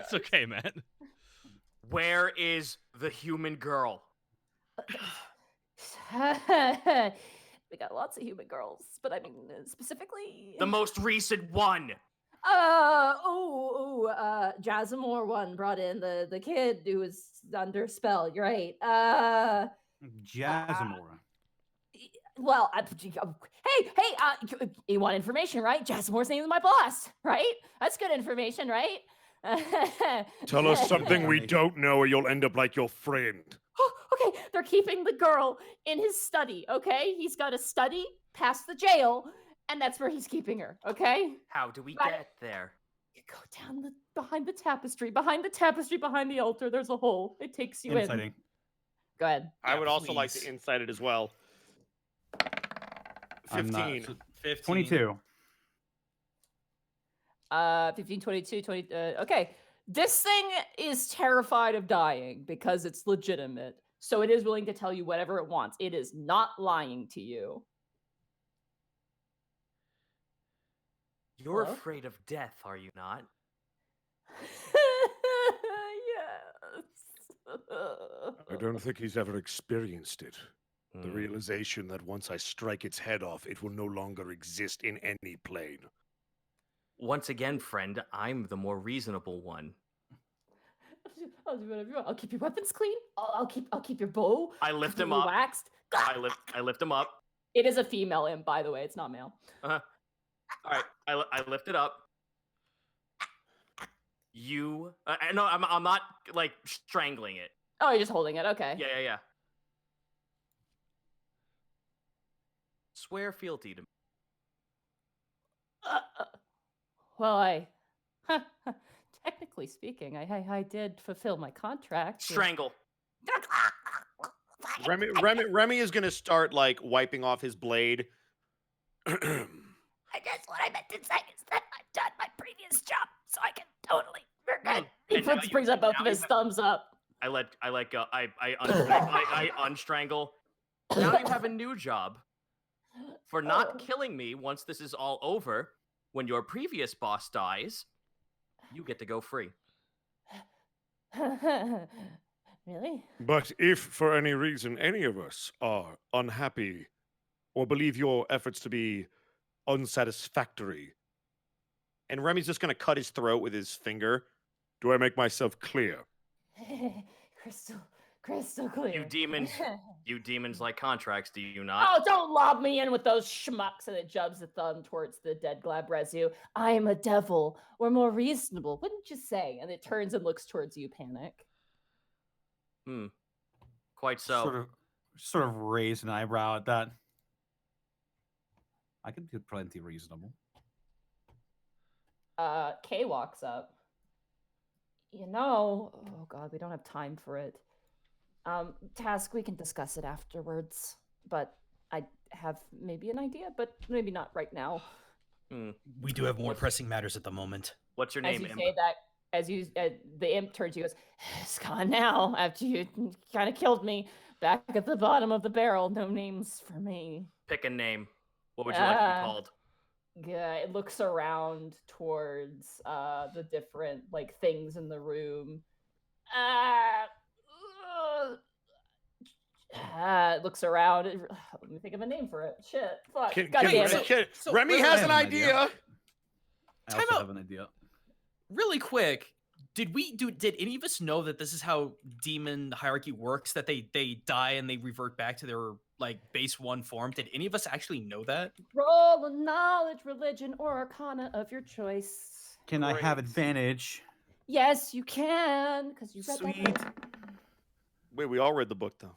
Speaker 1: It's okay, man.
Speaker 5: Where is the human girl?
Speaker 2: We got lots of human girls, but I mean specifically.
Speaker 5: The most recent one.
Speaker 2: Jazzamore one brought in the kid who was under spell. You're right.
Speaker 4: Jazzamora.
Speaker 2: Well, hey, you want information, right? Jasmore's name is my boss, right? That's good information, right?
Speaker 6: Tell us something we don't know, or you'll end up like your friend.
Speaker 2: Okay, they're keeping the girl in his study, okay? He's got a study past the jail, and that's where he's keeping her, okay?
Speaker 5: How do we
Speaker 2: Right.
Speaker 5: get there?
Speaker 2: You go down behind the tapestry, behind the altar, there's a hole. It takes you in.
Speaker 4: Inciting.
Speaker 2: Go ahead.
Speaker 6: I
Speaker 3: Yeah,
Speaker 6: would also like
Speaker 3: please.
Speaker 6: to insight it as well.
Speaker 4: I'm not-
Speaker 6: 15.
Speaker 3: 15.
Speaker 4: 22.
Speaker 2: 15, 22, 20. Okay. This thing is terrified of dying because it's legitimate. So it is willing to tell you whatever it wants. It is not lying to you.
Speaker 5: You're
Speaker 2: Hello?
Speaker 5: afraid of death, are you not?
Speaker 2: Yes.
Speaker 6: I don't think he's ever experienced it. The
Speaker 5: Hmm.
Speaker 6: realization that once I strike its head off, it will no longer exist in any plane.
Speaker 5: Once again, friend, I'm the more reasonable one.
Speaker 2: I'll do whatever you want. I'll keep your weapons clean. I'll keep your bow.
Speaker 5: I lift him
Speaker 2: completely
Speaker 5: up.
Speaker 2: Waxed.
Speaker 5: I lift him up.
Speaker 2: It is a female imp, by the way. It's not male.
Speaker 5: All right, I lift it up. You no, I'm not like strangling it.
Speaker 2: Oh, you're just holding it. Okay.
Speaker 5: Yeah. Swear fealty to me.
Speaker 2: Well, technically speaking, I did fulfill my contract.
Speaker 5: Strangle.
Speaker 6: Remy is gonna start like wiping off his blade.
Speaker 2: I guess what I meant to say is that I've done my previous job, so I can totally. We're good. He
Speaker 5: And now
Speaker 2: brings up both of
Speaker 5: now
Speaker 2: his
Speaker 5: you
Speaker 2: thumbs up.
Speaker 5: I let go. I unstrangle. Now you have a new job for not killing me once this is all over. When your previous boss dies, you get to go free.
Speaker 2: Really?
Speaker 6: But if for any reason any of us are unhappy or believe your efforts to be unsatisfactory, and Remy's just going to cut his throat with his finger, do I make myself clear?
Speaker 2: Crystal clear.
Speaker 5: You demons like contracts, do you not?
Speaker 2: Oh, don't lob me in with those schmucks, and it jubs a thumb towards the dead Glabrezu. I am a devil, or more reasonable, wouldn't you say? And it turns and looks towards you, Panic.
Speaker 5: Quite so.
Speaker 4: Sort of raise an eyebrow at that. I could be plenty reasonable.
Speaker 2: Kay walks up. You know, oh god, we don't have time for it. Task, we can discuss it afterwards. But I have maybe an idea, but maybe not right now.
Speaker 8: We do have more pressing matters at the moment.
Speaker 5: What's your
Speaker 2: As
Speaker 5: name,
Speaker 2: you
Speaker 5: Imp?
Speaker 2: say that, the imp turns to you and goes, it's gone now, after you kind of killed me. Back at the bottom of the barrel, no names for me.
Speaker 5: Pick a name. What would you like to be called?
Speaker 2: Yeah, it looks around towards the different like things in the room. It looks around. Let me think of a name for it. Shit. Fuck. God damn it.
Speaker 6: Remy has an idea.
Speaker 4: I also have an idea.
Speaker 3: Really quick, did any of us know that this is how demon hierarchy works? That they die and they revert back to their like base 1 form? Did any of us actually know that?
Speaker 2: Roll a knowledge, religion, or arcana of your choice.
Speaker 4: Can I have advantage?
Speaker 2: Yes, you can, because you read
Speaker 4: Sweet.
Speaker 2: that book.
Speaker 6: Wait, we all read the book though.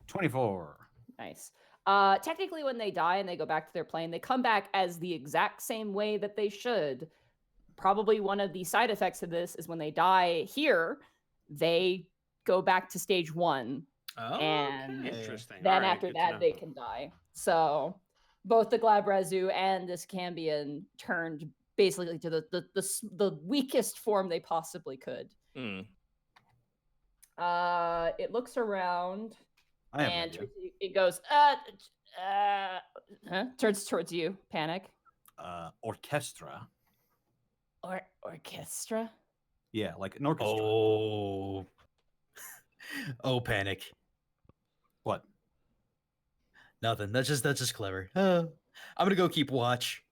Speaker 4: 24.
Speaker 2: Nice. Technically, when they die and they go back to their plane, they come back as the exact same way that they should. Probably one of the side effects of this is when they die here, they go back to stage 1.
Speaker 3: Oh,
Speaker 2: and
Speaker 6: Interesting.
Speaker 2: then
Speaker 6: All right,
Speaker 2: after
Speaker 6: good to
Speaker 2: that,
Speaker 6: know.
Speaker 2: they can die. So both the Glabrezu and this Cambion turned basically to the weakest form they possibly could. It looks around.
Speaker 4: I have
Speaker 2: And
Speaker 4: an idea.
Speaker 2: it goes, turns towards you, Panic.
Speaker 4: Orchestra.
Speaker 2: Orchestra?
Speaker 4: Yeah, like an orchestra.
Speaker 8: Oh. Oh, Panic.
Speaker 4: What?
Speaker 8: Nothing. That's just clever. I'm gonna go keep watch.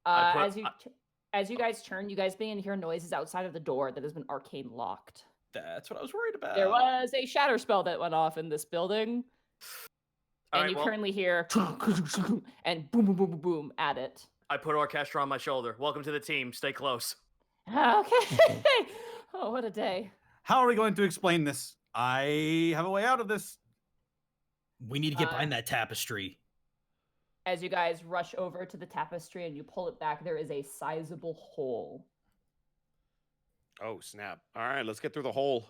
Speaker 2: As you guys turn, you guys begin to hear noises outside of the door that has been arcane locked.
Speaker 3: that's what I was worried about.
Speaker 2: There was a shatter spell that went off in this building.
Speaker 5: All
Speaker 2: And
Speaker 5: right,
Speaker 2: you
Speaker 5: well,
Speaker 2: currently hear and boom, boom, boom, boom, boom at it.
Speaker 5: I put Orchestra on my shoulder. Welcome to the team. Stay close.
Speaker 2: Okay. Oh, what a day.
Speaker 4: How are we going to explain this? I have a way out of this.
Speaker 8: We need to get behind that tapestry.
Speaker 2: As you guys rush over to the tapestry and you pull it back, there is a sizable hole.
Speaker 6: Oh snap! All right, let's get through the hole.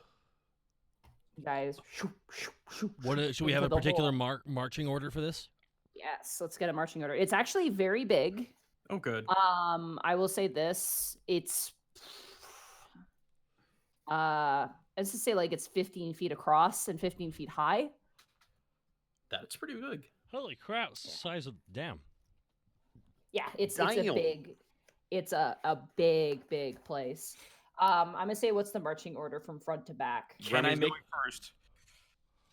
Speaker 2: You guys,
Speaker 1: Should we have a particular marching order for this?
Speaker 2: Yes, let's get a marching order. It's actually very big.
Speaker 3: Oh, good.
Speaker 2: I will say this. It's let's just say like it's 15 feet across and 15 feet high.
Speaker 3: That's pretty big.
Speaker 1: Holy crap! Size of damn.
Speaker 2: Yeah, it's
Speaker 6: Damn.
Speaker 2: a big place. I'm gonna say what's the marching order from front to back.
Speaker 3: Can I
Speaker 6: Remy's
Speaker 3: make?
Speaker 6: going first?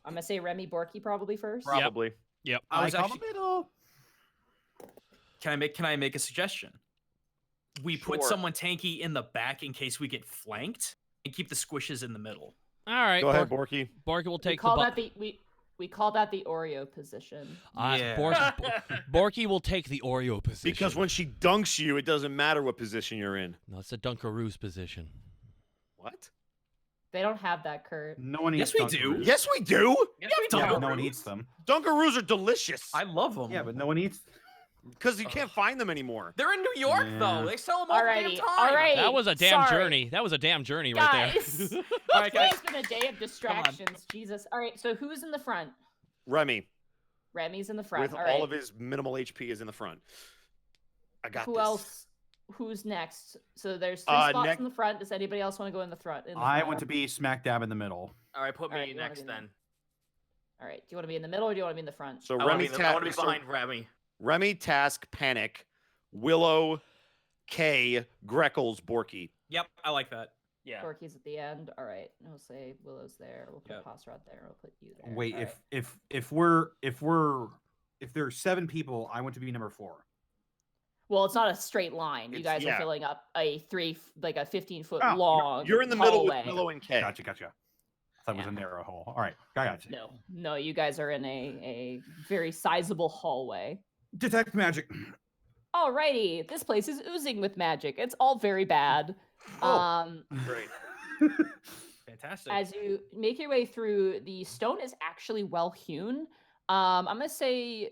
Speaker 2: I'm gonna say Remy Borky probably first.
Speaker 6: Probably.
Speaker 1: Yep.
Speaker 3: I was
Speaker 4: call
Speaker 3: actually.
Speaker 4: the middle.
Speaker 3: Can I make a suggestion? We put
Speaker 6: Sure.
Speaker 3: someone tanky in the back in case we get flanked, and keep the squishes in the middle.
Speaker 1: All right.
Speaker 6: Go ahead, Borky.
Speaker 1: Borky will
Speaker 2: We
Speaker 1: take
Speaker 2: call
Speaker 1: the.
Speaker 2: that we call that the Oreo position.
Speaker 1: Borky will take the Oreo position.
Speaker 6: Because when she dunks you, it doesn't matter what position you're in.
Speaker 1: No, it's the Dunkaroo's position.
Speaker 6: What?
Speaker 2: They don't have that, Kurt.
Speaker 4: No one eats
Speaker 3: Yes, we do.
Speaker 4: Dunkaroos.
Speaker 6: Yes, we do.
Speaker 3: Yes, we
Speaker 4: Yeah,
Speaker 3: do.
Speaker 4: but no one eats them.
Speaker 6: Dunkaroos are delicious.
Speaker 3: I love them.
Speaker 4: Yeah, but no one eats.
Speaker 6: Because you can't find them anymore.
Speaker 5: They're in New York
Speaker 4: Yeah.
Speaker 5: though. They sell them all the damn
Speaker 2: Alrighty,
Speaker 5: time.
Speaker 2: all right.
Speaker 1: That was a damn
Speaker 2: sorry.
Speaker 1: journey. That was a damn journey right
Speaker 2: Guys,
Speaker 1: there.
Speaker 3: All right, guys.
Speaker 2: Today's been a day of distractions. Jesus. All right, so who's in the front?
Speaker 6: Remy,
Speaker 2: Remy's in the front.
Speaker 6: with
Speaker 2: all
Speaker 6: all
Speaker 2: right.
Speaker 6: of his minimal HP, is in the front. I got
Speaker 2: Who
Speaker 6: this.
Speaker 2: else? Who's next? So there's three spots
Speaker 6: next-
Speaker 2: in the front. Does anybody else want to go in the front?
Speaker 4: I want to be smack dab in the middle.
Speaker 5: All right, put me
Speaker 2: All right, you wanna
Speaker 5: next
Speaker 2: be the-
Speaker 5: then.
Speaker 2: All right. Do you want to be in the middle or do you want to be in the front?
Speaker 6: So
Speaker 5: I want
Speaker 6: Remy,
Speaker 5: to be behind Remy.
Speaker 6: Remy, Task, Panic, Willow, Kay, Greckles, Borky.
Speaker 3: Yep, I like that.
Speaker 5: Yeah.
Speaker 2: Corky's at the end. All right. And we'll say Willow's there. We'll put
Speaker 3: Yep.
Speaker 2: Posrod there. We'll put you there.
Speaker 4: Wait,
Speaker 2: All right.
Speaker 4: if there's 7 people, I want to be number 4.
Speaker 2: Well, it's not a straight line. You
Speaker 6: It's-
Speaker 2: guys
Speaker 6: yeah.
Speaker 2: are filling up a 15-foot
Speaker 4: Oh,
Speaker 2: long.
Speaker 6: You're in the middle
Speaker 2: hallway.
Speaker 6: with Willow and Kay.
Speaker 4: Gotcha. I thought it was a
Speaker 2: Yeah.
Speaker 4: narrow hole. All right, I got you.
Speaker 2: No, you guys are in a very sizable hallway.
Speaker 4: Detect magic.
Speaker 2: Alrighty, this place is oozing with magic. It's all very bad.
Speaker 6: Oh. Great.
Speaker 3: Fantastic.
Speaker 2: As you make your way through, the stone is actually well hewn. I'm gonna say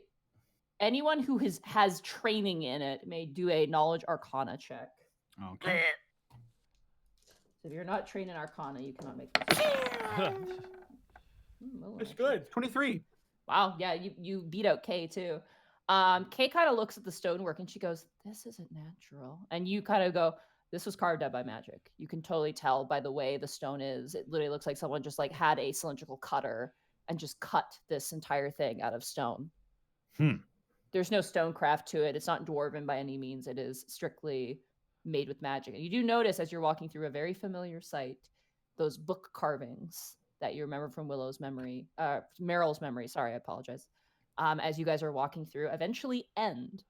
Speaker 2: anyone who has training in it may do a knowledge arcana check.
Speaker 4: Okay.
Speaker 2: So if you're not trained in arcana, you cannot make this.
Speaker 3: It's good.
Speaker 4: 23.
Speaker 2: Wow, yeah, you beat out Kay too. Kay kind of looks at the stonework and she goes, "This isn't natural." And you kind of go, "This was carved out by magic." You can totally tell by the way the stone is. It literally looks like someone just like had a cylindrical cutter and just cut this entire thing out of stone. There's no stonecraft to it. It's not dwarven by any means. It is strictly made with magic. And you do notice as you're walking through a very familiar sight, those book carvings that you remember from Meryl's memory. Sorry, I apologize. As you guys are walking through, eventually end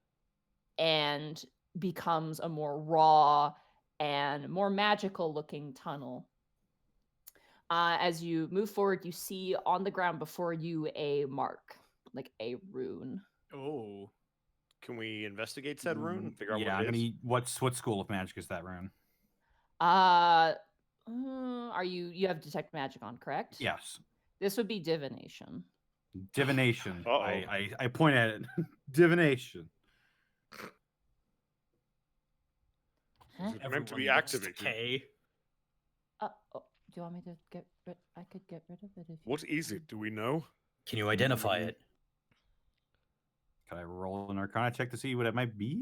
Speaker 2: and becomes a more raw and more magical looking tunnel. As you move forward, you see on the ground before you a mark, like a rune.
Speaker 3: Oh.
Speaker 6: Can we investigate said rune and figure out
Speaker 4: Yeah,
Speaker 6: what it is?
Speaker 4: what school of magic is that rune?
Speaker 2: Are you have detect magic on, correct?
Speaker 4: Yes.
Speaker 2: This would be divination.
Speaker 4: Divination.
Speaker 6: Uh-oh.
Speaker 4: I point at it. Divination.
Speaker 2: Huh?
Speaker 6: It's meant to be
Speaker 3: Everyone looks
Speaker 6: activated.
Speaker 3: K.
Speaker 2: Oh, do you want me to get rid? I could get rid of it if.
Speaker 6: What is it? Do we know?
Speaker 8: Can you identify it?
Speaker 4: Can I roll an arcana check to see what it might be?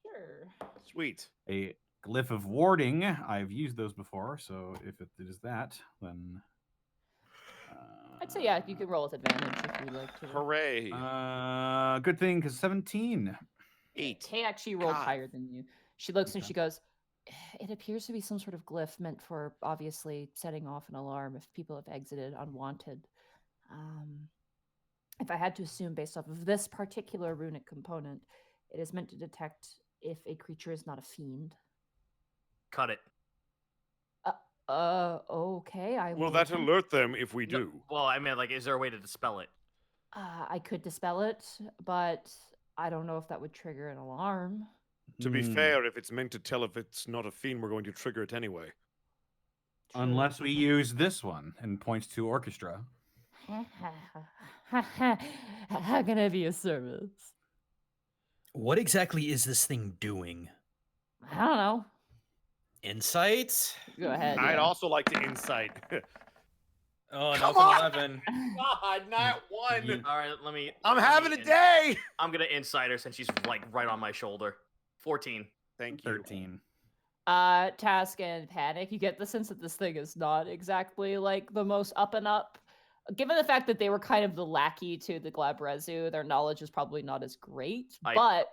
Speaker 2: Sure.
Speaker 6: Sweet.
Speaker 4: A glyph of warding. I've used those before, so if it is that, then.
Speaker 2: I'd say yeah. You can roll with advantage if you'd like to.
Speaker 6: Hooray.
Speaker 4: Good thing, because 17.
Speaker 6: 8.
Speaker 2: Kay actually rolled
Speaker 6: God.
Speaker 2: higher than you. She looks and
Speaker 4: Okay.
Speaker 2: she goes, "It appears to be some sort of glyph meant for obviously setting off an alarm if people have exited unwanted. If I had to assume based off of this particular runic component, it is meant to detect if a creature is not a fiend."
Speaker 5: Cut it.
Speaker 2: Okay.
Speaker 6: Will that alert them if we
Speaker 5: No,
Speaker 6: do?
Speaker 5: well, I mean, like, is there a way to dispel it?
Speaker 2: I could dispel it, but I don't know if that would trigger an alarm.
Speaker 6: To be fair, if it's meant to tell if it's not a fiend, we're going to trigger it anyway.
Speaker 4: Unless we use this one, and points to orchestra.
Speaker 2: How can I be of service?
Speaker 8: What exactly is this thing doing?
Speaker 2: I don't know.
Speaker 8: Insight?
Speaker 2: Go ahead.
Speaker 6: I'd
Speaker 2: yeah.
Speaker 6: also like to insight.
Speaker 3: Oh,
Speaker 6: Come
Speaker 3: no,
Speaker 6: on!
Speaker 3: 11.
Speaker 6: God, not one.
Speaker 4: You-
Speaker 5: All right, let me.
Speaker 6: I'm
Speaker 5: let me
Speaker 6: having a
Speaker 5: in-
Speaker 6: day.
Speaker 5: I'm gonna insight her since she's like right on my shoulder. 14.
Speaker 6: Thank you.
Speaker 4: 13.
Speaker 2: Task and Panic, you get the sense that this thing is not exactly like the most up and up. Given the fact that they were kind of the lackey to the Glabrezu, their knowledge is probably not as great, but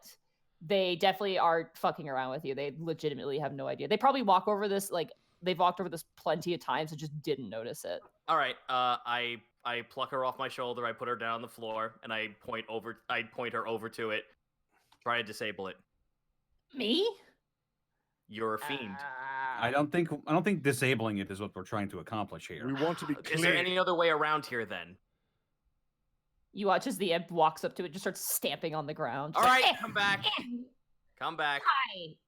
Speaker 2: they definitely are fucking around with you. They legitimately have no idea. They probably walk over this, like, they've walked over this plenty of times and just didn't notice it.
Speaker 5: All right. I pluck her off my shoulder. I put her down on the floor, and I point her over to it. Try to disable it.
Speaker 2: Me?
Speaker 5: You're a fiend.
Speaker 4: I don't think disabling it is what we're trying to accomplish here.
Speaker 6: We want to be clear.
Speaker 5: Is there any other way around here then?
Speaker 2: You watch as the imp walks up to it, just starts stamping on the ground.
Speaker 5: All
Speaker 2: Just
Speaker 5: right,
Speaker 2: like,
Speaker 5: come back. Come back.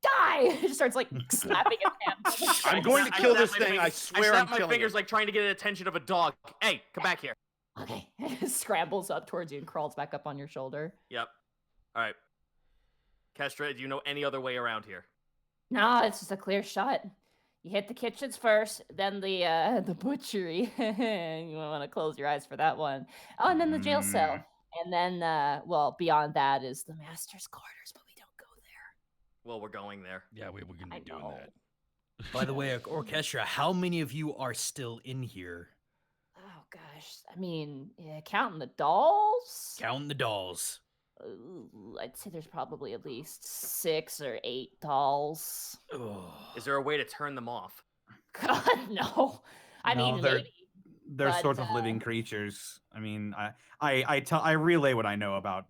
Speaker 2: Die! Just starts like slapping his hand.
Speaker 6: I'm going to kill this thing. I swear
Speaker 5: I
Speaker 6: I'm
Speaker 5: snap my
Speaker 6: killing
Speaker 5: fingers
Speaker 6: it.
Speaker 5: like trying to get the attention of a dog. Hey, come back here.
Speaker 2: Okay. Scrambles up towards you and crawls back up on your shoulder.
Speaker 5: Yep. All right. Kestra, do you know any other way around here?
Speaker 2: No, it's just a clear shot. You hit the kitchens first, then the butchery. You want to close your eyes for that one. Oh, and then the jail cell. And then, well, beyond that is the master's quarters, but we don't go there.
Speaker 5: Well, we're going there.
Speaker 1: Yeah, we're going to
Speaker 2: I
Speaker 1: be doing
Speaker 2: know.
Speaker 1: that.
Speaker 8: By the way, Orchestra, how many of you are still in here?
Speaker 2: Oh, gosh. I mean, yeah, counting the dolls?
Speaker 8: Counting the dolls.
Speaker 2: I'd say there's probably at least 6 or 8 dolls.
Speaker 8: Oh.
Speaker 5: Is there a way to turn them off?
Speaker 2: God, no. I
Speaker 4: No,
Speaker 2: mean,
Speaker 4: they're-
Speaker 2: maybe.
Speaker 4: They're
Speaker 2: But,
Speaker 4: sort of living creatures. I mean, I relay what I know about.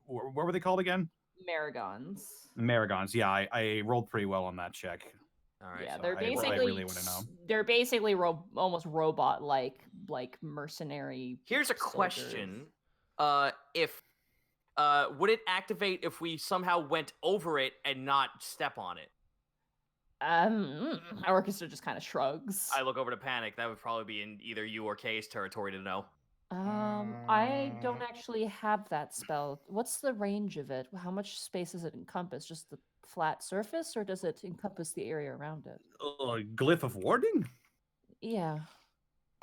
Speaker 4: What were they called again?
Speaker 2: Marigons.
Speaker 4: Marigons. Yeah, I rolled pretty well on that check.
Speaker 5: All right.
Speaker 2: Yeah,
Speaker 4: so
Speaker 2: they're
Speaker 4: I
Speaker 2: basically
Speaker 4: really wanna know.
Speaker 2: they're basically almost robot like mercenary.
Speaker 5: Here's a
Speaker 2: soldiers.
Speaker 5: question. If would it activate if we somehow went over it and not step on it?
Speaker 2: My orchestra just kind of shrugs.
Speaker 5: I look over to Panic. That would probably be in either you or Kay's territory to know.
Speaker 2: I don't actually have that spell. What's the range of it? How much space does it encompass? Just the flat surface, or does it encompass the area around it?
Speaker 4: Glyph of warding.
Speaker 2: Yeah.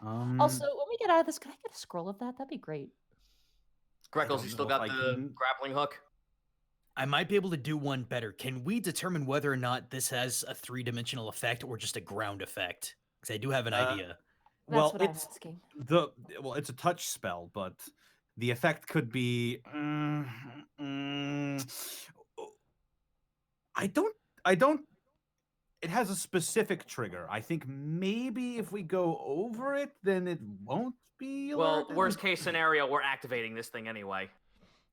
Speaker 4: Um,
Speaker 2: Also, when we get out of this, can I get a scroll of that? That'd be great.
Speaker 5: Greckles,
Speaker 4: don't
Speaker 5: you still
Speaker 4: know if
Speaker 5: got
Speaker 4: I
Speaker 5: the
Speaker 4: can-
Speaker 5: grappling hook?
Speaker 8: I might be able to do one better. Can we determine whether or not this has a 3-dimensional effect or just a ground effect? Because I do have an idea.
Speaker 2: That's
Speaker 4: well,
Speaker 2: what I'm
Speaker 4: it's
Speaker 2: asking.
Speaker 4: it's a touch spell, but the effect could be. I don't. It has a specific trigger. I think maybe if we go over it, then it won't be.
Speaker 5: Well,
Speaker 4: alerted.
Speaker 5: worst case scenario, we're activating this thing anyway.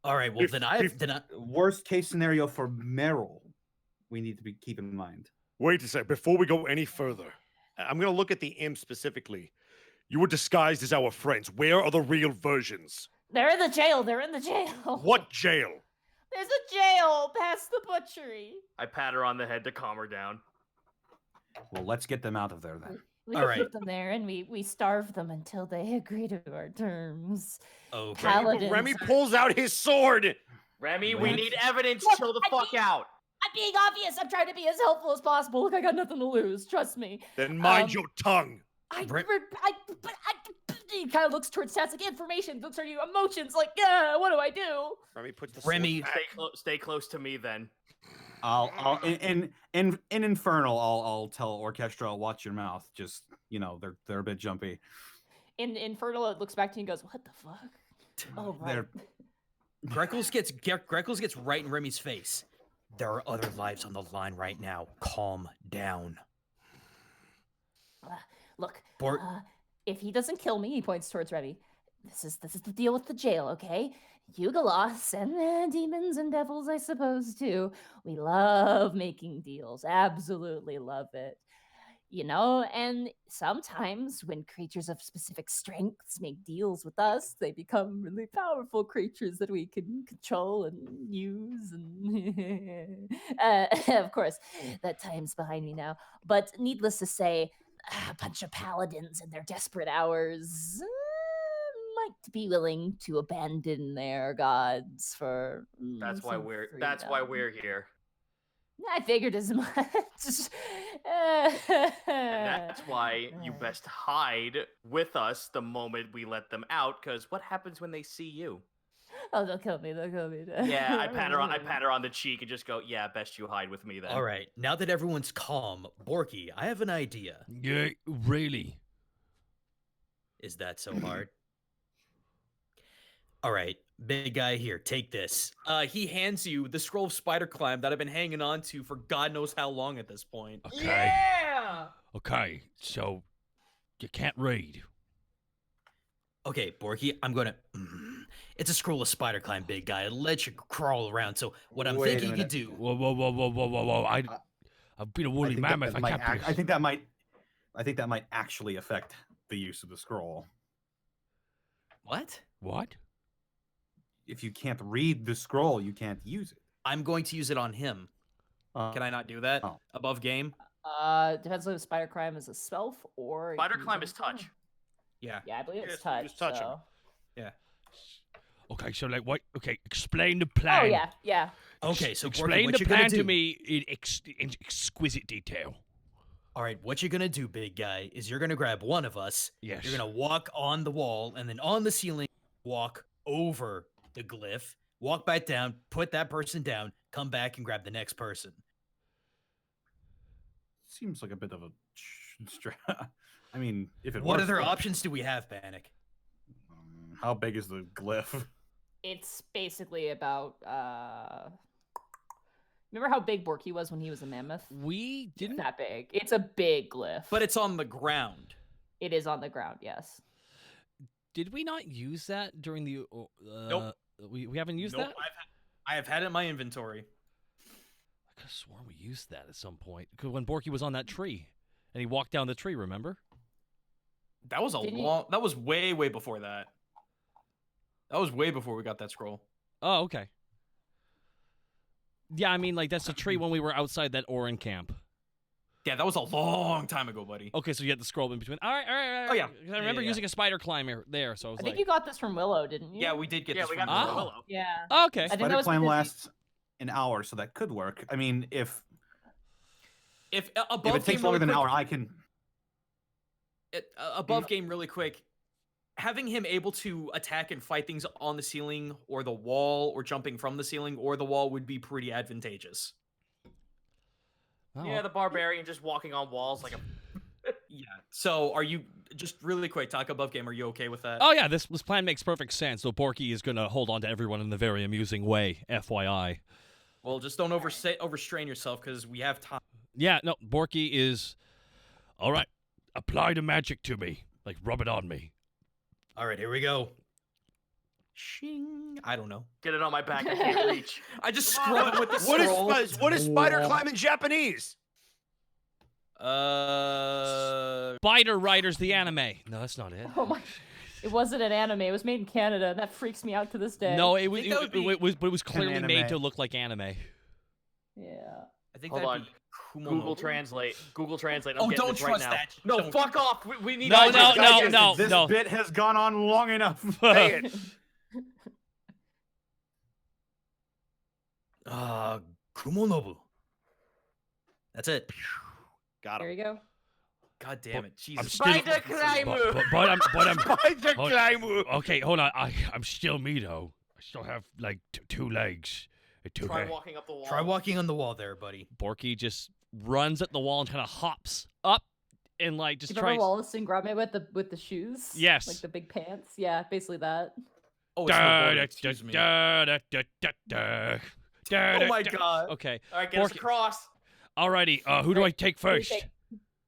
Speaker 8: All right. Well,
Speaker 6: if-
Speaker 8: then
Speaker 4: Worst case scenario for Meryl, we need to keep in mind.
Speaker 6: Wait a sec. Before we go any further, I'm going to look at the imp specifically. You were disguised as our friends. Where are the real versions?
Speaker 2: They're in the jail. They're in the jail.
Speaker 6: What jail?
Speaker 2: There's a jail past the butchery.
Speaker 5: I pat her on the head to calm her down.
Speaker 4: Well, let's get them out of there then.
Speaker 2: We
Speaker 8: All right.
Speaker 2: put them there and we starve them until they agree to our terms.
Speaker 8: okay.
Speaker 2: Paladins
Speaker 6: Remy
Speaker 2: are-
Speaker 6: pulls out his sword.
Speaker 5: Remy, we
Speaker 4: What?
Speaker 5: need evidence.
Speaker 2: Look,
Speaker 5: Chill the
Speaker 2: I
Speaker 5: fuck
Speaker 2: mean-
Speaker 5: out.
Speaker 2: I'm being obvious. I'm trying to be as helpful as possible. Look, I got nothing to lose. Trust me.
Speaker 6: Then mind
Speaker 2: Um,
Speaker 6: your tongue.
Speaker 2: He kind of looks towards stats, like information, looks at you, emotions, like, yeah, what do I do?
Speaker 6: Remy puts the
Speaker 8: Remy-
Speaker 6: sword back.
Speaker 5: Stay close to me then.
Speaker 4: I'll in Infernal, I'll tell Orchestra, watch your mouth. Just they're a bit jumpy.
Speaker 2: In Infernal, it looks back to you and goes, what the fuck? Oh, right.
Speaker 4: They're-
Speaker 8: Greckles gets right in Remy's face. There are other lives on the line right now. Calm down.
Speaker 2: Look,
Speaker 8: Bort-
Speaker 2: if he doesn't kill me, he points towards Remy. This is the deal with the jail, okay? Yugalos and demons and devils, I suppose, too. We love making deals. Absolutely love it. And sometimes when creatures of specific strengths make deals with us, they become really powerful creatures that we can control and use. And of course, that time's behind me now. But needless to say, a bunch of paladins in their desperate hours might be willing to abandon their gods for.
Speaker 5: That's why
Speaker 2: some
Speaker 5: we're
Speaker 2: freedom.
Speaker 5: here.
Speaker 2: I figured as much.
Speaker 5: And that's why you best hide with us the moment we let them out, because what happens when they see you?
Speaker 2: Oh, they'll kill me.
Speaker 5: Yeah, I pat her on the cheek and just go, yeah, best you hide with me then.
Speaker 8: All right. Now that everyone's calm, Borky, I have an idea.
Speaker 1: Yeah, really.
Speaker 8: Is that so hard? All right, big guy here, take this.
Speaker 3: He hands you the scroll of spider climb that I've been hanging on to for God knows how long at this point.
Speaker 1: Okay.
Speaker 5: Yeah!
Speaker 1: Okay, so you can't read.
Speaker 8: Okay, Borky, I'm gonna. It's a scroll of spider climb, big guy. It'll let you crawl around. So what I'm
Speaker 7: Wait a
Speaker 8: thinking you could
Speaker 7: minute.
Speaker 8: do.
Speaker 1: Whoa! I've been a woolly mammoth. I can't be.
Speaker 4: I think that might actually affect the use of the scroll.
Speaker 8: What?
Speaker 1: What?
Speaker 4: If you can't read the scroll, you can't use it.
Speaker 8: I'm going to use it on him.
Speaker 3: Can I not do that?
Speaker 4: Oh.
Speaker 3: Above game?
Speaker 2: Depends on if spider climb is a spell or
Speaker 5: Spider
Speaker 2: you
Speaker 5: climb
Speaker 2: use
Speaker 5: is touch.
Speaker 3: Yeah.
Speaker 2: Yeah, I believe
Speaker 6: Yes,
Speaker 2: it's
Speaker 6: you
Speaker 2: touch.
Speaker 6: just touch 'em.
Speaker 2: so-
Speaker 1: Okay, so like what? Okay, explain the plan.
Speaker 2: Oh yeah, yeah.
Speaker 8: Okay, so Borky,
Speaker 1: explain
Speaker 8: what
Speaker 1: the
Speaker 8: you're gonna
Speaker 1: plan to
Speaker 8: do-
Speaker 1: me in exquisite detail.
Speaker 8: All right, what you're gonna do, big guy, is you're gonna grab one of us.
Speaker 1: Yes.
Speaker 8: You're gonna walk on the wall, and then on the ceiling, walk over the glyph, walk back down, put that person down, come back and grab the next person.
Speaker 4: Seems like a bit of a. I mean, if it
Speaker 8: What
Speaker 4: works,
Speaker 8: other
Speaker 4: but,
Speaker 8: options do we have, Panic?
Speaker 4: How big is the glyph?
Speaker 2: It's basically about. Remember how big Borky was when he was a mammoth?
Speaker 1: We
Speaker 2: It's
Speaker 1: didn't.
Speaker 2: that big. It's a big glyph.
Speaker 3: But it's on the ground.
Speaker 2: it is on the ground. Yes.
Speaker 1: Did we not use that during the?
Speaker 3: Nope.
Speaker 1: We haven't used
Speaker 3: Nope,
Speaker 1: that.
Speaker 3: I have had it in my inventory.
Speaker 1: I could have sworn we used that at some point. 'Cause when Borky was on that tree, and he walked down the tree. Remember?
Speaker 3: That was that was way before that. That was way before we got that scroll.
Speaker 1: Oh, okay. Yeah, I mean, like that's the tree when we were outside that Orin camp.
Speaker 3: Yeah, that was a long time ago, buddy.
Speaker 1: Okay, so you had the scroll in between. All right.
Speaker 3: Oh, yeah.
Speaker 1: 'Cause I remember
Speaker 3: yeah.
Speaker 1: using a spider climber there, so I was
Speaker 2: I
Speaker 1: like,
Speaker 2: think you got this from Willow, didn't you?
Speaker 3: Yeah, we did get
Speaker 5: Yeah,
Speaker 3: this
Speaker 5: we
Speaker 3: from
Speaker 5: got this
Speaker 1: Ah.
Speaker 5: from
Speaker 3: Willow.
Speaker 5: Willow.
Speaker 2: Yeah.
Speaker 1: oh, okay.
Speaker 2: I think that
Speaker 4: Spider
Speaker 2: was
Speaker 4: climb
Speaker 2: because
Speaker 4: lasts an hour, so that could work. I mean, if
Speaker 3: If
Speaker 4: if
Speaker 3: above
Speaker 4: it takes
Speaker 3: game
Speaker 4: longer
Speaker 3: really
Speaker 4: than an
Speaker 3: quick,
Speaker 4: hour, I can.
Speaker 3: above game really quick, having him able to attack and fight things on the ceiling or the wall or jumping from the ceiling or the wall would be pretty advantageous.
Speaker 1: Oh,
Speaker 5: Yeah, the barbarian just walking on walls like a.
Speaker 3: Yeah. So are you just really quick talk above game? Are you okay with that?
Speaker 1: Oh yeah, this plan makes perfect sense. So Borky is gonna hold on to everyone in a very amusing way. FYI.
Speaker 3: Well, just don't overstrain yourself because we have time.
Speaker 1: Yeah, no, Borky is. All right, apply the magic to me. Like rub it on me.
Speaker 8: All right, here we go.
Speaker 3: Shing. I don't know.
Speaker 5: Get it on my back. I can't reach.
Speaker 3: I just scrolled with the
Speaker 6: What
Speaker 3: scroll.
Speaker 6: what is spider climb in Japanese?
Speaker 1: Spider Riders the anime. No, that's not it.
Speaker 2: Oh my! It wasn't an anime. It was made in Canada. That freaks me out to this day.
Speaker 1: No, it was.
Speaker 3: think that would be
Speaker 1: But it was clearly made
Speaker 4: anime.
Speaker 1: to look like anime.
Speaker 2: Yeah.
Speaker 3: I think
Speaker 5: Hold
Speaker 3: that'd
Speaker 5: on.
Speaker 3: be
Speaker 5: Google Translate. Google Translate. I'm
Speaker 3: Oh,
Speaker 5: getting
Speaker 3: don't
Speaker 5: this right
Speaker 3: trust
Speaker 5: now.
Speaker 3: that.
Speaker 5: No,
Speaker 3: Don't.
Speaker 5: fuck off. We need.
Speaker 1: No,
Speaker 5: digest,
Speaker 1: no,
Speaker 5: digest.
Speaker 1: no,
Speaker 4: This
Speaker 1: no.
Speaker 4: bit has gone on long enough.
Speaker 6: Say it.
Speaker 8: Kumonobu. That's it.
Speaker 6: Got
Speaker 2: There
Speaker 6: him.
Speaker 2: you go.
Speaker 3: God damn it. Jesus.
Speaker 5: Spider climber.
Speaker 1: But I'm.
Speaker 6: Spider
Speaker 1: Hold-
Speaker 6: climber.
Speaker 1: Okay, hold on. I'm still me though. I still have like two legs. and two
Speaker 5: Try
Speaker 1: hands.
Speaker 5: walking up the wall.
Speaker 8: Try walking on the wall there, buddy.
Speaker 1: Borky just runs at the wall and kind of hops up and like
Speaker 2: Do
Speaker 1: just
Speaker 2: you remember
Speaker 1: tries.
Speaker 2: Wallace and Gromit with the shoes?
Speaker 1: Yes.
Speaker 2: Like the big pants. Yeah, basically that.
Speaker 3: Oh, it's no border, excuse me. Oh my god.
Speaker 1: Okay.
Speaker 5: All right, get us
Speaker 1: Borky-
Speaker 5: across.
Speaker 1: Alrighty. Who do I take
Speaker 2: Who are you
Speaker 1: first?
Speaker 2: taking-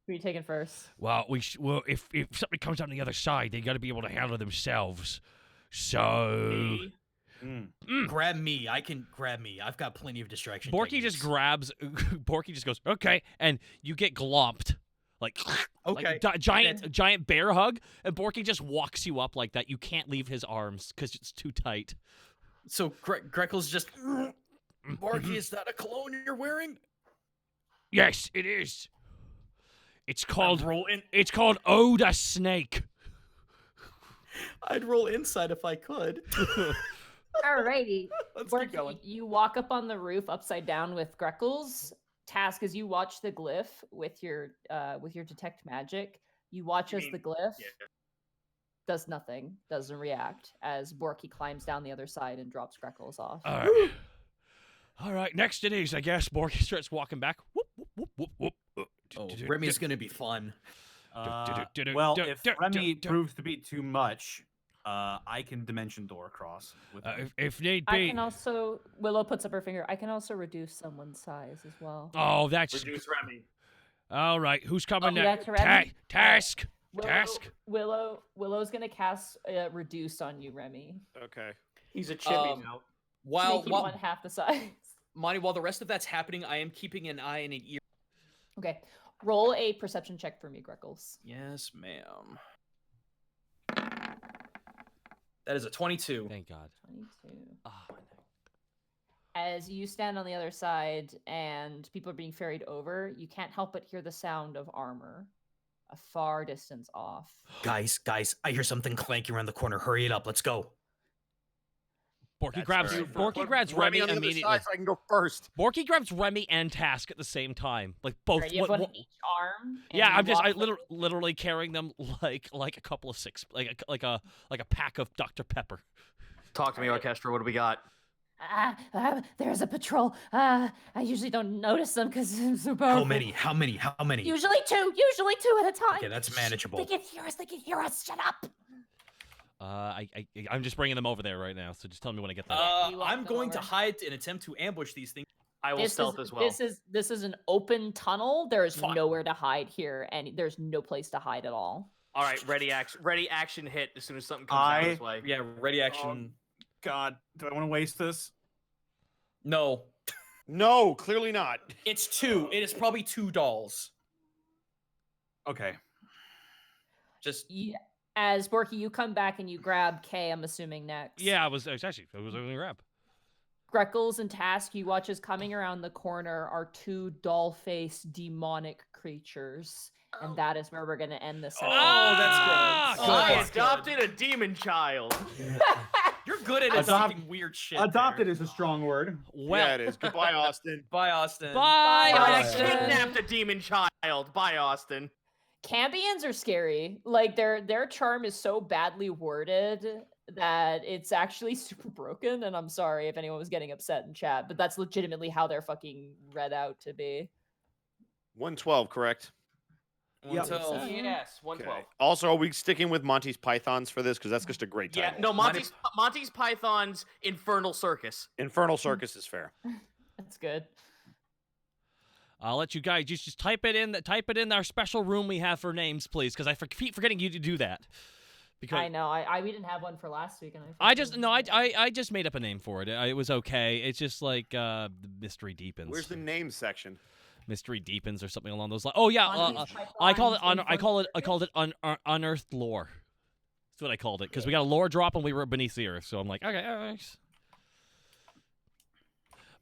Speaker 2: Who are you taking first?
Speaker 1: Well, well, if somebody comes on the other side, they got to be able to handle themselves. So
Speaker 5: Me.
Speaker 8: Grab me. I can grab me. I've got plenty of distraction.
Speaker 1: Borky just
Speaker 8: techniques.
Speaker 1: grabs. Borky just goes, okay, and you get glomped, like
Speaker 3: Okay.
Speaker 1: like giant bear hug, and Borky just walks you up like that. You can't leave his arms because it's too tight.
Speaker 3: So Greckle's just. Borky, is that a cologne you're wearing?
Speaker 1: Yes, it is. It's called.
Speaker 3: roll in.
Speaker 1: It's called Oda Snake.
Speaker 3: I'd roll inside if I could.
Speaker 2: Alrighty.
Speaker 3: Let's
Speaker 2: Borky,
Speaker 3: keep going.
Speaker 2: you walk up on the roof upside down with Greckles. Task is you watch the glyph with your detect magic. You watch
Speaker 5: You
Speaker 2: as
Speaker 5: mean-
Speaker 2: the glyph
Speaker 5: Yeah.
Speaker 2: does nothing, doesn't react, as Borky climbs down the other side and drops Greckles off.
Speaker 1: All right. All right. Next it is, I guess. Borky starts walking back. Whoop, whoop, whoop, whoop, whoop.
Speaker 8: Oh, Remy's gonna be fun.
Speaker 4: Well, if Remy proves to be too much, I can dimension door across. With him.
Speaker 1: If need
Speaker 2: I
Speaker 1: be.
Speaker 2: can also Willow puts up her finger. I can also reduce someone's size as well.
Speaker 1: Oh, that's
Speaker 5: Reduce Remy.
Speaker 1: all right. Who's coming
Speaker 2: Oh,
Speaker 1: next?
Speaker 2: that's Remy?
Speaker 1: Task. Task.
Speaker 2: Willow's gonna cast reduce on you, Remy.
Speaker 6: Okay.
Speaker 5: He's a chibi now.
Speaker 3: While
Speaker 2: Make you want half the size.
Speaker 3: Monty, while the rest of that's happening, I am keeping an eye and an ear.
Speaker 2: Okay. Roll a perception check for me, Greckles.
Speaker 3: Yes, ma'am. That is a 22.
Speaker 1: Thank God.
Speaker 2: 22.
Speaker 1: Oh, my neck.
Speaker 2: As you stand on the other side and people are being ferried over, you can't help but hear the sound of armor a far distance off.
Speaker 8: Guys, I hear something clanking around the corner. Hurry it up. Let's go.
Speaker 1: Borky
Speaker 6: That's
Speaker 1: grabs
Speaker 6: right.
Speaker 1: Borky grabs
Speaker 6: Put
Speaker 1: Remy
Speaker 6: on the other
Speaker 1: immediately.
Speaker 6: side so I can go first.
Speaker 1: Borky grabs Remy and Task at the same time, like both.
Speaker 2: Right, you have one in each arm. and
Speaker 1: Yeah,
Speaker 2: you
Speaker 1: I'm just
Speaker 2: walk
Speaker 1: literally carrying them like a couple of six, like a pack of Dr. Pepper.
Speaker 5: Talk to me, Orchestra. What do we got?
Speaker 2: there's a patrol. I usually don't notice them because I'm so powerful.
Speaker 8: How many?
Speaker 2: Usually two at a time.
Speaker 8: Okay, that's manageable.
Speaker 2: They can hear us. Shut up.
Speaker 1: I'm just bringing them over there right now, so just tell me when I get there.
Speaker 2: you walk
Speaker 3: I'm
Speaker 2: them
Speaker 3: going to
Speaker 2: over.
Speaker 3: hide and attempt to ambush these things.
Speaker 5: I will stealth as well.
Speaker 2: This is an open tunnel. There is
Speaker 3: Fine.
Speaker 2: nowhere to hide here, and there's no place to hide at all.
Speaker 5: All right, ready action hit as soon as something comes down this way.
Speaker 3: Yeah, ready action.
Speaker 4: God, do I want to waste this?
Speaker 3: No,
Speaker 6: No, clearly not.
Speaker 3: it's 2. It is probably 2 dolls.
Speaker 4: Okay.
Speaker 3: Just
Speaker 2: As Borky, you come back and you grab Kay, I'm assuming next.
Speaker 1: Yeah, I was going to grab.
Speaker 2: Greckles and Task, you watch as coming around the corner are 2 doll-faced demonic creatures. And that is where we're going to end this episode.
Speaker 3: that's good.
Speaker 5: I
Speaker 3: that's good.
Speaker 5: adopted a demon child.
Speaker 3: You're good at
Speaker 4: Adopt-
Speaker 3: adopting weird shit.
Speaker 4: Adopted
Speaker 3: there.
Speaker 4: is a strong word.
Speaker 1: Well,
Speaker 6: Yeah, it is. Goodbye, Austin.
Speaker 3: Bye, Austin.
Speaker 1: bye,
Speaker 5: I
Speaker 2: Austin.
Speaker 5: kidnapped a demon child. Bye, Austin.
Speaker 2: Cambions are scary. Like their charm is so badly worded that it's actually super broken. And I'm sorry if anyone was getting upset in chat, but that's legitimately how they're fucking read out to be.
Speaker 6: 112, correct?
Speaker 4: Yep.
Speaker 3: Until
Speaker 5: Yes, 112.
Speaker 6: Okay. Also, are we sticking with Monty's Pythons for this? Because that's just a great
Speaker 5: Yeah,
Speaker 6: title.
Speaker 5: no, Monty's Python's Infernal Circus.
Speaker 6: Infernal Circus is fair.
Speaker 2: That's good.
Speaker 1: I'll let you guys just type it in our special room we have for names, please, because I keep forgetting you to do that. Because
Speaker 2: I know. We didn't have one for last week, and
Speaker 1: I just made up a name for it. It was okay. It's just like the mystery deepens.
Speaker 6: Where's the name section?
Speaker 1: Mystery deepens or something along those lines. Oh yeah, I called it unearthed lore. That's what I called it because we got a lore drop and we were beneath the earth. So I'm like, okay, all right.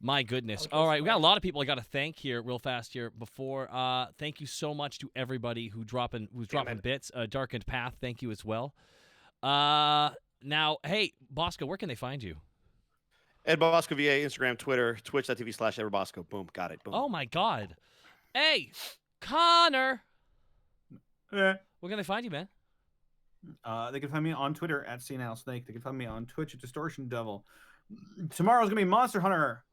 Speaker 1: My goodness. All right, we got a lot of people I got to thank here real fast here before. Thank you so much to everybody who's dropping bits. Darkened Path, thank you as well. Now, hey, Bosco, where can they find you?
Speaker 6: Ed Bosco VA, Instagram, Twitter, twitch.tv/Ed Bosco. Boom, got it. Boom.
Speaker 1: Oh my God. Hey, Connor. Where can they find you, man?
Speaker 4: They can find me on Twitter at @CNalSnake. They can find me on Twitch at Distortion Devil. Tomorrow's gonna be Monster Hunter.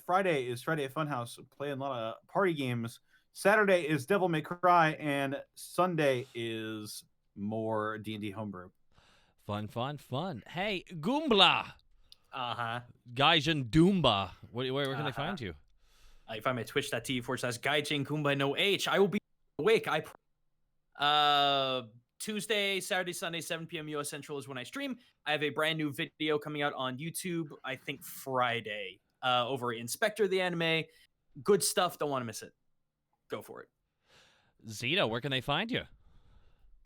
Speaker 4: Friday is Friday at Funhouse, playing a lot of party games. Saturday is Devil May Cry, and Sunday is more D&D homebrew.
Speaker 1: Fun. Hey, Goombla. Gaijin Doomba. Where can they find you?
Speaker 3: You find me at twitch.tv/Gaijin no H. I will be awake. Tuesday, Saturday, Sunday, 7 p.m. US Central is when I stream. I have a brand new video coming out on YouTube, I think Friday, over Inspector the Anime. Good stuff. Don't want to miss it. Go for it.
Speaker 1: Zito, where can they find you?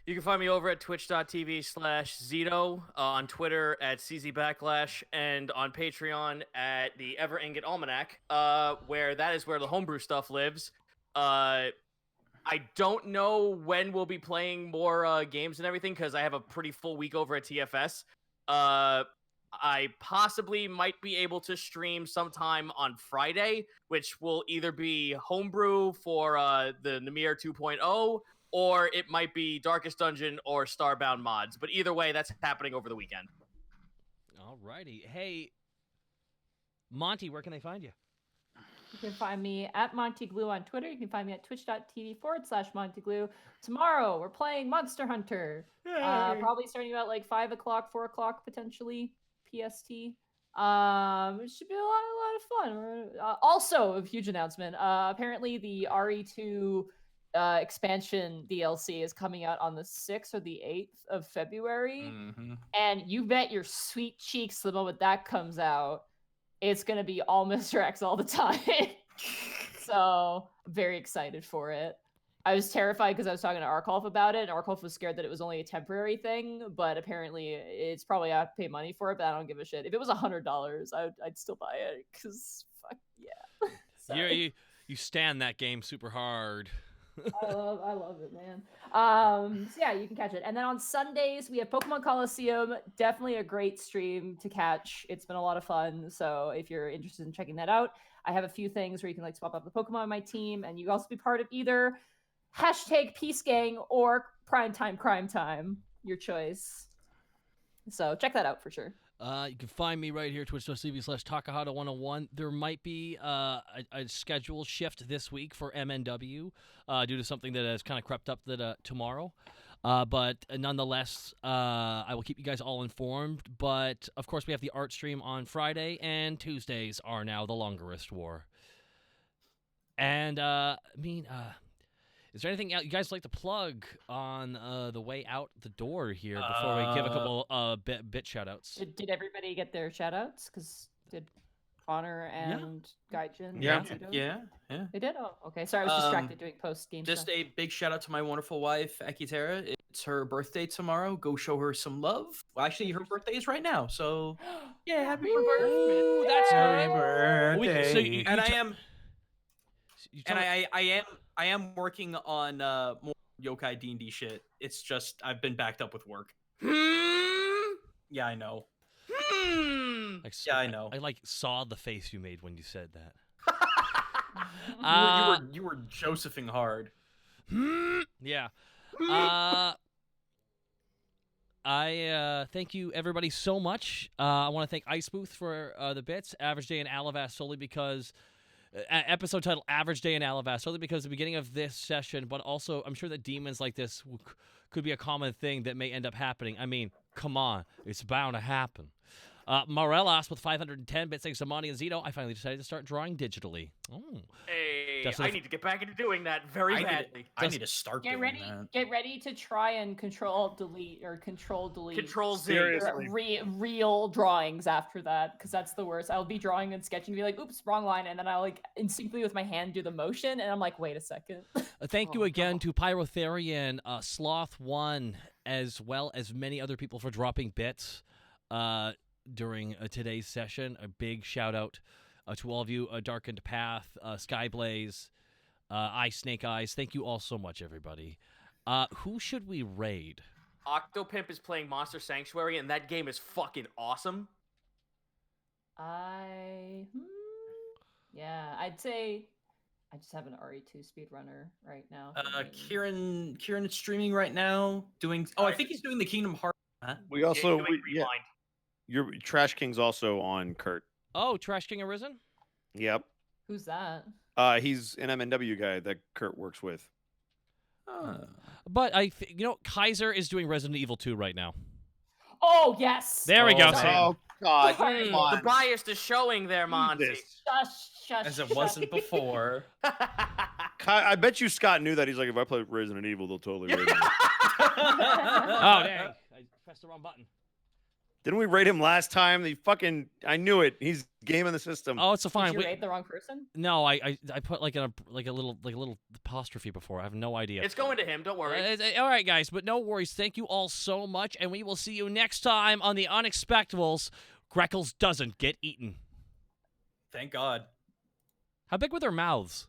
Speaker 5: You can find me over at twitch.tv/Zito, on Twitter at CZBacklash, and on Patreon at the Ever Ingot Almanac, where the homebrew stuff lives. I don't know when we'll be playing more games and everything, because I have a pretty full week over at TFS. I possibly might be able to stream sometime on Friday, which will either be homebrew for the Namir 2.0, or it might be Darkest Dungeon or Starbound mods. But either way, that's happening over the weekend.
Speaker 1: Alrighty. Hey, Monty, where can they find you?
Speaker 2: You can find me at MontyGlue on Twitter. You can find me at twitch.tv/MontyGlue. Tomorrow, we're playing Monster Hunter. Probably starting about like 5 o'clock, 4 o'clock, potentially, PST. It should be a lot of fun. Also, a huge announcement. Apparently, the RE2 expansion DLC is coming out on the 6th or the 8th of February.
Speaker 3: Mhm.
Speaker 2: And you bet your sweet cheeks the moment that comes out, it's going to be all Mr. X all the time. So I'm very excited for it. I was terrified because I was talking to Arkolf about it, and Arkolf was scared that it was only a temporary thing, but apparently it's probably I have to pay money for it, but I don't give a shit. If it was $100, I'd still buy it, because fuck yeah. Sorry.
Speaker 1: You stand that game super hard.
Speaker 2: I love it, man. So yeah, you can catch it. And then on Sundays, we have Pokemon Coliseum. Definitely a great stream to catch. It's been a lot of fun. So if you're interested in checking that out, I have a few things where you can like swap up the Pokemon on my team, and you can also be part of either #Peace Gang or Primetime Crime Time, your choice. So check that out for sure.
Speaker 1: You can find me right here, twitch.tv/Takahata101. There might be a schedule shift this week for MNW due to something that has kind of crept up tomorrow. But nonetheless, I will keep you guys all informed. But, of course, we have the art stream on Friday, and Tuesdays are now the Longerist War. And, is there anything you guys like to plug on the way out the door here before we give a couple bit shout-outs?
Speaker 2: Did everybody get their shout-outs? Because did Connor and Gaijin?
Speaker 3: Yeah.
Speaker 2: They did? Oh, okay. Sorry, I was distracted doing post-game
Speaker 3: Just
Speaker 2: stuff.
Speaker 3: a big shout-out to my wonderful wife, Akitera. It's her birthday tomorrow. Go show her some love. Well, actually, her birthday is right now, so yeah, happy birthday.
Speaker 1: Ooh, that's
Speaker 4: Happy
Speaker 1: good.
Speaker 4: birthday.
Speaker 1: So you
Speaker 3: And I am working on more yokai D&D shit. It's just I've been backed up with work. Yeah, I know. Yeah, I know.
Speaker 1: I like saw the face you made when you said that.
Speaker 3: You were Josephing hard.
Speaker 1: Yeah. I thank you everybody so much. I want to thank Ice Booth for the bits. Average Day in Alavast solely because episode title Average Day in Alavast solely because the beginning of this session, but also I'm sure that demons like this could be a common thing that may end up happening. I mean, come on, it's bound to happen. Morelas with 510 bits. Thanks to Monty and Zito. I finally decided to start drawing digitally. Oh.
Speaker 5: Hey, I need to get back into doing that very badly.
Speaker 3: I need to start doing that.
Speaker 2: Get ready to try and control-delete or control-delete.
Speaker 5: Control-Z.
Speaker 2: Real drawings after that, because that's the worst. I'll be drawing and sketching and be like, oops, wrong line, and then I'll like instinctively with my hand do the motion, and I'm like, wait a second.
Speaker 1: Thank you again to Pyrotherian, Sloth1, as well as many other people for dropping bits during today's session. A big shout out to all of you, Darkened Path, Skyblaze, Snake Eyes. Thank you all so much, everybody. Who should we raid?
Speaker 5: Octopimp is playing Monster Sanctuary, and that game is fucking awesome.
Speaker 2: Yeah, I'd say I just have an RE2 speedrunner right now.
Speaker 3: Kieran is streaming right now doing. Oh, I think he's doing the Kingdom Hearts. Huh?
Speaker 6: We also your Trash King's also on Kurt.
Speaker 1: Oh, Trash King Arisen?
Speaker 6: Yep.
Speaker 2: Who's that?
Speaker 6: He's an MNW guy that Kurt works with.
Speaker 1: But Kaiser is doing Resident Evil 2 right now.
Speaker 2: Oh yes.
Speaker 1: There we go.
Speaker 6: Oh God! Come on.
Speaker 5: The bias is showing there, Monty.
Speaker 2: Shush.
Speaker 3: As it wasn't before.
Speaker 6: I bet you Scott knew that. He's like, if I play Resident Evil, they'll totally raid me.
Speaker 1: Oh dang! I pressed the wrong button.
Speaker 6: Didn't we raid him last time? I knew it. He's gaming the system.
Speaker 1: Oh, it's fine.
Speaker 2: Did you raid the wrong person?
Speaker 1: No, I put like a little apostrophe before. I have no idea.
Speaker 5: It's going to him. Don't worry.
Speaker 1: All right, guys, but no worries. Thank you all so much, and we will see you next time on the Unexpectables. Greckles doesn't get eaten.
Speaker 3: Thank God.
Speaker 1: How big were their mouths?